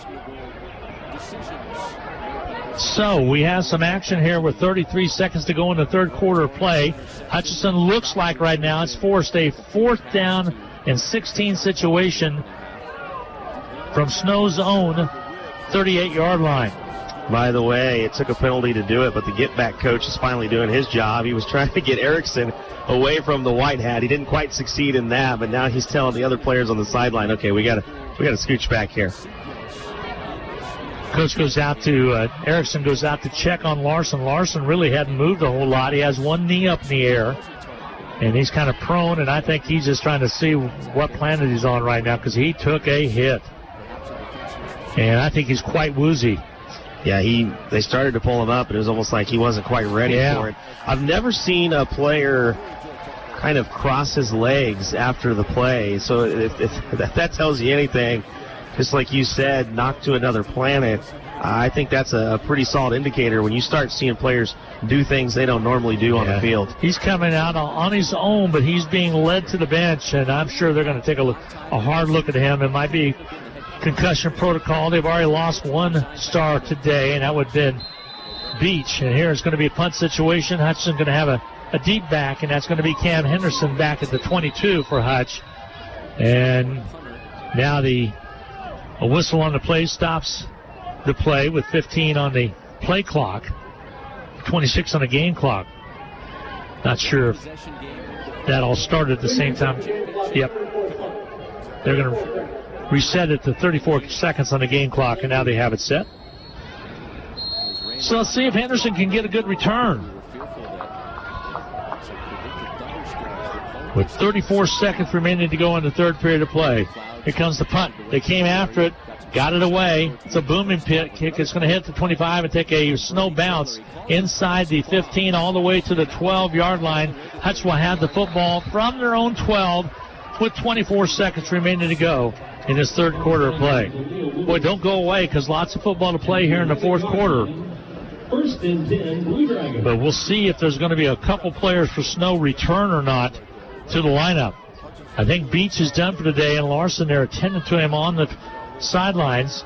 So we have some action here with 33 seconds to go in the third quarter of play. Hutchinson looks like right now it's forced a 4th down and 16 situation from Snow's own 38-yard line. By the way, it took a penalty to do it, but the get-back coach is finally doing his job. He was trying to get Erickson away from the white hat. He didn't quite succeed in that, but now he's telling the other players on the sideline, okay, we got to scooch back here. Coach goes out to, Erickson goes out to check on Larson. Larson really hadn't moved a whole lot. He has one knee up in the air, and he's kind of prone, and I think he's just trying to see what planet he's on right now because he took a hit. And I think he's quite woozy. Yeah, they started to pull him up, and it was almost like he wasn't quite ready for it. I've never seen a player kind of cross his legs after the play, so if that tells you anything, just like you said, knocked to another planet. I think that's a pretty solid indicator when you start seeing players do things they don't normally do on the field. He's coming out on his own, but he's being led to the bench, and I'm sure they're going to take a hard look at him. It might be concussion protocol. They've already lost one star today, and that would have been Beach. And here it's going to be a punt situation. Hutchinson's going to have a deep back, and that's going to be Cam Henderson back at the 22 for Hutch. And now a whistle on the play stops the play with 15 on the play clock, 26 on the game clock. Not sure if that all started at the same time. Yep. They're going to reset it to 34 seconds on the game clock, and now they have it set. So let's see if Henderson can get a good return. With 34 seconds remaining to go in the third period of play. Here comes the punt. They came after it, got it away. It's a booming kick. It's going to hit the 25 and take a snow bounce inside the 15 all the way to the 12-yard line. Hutch will have the football from their own 12 with 24 seconds remaining to go in this third quarter of play. Boy, don't go away because lots of football to play here in the fourth quarter. First and 10, Blue Dragons. But we'll see if there's going to be a couple players for Snow return or not to the lineup. I think Beach is done for today, and Larson, they're attending to him on the sidelines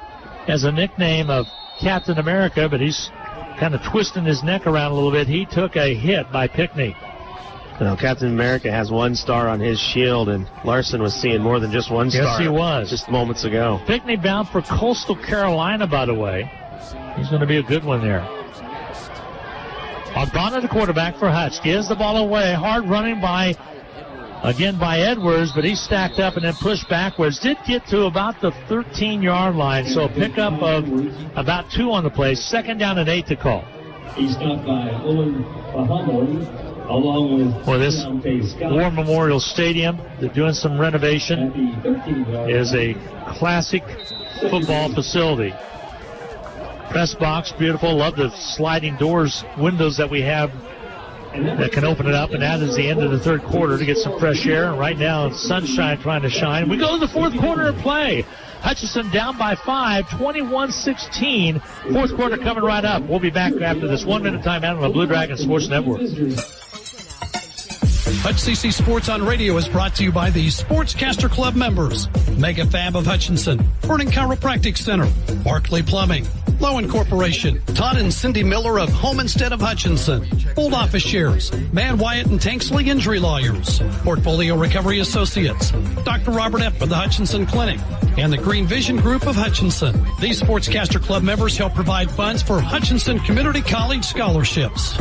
as a nickname of Captain America, but he's kind of twisting his neck around a little bit. He took a hit by Pickney. Well, Captain America has one star on his shield, and Larson was seeing more than just one star. Yes, he was. Just moments ago. Pickney bound for Coastal Carolina, by the way. He's going to be a good one there. Ogbonna, the quarterback for Hutch, gives the ball away. Hard running by Edwards, but he's stacked up and then pushed backwards. Did get to about the 13-yard line, so a pickup of about 2 on the play. Second down and 8 to call. He's stopped by Owen Bahamo, along with this War Memorial Stadium. They're doing some renovation. Is a classic football facility. Press box, beautiful. Love the sliding doors, windows that we have that can open it up, and that is the end of the third quarter to get some fresh air. And right now, sunshine trying to shine. We go to the fourth quarter of play. Hutchinson down by 5, 21-16. Fourth quarter coming right up. We'll be back after this 1-minute timeout on the Blue Dragon Sports Network. Hutch CC Sports on Radio is brought to you by the Sportscaster Club members. Mega Fab of Hutchinson, Vernon Chiropractic Center, Barclay Plumbing, Lowen Corporation, Todd and Cindy Miller of Homestead of Hutchinson, Old Office Shares, Man Wyatt and Tanksley Injury Lawyers, Portfolio Recovery Associates, Dr. Robert F. of the Hutchinson Clinic, and the Green Vision Group of Hutchinson. These Sportscaster Club members help provide funds for Hutchinson Community College scholarships.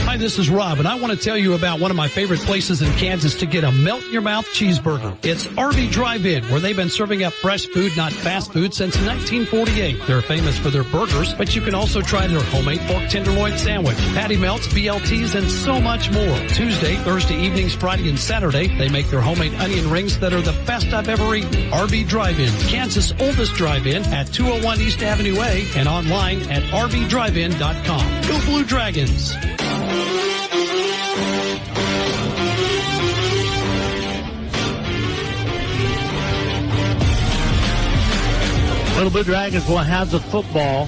Hi, this is Rob, and I want to tell you about one of my favorite places in Kansas to get a melt-in-your-mouth cheeseburger. It's RV Drive-In, where they've been serving up fresh food, not fast food, since 1948. They're famous for their burgers, but you can also try their homemade pork tenderloin sandwich, patty melts, BLTs, and so much more. Tuesday, Thursday evenings, Friday, and Saturday, they make their homemade onion rings that are the best I've ever eaten. RV Drive-In, Kansas' oldest drive-in at 201 East Avenue A and online at rvdrivein.com. Go Blue Dragons! Little Blue Dragons will have the football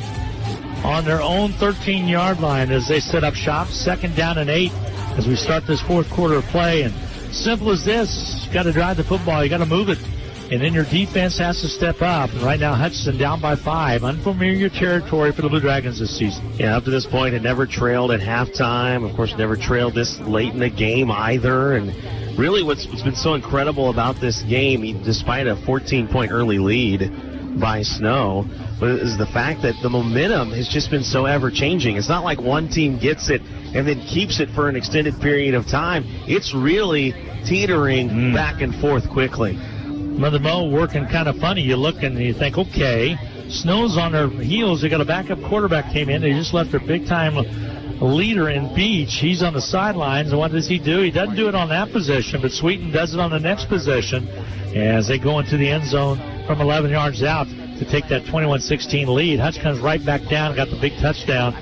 on their own 13-yard line as they set up shop. Second down and 8 as we start this fourth quarter of play. And simple as this, you got to drive the football, you got to move it, and then your defense has to step up. And right now, Hutchinson down by 5. Unfamiliar territory for the Blue Dragons this season. Yeah, up to this point, it never trailed at halftime. Of course, never trailed this late in the game either. And really what's been so incredible about this game, despite a 14-point early lead by Snow, is the fact that the momentum has just been so ever-changing. It's not like one team gets it and then keeps it for an extended period of time. It's really teetering back and forth quickly. Mother Mo working kind of funny. You look and you think, okay, Snow's on their heels. They got a backup quarterback came in. They just left their big-time leader in Beach. He's on the sidelines. And what does he do? He doesn't do it on that possession, but Sweeten does it on the next possession as they go into the end zone from 11 yards out to take that 21-16 lead. Hutch comes right back down, got the big touchdown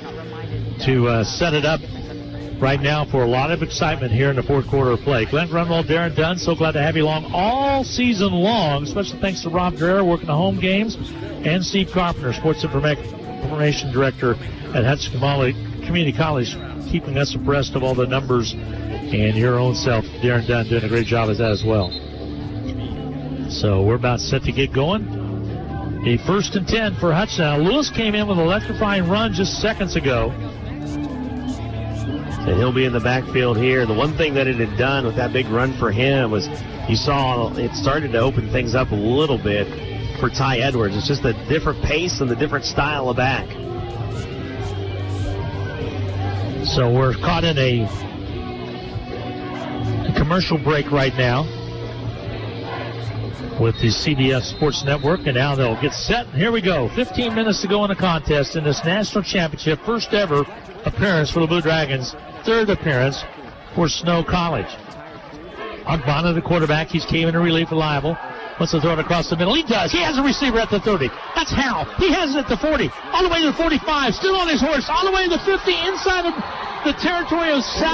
to set it up right now for a lot of excitement here in the fourth quarter of play. Glenn Grunwald, Darren Dunn, so glad to have you along all season long. Special thanks to Rob Dreher working the home games, and Steve Carpenter, Sports Information Director at Hutchinson Community College, keeping us abreast of all the numbers, and your own self, Darren Dunn, doing a great job as that as well. So we're about set to get going. A 1st and 10 for Hutchinson. Now, Lewis came in with an electrifying run just seconds ago. And he'll be in the backfield here. The one thing that it had done with that big run for him was you saw it started to open things up a little bit for Ty Edwards. It's just a different pace and the different style of back. So we're caught in a commercial break right now with the CBS Sports Network, and now they'll get set. Here we go. 15 minutes to go in the contest in this national championship. First ever appearance for the Blue Dragons. Third appearance for Snow College. Ogbonna, the quarterback, he's came in relief reliable. Wants to throw it across the middle. He does. He has a receiver at the 30. That's Hal. He has it at the 40. All the way to the 45. Still on his horse. All the way to the 50. Inside of the territory of Snow,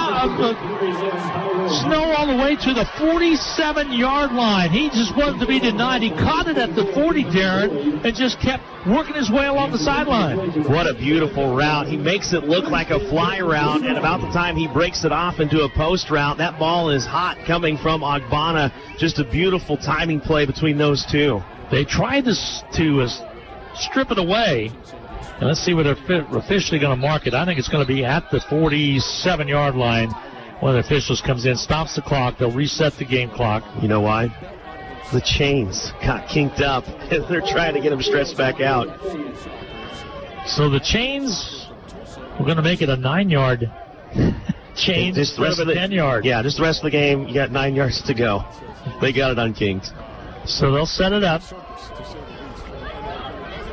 all the way to the 47-yard line. He just wanted to be denied. He caught it at the 40, Darren, and just kept working his way along the sideline. What a beautiful route. He makes it look like a fly route, and about the time he breaks it off into a post route, that ball is hot coming from Ogbonna. Just a beautiful timing play between those two. They tried to strip it away. And let's see what they're officially going to mark it. I think it's going to be at the 47-yard line when the officials comes in, stops the clock. They'll reset the game clock. You know why? The chains got kinked up. They're trying to get them stretched back out. So the chains, we're going to make it a 9-yard chain instead of a 10-yard. Yeah, just the rest of the game, you got 9 yards to go. They got it unkinked. So they'll set it up.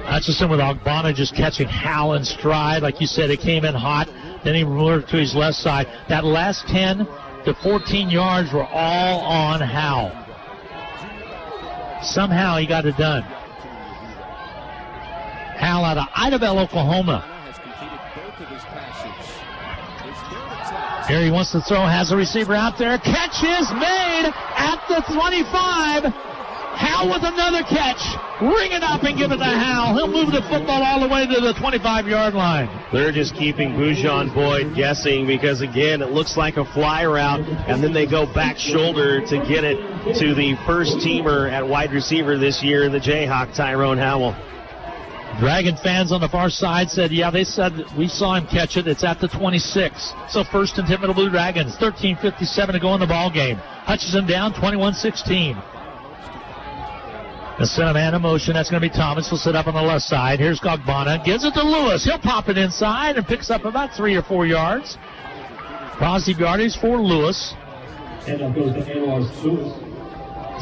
Hutchinson with Ogbonna just catching Hal in stride. Like you said, it came in hot. Then he moved to his left side. That last 10 to 14 yards were all on Hal. Somehow he got it done. Hal out of Idabel, Oklahoma. Here he wants to throw, has a receiver out there. Catch is made at the 25. Hal with another catch. Ring it up and give it to Hal. He'll move the football all the way to the 25-yard line. They're just keeping Boujon Boyd guessing because, again, it looks like a fly route, and then they go back shoulder to get it to the first teamer at wide receiver this year, the Jayhawk, Tyrone Howell. Dragon fans on the far side said, yeah, they said we saw him catch it. It's at the 26. So 1st and 10 for the Blue Dragons. 13:57 to go in the ball game. Hutchinson down 21-16. The center man in motion. That's going to be Thomas. Will sit up on the left side. Here's Ogbonna. Gives it to Lewis. He'll pop it inside and picks up about 3 or 4 yards. Positive yardage for Lewis. And up goes to Anwar Lewis.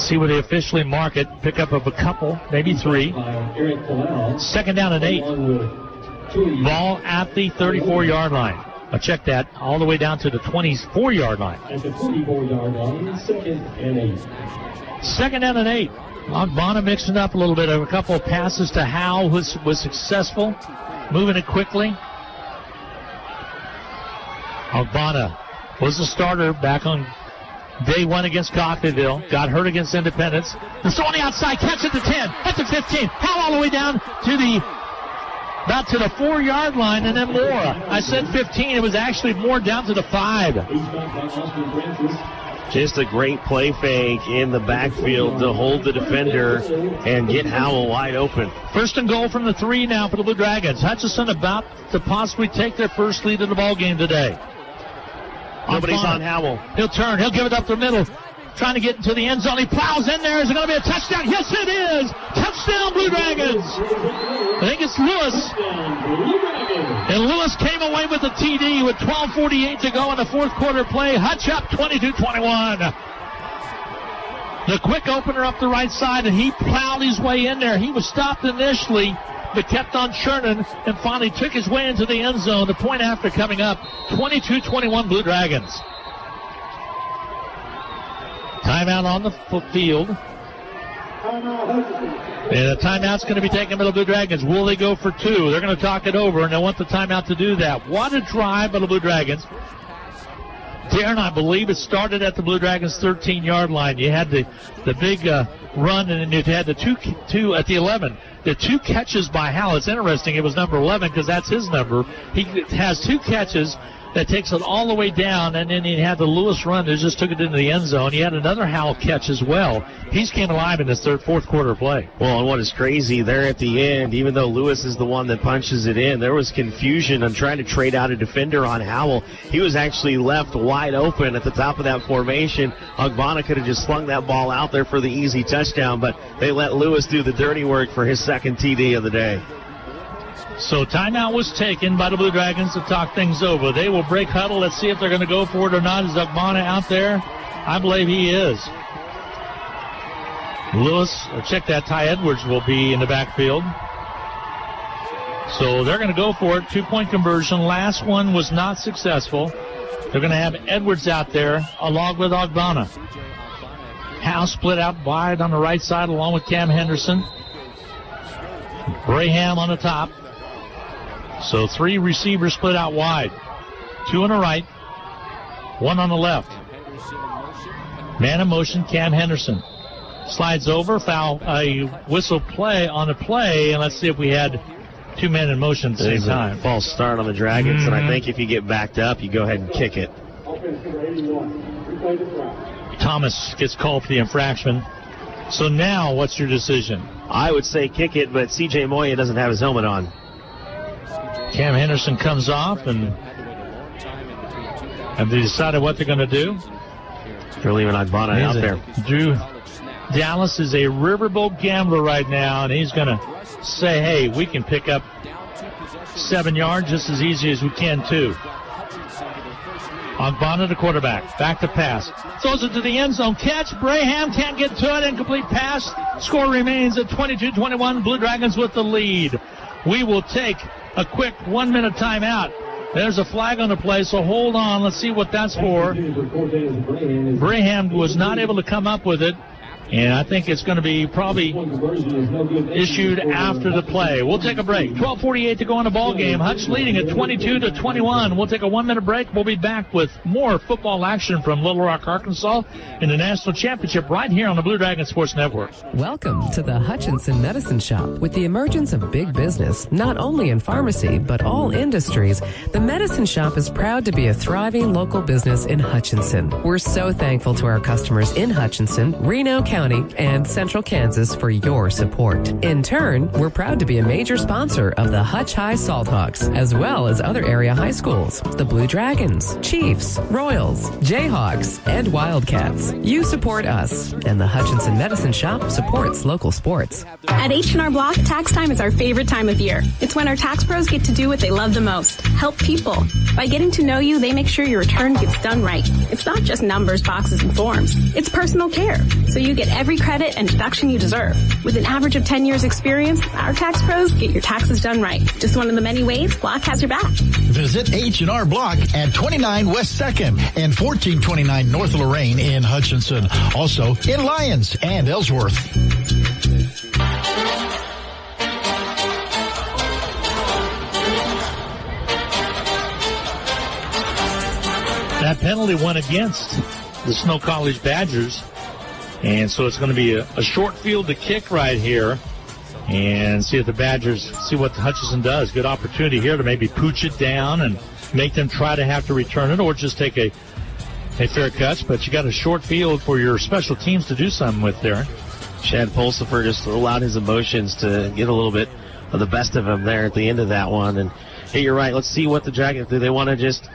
See where they officially mark it. Pick up of a couple, maybe 3. Second down and 8. Ball at the 34-yard line. I'll check that all the way down to the 24-yard line. At the 44-yard line, 2nd and 8. 2nd down and 8. Ogbonna mixing up a little bit. A couple of passes to Howell was successful. Moving it quickly. Ogbonna was the starter back on day 1 against Coffeyville. Got hurt against Independence. The throw on the outside. Catch at the 10. At the 15. Howell all the way down to the about to the 4-yard line, and then more. I said 15. It was actually more down to the 5. Just a great play fake in the backfield to hold the defender and get Howell wide open. 1st and goal from the 3 now for the Blue Dragons. Hutchinson about to possibly take their first lead in the ball game today. Nobody's on Howell. He'll turn. He'll give it up the middle. Trying to get into the end zone. He plows in there. Is it going to be a touchdown? Yes, it is. Touchdown, Blue Dragons. I think it's Lewis. And Lewis came away with a TD with 12:48 to go in the fourth quarter play. Hutch up 22-21. The quick opener up the right side, and he plowed his way in there. He was stopped initially, but kept on churning and finally took his way into the end zone. The point after coming up, 22-21 Blue Dragons. Timeout on the field. And a timeout's going to be taken by the Blue Dragons. Will they go for 2? They're going to talk it over, and they want the timeout to do that. What a drive by the Blue Dragons. Darren, I believe it started at the Blue Dragons 13-yard line. You had the big run, and then you had the two at the 11. The 2 catches by Hal. It's interesting. It was number 11 because that's his number. He has 2 catches that takes it all the way down, and then he had the Lewis run that just took it into the end zone. He had another Howell catch as well. He's came alive in his fourth quarter play. Well, and what is crazy, there at the end, even though Lewis is the one that punches it in, there was confusion on trying to trade out a defender on Howell. He was actually left wide open at the top of that formation. Ogbonna could have just slung that ball out there for the easy touchdown, but they let Lewis do the dirty work for his second TD of the day. So timeout was taken by the Blue Dragons to talk things over. They will break huddle. Let's see if they're going to go for it or not. Is Ogbonna out there? I believe he is. Check that. Ty Edwards will be in the backfield. So they're going to go for it. 2-point conversion. Last one was not successful. They're going to have Edwards out there along with Ogbonna. House split out wide on the right side along with Cam Henderson. Braham on the top. So 3 receivers split out wide. 2 on the right, 1 on the left. Man in motion, Cam Henderson. Slides over, foul, a whistle play on the play, and let's see if we had 2 men in motion at the same time. False start on the Dragons, and I think if you get backed up, you go ahead and kick it. Thomas gets called for the infraction. So now, what's your decision? I would say kick it, but C.J. Moya doesn't have his helmet on. Cam Henderson comes off, and have they decided what they're going to do? They're leaving Ogbonna out there. Drew Dallas is a riverboat gambler right now, and he's going to say, hey, we can pick up 7 yards just as easy as we can, too. Ogbonna, the quarterback, back to pass. Throws it to the end zone. Catch. Braham can't get to it. Incomplete pass. Score remains at 22-21. Blue Dragons with the lead. We will take a quick 1-minute timeout. There's a flag on the play, so hold on. Let's see what that's for. Braham was not able to come up with it, and I think it's going to be probably issued after the play. We'll take a break. 12:48 to go in the ball game. Hutch leading at 22-21. We'll take a 1-minute break. We'll be back with more football action from Little Rock, Arkansas in the national championship right here on the Blue Dragon Sports Network. Welcome to the Hutchinson Medicine Shop. With the emergence of big business, not only in pharmacy, but all industries, the Medicine Shop is proud to be a thriving local business in Hutchinson. We're so thankful to our customers in Hutchinson, Reno County, and Central Kansas for your support. In turn, we're proud to be a major sponsor of the Hutch High Salthawks, as well as other area high schools, the Blue Dragons, Chiefs, Royals, Jayhawks, and Wildcats. You support us, and the Hutchinson Medicine Shop supports local sports. At H&R Block, tax time is our favorite time of year. It's when our tax pros get to do what they love the most, help people. By getting to know you, they make sure your return gets done right. It's not just numbers, boxes, and forms. It's personal care, so you get every credit and deduction you deserve. With an average of 10 years experience, our tax pros get your taxes done right. Just one of the many ways Block has your back. Visit H&R Block at 29 West 2nd and 1429 North Lorraine in Hutchinson. Also in Lyons and Ellsworth. That penalty went against the Snow College Badgers. And so it's going to be a short field to kick right here and see if the Badgers, see what Hutchinson does. Good opportunity here to maybe pooch it down and make them try to have to return it or just take a fair catch. But you got a short field for your special teams to do something with there. Chad Pulsifer just allowed his emotions to get a little bit of the best of him there at the end of that one. And hey, you're right. Let's see what the Dragons do. They want to just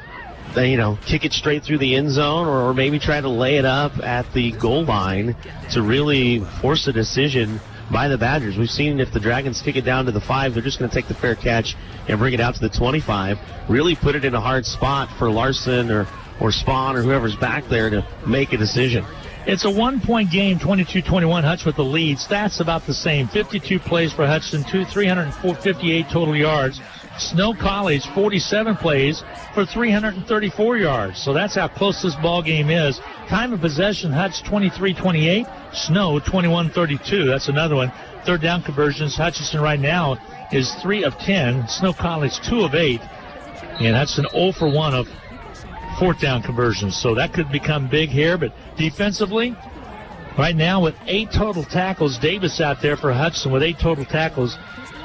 kick it straight through the end zone or maybe try to lay it up at the goal line to really force a decision by the Badgers. We've seen if the Dragons kick it down to the 5, they're just going to take the fair catch and bring it out to the 25. Really put it in a hard spot for Larson or Spahn or whoever's back there to make a decision. It's a 1-point game, 22-21, Hutch with the lead. Stats about the same. 52 plays for Hutchinson, 358 total yards. Snow College, 47 plays for 334 yards. So that's how close this ball game is. Time of possession, Hutch 23-28, Snow 21-32. That's another one. Third down conversions, Hutchinson right now is 3 of 10. Snow College 2 of 8. And Hutchinson 0 for 1 of fourth down conversions. So that could become big here. But defensively, right now with 8 total tackles, Davis out there for Hutchinson with 8 total tackles.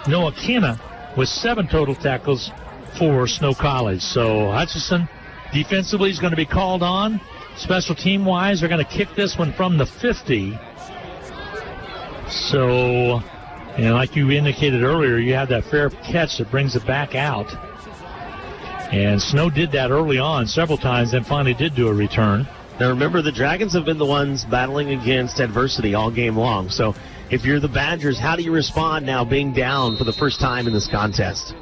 Noah Kenna with 7 total tackles for Snow College. So Hutchinson defensively is going to be called on. Special team-wise, they're going to kick this one from the 50. So, like you indicated earlier, you have that fair catch that brings it back out. And Snow did that early on several times, then finally did do a return. Now remember, the Dragons have been the ones battling against adversity all game long. So if you're the Badgers, how do you respond now being down for the first time in this contest?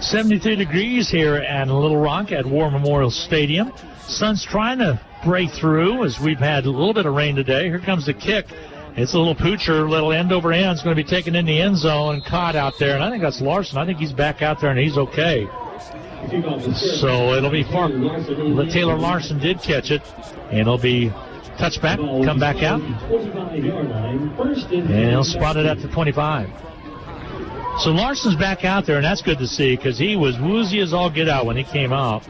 73 degrees here at Little Rock at War Memorial Stadium. Sun's trying to break through as we've had a little bit of rain today. Here comes the kick. It's a little poocher, little end over end. It's going to be taken in the end zone and caught out there. And I think that's Larson. I think he's back out there and he's okay. So it'll be far. Taylor Larson did catch it. And it'll be touchback, come back out. And he'll spot it at the 25. So Larson's back out there, and that's good to see because he was woozy as all get out when he came out.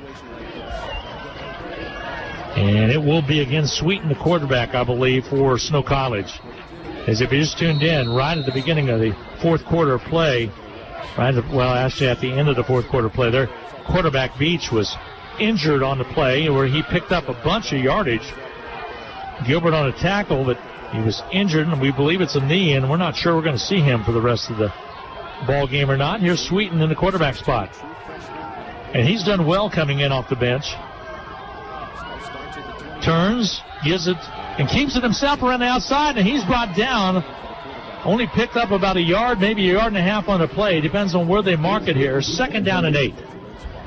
And it will be again Sweeten, the quarterback, I believe, for Snow College. As if you just tuned in, right at the beginning of the fourth quarter play, actually at the end of the fourth quarter play, their quarterback Beach was injured on the play where he picked up a bunch of yardage. Gilbert on a tackle, but he was injured, and we believe it's a knee, and we're not sure we're going to see him for the rest of the ball game or not. Here's Sweeten in the quarterback spot. And he's done well coming in off the bench. Turns, gives it, and keeps it himself around the outside, and he's brought down. Only picked up about a yard, maybe a yard and a half on the play. Depends on where they mark it here. 2nd down and 8.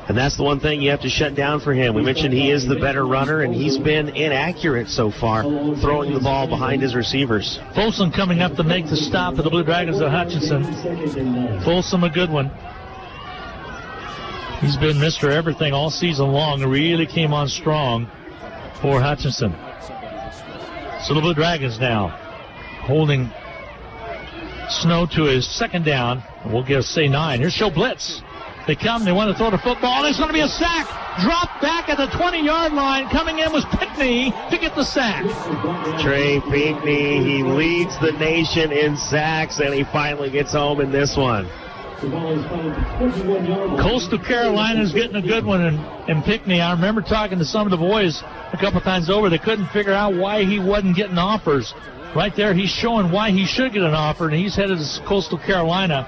And that's the one thing you have to shut down for him. We mentioned he is the better runner, and he's been inaccurate so far, throwing the ball behind his receivers. Folsom coming up to make the stop for the Blue Dragons of Hutchinson. Folsom, a good one. He's been Mr. Everything all season long. Really came on strong for Hutchinson. So the Blue Dragons now holding Snow to his 2nd down. We'll say 9. Here's Show Blitz. They come, they want to throw the football, and it's going to be a sack. Dropped back at the 20-yard line. Coming in was Pinckney to get the sack. Trey Pinckney, he leads the nation in sacks, and he finally gets home in this one. Coastal Carolina's getting a good one in Pinckney. I remember talking to some of the boys a couple times over. They couldn't figure out why he wasn't getting offers. Right there, he's showing why he should get an offer, and he's headed to Coastal Carolina.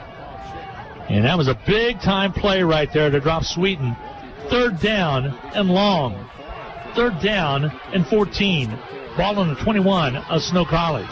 And that was a big-time play right there to drop Sweeten. 3rd down and long. 3rd down and 14. Ball on the 21 of Snow College.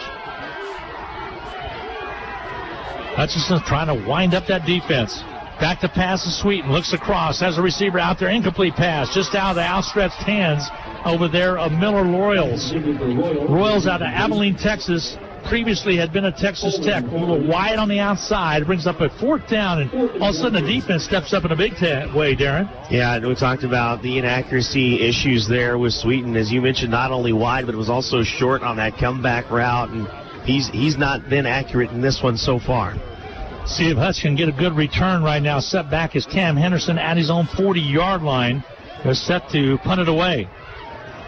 Hutchinson's trying to wind up that defense. Back to pass to Sweeten. Looks across. Has a receiver out there. Incomplete pass. Just out of the outstretched hands over there of Miller Royals. Royals out of Abilene, Texas. Previously had been a Texas Tech. A little wide on the outside. Brings up a 4th down, and all of a sudden the defense steps up in a big way, Darren. Yeah, we talked about the inaccuracy issues there with Sweeten. As you mentioned, not only wide, but it was also short on that comeback route, and he's not been accurate in this one so far. See if Hutch can get a good return right now. Set back is Cam Henderson at his own 40-yard line. They're set to punt it away.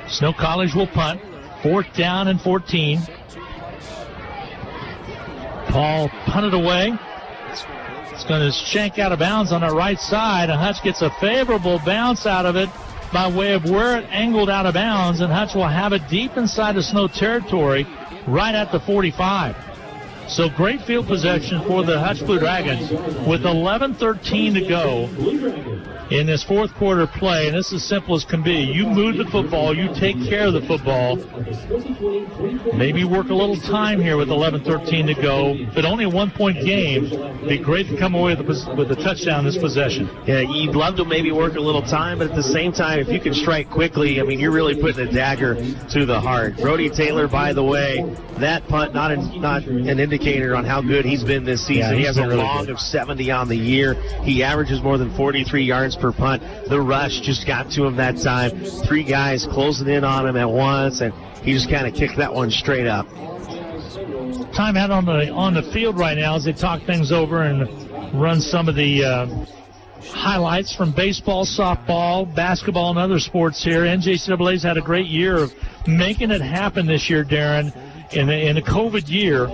Snow College will punt. 4th down and 14. Paul punted away. It's going to shank out of bounds on the right side, and Hutch gets a favorable bounce out of it by way of where it angled out of bounds, and Hutch will have it deep inside the Snow territory right at the 45. So great field possession for the Hutch Blue Dragons with 11:13 to go in this fourth quarter play, and this is as simple as can be. You move the football, you take care of the football. Maybe work a little time here with 11:13 to go, but only a 1-point game. It'd be great to come away with a touchdown this possession. Yeah, you'd love to maybe work a little time, but at the same time, if you can strike quickly, I mean, you're really putting a dagger to the heart. Brody Taylor, by the way, that punt not an indicator on how good he's been this season. Yeah, he has a really long good of 70 on the year. He averages more than 43 yards per punt. The rush just got to him that time. 3 guys closing in on him at once, and he just kind of kicked that one straight up. Timeout on the field right now as they talk things over and run some of the highlights from baseball, softball, basketball, and other sports here. NJCAA's had a great year of making it happen this year, Darren. In the COVID year,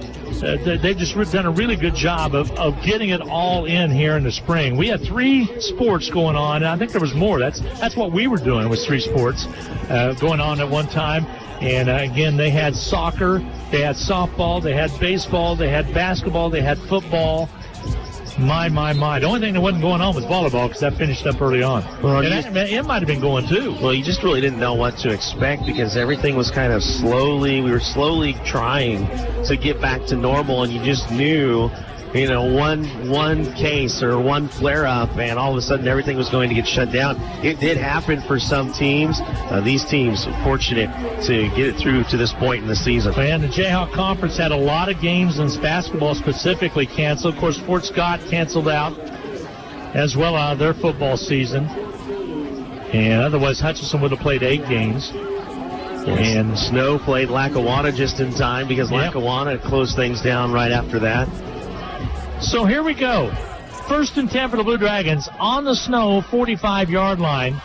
they've just done a really good job of getting it all in here in the spring. We had 3 sports going on, and I think there was more. That's what we were doing, was 3 sports going on at one time. And again, they had soccer, they had softball, they had baseball, they had basketball, they had football. My. The only thing that wasn't going on was volleyball, because that finished up early on. Well, and it might have been going too. Well, you just really didn't know what to expect, because everything was kind of we were slowly trying to get back to normal, and you just knew, one case or one flare-up, and all of a sudden everything was going to get shut down. It did happen for some teams. These teams are fortunate to get it through to this point in the season. And the Jayhawk Conference had a lot of games, and basketball specifically canceled. Of course, Fort Scott canceled out as well out of their football season. And otherwise, Hutchinson would have played 8 games. Yes. And Snow played Lackawanna just in time, because Lackawanna closed things down right after that. So here we go. 1st and 10 for the Blue Dragons on the Snow 45-yard line,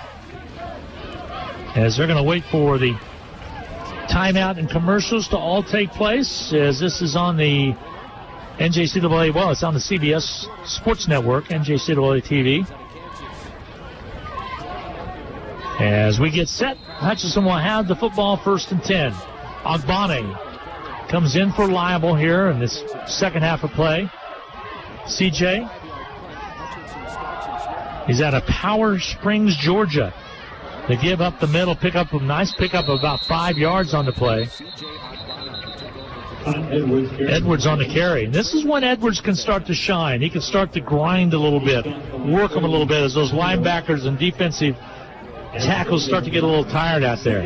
as they're going to wait for the timeout and commercials to all take place, as this is on the NJCAA, well, it's on the CBS Sports Network, NJCAA TV. As we get set, Hutchinson will have the football 1st and 10. Ogbane comes in for Liable here in this second half of play. CJ, he's out of Power Springs, Georgia. They give up the middle, nice pickup of about 5 yards on the play. Edwards on the carry. This is when Edwards can start to shine. He can start to grind a little bit, work them a little bit, as those linebackers and defensive tackles start to get a little tired out there.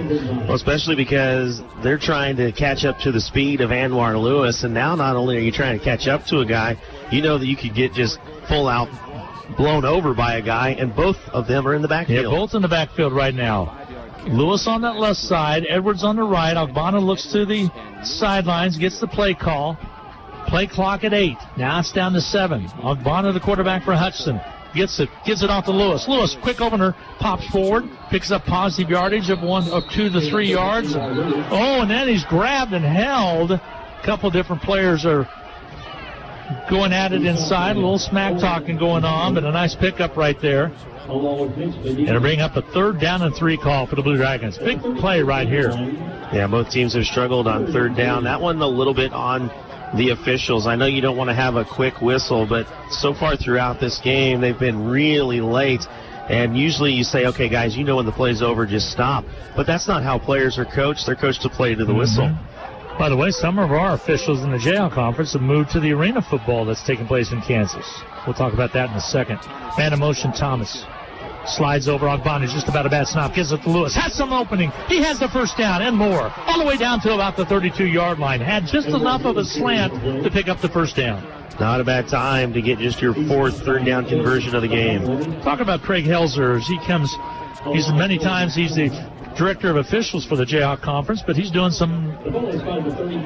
Well, especially because they're trying to catch up to the speed of Anwar Lewis, and now not only are you trying to catch up to a guy, you know that you could get just full out blown over by a guy, and both of them are in the backfield. Yeah, both in the backfield right now. Lewis on that left side, Edwards on the right. Ogbana looks to the sidelines, gets the play call. Play clock at 8. Now it's down to 7. Ogbana, the quarterback for Hutchinson. Gives it off to Lewis. Lewis, quick opener, pops forward, picks up positive yardage of 2 to 3 yards. Oh, and then he's grabbed and held. A couple different players are going at it inside. A little smack talking going on, but a nice pickup right there. It'll bring up a 3rd down and 3 call for the Blue Dragons. Big play right here. Yeah, both teams have struggled on 3rd down. That one a little bit on the officials. I know you don't want to have a quick whistle, but so far throughout this game, they've been really late. And usually you say, okay, guys, you know when the play's over, just stop. But that's not how players are coached. They're coached to play to the whistle. By the way, some of our officials in the Jayhawk Conference have moved to the arena football that's taking place in Kansas. We'll talk about that in a second. Man in motion, Thomas. Slides over Ogbana, just about a bad snap. Gives it to Lewis. Has some opening. He has the 1st down and more. All the way down to about the 32-yard line. Had just enough of a slant to pick up the 1st down. Not a bad time to get just your 4th 3rd down conversion of the game. Talk about Craig Helzer. He's the director of officials for the Jayhawk Conference, but he's doing some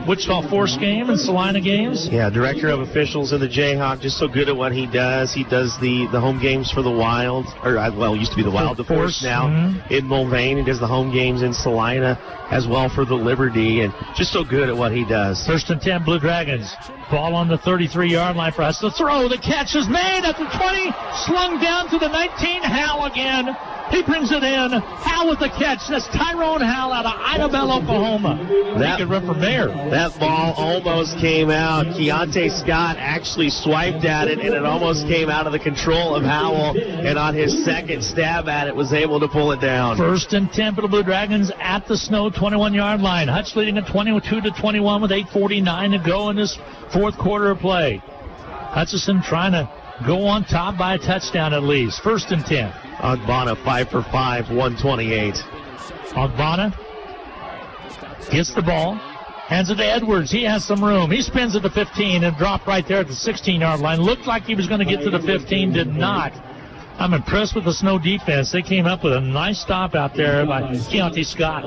Wichita Force game and Salina games. Yeah, director of officials in the Jayhawk, just so good at what he does. He does the home games for the Wild, it used to be the Wild, of course, now in Mulvane. He does the home games in Salina as well for the Liberty, and just so good at what he does. 1st and 10, Blue Dragons. Ball on the 33-yard line for us. The throw, the catch is made at the 20, slung down to the 19. Hal again. He brings it in. Hal with the catch. That's Tyrone Hal out of Idabel, Oklahoma. He could run for mayor. That ball almost came out. Keontae Scott actually swiped at it, and it almost came out of the control of Howell. And on his second stab at it, was able to pull it down. 1st and 10 for the Blue Dragons at the Snow 21-yard line. Hutch leading at 22-21 with 8:49 to go in this 4th quarter of play. Hutchinson trying to go on top by a touchdown at least. 1st and 10. Ogbana 5 for 5, 128. Ogbana gets the ball, hands it to Edwards. He has some room. He spins at the 15 and dropped right there at the 16-yard line. Looked like he was going to get to the 15, did not. I'm impressed with the Snow defense. They came up with a nice stop out there by Keontae Scott.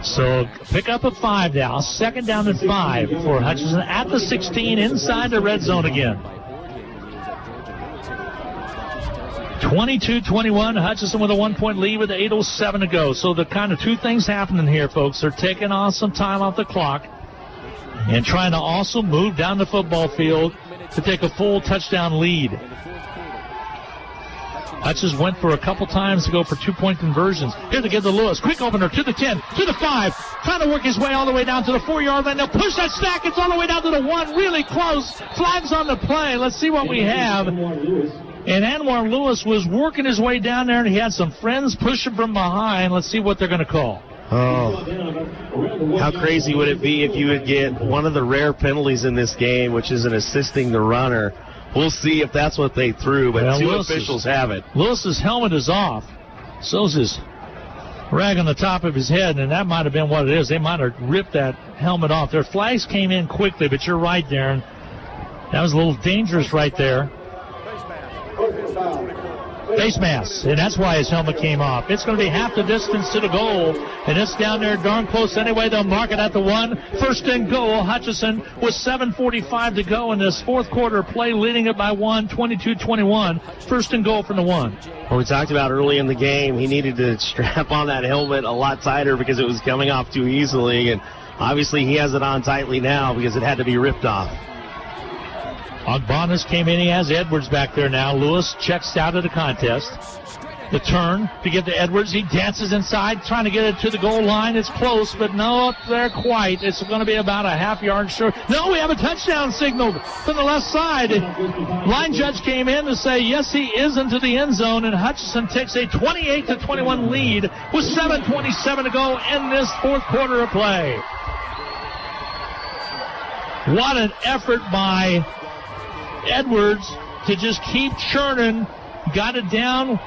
So pick up a 5 now. 2nd down and 5 for Hutchinson at the 16 inside the red zone again. 22-21, Hutchinson with a 1-point lead with 8:07 to go. So the kind of two things happening here, folks. They're taking on some time off the clock and trying to also move down the football field to take a full touchdown lead. Hutchins went for a couple times to go for 2-point conversions. Here they give to Lewis. Quick opener to the 10, to the 5. Trying to work his way all the way down to the 4-yard line. They'll push that stack. It's all the way down to the 1. Really close. Flags on the play. Let's see what we have. And Anwar Lewis was working his way down there, and he had some friends pushing from behind. Let's see what they're going to call. Oh, how crazy would it be if you would get one of the rare penalties in this game, which is an assisting the runner. We'll see if that's what they threw, but two officials have it. Lewis's helmet is off. So's his rag on the top of his head, and that might have been what it is. They might have ripped that helmet off. Their flags came in quickly, but you're right, Darren. That was a little dangerous right there. Face mask, and that's why his helmet came off. It's going to be half the distance to the goal, and it's down there darn close anyway. They'll mark it at the 1. First and goal, Hutchinson with 7:45 to go in this fourth quarter play, leading it by 1, 22-21. First and goal from the 1. Well, we talked about early in the game, he needed to strap on that helmet a lot tighter because it was coming off too easily, and obviously he has it on tightly now because it had to be ripped off. Ogbonis came in. He has Edwards back there now. Lewis checks out of the contest. The turn to get to Edwards. He dances inside, trying to get it to the goal line. It's close, but no up there quite. It's going to be about a half-yard short. No, we have a touchdown signaled from the left side. Line judge came in to say, yes, he is into the end zone, and Hutchinson takes a 28-21 lead with 7:27 to go in this fourth quarter of play. What an effort by Edwards to just keep churning, got it down.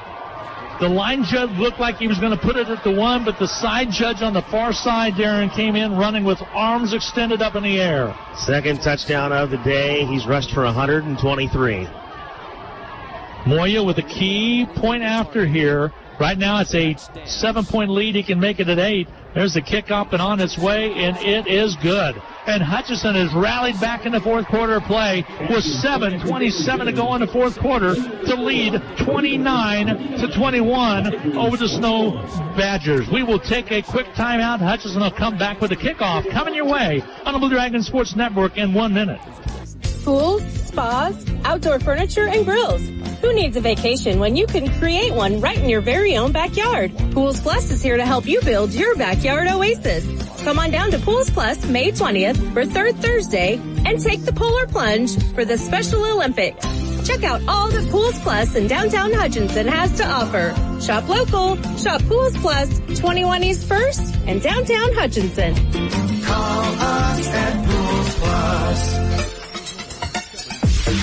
The line judge looked like he was going to put it at the 1, but the side judge on the far side, Darren, came in running with arms extended up in the air. Second touchdown of the day. He's rushed for 123. Moya with a key point after here. Right now it's a 7-point lead. He can make it at 8. There's the kick up and on its way, and it is good. And Hutchinson has rallied back in the fourth quarter play with 7:27 to go in the fourth quarter to lead 29-21 over the Snow Badgers. We will take a quick timeout. Hutchinson will come back with the kickoff coming your way on the Blue Dragon Sports Network in 1 minute. Pools, spas, outdoor furniture, and grills. Who needs a vacation when you can create one right in your very own backyard? Pools Plus is here to help you build your backyard oasis. Come on down to Pools Plus May 20th for Third Thursday and take the polar plunge for the Special Olympics. Check out all that Pools Plus in downtown Hutchinson has to offer. Shop local, shop Pools Plus, 21 East 1st and downtown Hutchinson. Call us at Pools Plus.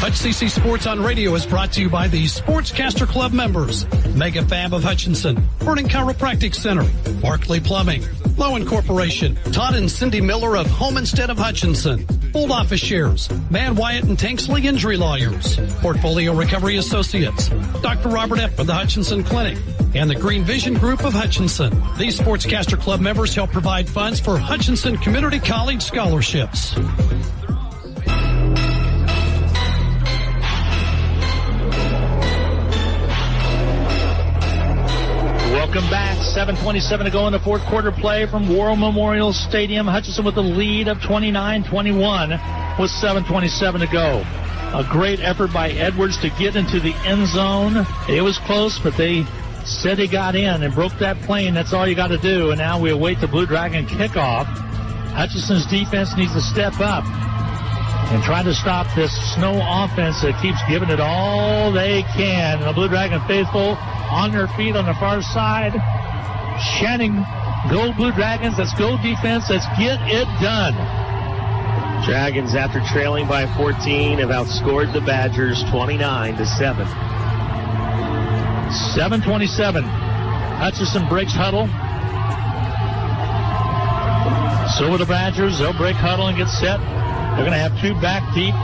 HutchCC Sports on Radio is brought to you by the Sportscaster Club members. Mega Fab of Hutchinson, Vernon Chiropractic Center, Barclay Plumbing, Lowen Corporation, Todd and Cindy Miller of Homestead of Hutchinson, Old Office Shares, Van Wyatt and Tanksley Injury Lawyers, Portfolio Recovery Associates, Dr. Robert F. of the Hutchinson Clinic, and the Green Vision Group of Hutchinson. These Sportscaster Club members help provide funds for Hutchinson Community College scholarships. Welcome back. 7:27 to go in the fourth quarter play from War Memorial Stadium. Hutchinson with a lead of 29-21 with 7:27 to go. A great effort by Edwards to get into the end zone. It was close, but they said he got in and broke that plane. That's all you got to do. And now we await the Blue Dragon kickoff. Hutchinson's defense needs to step up and try to stop this Snow offense that keeps giving it all they can. And the Blue Dragon faithful on their feet on the far side, chanting, "Go Blue Dragons, let's go defense, let's get it done." Dragons, after trailing by 14, have outscored the Badgers 29-7. 7:27. Hutchinson breaks huddle. So will the Badgers. They'll break huddle and get set. They're going to have two back deep.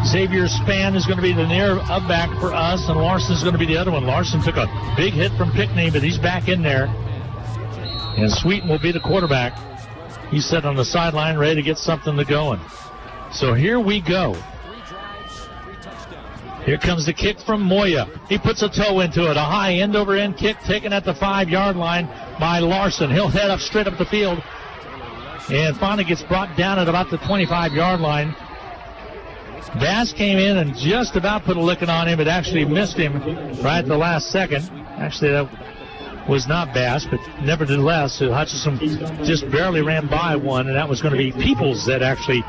Xavier Spann is going to be the near up back for us, and Larson is going to be the other one. Larson took a big hit from Pickney, but he's back in there. And Sweeten will be the quarterback. He's set on the sideline, ready to get something to going. So here we go. Here comes the kick from Moya. He puts a toe into it. A high end-over-end kick taken at the 5-yard line by Larson. He'll head up straight up the field and finally gets brought down at about the 25-yard line. Bass came in and just about put a licking on him, but actually missed him right at the last second. Actually, that was not Bass, but nevertheless, Hutchinson just barely ran by one, and that was going to be Peoples that actually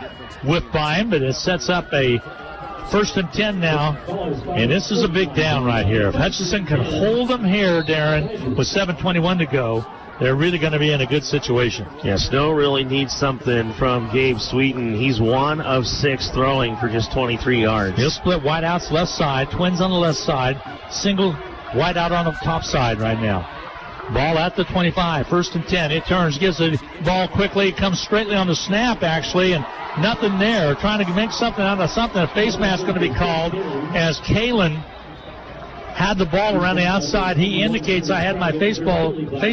whipped by him, but it sets up a 1st and 10 now, and this is a big down right here. If Hutchinson can hold them here, Darren, with 7:21 to go, they're really going to be in a good situation. Yeah, Snow really needs something from Gabe Sweeten. He's 1 of 6 throwing for just 23 yards. He'll split wideouts left side, twins on the left side, single wideout on the top side right now. Ball at the 25, 1st and 10. It turns, gives the ball quickly, comes straightly on the snap, actually, and nothing there. Trying to make something out of something. A face mask going to be called as Kalen had the ball around the outside. He indicates, I had my face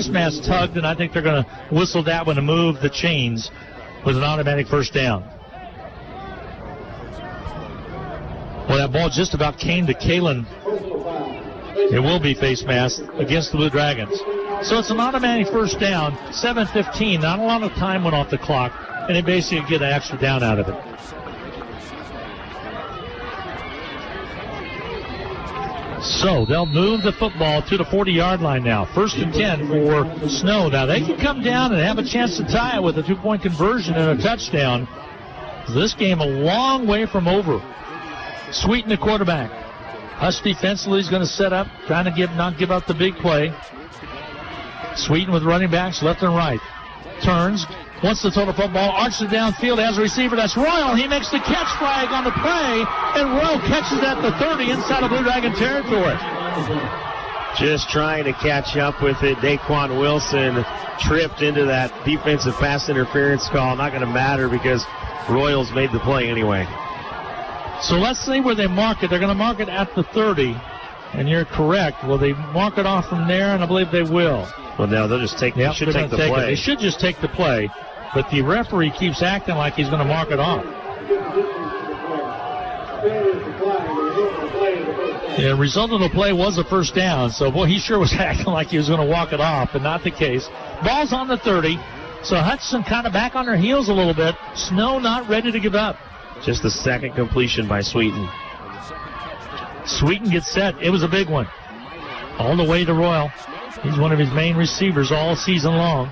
mask tugged, and I think they're going to whistle that one to move the chains with an automatic 1st down. Well, that ball just about came to Kalen. It will be face mask against the Blue Dragons. So it's an automatic 1st down, 7:15. Not a lot of time went off the clock, and they basically get an extra down out of it. So they'll move the football to the 40-yard line now. 1st and 10 for Snow. Now they can come down and have a chance to tie it with a 2-point conversion and a touchdown. This game a long way from over. Sweeten, the quarterback. Huss defensively is going to set up, trying to not give up the big play. Sweeten with running backs left and right. Turns, wants to throw the football, arches it downfield, has a receiver. That's Royal. He makes the catch flag on the play, and Royal catches at the 30 inside of Blue Dragon territory. Just trying to catch up with it. Daquan Wilson tripped into that defensive pass interference call. Not going to matter because Royals made the play anyway. So let's see where they mark it. They're going to mark it at the 30, and you're correct. Will they mark it off from there? And I believe they will. Well, no, they'll just take. They should take the play. They should just take the play, but the referee keeps acting like he's going to mark it off. The result of the play was a 1st down, so boy, he sure was acting like he was going to walk it off, but not the case. Ball's on the 30, so Hutchinson kind of back on their heels a little bit. Snow not ready to give up. Just the 2nd completion by Sweeten. Sweeten gets set. It was a big one. All the way to Royal. He's one of his main receivers all season long.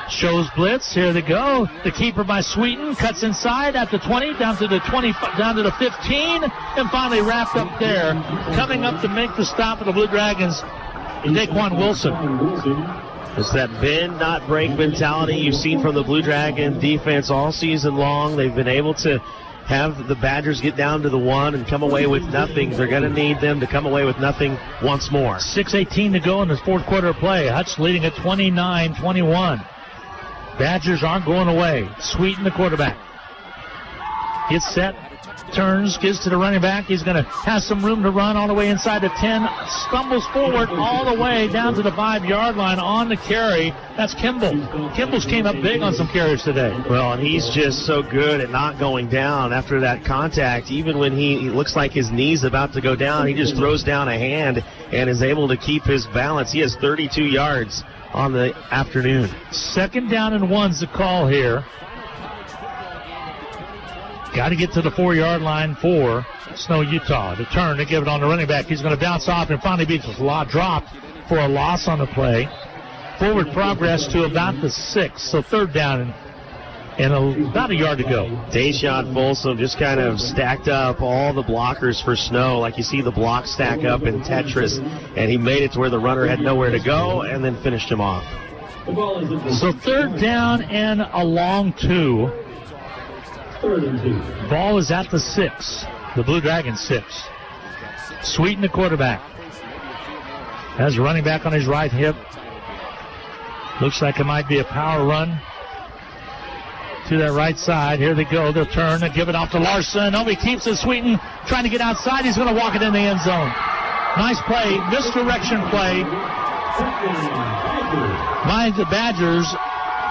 Shows blitz. Here they go. The keeper by Sweeten cuts inside at the 20, down to the 20, down to the 15, and finally wrapped up there. Coming up to make the stop of the Blue Dragons, Daquan Wilson. It's that bend, not break mentality you've seen from the Blue Dragon defense all season long. They've been able to have the Badgers get down to the 1 and come away with nothing. They're going to need them to come away with nothing once more. 6:18 to go in the 4th quarter of play. Hutch leading at 29-21. Badgers aren't going away. Sweeten, the quarterback. Gets set. Turns, gives to the running back. He's going to have some room to run all the way inside the 10. Stumbles forward all the way down to the 5-yard line on the carry. That's Kimball. Kimball's came up big on some carries today. Well, and he's just so good at not going down after that contact. Even when he looks like his knee's about to go down, he just throws down a hand and is able to keep his balance. He has 32 yards on the afternoon. 2nd down and 1's the call here. Got to get to the 4-yard line for Snow, Utah. The turn to give it on the running back. He's going to bounce off and finally be dropped for a loss on the play. Forward progress to about the 6, so 3rd down and about a yard to go. Deshaun Folsom just kind of stacked up all the blockers for Snow, like you see the blocks stack up in Tetris, and he made it to where the runner had nowhere to go and then finished him off. So 3rd down and a long 2. Ball is at the 6. The Blue Dragons 6. Sweeten, the quarterback. Has a running back on his right hip. Looks like it might be a power run to that right side. Here they go. They'll turn and give it off to Larson. Oh, he keeps it. Sweeten trying to get outside. He's going to walk it in the end zone. Nice play. Misdirection play by the Badgers.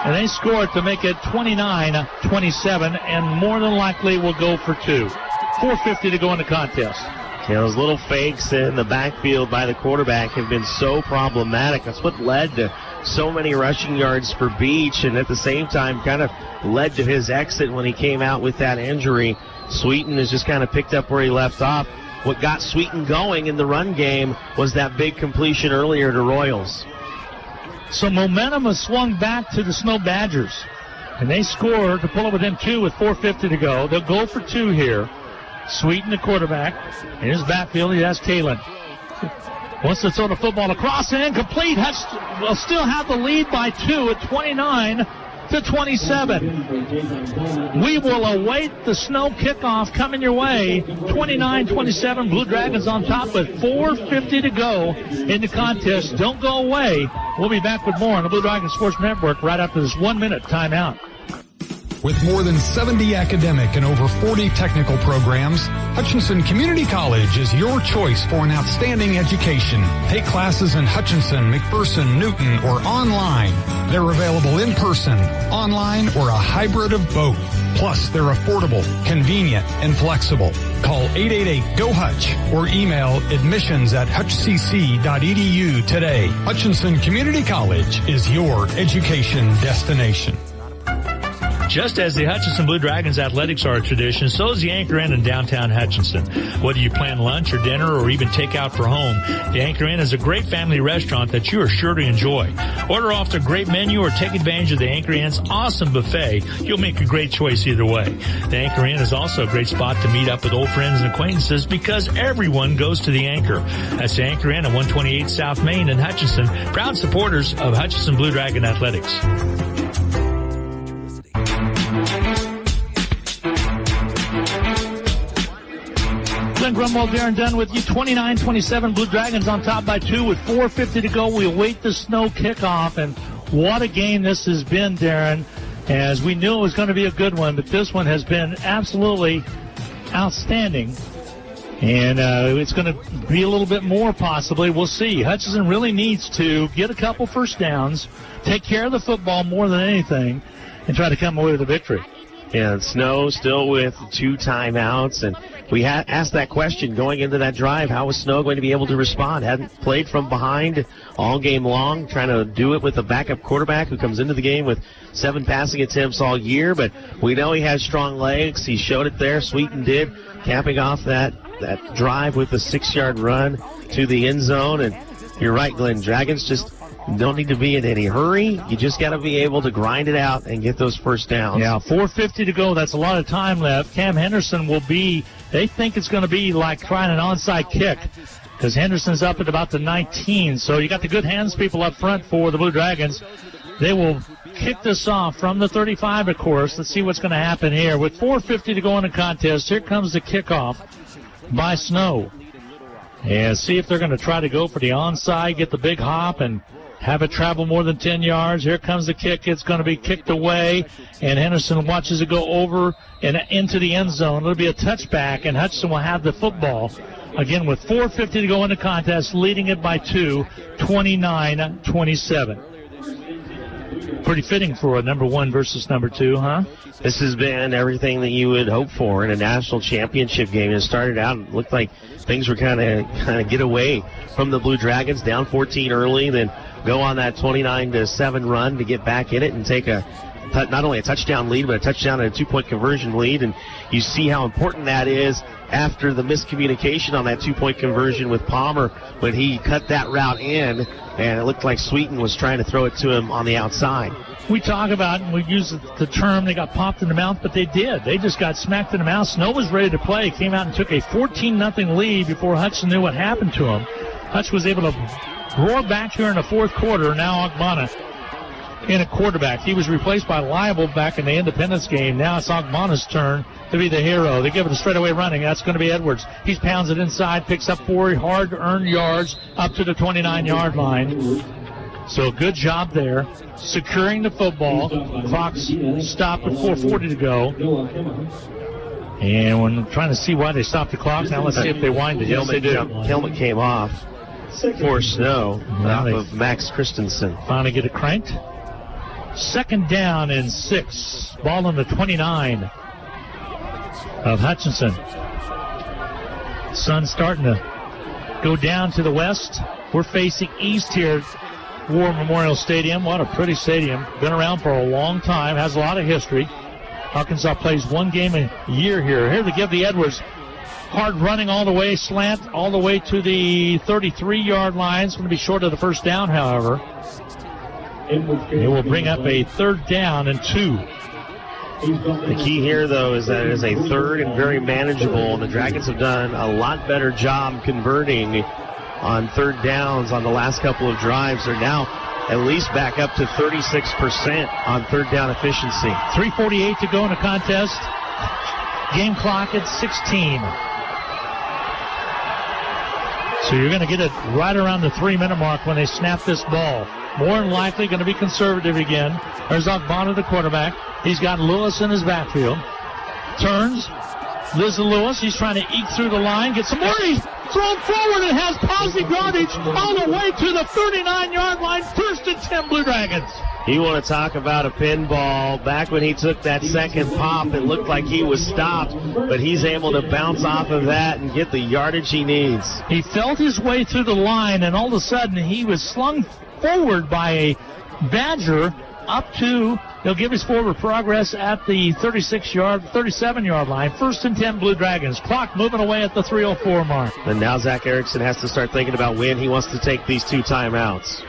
And they score it to make it 29-27, and more than likely will go for 2. 4:50 to go in the contest. Those little fakes in the backfield by the quarterback have been so problematic. That's what led to so many rushing yards for Beach, and at the same time kind of led to his exit when he came out with that injury. Sweeten has just kind of picked up where he left off. What got Sweeten going in the run game was that big completion earlier to Royals. So momentum has swung back to the Snow Badgers, and they scored to pull it within 2 with 4:50 to go. They'll go for 2 here. Sweeten, the quarterback. In his backfield, he has Kalen. Wants to throw the football across and incomplete. Hutch will still have the lead by 2 at 29-27. We will await the Snow kickoff coming your way. 29-27. Blue Dragons on top with 4:50 to go in the contest. Don't go away. We'll be back with more on the Blue Dragon Sports Network right after this 1-minute timeout. With more than 70 academic and over 40 technical programs, Hutchinson Community College is your choice for an outstanding education. Take classes in Hutchinson, McPherson, Newton, or online. They're available in person, online, or a hybrid of both. Plus, they're affordable, convenient, and flexible. Call 888-GO-HUTCH or email admissions@hutchcc.edu today. Hutchinson Community College is your education destination. Just as the Hutchinson Blue Dragons athletics are a tradition, so is the Anchor Inn in downtown Hutchinson. Whether you plan lunch or dinner or even take out for home, the Anchor Inn is a great family restaurant that you are sure to enjoy. Order off their great menu or take advantage of the Anchor Inn's awesome buffet. You'll make a great choice either way. The Anchor Inn is also a great spot to meet up with old friends and acquaintances because everyone goes to the Anchor. That's the Anchor Inn at 128 South Main in Hutchinson, proud supporters of Hutchinson Blue Dragon Athletics. Glenn Grunwald, Darren Dunn with you. 29-27, Blue Dragons on top by 2 with 4:50 to go. We await the Snow kickoff, and what a game this has been, Darren, as we knew it was going to be a good one, but this one has been absolutely outstanding. And it's going to be a little bit more possibly. We'll see. Hutchinson really needs to get a couple first downs, take care of the football more than anything, and try to come away with a victory. Yeah, Snow still with 2 timeouts, and we asked that question going into that drive. How was Snow going to be able to respond? Hadn't played from behind all game long, trying to do it with a backup quarterback who comes into the game with 7 passing attempts all year, but we know he has strong legs. He showed it there. Sweeten did, capping off that drive with a 6-yard run to the end zone. And you're right, Glenn, Dragons just don't need to be in any hurry. You just got to be able to grind it out and get those first downs. Yeah, 4:50 to go. That's a lot of time left. Cam Henderson will be, they think it's going to be like trying an onside kick because Henderson's up at about the 19. So you got the good hands people up front for the Blue Dragons. They will kick this off from the 35, of course. Let's see what's going to happen here. With 4:50 to go in the contest, here comes the kickoff by Snow. And see if they're going to try to go for the onside, get the big hop, and have it travel more than 10 yards. Here comes the kick. It's going to be kicked away, and Henderson watches it go over and into the end zone. It'll be a touchback, and Hutchinson will have the football. Again, with 4:50 to go in the contest, leading it by 2, 29-27. Pretty fitting for a number 1 versus number 2, huh? This has been everything that you would hope for in a national championship game. It started out, it looked like things were kind of get away from the Blue Dragons, down 14 early, then go on that 29-7 run to get back in it and take not only a touchdown lead, but a touchdown and a 2-point conversion lead. And you see how important that is after the miscommunication on that 2-point conversion with Palmer when he cut that route in, and it looked like Sweeten was trying to throw it to him on the outside. We talk about, and we use the term, they got popped in the mouth, but they did. They just got smacked in the mouth. Snow was ready to play, came out and took a 14-0 lead before Hutchinson knew what happened to him. Hutch was able to roar back here in the fourth quarter. Now Ogmana in a quarterback. He was replaced by Liable back in the Independence game. Now it's Ogmana's turn to be the hero. They give it a straightaway running. That's going to be Edwards. He pounds it inside, picks up 4 hard-earned yards up to the 29-yard line. So good job there, securing the football. Clock's stopped with 4:40 to go. And when trying to see why they stopped the clock, now let's see if they wind it. Yes, they did. Helmet came off for Snow off of Max Christensen. Finally get it cranked. 2nd down and 6. Ball on the 29 of Hutchinson. Sun's starting to go down to the west. We're facing east here at War Memorial Stadium. What a pretty stadium. Been around for a long time. Has a lot of history. Arkansas plays one game a year here. Here to give the Edwards. Hard running all the way, slant all the way to the 33-yard line. It's going to be short of the first down, however. It will bring up a 3rd down and 2. The key here, though, is that it is a 3rd and very manageable. The Dragons have done a lot better job converting on 3rd downs on the last couple of drives. They're now at least back up to 36% on 3rd down efficiency. 3:48 to go in the contest. Game clock at 16. So you're going to get it right around the 3-minute mark when they snap this ball. More than likely going to be conservative again. There's Ogbonna, the quarterback. He's got Lewis in his backfield. Turns. Liz Lewis. He's trying to eke through the line. Gets some more. He's thrown forward and has positive yardage all the way to the 39-yard line. 1st and 10 Blue Dragons. You want to talk about a pinball. Back when he took that second pop, it looked like he was stopped, but he's able to bounce off of that and get the yardage he needs. He felt his way through the line, and all of a sudden he was slung forward by a Badger up to, they'll give his forward progress at the 37-yard line. 1st and 10 Blue Dragons. Clock moving away at the 3:04 mark. And now Zach Erickson has to start thinking about when he wants to take these 2 timeouts.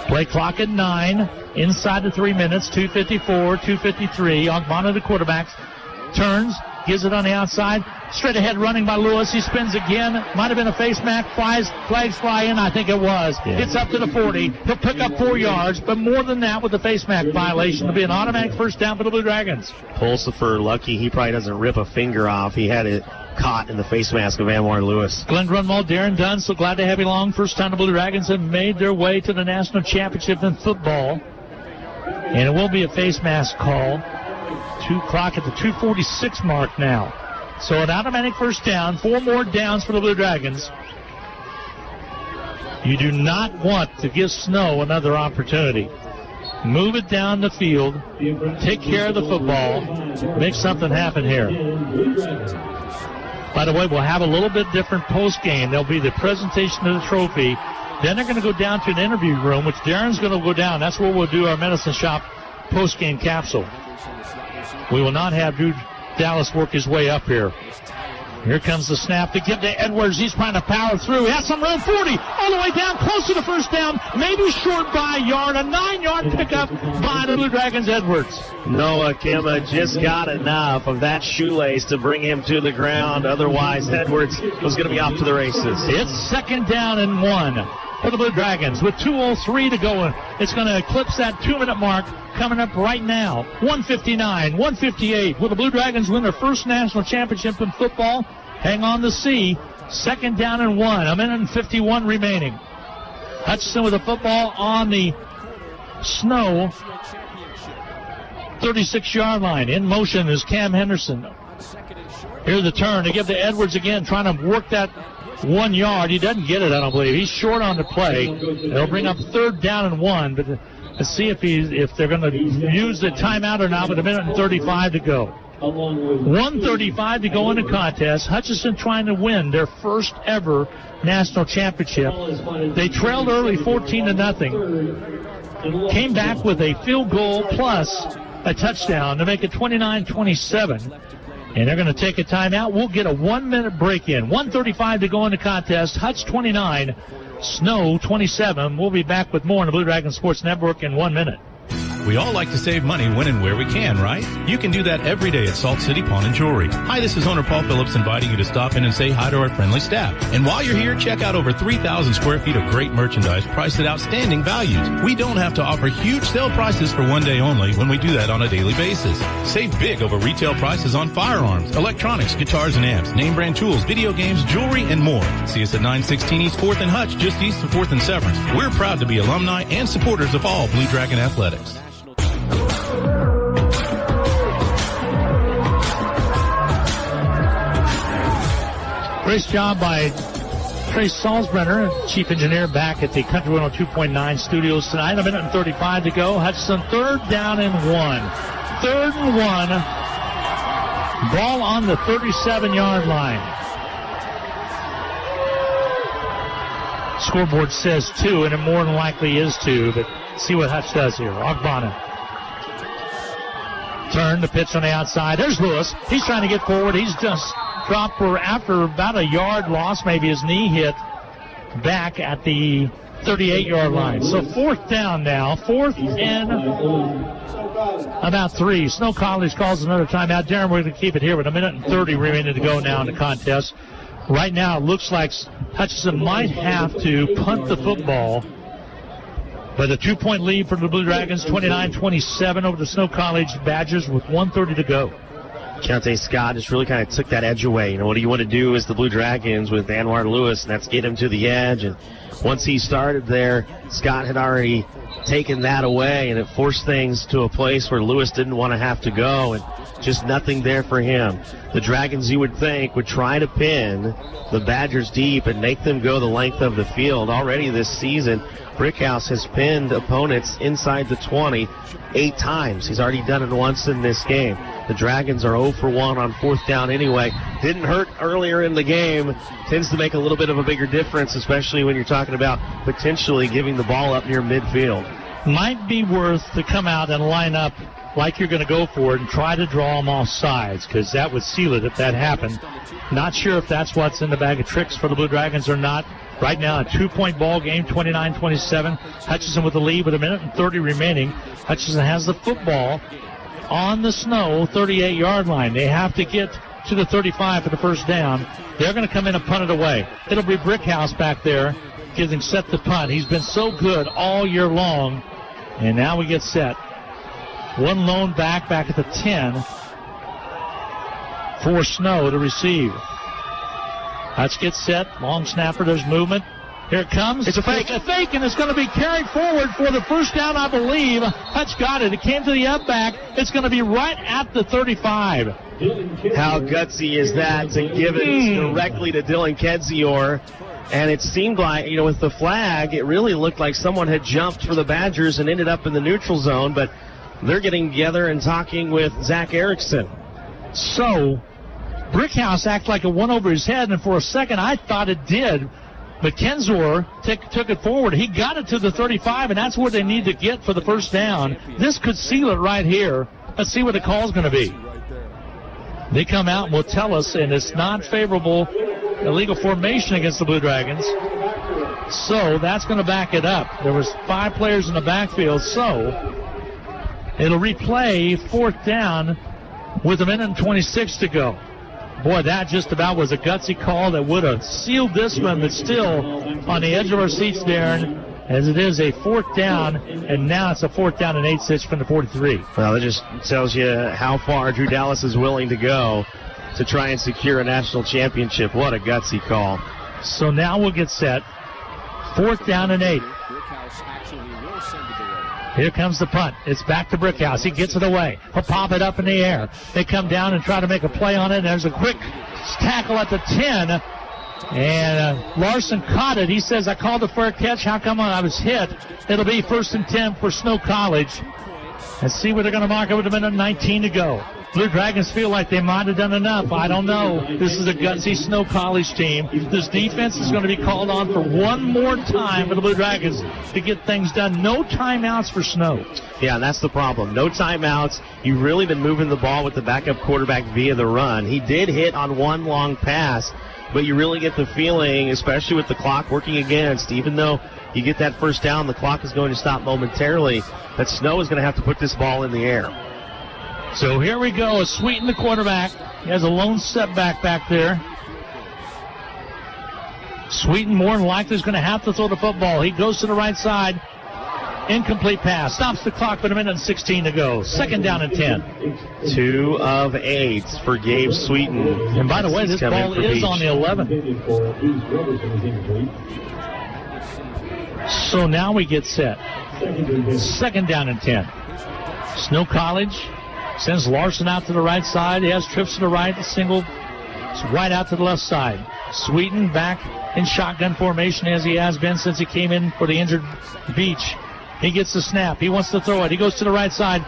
Play clock at 9, inside the 3 minutes, 2:54, 2:53. Ogbonna, the quarterback, turns, gives it on the outside, straight ahead running by Lewis. He spins again, might have been a face mask, flags fly in, I think it was. Yeah. Gets up to the 40, he'll pick up 4 yards, but more than that with the face mask violation, it'll be an automatic 1st down for the Blue Dragons. Pulsifer, lucky he probably doesn't rip a finger off. He had it caught in the face mask of Anwar Lewis. Glenn Grunwald, Darren Dunn, so glad to have you along. First time the Blue Dragons have made their way to the national championship in football. And it will be a face mask call. 2 o'clock at the 2:46 mark now. So an automatic 1st down, 4 more downs for the Blue Dragons. You do not want to give Snow another opportunity. Move it down the field, take care of the football, make something happen here. By the way, we'll have a little bit different post game. There'll be the presentation of the trophy. Then they're going to go down to an interview room, which Darren's going to go down. That's where we'll do our Medicine Shop post game capsule. We will not have Drew Dallas work his way up here. Here comes the snap to give to Edwards. He's trying to power through. He has some room. 40 all the way down, close to the 1st down. Maybe short by a yard. A 9-yard pickup by the Blue Dragons, Edwards. Noah Kemma just got enough of that shoelace to bring him to the ground. Otherwise, Edwards was going to be off to the races. It's 2nd down and 1 for the Blue Dragons with 2:03 to go. It's going to eclipse that 2-minute mark coming up right now. 1:59, 1:58. Will the Blue Dragons win their 1st national championship in football? Hang on to see. 2nd down and 1. A minute and 51 remaining. Hutchinson with the football on the Snow 36-yard line. In motion is Cam Henderson. Here's the turn to give to Edwards again, trying to work that 1 yard. He doesn't get it, I don't believe. He's short on the play. They'll bring up 3rd down and 1, but let's see if they're going to use the timeout or not with a minute and 35 to go. 1:35 to go in the contest. Hutchinson trying to win their 1st ever national championship. They trailed early 14-0. Came back with a field goal plus a touchdown to make it 29-27. And they're going to take a timeout. We'll get a 1-minute break in. 1:35 to go in the contest. Hutch 29, Snow 27. We'll be back with more on the Blue Dragon Sports Network in 1 minute. We all like to save money when and where we can, right? You can do that every day at Salt City Pawn and Jewelry. Hi, this is owner Paul Phillips inviting you to stop in and say hi to our friendly staff. And while you're here, check out over 3,000 square feet of great merchandise priced at outstanding values. We don't have to offer huge sale prices for one day only when we do that on a daily basis. Save big over retail prices on firearms, electronics, guitars and amps, name brand tools, video games, jewelry, and more. See us at 916 East 4th and Hutch, just east of 4th and Severance. We're proud to be alumni and supporters of all Blue Dragon athletics. Great job by Trace Salzbrenner, chief engineer, back at the Country 102.9 studios tonight. A minute and 35 to go. Hutchinson 3rd down and 1. 3rd and 1. Ball on the 37-yard line. scoreboard says 2, and it more than likely is 2, but see what Hutch does here. Ogbonna. Turn the pitch on the outside. There's Lewis. He's trying to get forward. He's just dropped for after about a yard loss, maybe his knee hit back at the 38-yard line. So 4th down now. 4th and about 3. Snow College calls another timeout. Darren, we're going to keep it here with 1:30 remaining to go now in the contest. Right now, it looks like Hutchinson might have to punt the football. But a 2-point lead for the Blue Dragons, 29-27 over the Snow College Badgers with 1:30 to go. Keontae Scott just really kind of took that edge away. You know, what do you want to do as the Blue Dragons with Anwar Lewis, and that's get him to the edge. And once he started there, Scott had already taken that away, and it forced things to a place where Lewis didn't want to have to go, and just nothing there for him. The Dragons, you would think, would try to pin the Badgers deep and make them go the length of the field. Already this season, Brickhouse has pinned opponents inside the 20 8 times. He's already done it once in this game. The Dragons are 0 for 1 on 4th down anyway. Didn't hurt earlier in the game. Tends to make a little bit of a bigger difference, especially when you're talking about potentially giving the ball up near midfield. Might be worth to come out and line up like you're going to go for it and try to draw them off sides, because that would seal it if that happened. Not sure if that's what's in the bag of tricks for the Blue Dragons or not. Right now, a 2-point ball game, 29-27. Hutchinson with the lead with 1:30 remaining. Hutchinson has the football on the Snow 38-yard line. They have to get to the 35 for the first down. They're going to come in and punt it away. It'll be Brickhouse back there getting set to punt. He's been so good all year long. And now we get set. One lone back at the 10 for Snow to receive. Hutch gets set. Long snapper. There's movement. Here it comes. It's a fake. It's a fake, and it's going to be carried forward for the first down, I believe. Hutch got it. It came to the up back. It's going to be right at the 35. How gutsy is that to give it directly to Dylan Kenzior? And it seemed like, you know, with the flag, it really looked like someone had jumped for the Badgers and ended up in the neutral zone, but they're getting together and talking with Zach Erickson. So, Brickhouse acted like it went over his head, and for a second I thought it did. But Kenzor took it forward. He got it to the 35, and that's where they need to get for the first down. This could seal it right here. Let's see what the call's going to be. They come out and will tell us, and it's not favorable illegal formation against the Blue Dragons. So that's going to back it up. There was 5 players in the backfield, so it'll replay 4th down with 1:26 to go. Boy, that just about was a gutsy call that would have sealed this one, but still on the edge of our seats, Darren, as it is a 4th down, and now it's a 4th down and 8-6 from the 43. Well, that just tells you how far Drew Dallas is willing to go to try and secure a national championship. What a gutsy call. So now we'll get set. 4th down and 8. Here comes the punt. It's back to Brickhouse. He gets it away. He'll pop it up in the air. They come down and try to make a play on it. There's a quick tackle at the 10. And Larson caught it. He says, I called the fair catch. How come I was hit? It'll be 1st and 10 for Snow College. Let's see what they're going to mark it with 1:19 to go. Blue Dragons feel like they might have done enough. I don't know. This is a gutsy Snow College team. This defense is going to be called on for one more time for the Blue Dragons to get things done. No timeouts for Snow. Yeah, that's the problem. No timeouts. You've really been moving the ball with the backup quarterback via the run. He did hit on one long pass, but you really get the feeling, especially with the clock working against, even though you get that first down, the clock is going to stop momentarily, that Snow is going to have to put this ball in the air. So here we go. Sweeten, the quarterback. He has a lone setback back there. Sweeten more than likely is going to have to throw the football. He goes to the right side. Incomplete pass. Stops the clock with 1:16 to go. 2nd down and 10. 2 of 8 for Gabe Sweeten. And by the way, this ball is on the 11. So now we get set. 2nd down and 10. Snow College sends Larson out to the right side. He has trips to the right, single right out to the left side. Sweeten back in shotgun formation as he has been since he came in for the injured Beach. He gets the snap. He wants to throw it. He goes to the right side.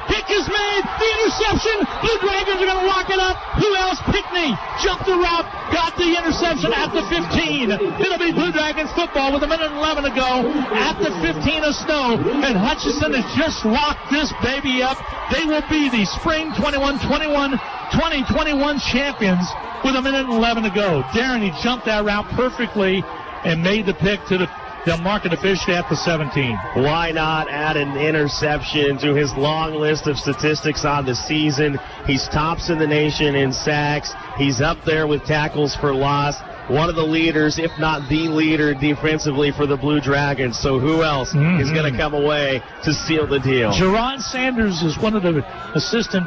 Pick is made. The interception. Blue Dragons are going to lock it up. Who else? Pickney jumped the route, got the interception at the 15. It'll be Blue Dragons football with 1:11 to go at the 15 of Snow. And Hutchinson has just locked this baby up. They will be the spring 2021 champions with 1:11 to go. Darren, he jumped that route perfectly and made the pick to they'll mark it officially at the 17. Why not add an interception to his long list of statistics on the season? He's tops in the nation in sacks. He's up there with tackles for loss. One of the leaders, if not the leader defensively for the Blue Dragons. So who else is going to come away to seal the deal? Jerron Sanders is one of the assistant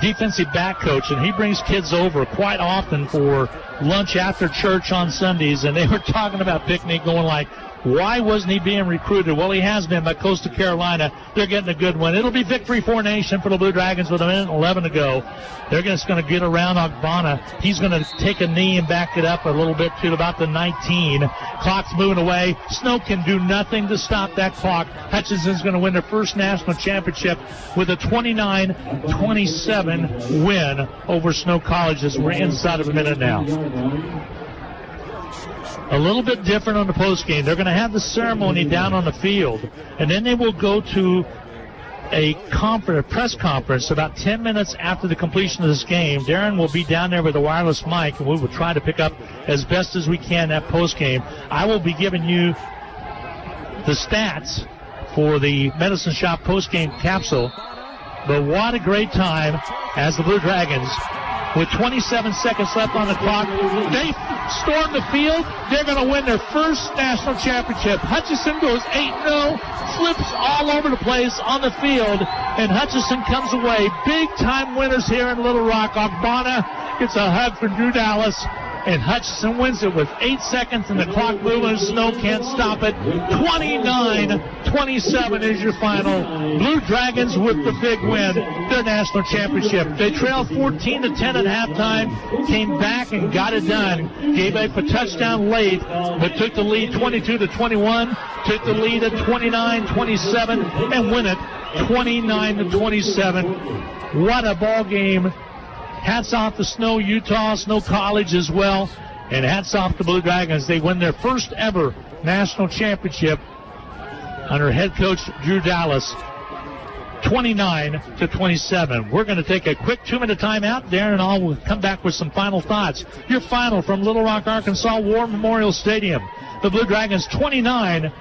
defensive back coach, and he brings kids over quite often for lunch after church on Sundays, and they were talking about Pickney going like, why wasn't he being recruited? Well, he has been by Coastal Carolina. They're getting a good one. It'll be victory for Nation for the Blue Dragons with 1:11 to go. They're just going to get around Ogbonna. He's going to take a knee and back it up a little bit to about the 19. Clock's moving away. Snow can do nothing to stop that clock. Hutchinson's going to win their first national championship with a 29-27 win over Snow College as we're inside of a minute now. A little bit different on the postgame. They're going to have the ceremony down on the field, and then they will go to a press conference about 10 minutes after the completion of this game. Darren will be down there with a wireless mic, and we will try to pick up as best as we can that postgame. I will be giving you the stats for the Medicine Shop postgame capsule. But what a great time as the Blue Dragons, with 27 seconds left on the clock, they storm the field. They're going to win their first national championship. Hutchinson goes 8-0, flips all over the place on the field, and Hutchinson comes away. Big-time winners here in Little Rock. Ogbonna gets a hug from Drew Dallas, and Hutchinson wins it with 8 seconds and the clock moving. Snow can't stop it. 29-27 is your final. Blue Dragons with the big win, their national championship. They trailed 14-10 at halftime, came back and got it done. Gave up a touchdown late, but took the lead 22-21, took the lead at 29-27, and win it 29-27. What a ball game. Hats off to Snow, Utah, Snow College as well. And hats off to Blue Dragons. They win their first ever national championship under head coach Drew Dallas, 29-27. We're going to take a quick 2-minute timeout. Darren and I will come back with some final thoughts. Your final from Little Rock, Arkansas, War Memorial Stadium. The Blue Dragons 29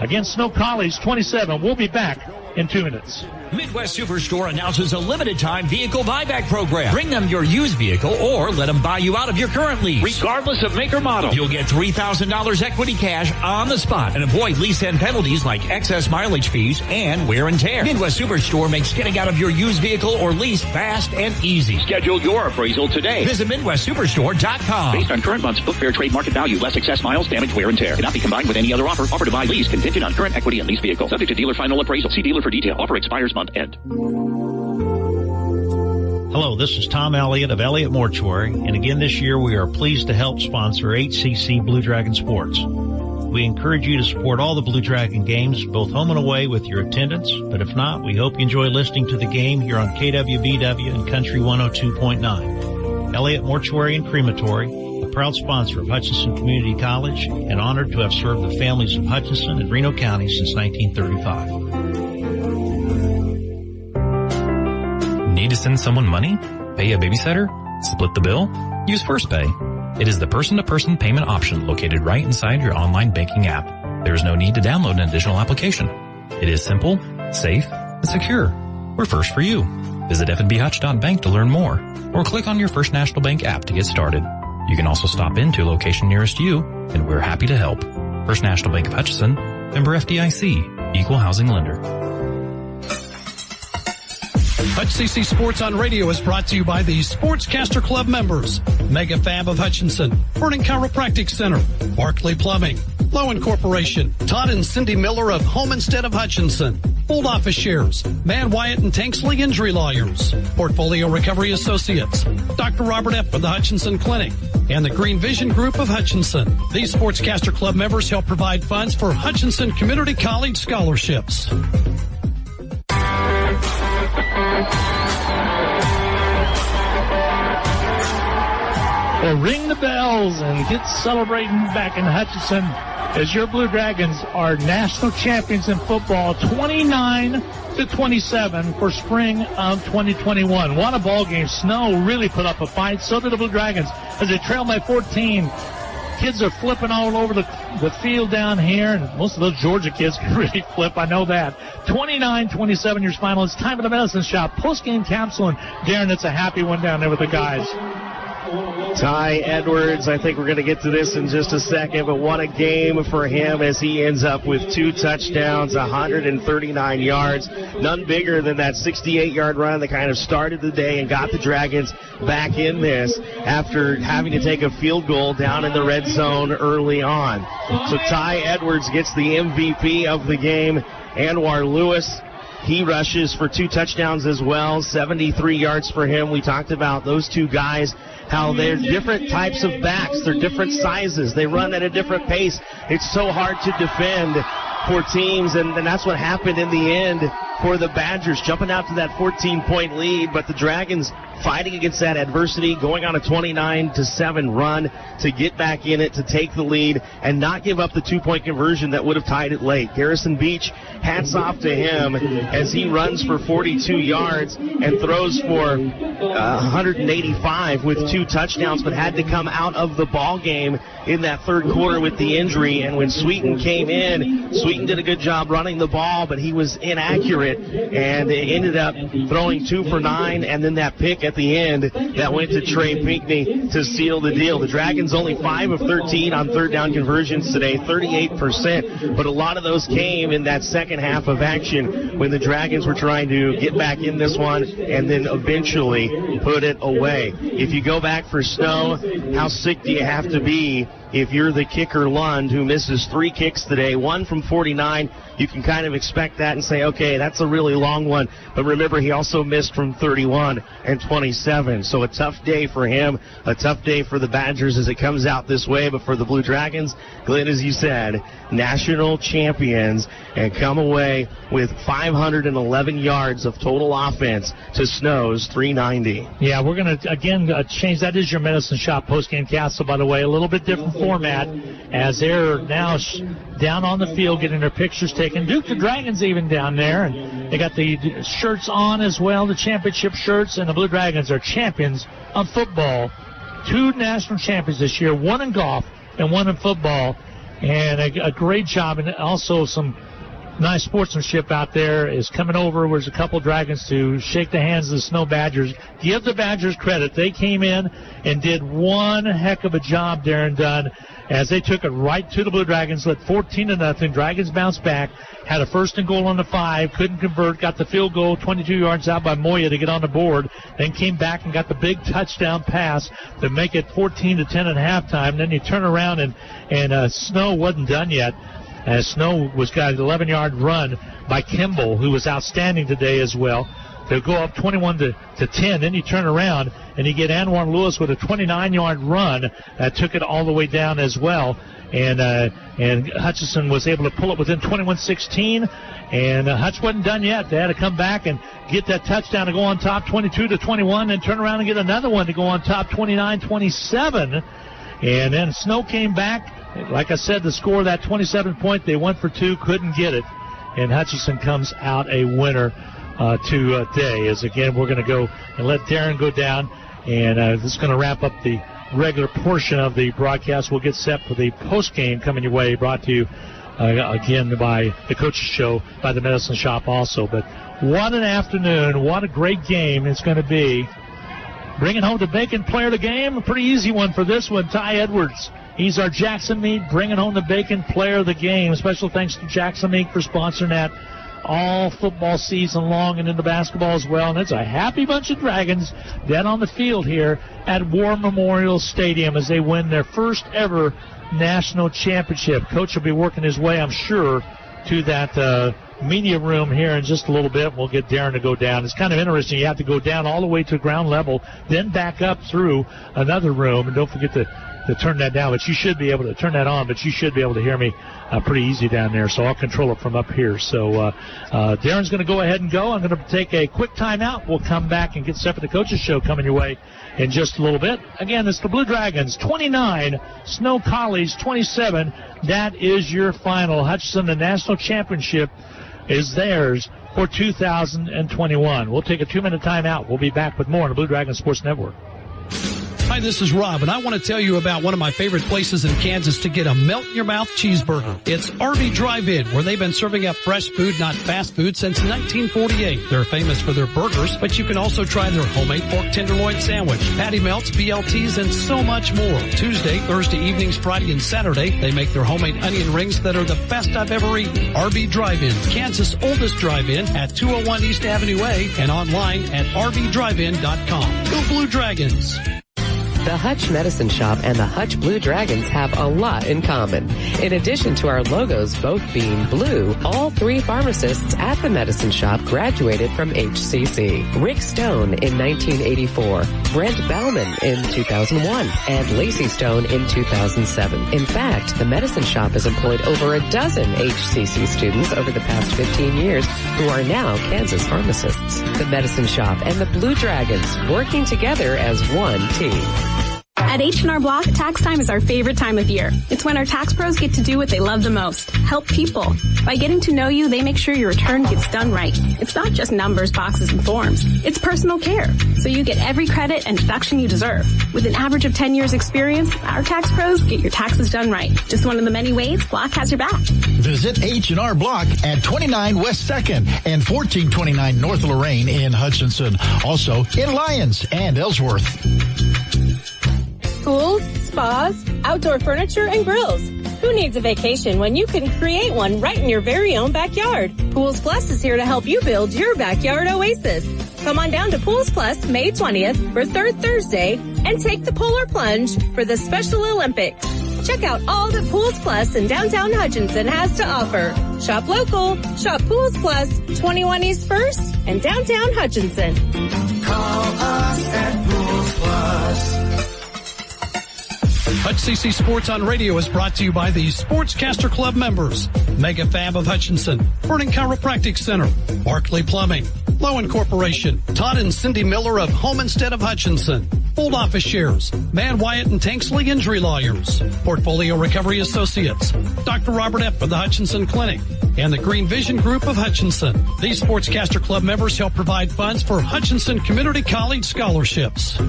against Snow College 27. We'll be back in 2 minutes. Midwest Superstore announces a limited-time vehicle buyback program. Bring them your used vehicle or let them buy you out of your current lease, regardless of make or model. You'll get $3,000 equity cash on the spot and avoid lease end penalties like excess mileage fees and wear and tear. Midwest Superstore makes getting out of your used vehicle or lease fast and easy. Schedule your appraisal today. Visit MidwestSuperstore.com. Based on current month's book fair trade market value, less excess miles, damage, wear, and tear. Cannot be combined with any other offer. Offer to buy lease contingent on current equity and lease vehicle. Subject to dealer final appraisal. See dealer for detail. Offer expires month end. Hello, this is Tom Elliott of Elliott Mortuary, and again this year we are pleased to help sponsor HCC Blue Dragon Sports. We encourage you to support all the Blue Dragon games, both home and away, with your attendance, but if not, we hope you enjoy listening to the game here on KWBW and Country 102.9. Elliott Mortuary and Crematory, a proud sponsor of Hutchinson Community College, and honored to have served the families of Hutchinson and Reno County since 1935. Need to send someone money? Pay a babysitter? Split the bill? Use FirstPay. It is the person-to-person payment option located right inside your online banking app. There is no need to download an additional application. It is simple, safe, and secure. We're first for you. Visit fnbhutch.bank to learn more, or click on your First National Bank app to get started. You can also stop into a location nearest you, and we're happy to help. First National Bank of Hutchinson, member FDIC, equal housing lender. HCC Sports on Radio is brought to you by the Sportscaster Club members, Mega Fab of Hutchinson, Vernon Chiropractic Center, Barclay Plumbing, Lowen Corporation, Todd and Cindy Miller of Home Instead of Hutchinson, Old Office Shares, Van Wyatt and Tanksley Injury Lawyers, Portfolio Recovery Associates, Dr. Robert F. of the Hutchinson Clinic, and the Green Vision Group of Hutchinson. These Sportscaster Club members help provide funds for Hutchinson Community College scholarships. Well, ring the bells and get celebrating back in Hutchinson as your Blue Dragons are national champions in football, 29-27 for spring of 2021. What a ball game. Snow really put up a fight. So did the Blue Dragons as they trailed by 14. Kids are flipping all over the field down here, and most of those Georgia kids can really flip. I know that. 29-27 your final. It's time for the Medicine Shop post-game capsule, and Darren, it's a happy one down there with the guys. Ty Edwards, I think we're going to get to this in just a second, but what a game for him as he ends up with 2 touchdowns, 139 yards, none bigger than that 68-yard run that kind of started the day and got the Dragons back in this after having to take a field goal down in the red zone early on. So Ty Edwards gets the MVP of the game. Anwar Lewis, he rushes for 2 touchdowns as well, 73 yards for him. We talked about those 2 guys, how they're different types of backs. They're different sizes. They run at a different pace. It's so hard to defend for teams, and that's what happened in the end for the Badgers, jumping out to that 14-point lead, but the Dragons fighting against that adversity, going on a 29-7 run to get back in it, to take the lead, and not give up the 2-point conversion that would have tied it late. Garrison Beach, hats off to him as he runs for 42 yards and throws for 185 with 2 touchdowns, but had to come out of the ball game in that third quarter with the injury. And when Sweeten came in, Sweeten did a good job running the ball, but he was inaccurate and ended up throwing 2 for 9, and then that pick at the end that went to Trey Pinckney to seal the deal. The Dragons only 5 of 13 on third down conversions today, 38%, but a lot of those came in that second half of action when the Dragons were trying to get back in this one and then eventually put it away. If you go back for Snow, how sick do you have to be if you're the kicker Lund, who misses 3 kicks today, 1 from 49? You can kind of expect that and say, okay, that's a really long one. But remember, he also missed from 31 and 27. So a tough day for him, a tough day for the Badgers as it comes out this way. But for the Blue Dragons, Glenn, as you said, national champions, and come away with 511 yards of total offense to Snow's 390. Yeah, we're going to, again, change. That is your Medicine Shop postgame castle, by the way. A little bit different format as they're now down on the field getting their pictures taken. Duke the Dragons even down there. And they got the shirts on as well, the championship shirts, and the Blue Dragons are champions of football. 2 national champions this year, 1 in golf and 1 in football. And a great job, and also some nice sportsmanship out there is coming over. There's a couple Dragons to shake the hands of the Snow Badgers. Give the Badgers credit. They came in and did one heck of a job, Darren Dunn, as they took it right to the Blue Dragons, led 14-0. Dragons bounced back, had a 1st and goal on the 5, couldn't convert, got the field goal 22 yards out by Moya to get on the board, then came back and got the big touchdown pass to make it 14-10 at halftime. Then you turn around and Snow wasn't done yet. As Snow got an 11-yard run by Kimball, who was outstanding today as well. They'll go up 21-10. Then you turn around and you get Anwar Lewis with a 29-yard run that took it all the way down as well. And Hutchinson was able to pull it within 21-16. And Hutch wasn't done yet. They had to come back and get that touchdown to go on top, 22-21, then turn around and get another one to go on top, 29-27. And then Snow came back. Like I said, the score of that 27-point, they went for 2, couldn't get it. And Hutchinson comes out a winner today. As again, we're going to go and let Darren go down. And this is going to wrap up the regular portion of the broadcast. We'll get set for the post-game coming your way, brought to you again by the Coach's Show, by the Medicine Shop also. But what an afternoon. What a great game it's going to be. Bringing home the Bacon player of the game, a pretty easy one for this one, Ty Edwards. He's our Jackson Meat, bringing home the Bacon player of the game. Special thanks to Jackson Meat for sponsoring that all football season long and into basketball as well. And it's a happy bunch of Dragons down on the field here at War Memorial Stadium as they win their first ever national championship. Coach will be working his way, I'm sure, to that media room here in just a little bit. We'll get Darren to go down. It's kind of interesting. You have to go down all the way to ground level, then back up through another room. And don't forget to turn that down, but you should be able to turn that on, but you should be able to hear me pretty easy down there, so I'll control it from up here. So Darren's going to go ahead and go. I'm going to take a quick timeout. We'll come back and get set for the Coaches Show coming your way in just a little bit. Again, it's the Blue Dragons 29, Snow College 27. That is your final. Hutchinson, the national championship is theirs for 2021. We'll take a 2-minute timeout. We'll be back with more on the Blue Dragon Sports Network. Hi, this is Rob, and I want to tell you about one of my favorite places in Kansas to get a melt-in-your-mouth cheeseburger. It's RV Drive-In, where they've been serving up fresh food, not fast food, since 1948. They're famous for their burgers, but you can also try their homemade pork tenderloin sandwich, patty melts, BLTs, and so much more. Tuesday, Thursday evenings, Friday, and Saturday, they make their homemade onion rings that are the best I've ever eaten. RV Drive-In, Kansas' oldest drive-in at 201 East Avenue A and online at rvdrivein.com. Go Blue Dragons! The Hutch Medicine Shop and the Hutch Blue Dragons have a lot in common. In addition to our logos both being blue, all 3 pharmacists at the Medicine Shop graduated from HCC. Rick Stone in 1984, Brent Bauman in 2001, and Lacey Stone in 2007. In fact, the Medicine Shop has employed over a dozen HCC students over the past 15 years who are now Kansas pharmacists. The Medicine Shop and the Blue Dragons working together as one team. At H&R Block, tax time is our favorite time of year. It's when our tax pros get to do what they love the most, help people. By getting to know you, they make sure your return gets done right. It's not just numbers, boxes, and forms. It's personal care, so you get every credit and deduction you deserve. With an average of 10 years experience, our tax pros get your taxes done right. Just one of the many ways Block has your back. Visit H&R Block at 29 West 2nd and 1429 North Lorraine in Hutchinson. Also in Lyons and Ellsworth. Pools, spas, outdoor furniture, and grills. Who needs a vacation when you can create one right in your very own backyard? Pools Plus is here to help you build your backyard oasis. Come on down to Pools Plus May 20th for 3rd Thursday and take the polar plunge for the Special Olympics. Check out all that Pools Plus in downtown Hutchinson has to offer. Shop local, shop Pools Plus, 21 East 1st and downtown Hutchinson. Call us at Pools Plus. Hutch CC Sports on Radio is brought to you by the Sportscaster Club members, Mega Fab of Hutchinson, Burning Chiropractic Center, Barclay Plumbing, Lowen Corporation, Todd and Cindy Miller of Homestead of Hutchinson, Old Office Shares, Van Wyatt and Tanksley Injury Lawyers, Portfolio Recovery Associates, Dr. Robert F. of the Hutchinson Clinic, and the Green Vision Group of Hutchinson. These Sportscaster Club members help provide funds for Hutchinson Community College scholarships.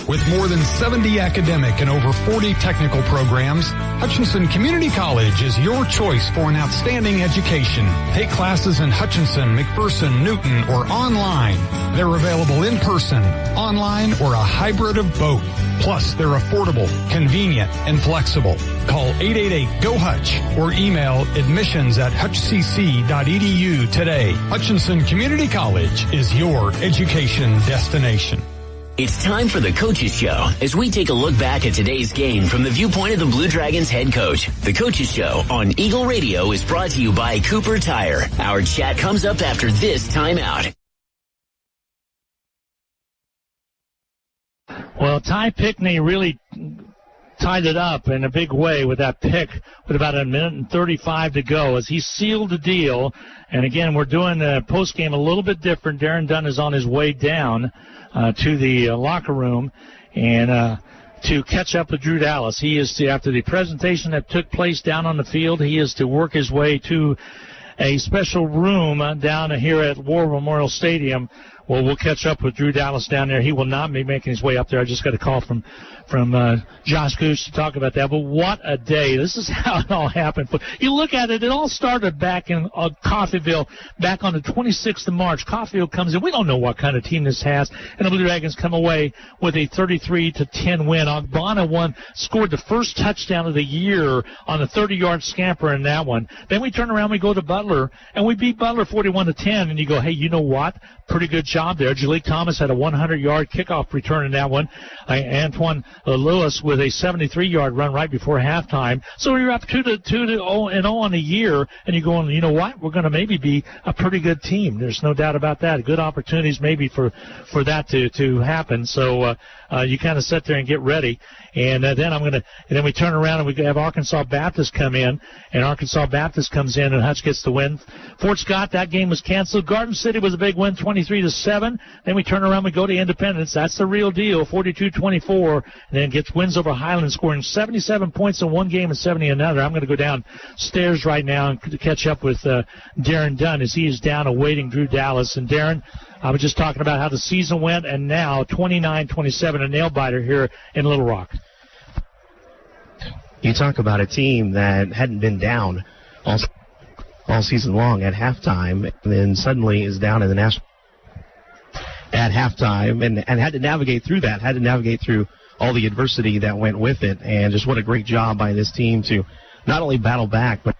With more than 70 academic and over 40 technical programs, Hutchinson Community College is your choice for an outstanding education. Take classes in Hutchinson, McPherson, Newton, or online. They're available in person, online, or a hybrid of both. Plus, they're affordable, convenient, and flexible. Call 888-GO-HUTCH or email admissions@hutchcc.edu today. Hutchinson Community College is your education destination. It's time for the Coaches Show as we take a look back at today's game from the viewpoint of the Blue Dragons head coach. The Coaches Show on Eagle Radio is brought to you by Cooper Tire. Our chat comes up after this timeout. Well, Ty Pickney really tied it up in a big way with that pick with about 1:35 to go as he sealed the deal. And again, we're doing the post game a little bit different. Darren Dunn is on his way down to the locker room and to catch up with Drew Dallas. He is to, after the presentation that took place down on the field, he is to work his way to a special room down here at War Memorial Stadium. Well, we'll catch up with Drew Dallas down there. He will not be making his way up there. I just got a call from Josh Goose to talk about that. But what a day. This is how it all happened. But you look at it, it all started back in Coffeyville back on the 26th of March. Coffeyville comes in. We don't know what kind of team this has. And the Blue Dragons come away with a 33-10 win. Ogbonna scored the first touchdown of the year on a 30-yard scamper in that one. Then we turn around, we go to Butler, and we beat Butler 41-10. And you go, hey, you know what? Pretty good job job there. Jalik Thomas had a 100-yard kickoff return in that one. Antoine Lewis with a 73-yard run right before halftime. So you're up 2-0 on the year, and you're going, you know what? We're going to maybe be a pretty good team. There's no doubt about that. Good opportunities maybe for that to happen. So you kind of sit there and get ready. And then we turn around and we have Arkansas Baptist come in, and Arkansas Baptist comes in and Hutch gets the win. Fort Scott, that game was canceled. Garden City was a big win, 23-7. Then we turn around, we go to Independence. That's the real deal, 42-24, and then gets wins over Highland, scoring 77 points in one game and 70 in another. I'm going to go downstairs right now and catch up with Darren Dunn as he is down awaiting Drew Dallas. And Darren, I was just talking about how the season went, and now 29-27, a nail-biter here in Little Rock. You talk about a team that hadn't been down all season long at halftime, and then suddenly is down in the national at halftime, and had to navigate through that, had to navigate through all the adversity that went with it, and just what a great job by this team to not only battle back, but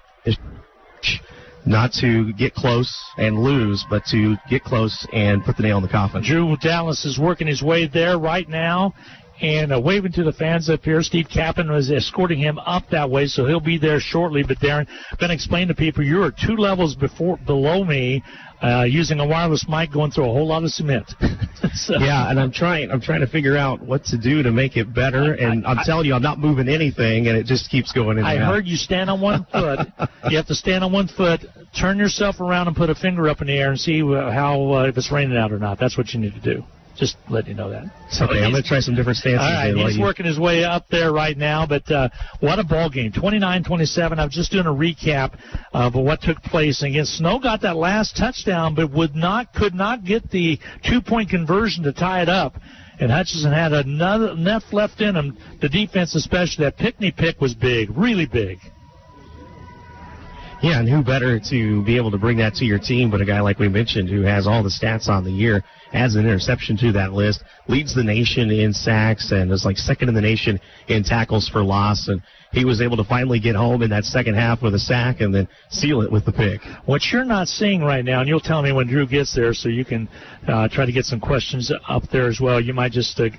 not to get close and lose, but to get close and put the nail in the coffin. Drew Dallas is working his way there right now. And waving to the fans up here. Steve Kappen was escorting him up that way, so he'll be there shortly. But Darren, I'm going to explain to people, you are 2 levels below me, using a wireless mic, going through a whole lot of cement. So. Yeah, and I'm trying to figure out what to do to make it better. And I'm telling you, I'm not moving anything, and it just keeps going in and out. I heard you stand on one foot. You have to stand on one foot, turn yourself around, and put a finger up in the air and see how if it's raining out or not. That's what you need to do. Just letting you know that. So okay, I'm going to try some different stances. All right, he's working his way up there right now, but what a ball game. 29-27. I was just doing a recap of what took place. And again, Snow got that last touchdown, but could not get the 2-point conversion to tie it up. And Hutchinson had enough left in him, the defense especially. That Pickney pick was big, really big. Yeah, and who better to be able to bring that to your team but a guy like we mentioned who has all the stats on the year, adds an interception to that list, leads the nation in sacks, and is like second in the nation in tackles for loss. And he was able to finally get home in that second half with a sack and then seal it with the pick. What you're not seeing right now, and you'll tell me when Drew gets there so you can try to get some questions up there as well. You might just stay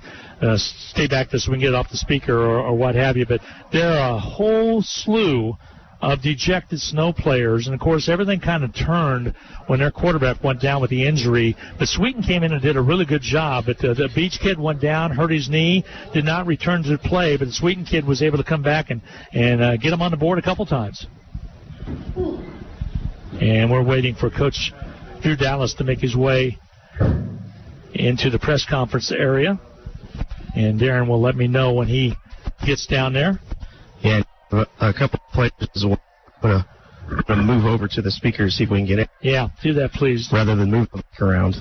back there so we can get it off the speaker or what have you. But there are a whole slew of dejected Snow players, and of course everything kind of turned when their quarterback went down with the injury. But Sweeten came in and did a really good job. But the Beach kid went down, hurt his knee, did not return to play. But the Sweeten kid was able to come back and get him on the board a couple times. And we're waiting for Coach Drew Dallas to make his way into the press conference area. And Darren will let me know when he gets down there. Yeah. A couple of players will going to move over to the speaker, see if we can get it. Yeah, do that, please. Rather than move around.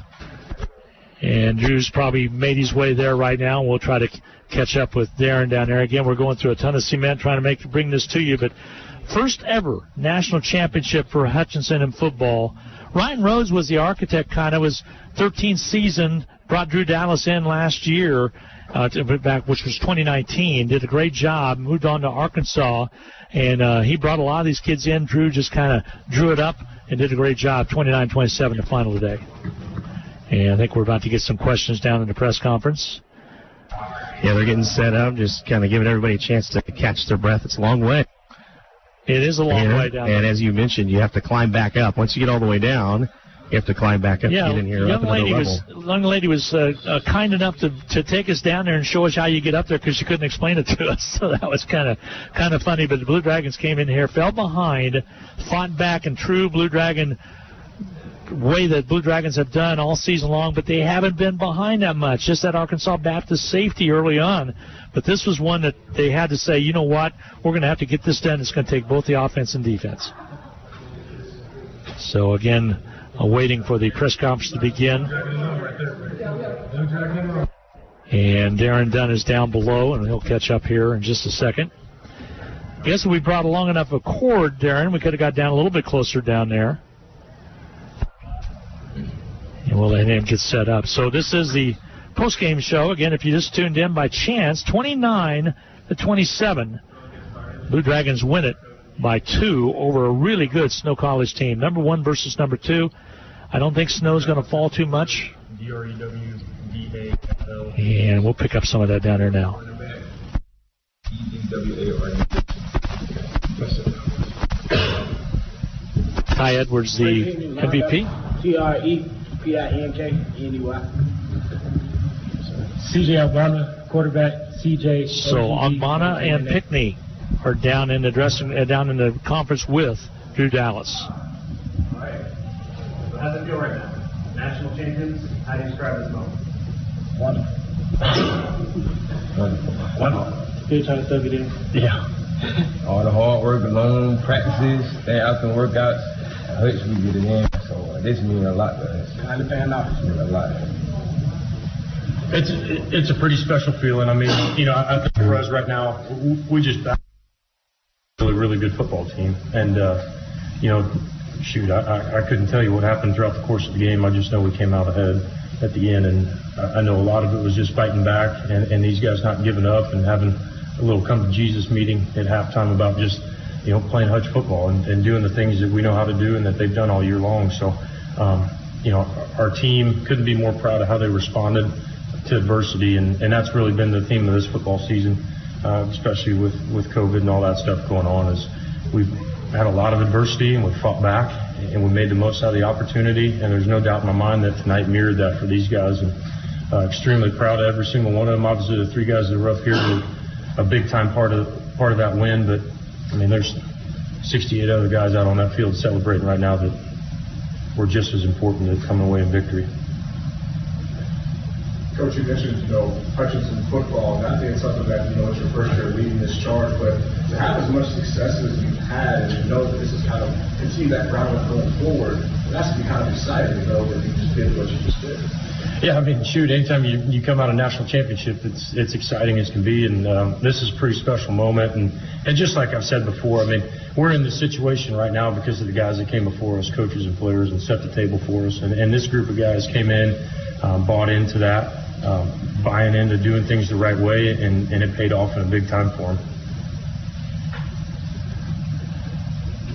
And Drew's probably made his way there right now. We'll try to catch up with Darren down there. Again, we're going through a ton of cement trying to bring this to you. But first ever national championship for Hutchinson in football. Ryan Rhodes was the architect, kind of. Was 13th season, brought Drew Dallas in last year. Which was 2019, did a great job, moved on to Arkansas, and he brought a lot of these kids in. Drew just kind of drew it up and did a great job, 29-27 the final today. And I think we're about to get some questions down in the press conference. Yeah, they're getting set up, just kind of giving everybody a chance to catch their breath. It's a long way. It is a long way down. And as you mentioned, you have to climb back up. Once you get all the way down, you have to climb back up to get in here. Young lady was kind enough to take us down there and show us how you get up there because she couldn't explain it to us. So that was kind of funny. But the Blue Dragons came in here, fell behind, fought back in true Blue Dragon way that Blue Dragons have done all season long. But they haven't been behind that much. Just that Arkansas Baptist safety early on. But this was one that they had to say, you know what, we're going to have to get this done. It's going to take both the offense and defense. So again, waiting for the press conference to begin. And Darren Dunn is down below, and he'll catch up here in just a second. I guess if we brought along enough a cord, Darren, we could have got down a little bit closer down there. And we'll let him get set up. So this is the post-game show. Again, if you just tuned in by chance, 29-27. Blue Dragons win it by 2 over a really good Snow College team. Number 1 versus number 2. I don't think Snow's going to fall too much. D-R-E-W-D-A-L. And we'll pick up some of that down there now. Ty Edwards, the MVP. T-R-E-P-I-N-K-E-N-E-Y. C.J. Albana, quarterback. C.J. So Ogbonna and Pickney are down in the down in the conference with Drew Dallas. All right. So how's it feel right now? National champions. How do you describe this moment? Wonderful. Still trying to suck it in. Yeah. All the hard work, the long practices, stay out and workouts. Hutch, we get it in. So this means a lot to us. Kind of paying off. It means a lot. It's a pretty special feeling. I mean, I think for us right now, we just back a really good football team. And, I couldn't tell you what happened throughout the course of the game. I just know we came out ahead at the end. And I know a lot of it was just fighting back and these guys not giving up and having a little come to Jesus meeting at halftime about just, playing Hutch football and doing the things that we know how to do and that they've done all year long. So, our team couldn't be more proud of how they responded to adversity, and that's really been the theme of this football season, especially with COVID and all that stuff going on. Is we've had a lot of adversity and we fought back and we made the most out of the opportunity. And there's no doubt in my mind that tonight mirrored that for these guys. And extremely proud of every single one of them. Obviously, the three guys that are up here were a big time part of that win. But I mean, there's 68 other guys out on that field celebrating right now that were just as important to coming away in victory. Coach, you mentioned, Hutchinson football, not being something that, it's your first year leading this charge, but to have as much success as you've had and to know that this is kind of continue that groundwork going forward, it has to be kind of exciting to know that you just did what you just did. Yeah, I mean, shoot, anytime you come out of national championship, it's exciting as can be, and this is a pretty special moment. And just like I've said before, I mean, we're in this situation right now because of the guys that came before us, coaches and players, and set the table for us. And this group of guys came in, bought into that. Buying into doing things the right way, and it paid off in a big time for him.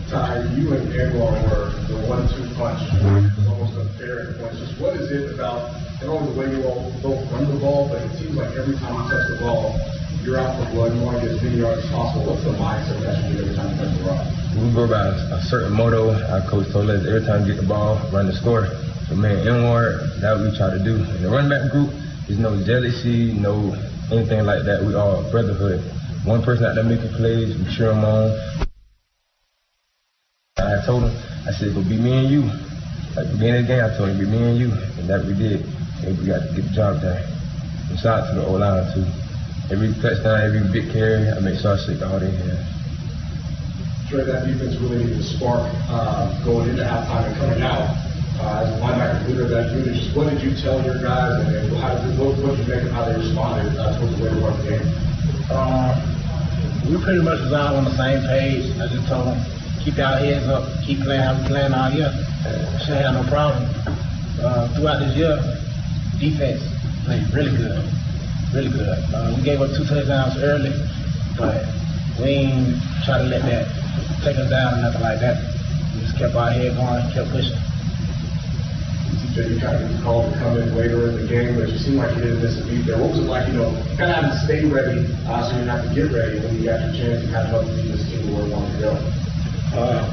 Ty, you and Anwar were the 1-2 punch. It was almost unfair at points. Just what is it about, not only the way you all both run the ball, but it seems like every time you touch the ball, you're out for blood, you want to get as many yards as possible. What's the mindset that you get every time you touch the ball? We go by a certain motto. Our coach told us every time you get the ball, run the score. So, man, Anwar, that we try to do. In the run back group, there's no jealousy, no anything like that. We all brotherhood. One person out there making plays, we cheer them on. I told him, I said, it'll be me and you. At the beginning of the game, I told him, it'll be me and you. And that we did. And we got to get the job done. And shout out to the O-line, too. Every touchdown, every big carry, I make sure I shake all day here. Trey, that defense really needed a spark going into halftime and coming out. As a linebacker leader of that unit, just what did you tell your guys, and what did you make of how they responded towards the way they won the game? We pretty much was all on the same page. I just told them, keep our heads up, keep playing how we playing all year. Should have no problem. Throughout this year, defense played really good. Really good. We gave up 2 touchdowns early, but we ain't try to let that take us down or nothing like that. We just kept our head going, kept pushing. You kind of called to come in later in the game, but you seemed like you didn't miss a beat there. What was it like, kind of having to stay ready so you didn't have to get ready when you got your chance to kind of help lead this team to where you wanted to go?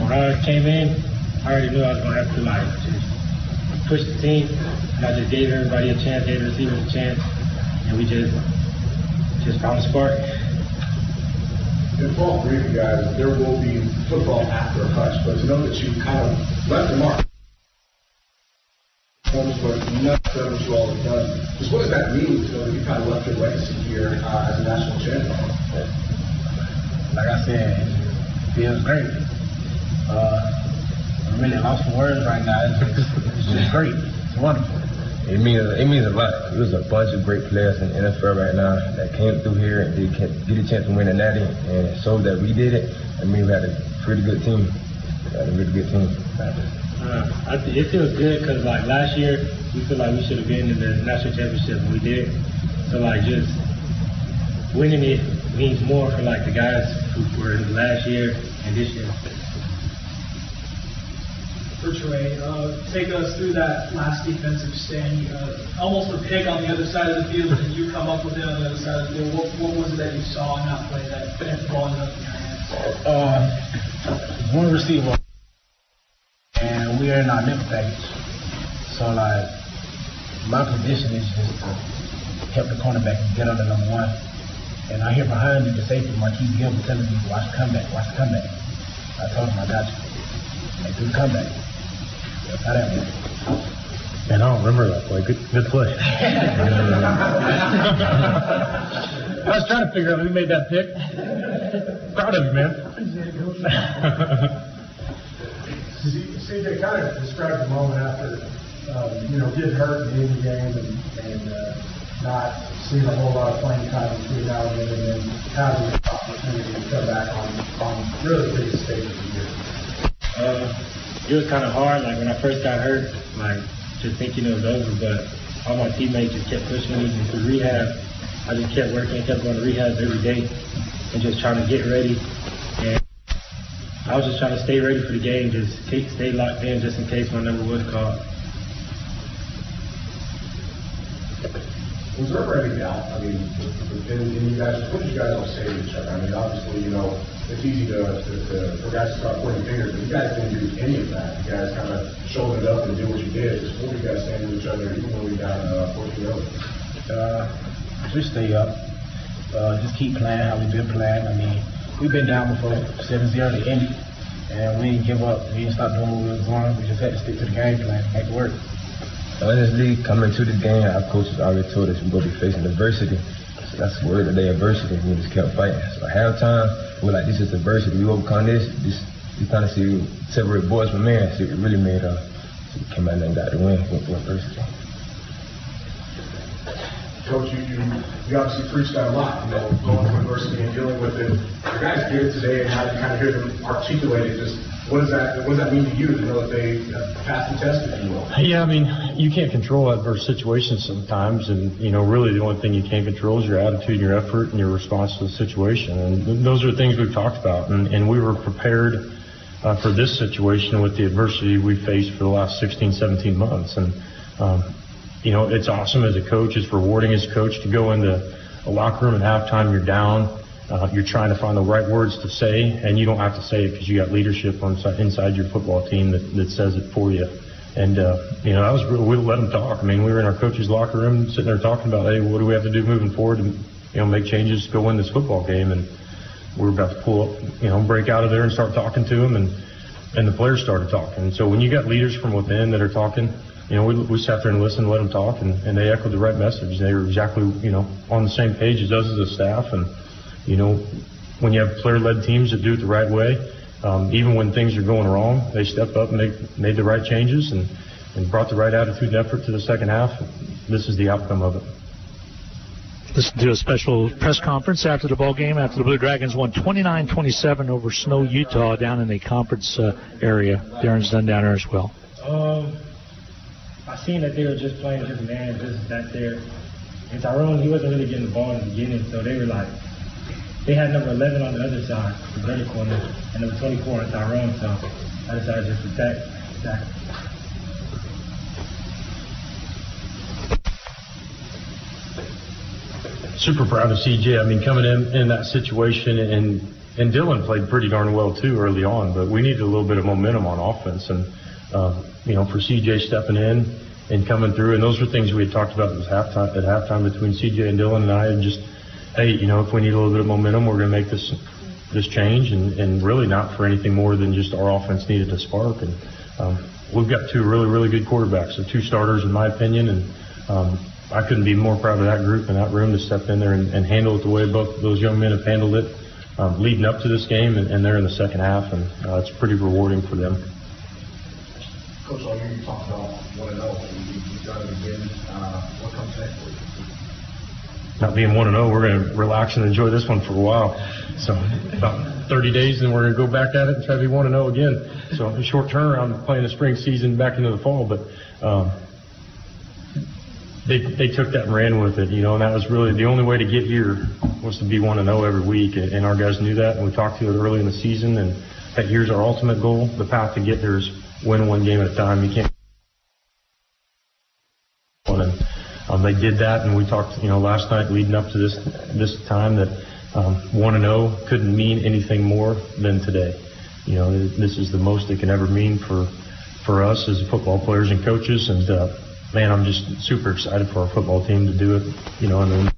When I came in, I already knew I was going to have to just push the team. And I just gave everybody a chance, gave the receivers a chance, and we just found a spark. And for all three of you guys, there will be football after Hutch, but to know that you kind of left the mark. But not done what you all have done. Just what does that mean to know that you kind of left your legacy here as a national champion? Like I said, it feels great. I'm really lost for words right now. It's just great. It's wonderful. It means a lot. There's a bunch of great players in the NFL right now that came through here and get a chance to win a natty and showed that we did it. I mean, we had a pretty good team. It feels good because last year we feel like we should have been in the national championship and we did. So just winning it means more for the guys who were in last year and this year. Take us through that last defensive stand. Almost a pick on the other side of the field, and you come up with it on the other side of the field. What was it that you saw in that play that the ball ended up in your hands? One receiver, and we are in our nickel package. So, like, my position is just to help the cornerback get under number one. And I hear behind me the safety, Marquise Gilbert, telling me, watch the comeback, watch the comeback. I told him, I got you. They do the comeback. How that went. Man, I don't remember that play. Good play. I was trying to figure out who made that pick. Proud of you, man. CJ, kind of described the moment after, getting hurt in the game and not seeing a whole lot of playing time between now and then having the opportunity to come back on really the biggest stage of the year. It was kind of hard, like when I first got hurt, like just thinking it was over, but all my teammates just kept pushing me into rehab. I just kept working, kept going to rehab every day and just trying to get ready. And I was just trying to stay ready for the game, just stay locked in just in case my number was called. Was there ever any doubt? I mean, and you guys, what did you guys all say to each other? I mean, obviously, it's easy for guys to start pointing fingers, but you guys didn't do any of that. You guys kind of shouldered up and did what you did. Just what were you guys saying to each other, even when we got 14-0? Just stay up. Just keep playing how we've been playing. I mean, we've been down before 7-0 to Indy, and we didn't give up. We didn't stop doing what we were doing. We just had to stick to the game plan, make it work. Honestly, coming to this game, our coaches already told us we're going to be facing adversity. So that's the word of the day, adversity. We just kept fighting. So at halftime, we're like, this is adversity. We overcome this. We kind of see separate boys from men. See, it really made us. So we came out and got the win with adversity. Coach, you obviously preached that a lot, going through adversity and dealing with it. The guys did it today, and how you kind of hear them articulate it. Just what does that mean to you to know that they passed the test, if you will? Yeah, I mean, you can't control adverse situations sometimes, and really the only thing you can control is your attitude, your effort, and your response to the situation. And those are things we've talked about, and we were prepared for this situation with the adversity we faced for the last 16, 17 months. And it's awesome as a coach. It's rewarding as a coach to go into a locker room at halftime. You're down. You're trying to find the right words to say, and you don't have to say it because you got leadership inside your football team that says it for you. And, that was real. We let them talk. I mean, we were in our coach's locker room sitting there talking about, hey, what do we have to do moving forward to, make changes to go win this football game. And we were about to pull up, break out of there and start talking to them, and the players started talking. And so when you got leaders from within that are talking, we sat there and listened, let them talk, and they echoed the right message. They were exactly, on the same page as us as a staff. And, when you have player-led teams that do it the right way, even when things are going wrong, they step up and made the right changes and brought the right attitude and effort to the second half. This is the outcome of it. Listen to a special press conference after the ball game, after the Blue Dragons won 29-27 over Snow, Utah, down in the conference area. Darren's done down there as well. I seen that they were just playing just man, just back there. And Tyrone, he wasn't really getting the ball in the beginning, so they were like, they had number 11 on the other side, the better corner, and number 24 on Tyrone, so I decided just to attack. Super proud of CJ. I mean, coming in that situation, and Dylan played pretty darn well too early on, but we needed a little bit of momentum on offense, and for CJ stepping in and coming through, and those were things we had talked about at halftime between CJ and Dylan and I, and just, hey, if we need a little bit of momentum, we're going to make this change, and really not for anything more than just our offense needed a spark. And we've got two really, really good quarterbacks, so two starters in my opinion, and I couldn't be more proud of that group and that room to step in there and handle it the way both those young men have handled it leading up to this game, and they're in the second half, and it's pretty rewarding for them. Coach, all you talked about 1-0, you've done it again. What comes next for you? Not being 1-0, we're going to relax and enjoy this one for a while. So about 30 days, and we're going to go back at it and try to be 1-0 again. So a short turnaround playing the spring season back into the fall, but they took that and ran with it, and that was really the only way to get here was to be 1-0 every week, and our guys knew that, and we talked to it early in the season, and that here's our ultimate goal. The path to get there is win one game at a time. You can't. And they did that, and we talked, last night leading up to this time that 1-0 couldn't mean anything more than today. This is the most it can ever mean for us as football players and coaches. And man, I'm just super excited for our football team to do it. And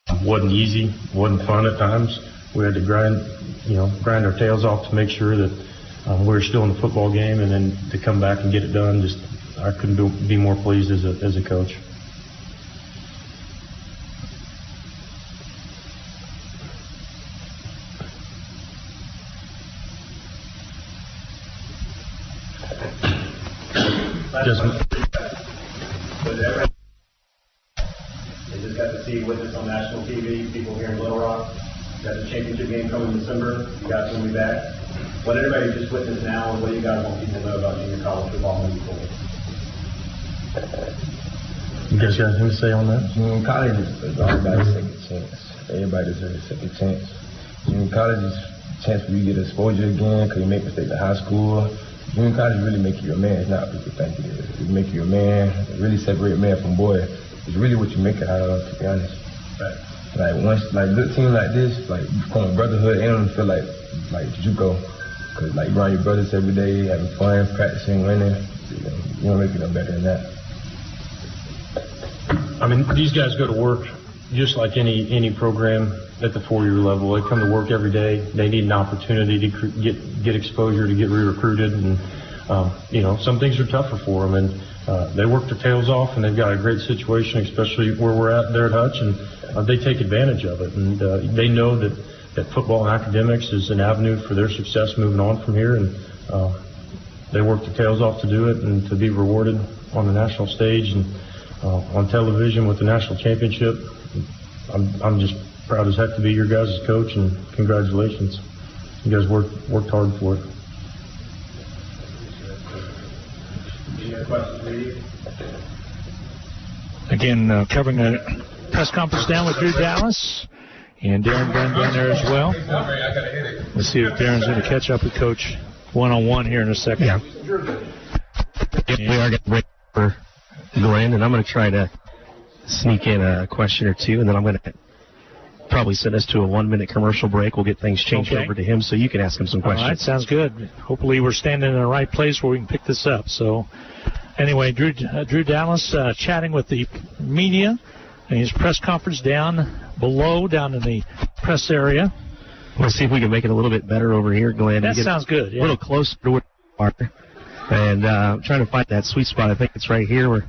it wasn't easy, wasn't fun at times. We had to grind our tails off to make sure that we were still in the football game, and then to come back and get it done. I couldn't be more pleased as a coach. They just got to see witness on national TV, people here in Little Rock. Got the championship game coming in December. You guys will be back. What everybody just witnessed now, and what do you guys want people to know about junior college football moving forward? You guys got anything to say on that? Junior college is everybody's second chance. Everybody deserves a second chance. Junior college is a chance for you to get exposure again, because you make mistakes in high school. Junior college really make you a man. It's not what people think it is. It make you a man. It really separate man from boy. It's really what you make it out of, to be honest. Right. Like good team like this, like you form a brotherhood, and feel like JUCO, because like you around your brothers every day, having fun, practicing, winning. You don't make it no better than that. I mean, these guys go to work just like any program at the 4-year level. They come to work every day. They need an opportunity to get exposure, to get re-recruited, and some things are tougher for them. And they work their tails off, and they've got a great situation, especially where we're at there at Hutch, and they take advantage of it. And they know that football and academics is an avenue for their success moving on from here, and they work their tails off to do it and to be rewarded on the national stage and on television with the national championship. I'm just proud as heck to be your guys' coach, and congratulations. You guys worked hard for it. Again, covering a press conference down with Drew Dallas and Darren Brenn down there as well. Let's see if Darren's going to catch up with Coach one-on-one here in a second. Yeah. We are getting ready for Glenn, and I'm going to try to sneak in a question or two, and then I'm going to probably send us to a 1-minute commercial break. We'll get things changed over to him so you can ask him some questions. All right, sounds good. Hopefully we're standing in the right place where we can pick this up. So anyway, Drew Dallas chatting with the media in his press conference down below, down in the press area. Let's see if we can make it a little bit better over here, Glenn. That sounds good. Yeah. A little closer to where we are. And trying to find that sweet spot. I think it's right here.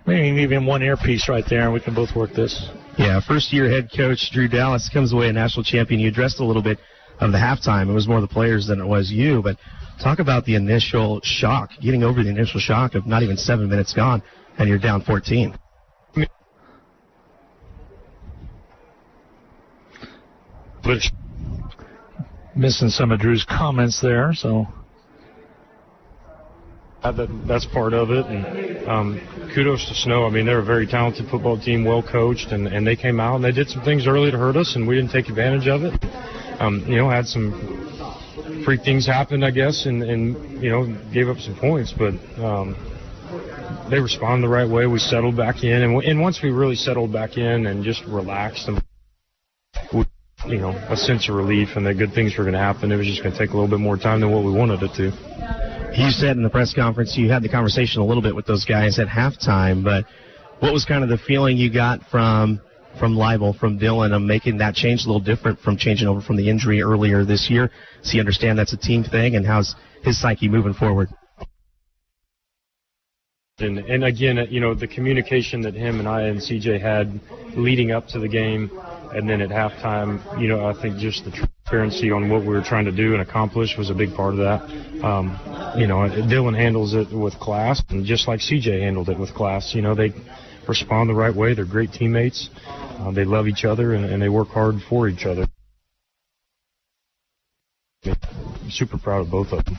Maybe even one earpiece right there, and we can both work this. Yeah, first-year head coach Drew Dallas comes away a national champion. You addressed a little bit of the halftime. It was more the players than it was you. But talk about the initial shock, getting over the initial shock of not even 7 minutes gone, and you're down 14. Missing some of Drew's comments there, so... That's part of it, and kudos to Snow. I mean, they're a very talented football team, well coached, and they came out and they did some things early to hurt us, and we didn't take advantage of it. Had some freak things happen, I guess, and gave up some points, but they responded the right way. We settled back in, and once we really settled back in and just relaxed, and a sense of relief, and that good things were going to happen. It was just going to take a little bit more time than what we wanted it to. You said in the press conference you had the conversation a little bit with those guys at halftime, but what was kind of the feeling you got from Leibel, from Dylan, of making that change a little different from changing over from the injury earlier this year? Does he understand that's a team thing, and how's his psyche moving forward? And again, the communication that him and I and CJ had leading up to the game, and then at halftime, I think just the transparency on what we were trying to do and accomplish was a big part of that. Dylan handles it with class, and just like CJ handled it with class. They respond the right way. They're great teammates. They love each other, and they work hard for each other. I'm super proud of both of them.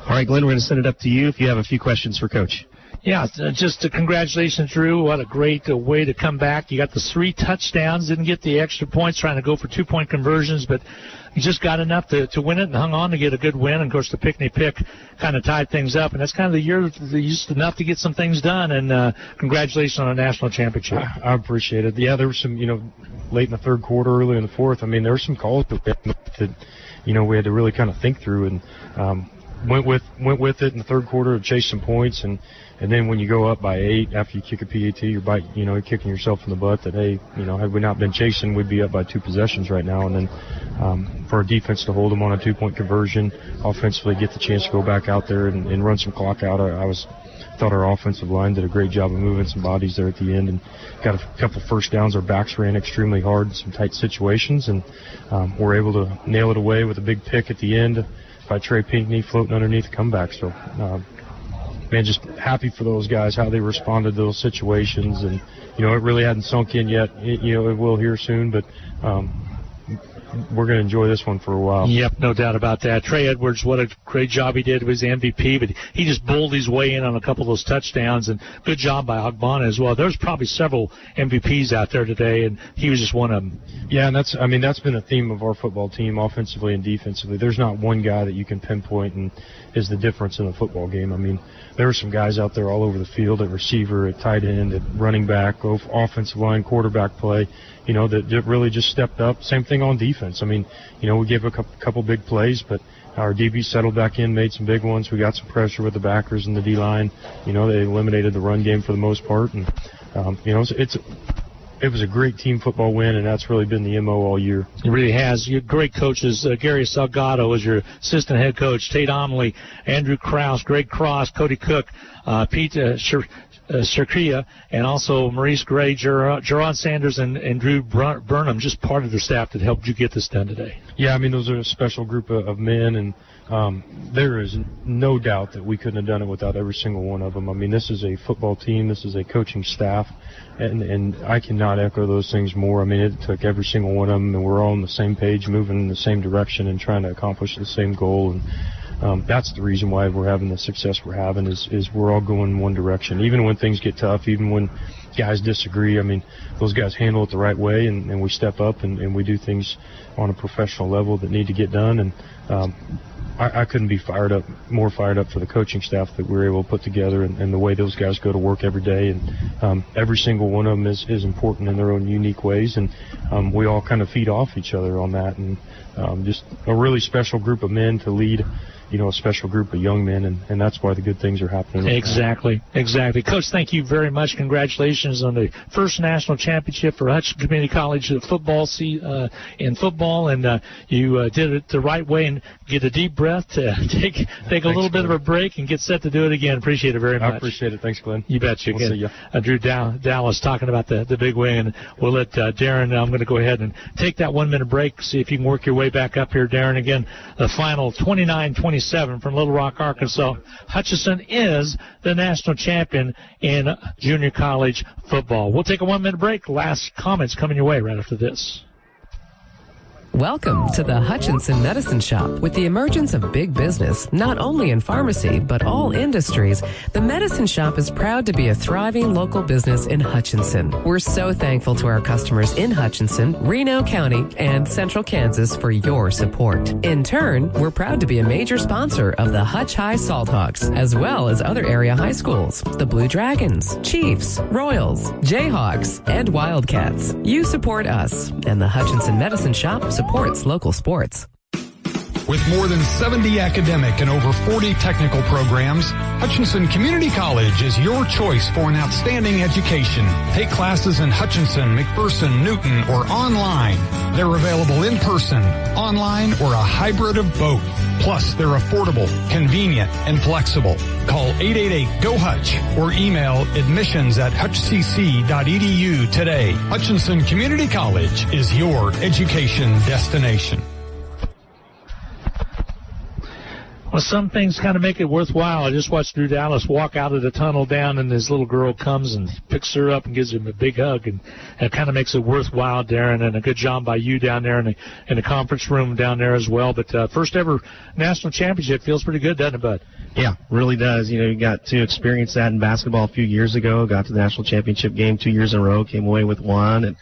All right, Glenn, we're going to send it up to you if you have a few questions for Coach. Yeah, just congratulations, Drew. What a great way to come back. You got the 3 touchdowns, didn't get the extra points, trying to go for 2-point conversions, but you just got enough to win it and hung on to get a good win. And, of course, the Pickney Pick kind of tied things up, and that's kind of the year used enough to get some things done. And congratulations on a national championship. I appreciate it. Yeah, there was some, late in the third quarter, early in the fourth. I mean, there were some calls that we had to really kind of think through, and went with it in the third quarter to chase some points, and then when you go up by 8 after you kick a PAT, you're kicking yourself in the butt that, hey, had we not been chasing, we'd be up by 2 possessions right now. And then for our defense to hold them on a 2-point conversion, offensively get the chance to go back out there and run some clock out. I thought our offensive line did a great job of moving some bodies there at the end and got a couple first downs. Our backs ran extremely hard in some tight situations, and were able to nail it away with a big pick at the end by Trey Pinckney floating underneath the comeback. So, just happy for those guys, how they responded to those situations. And, it really hadn't sunk in yet. It will here soon, but we're going to enjoy this one for a while. Yep, no doubt about that. Trey Edwards, what a great job he did with his MVP, but he just bowled his way in on a couple of those touchdowns, and good job by Ogbonna as well. There's probably several MVPs out there today, and he was just one of them. Yeah, and that's been a theme of our football team, offensively and defensively. There's not one guy that you can pinpoint and is the difference in a football game. I mean, there were some guys out there all over the field, at receiver, at tight end, at running back, offensive line, quarterback play, that really just stepped up. Same thing on defense. I mean, we gave a couple big plays, but our DB settled back in, made some big ones. We got some pressure with the backers and the D-line. They eliminated the run game for the most part. And, it was a great team football win, and that's really been the MO all year. It really has. You have great coaches. Gary Salgado is your assistant head coach. Tate Omley, Andrew Krause, Greg Cross, Cody Cook, Pete Shirkia, and also Maurice Gray, Jerron Sanders, and Drew Burnham, just part of the staff that helped you get this done today. Yeah, those are a special group of men, and there is no doubt that we couldn't have done it without every single one of them. This is a football team. This is a coaching staff, and I cannot echo those things more. It took every single one of them, and we're all on the same page, moving in the same direction and trying to accomplish the same goal. And that's the reason why we're having the success we're having is we're all going in one direction. Even when things get tough, even when guys disagree, those guys handle it the right way, and we step up and we do things on a professional level that need to get done. And I couldn't be more fired up for the coaching staff that we were able to put together, and the way those guys go to work every day. And every single one of them is important in their own unique ways, and we all kind of feed off each other on that. And just a really special group of men to lead a special group of young men, and that's why the good things are happening. Exactly. Coach, thank you very much. Congratulations on the first national championship for Hutchinson Community College football in football, and you did it the right way. And get a deep breath, take a little bit of a break, and get set to do it again. Appreciate it very much. I appreciate it. Thanks, Glenn. You bet you. We'll see you. Drew Dallas talking about the big win, and we'll let Darren. I'm going to go ahead and take that 1-minute break. See if you can work your way back up here, Darren. Again, the final 29-27 from Little Rock, Arkansas. Hutchinson is the national champion in junior college football. We'll take a 1-minute break. Last comments coming your way right after this. Welcome to the Hutchinson Medicine Shop. With the emergence of big business, not only in pharmacy, but all industries, the Medicine Shop is proud to be a thriving local business in Hutchinson. We're so thankful to our customers in Hutchinson, Reno County, and Central Kansas for your support. In turn, we're proud to be a major sponsor of the Hutch High Salthawks, as well as other area high schools, the Blue Dragons, Chiefs, Royals, Jayhawks, and Wildcats. You support us, and the Hutchinson Medicine Shop supports local sports. With more than 70 academic and over 40 technical programs, Hutchinson Community College is your choice for an outstanding education. Take classes in Hutchinson, McPherson, Newton, or online. They're available in person, online, or a hybrid of both. Plus, they're affordable, convenient, and flexible. Call 888-GO-HUTCH or email admissions@hutchcc.edu today. Hutchinson Community College is your education destination. Well, some things kind of make it worthwhile. I just watched Drew Dallas walk out of the tunnel down, and his little girl comes and picks her up and gives him a big hug, and it kind of makes it worthwhile, Darren, and a good job by you down there in the conference room down there as well. But first ever national championship feels pretty good, doesn't it, Bud? Yeah, really does. You know, you got to experience that in basketball a few years ago, got to the national championship game 2 years in a row, came away with one, and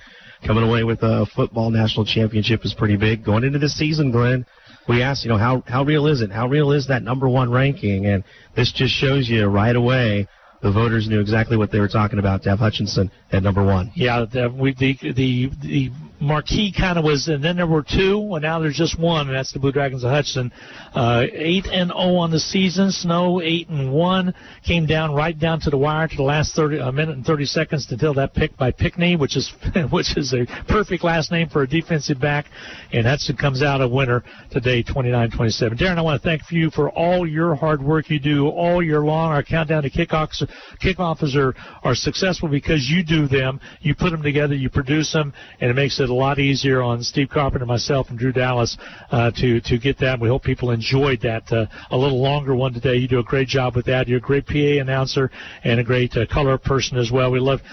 coming away with a football national championship is pretty big. Going into this season, Glenn, we asked, how real is it? How real is that number one ranking? And this just shows you right away the voters knew exactly what they were talking about to have Hutchinson at number one. Yeah, the marquee kind of was, and then there were two, and now there's just one, and that's the Blue Dragons of Hutchinson. 8-0 on the season. Snow 8-1, came down right down to the wire to the last minute and 30 seconds until that pick by Pickney, which is a perfect last name for a defensive back. And Hudson comes out a winner today, 29-27. Darren, I want to thank you for all your hard work you do all year long. Our countdown to kickoffs are successful because you do them. You put them together, you produce them, and it makes it a lot easier on Steve Carpenter, myself, and Drew Dallas to get that. We hope people enjoyed that a little longer one today. You do a great job with that. You're a great PA announcer and a great color person as well. We loved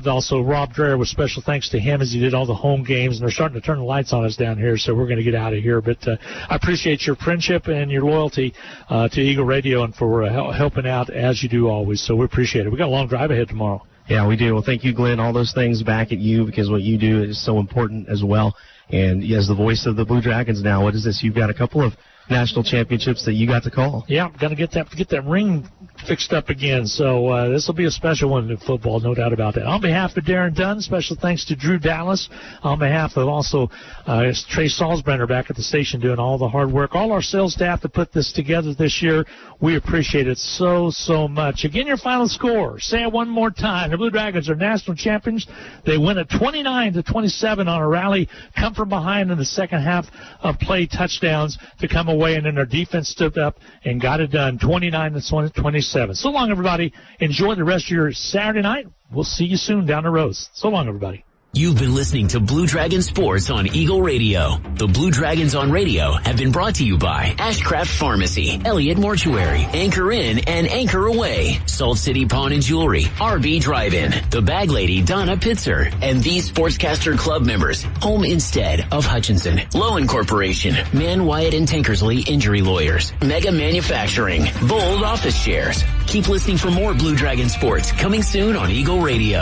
also Rob Dreher, with special thanks to him as he did all the home games, and they're starting to turn the lights on us down here, so we're going to get out of here. But I appreciate your friendship and your loyalty to Eagle Radio and for helping out as you do always, so we appreciate it. We got a long drive ahead tomorrow. Yeah, we do. Well, thank you, Glenn. All those things back at you, because what you do is so important as well. And as the voice of the Blue Dragons now, what is this? You've got a couple of national championships that you got to call. Yeah, got to get that ring fixed up again. So this will be a special one in football, no doubt about that. On behalf of Darren Dunn, special thanks to Drew Dallas. On behalf of also Trey Salzbrenner back at the station doing all the hard work. All our sales staff that put this together this year, we appreciate it so much. Again, your final score. Say it one more time. The Blue Dragons are national champions. They win at 29-27 on a rally, come from behind in the second half of play, touchdowns to come away, and then their defense stood up and got it done, 29-27. So long, everybody. Enjoy the rest of your Saturday night. We'll see you soon down the road. So long, everybody. You've been listening to Blue Dragon Sports on Eagle Radio. The Blue Dragons on Radio have been brought to you by Ashcraft Pharmacy, Elliott Mortuary, Anchor Inn and Anchor Away, Salt City Pawn and Jewelry, RB Drive-In, The Bag Lady Donna Pitzer, and these Sportscaster Club members, Home Instead of Hutchinson, Lowen Corporation, Mann, Wyatt and Tankersley Injury Lawyers, Mega Manufacturing, Bold Office Chairs. Keep listening for more Blue Dragon Sports coming soon on Eagle Radio.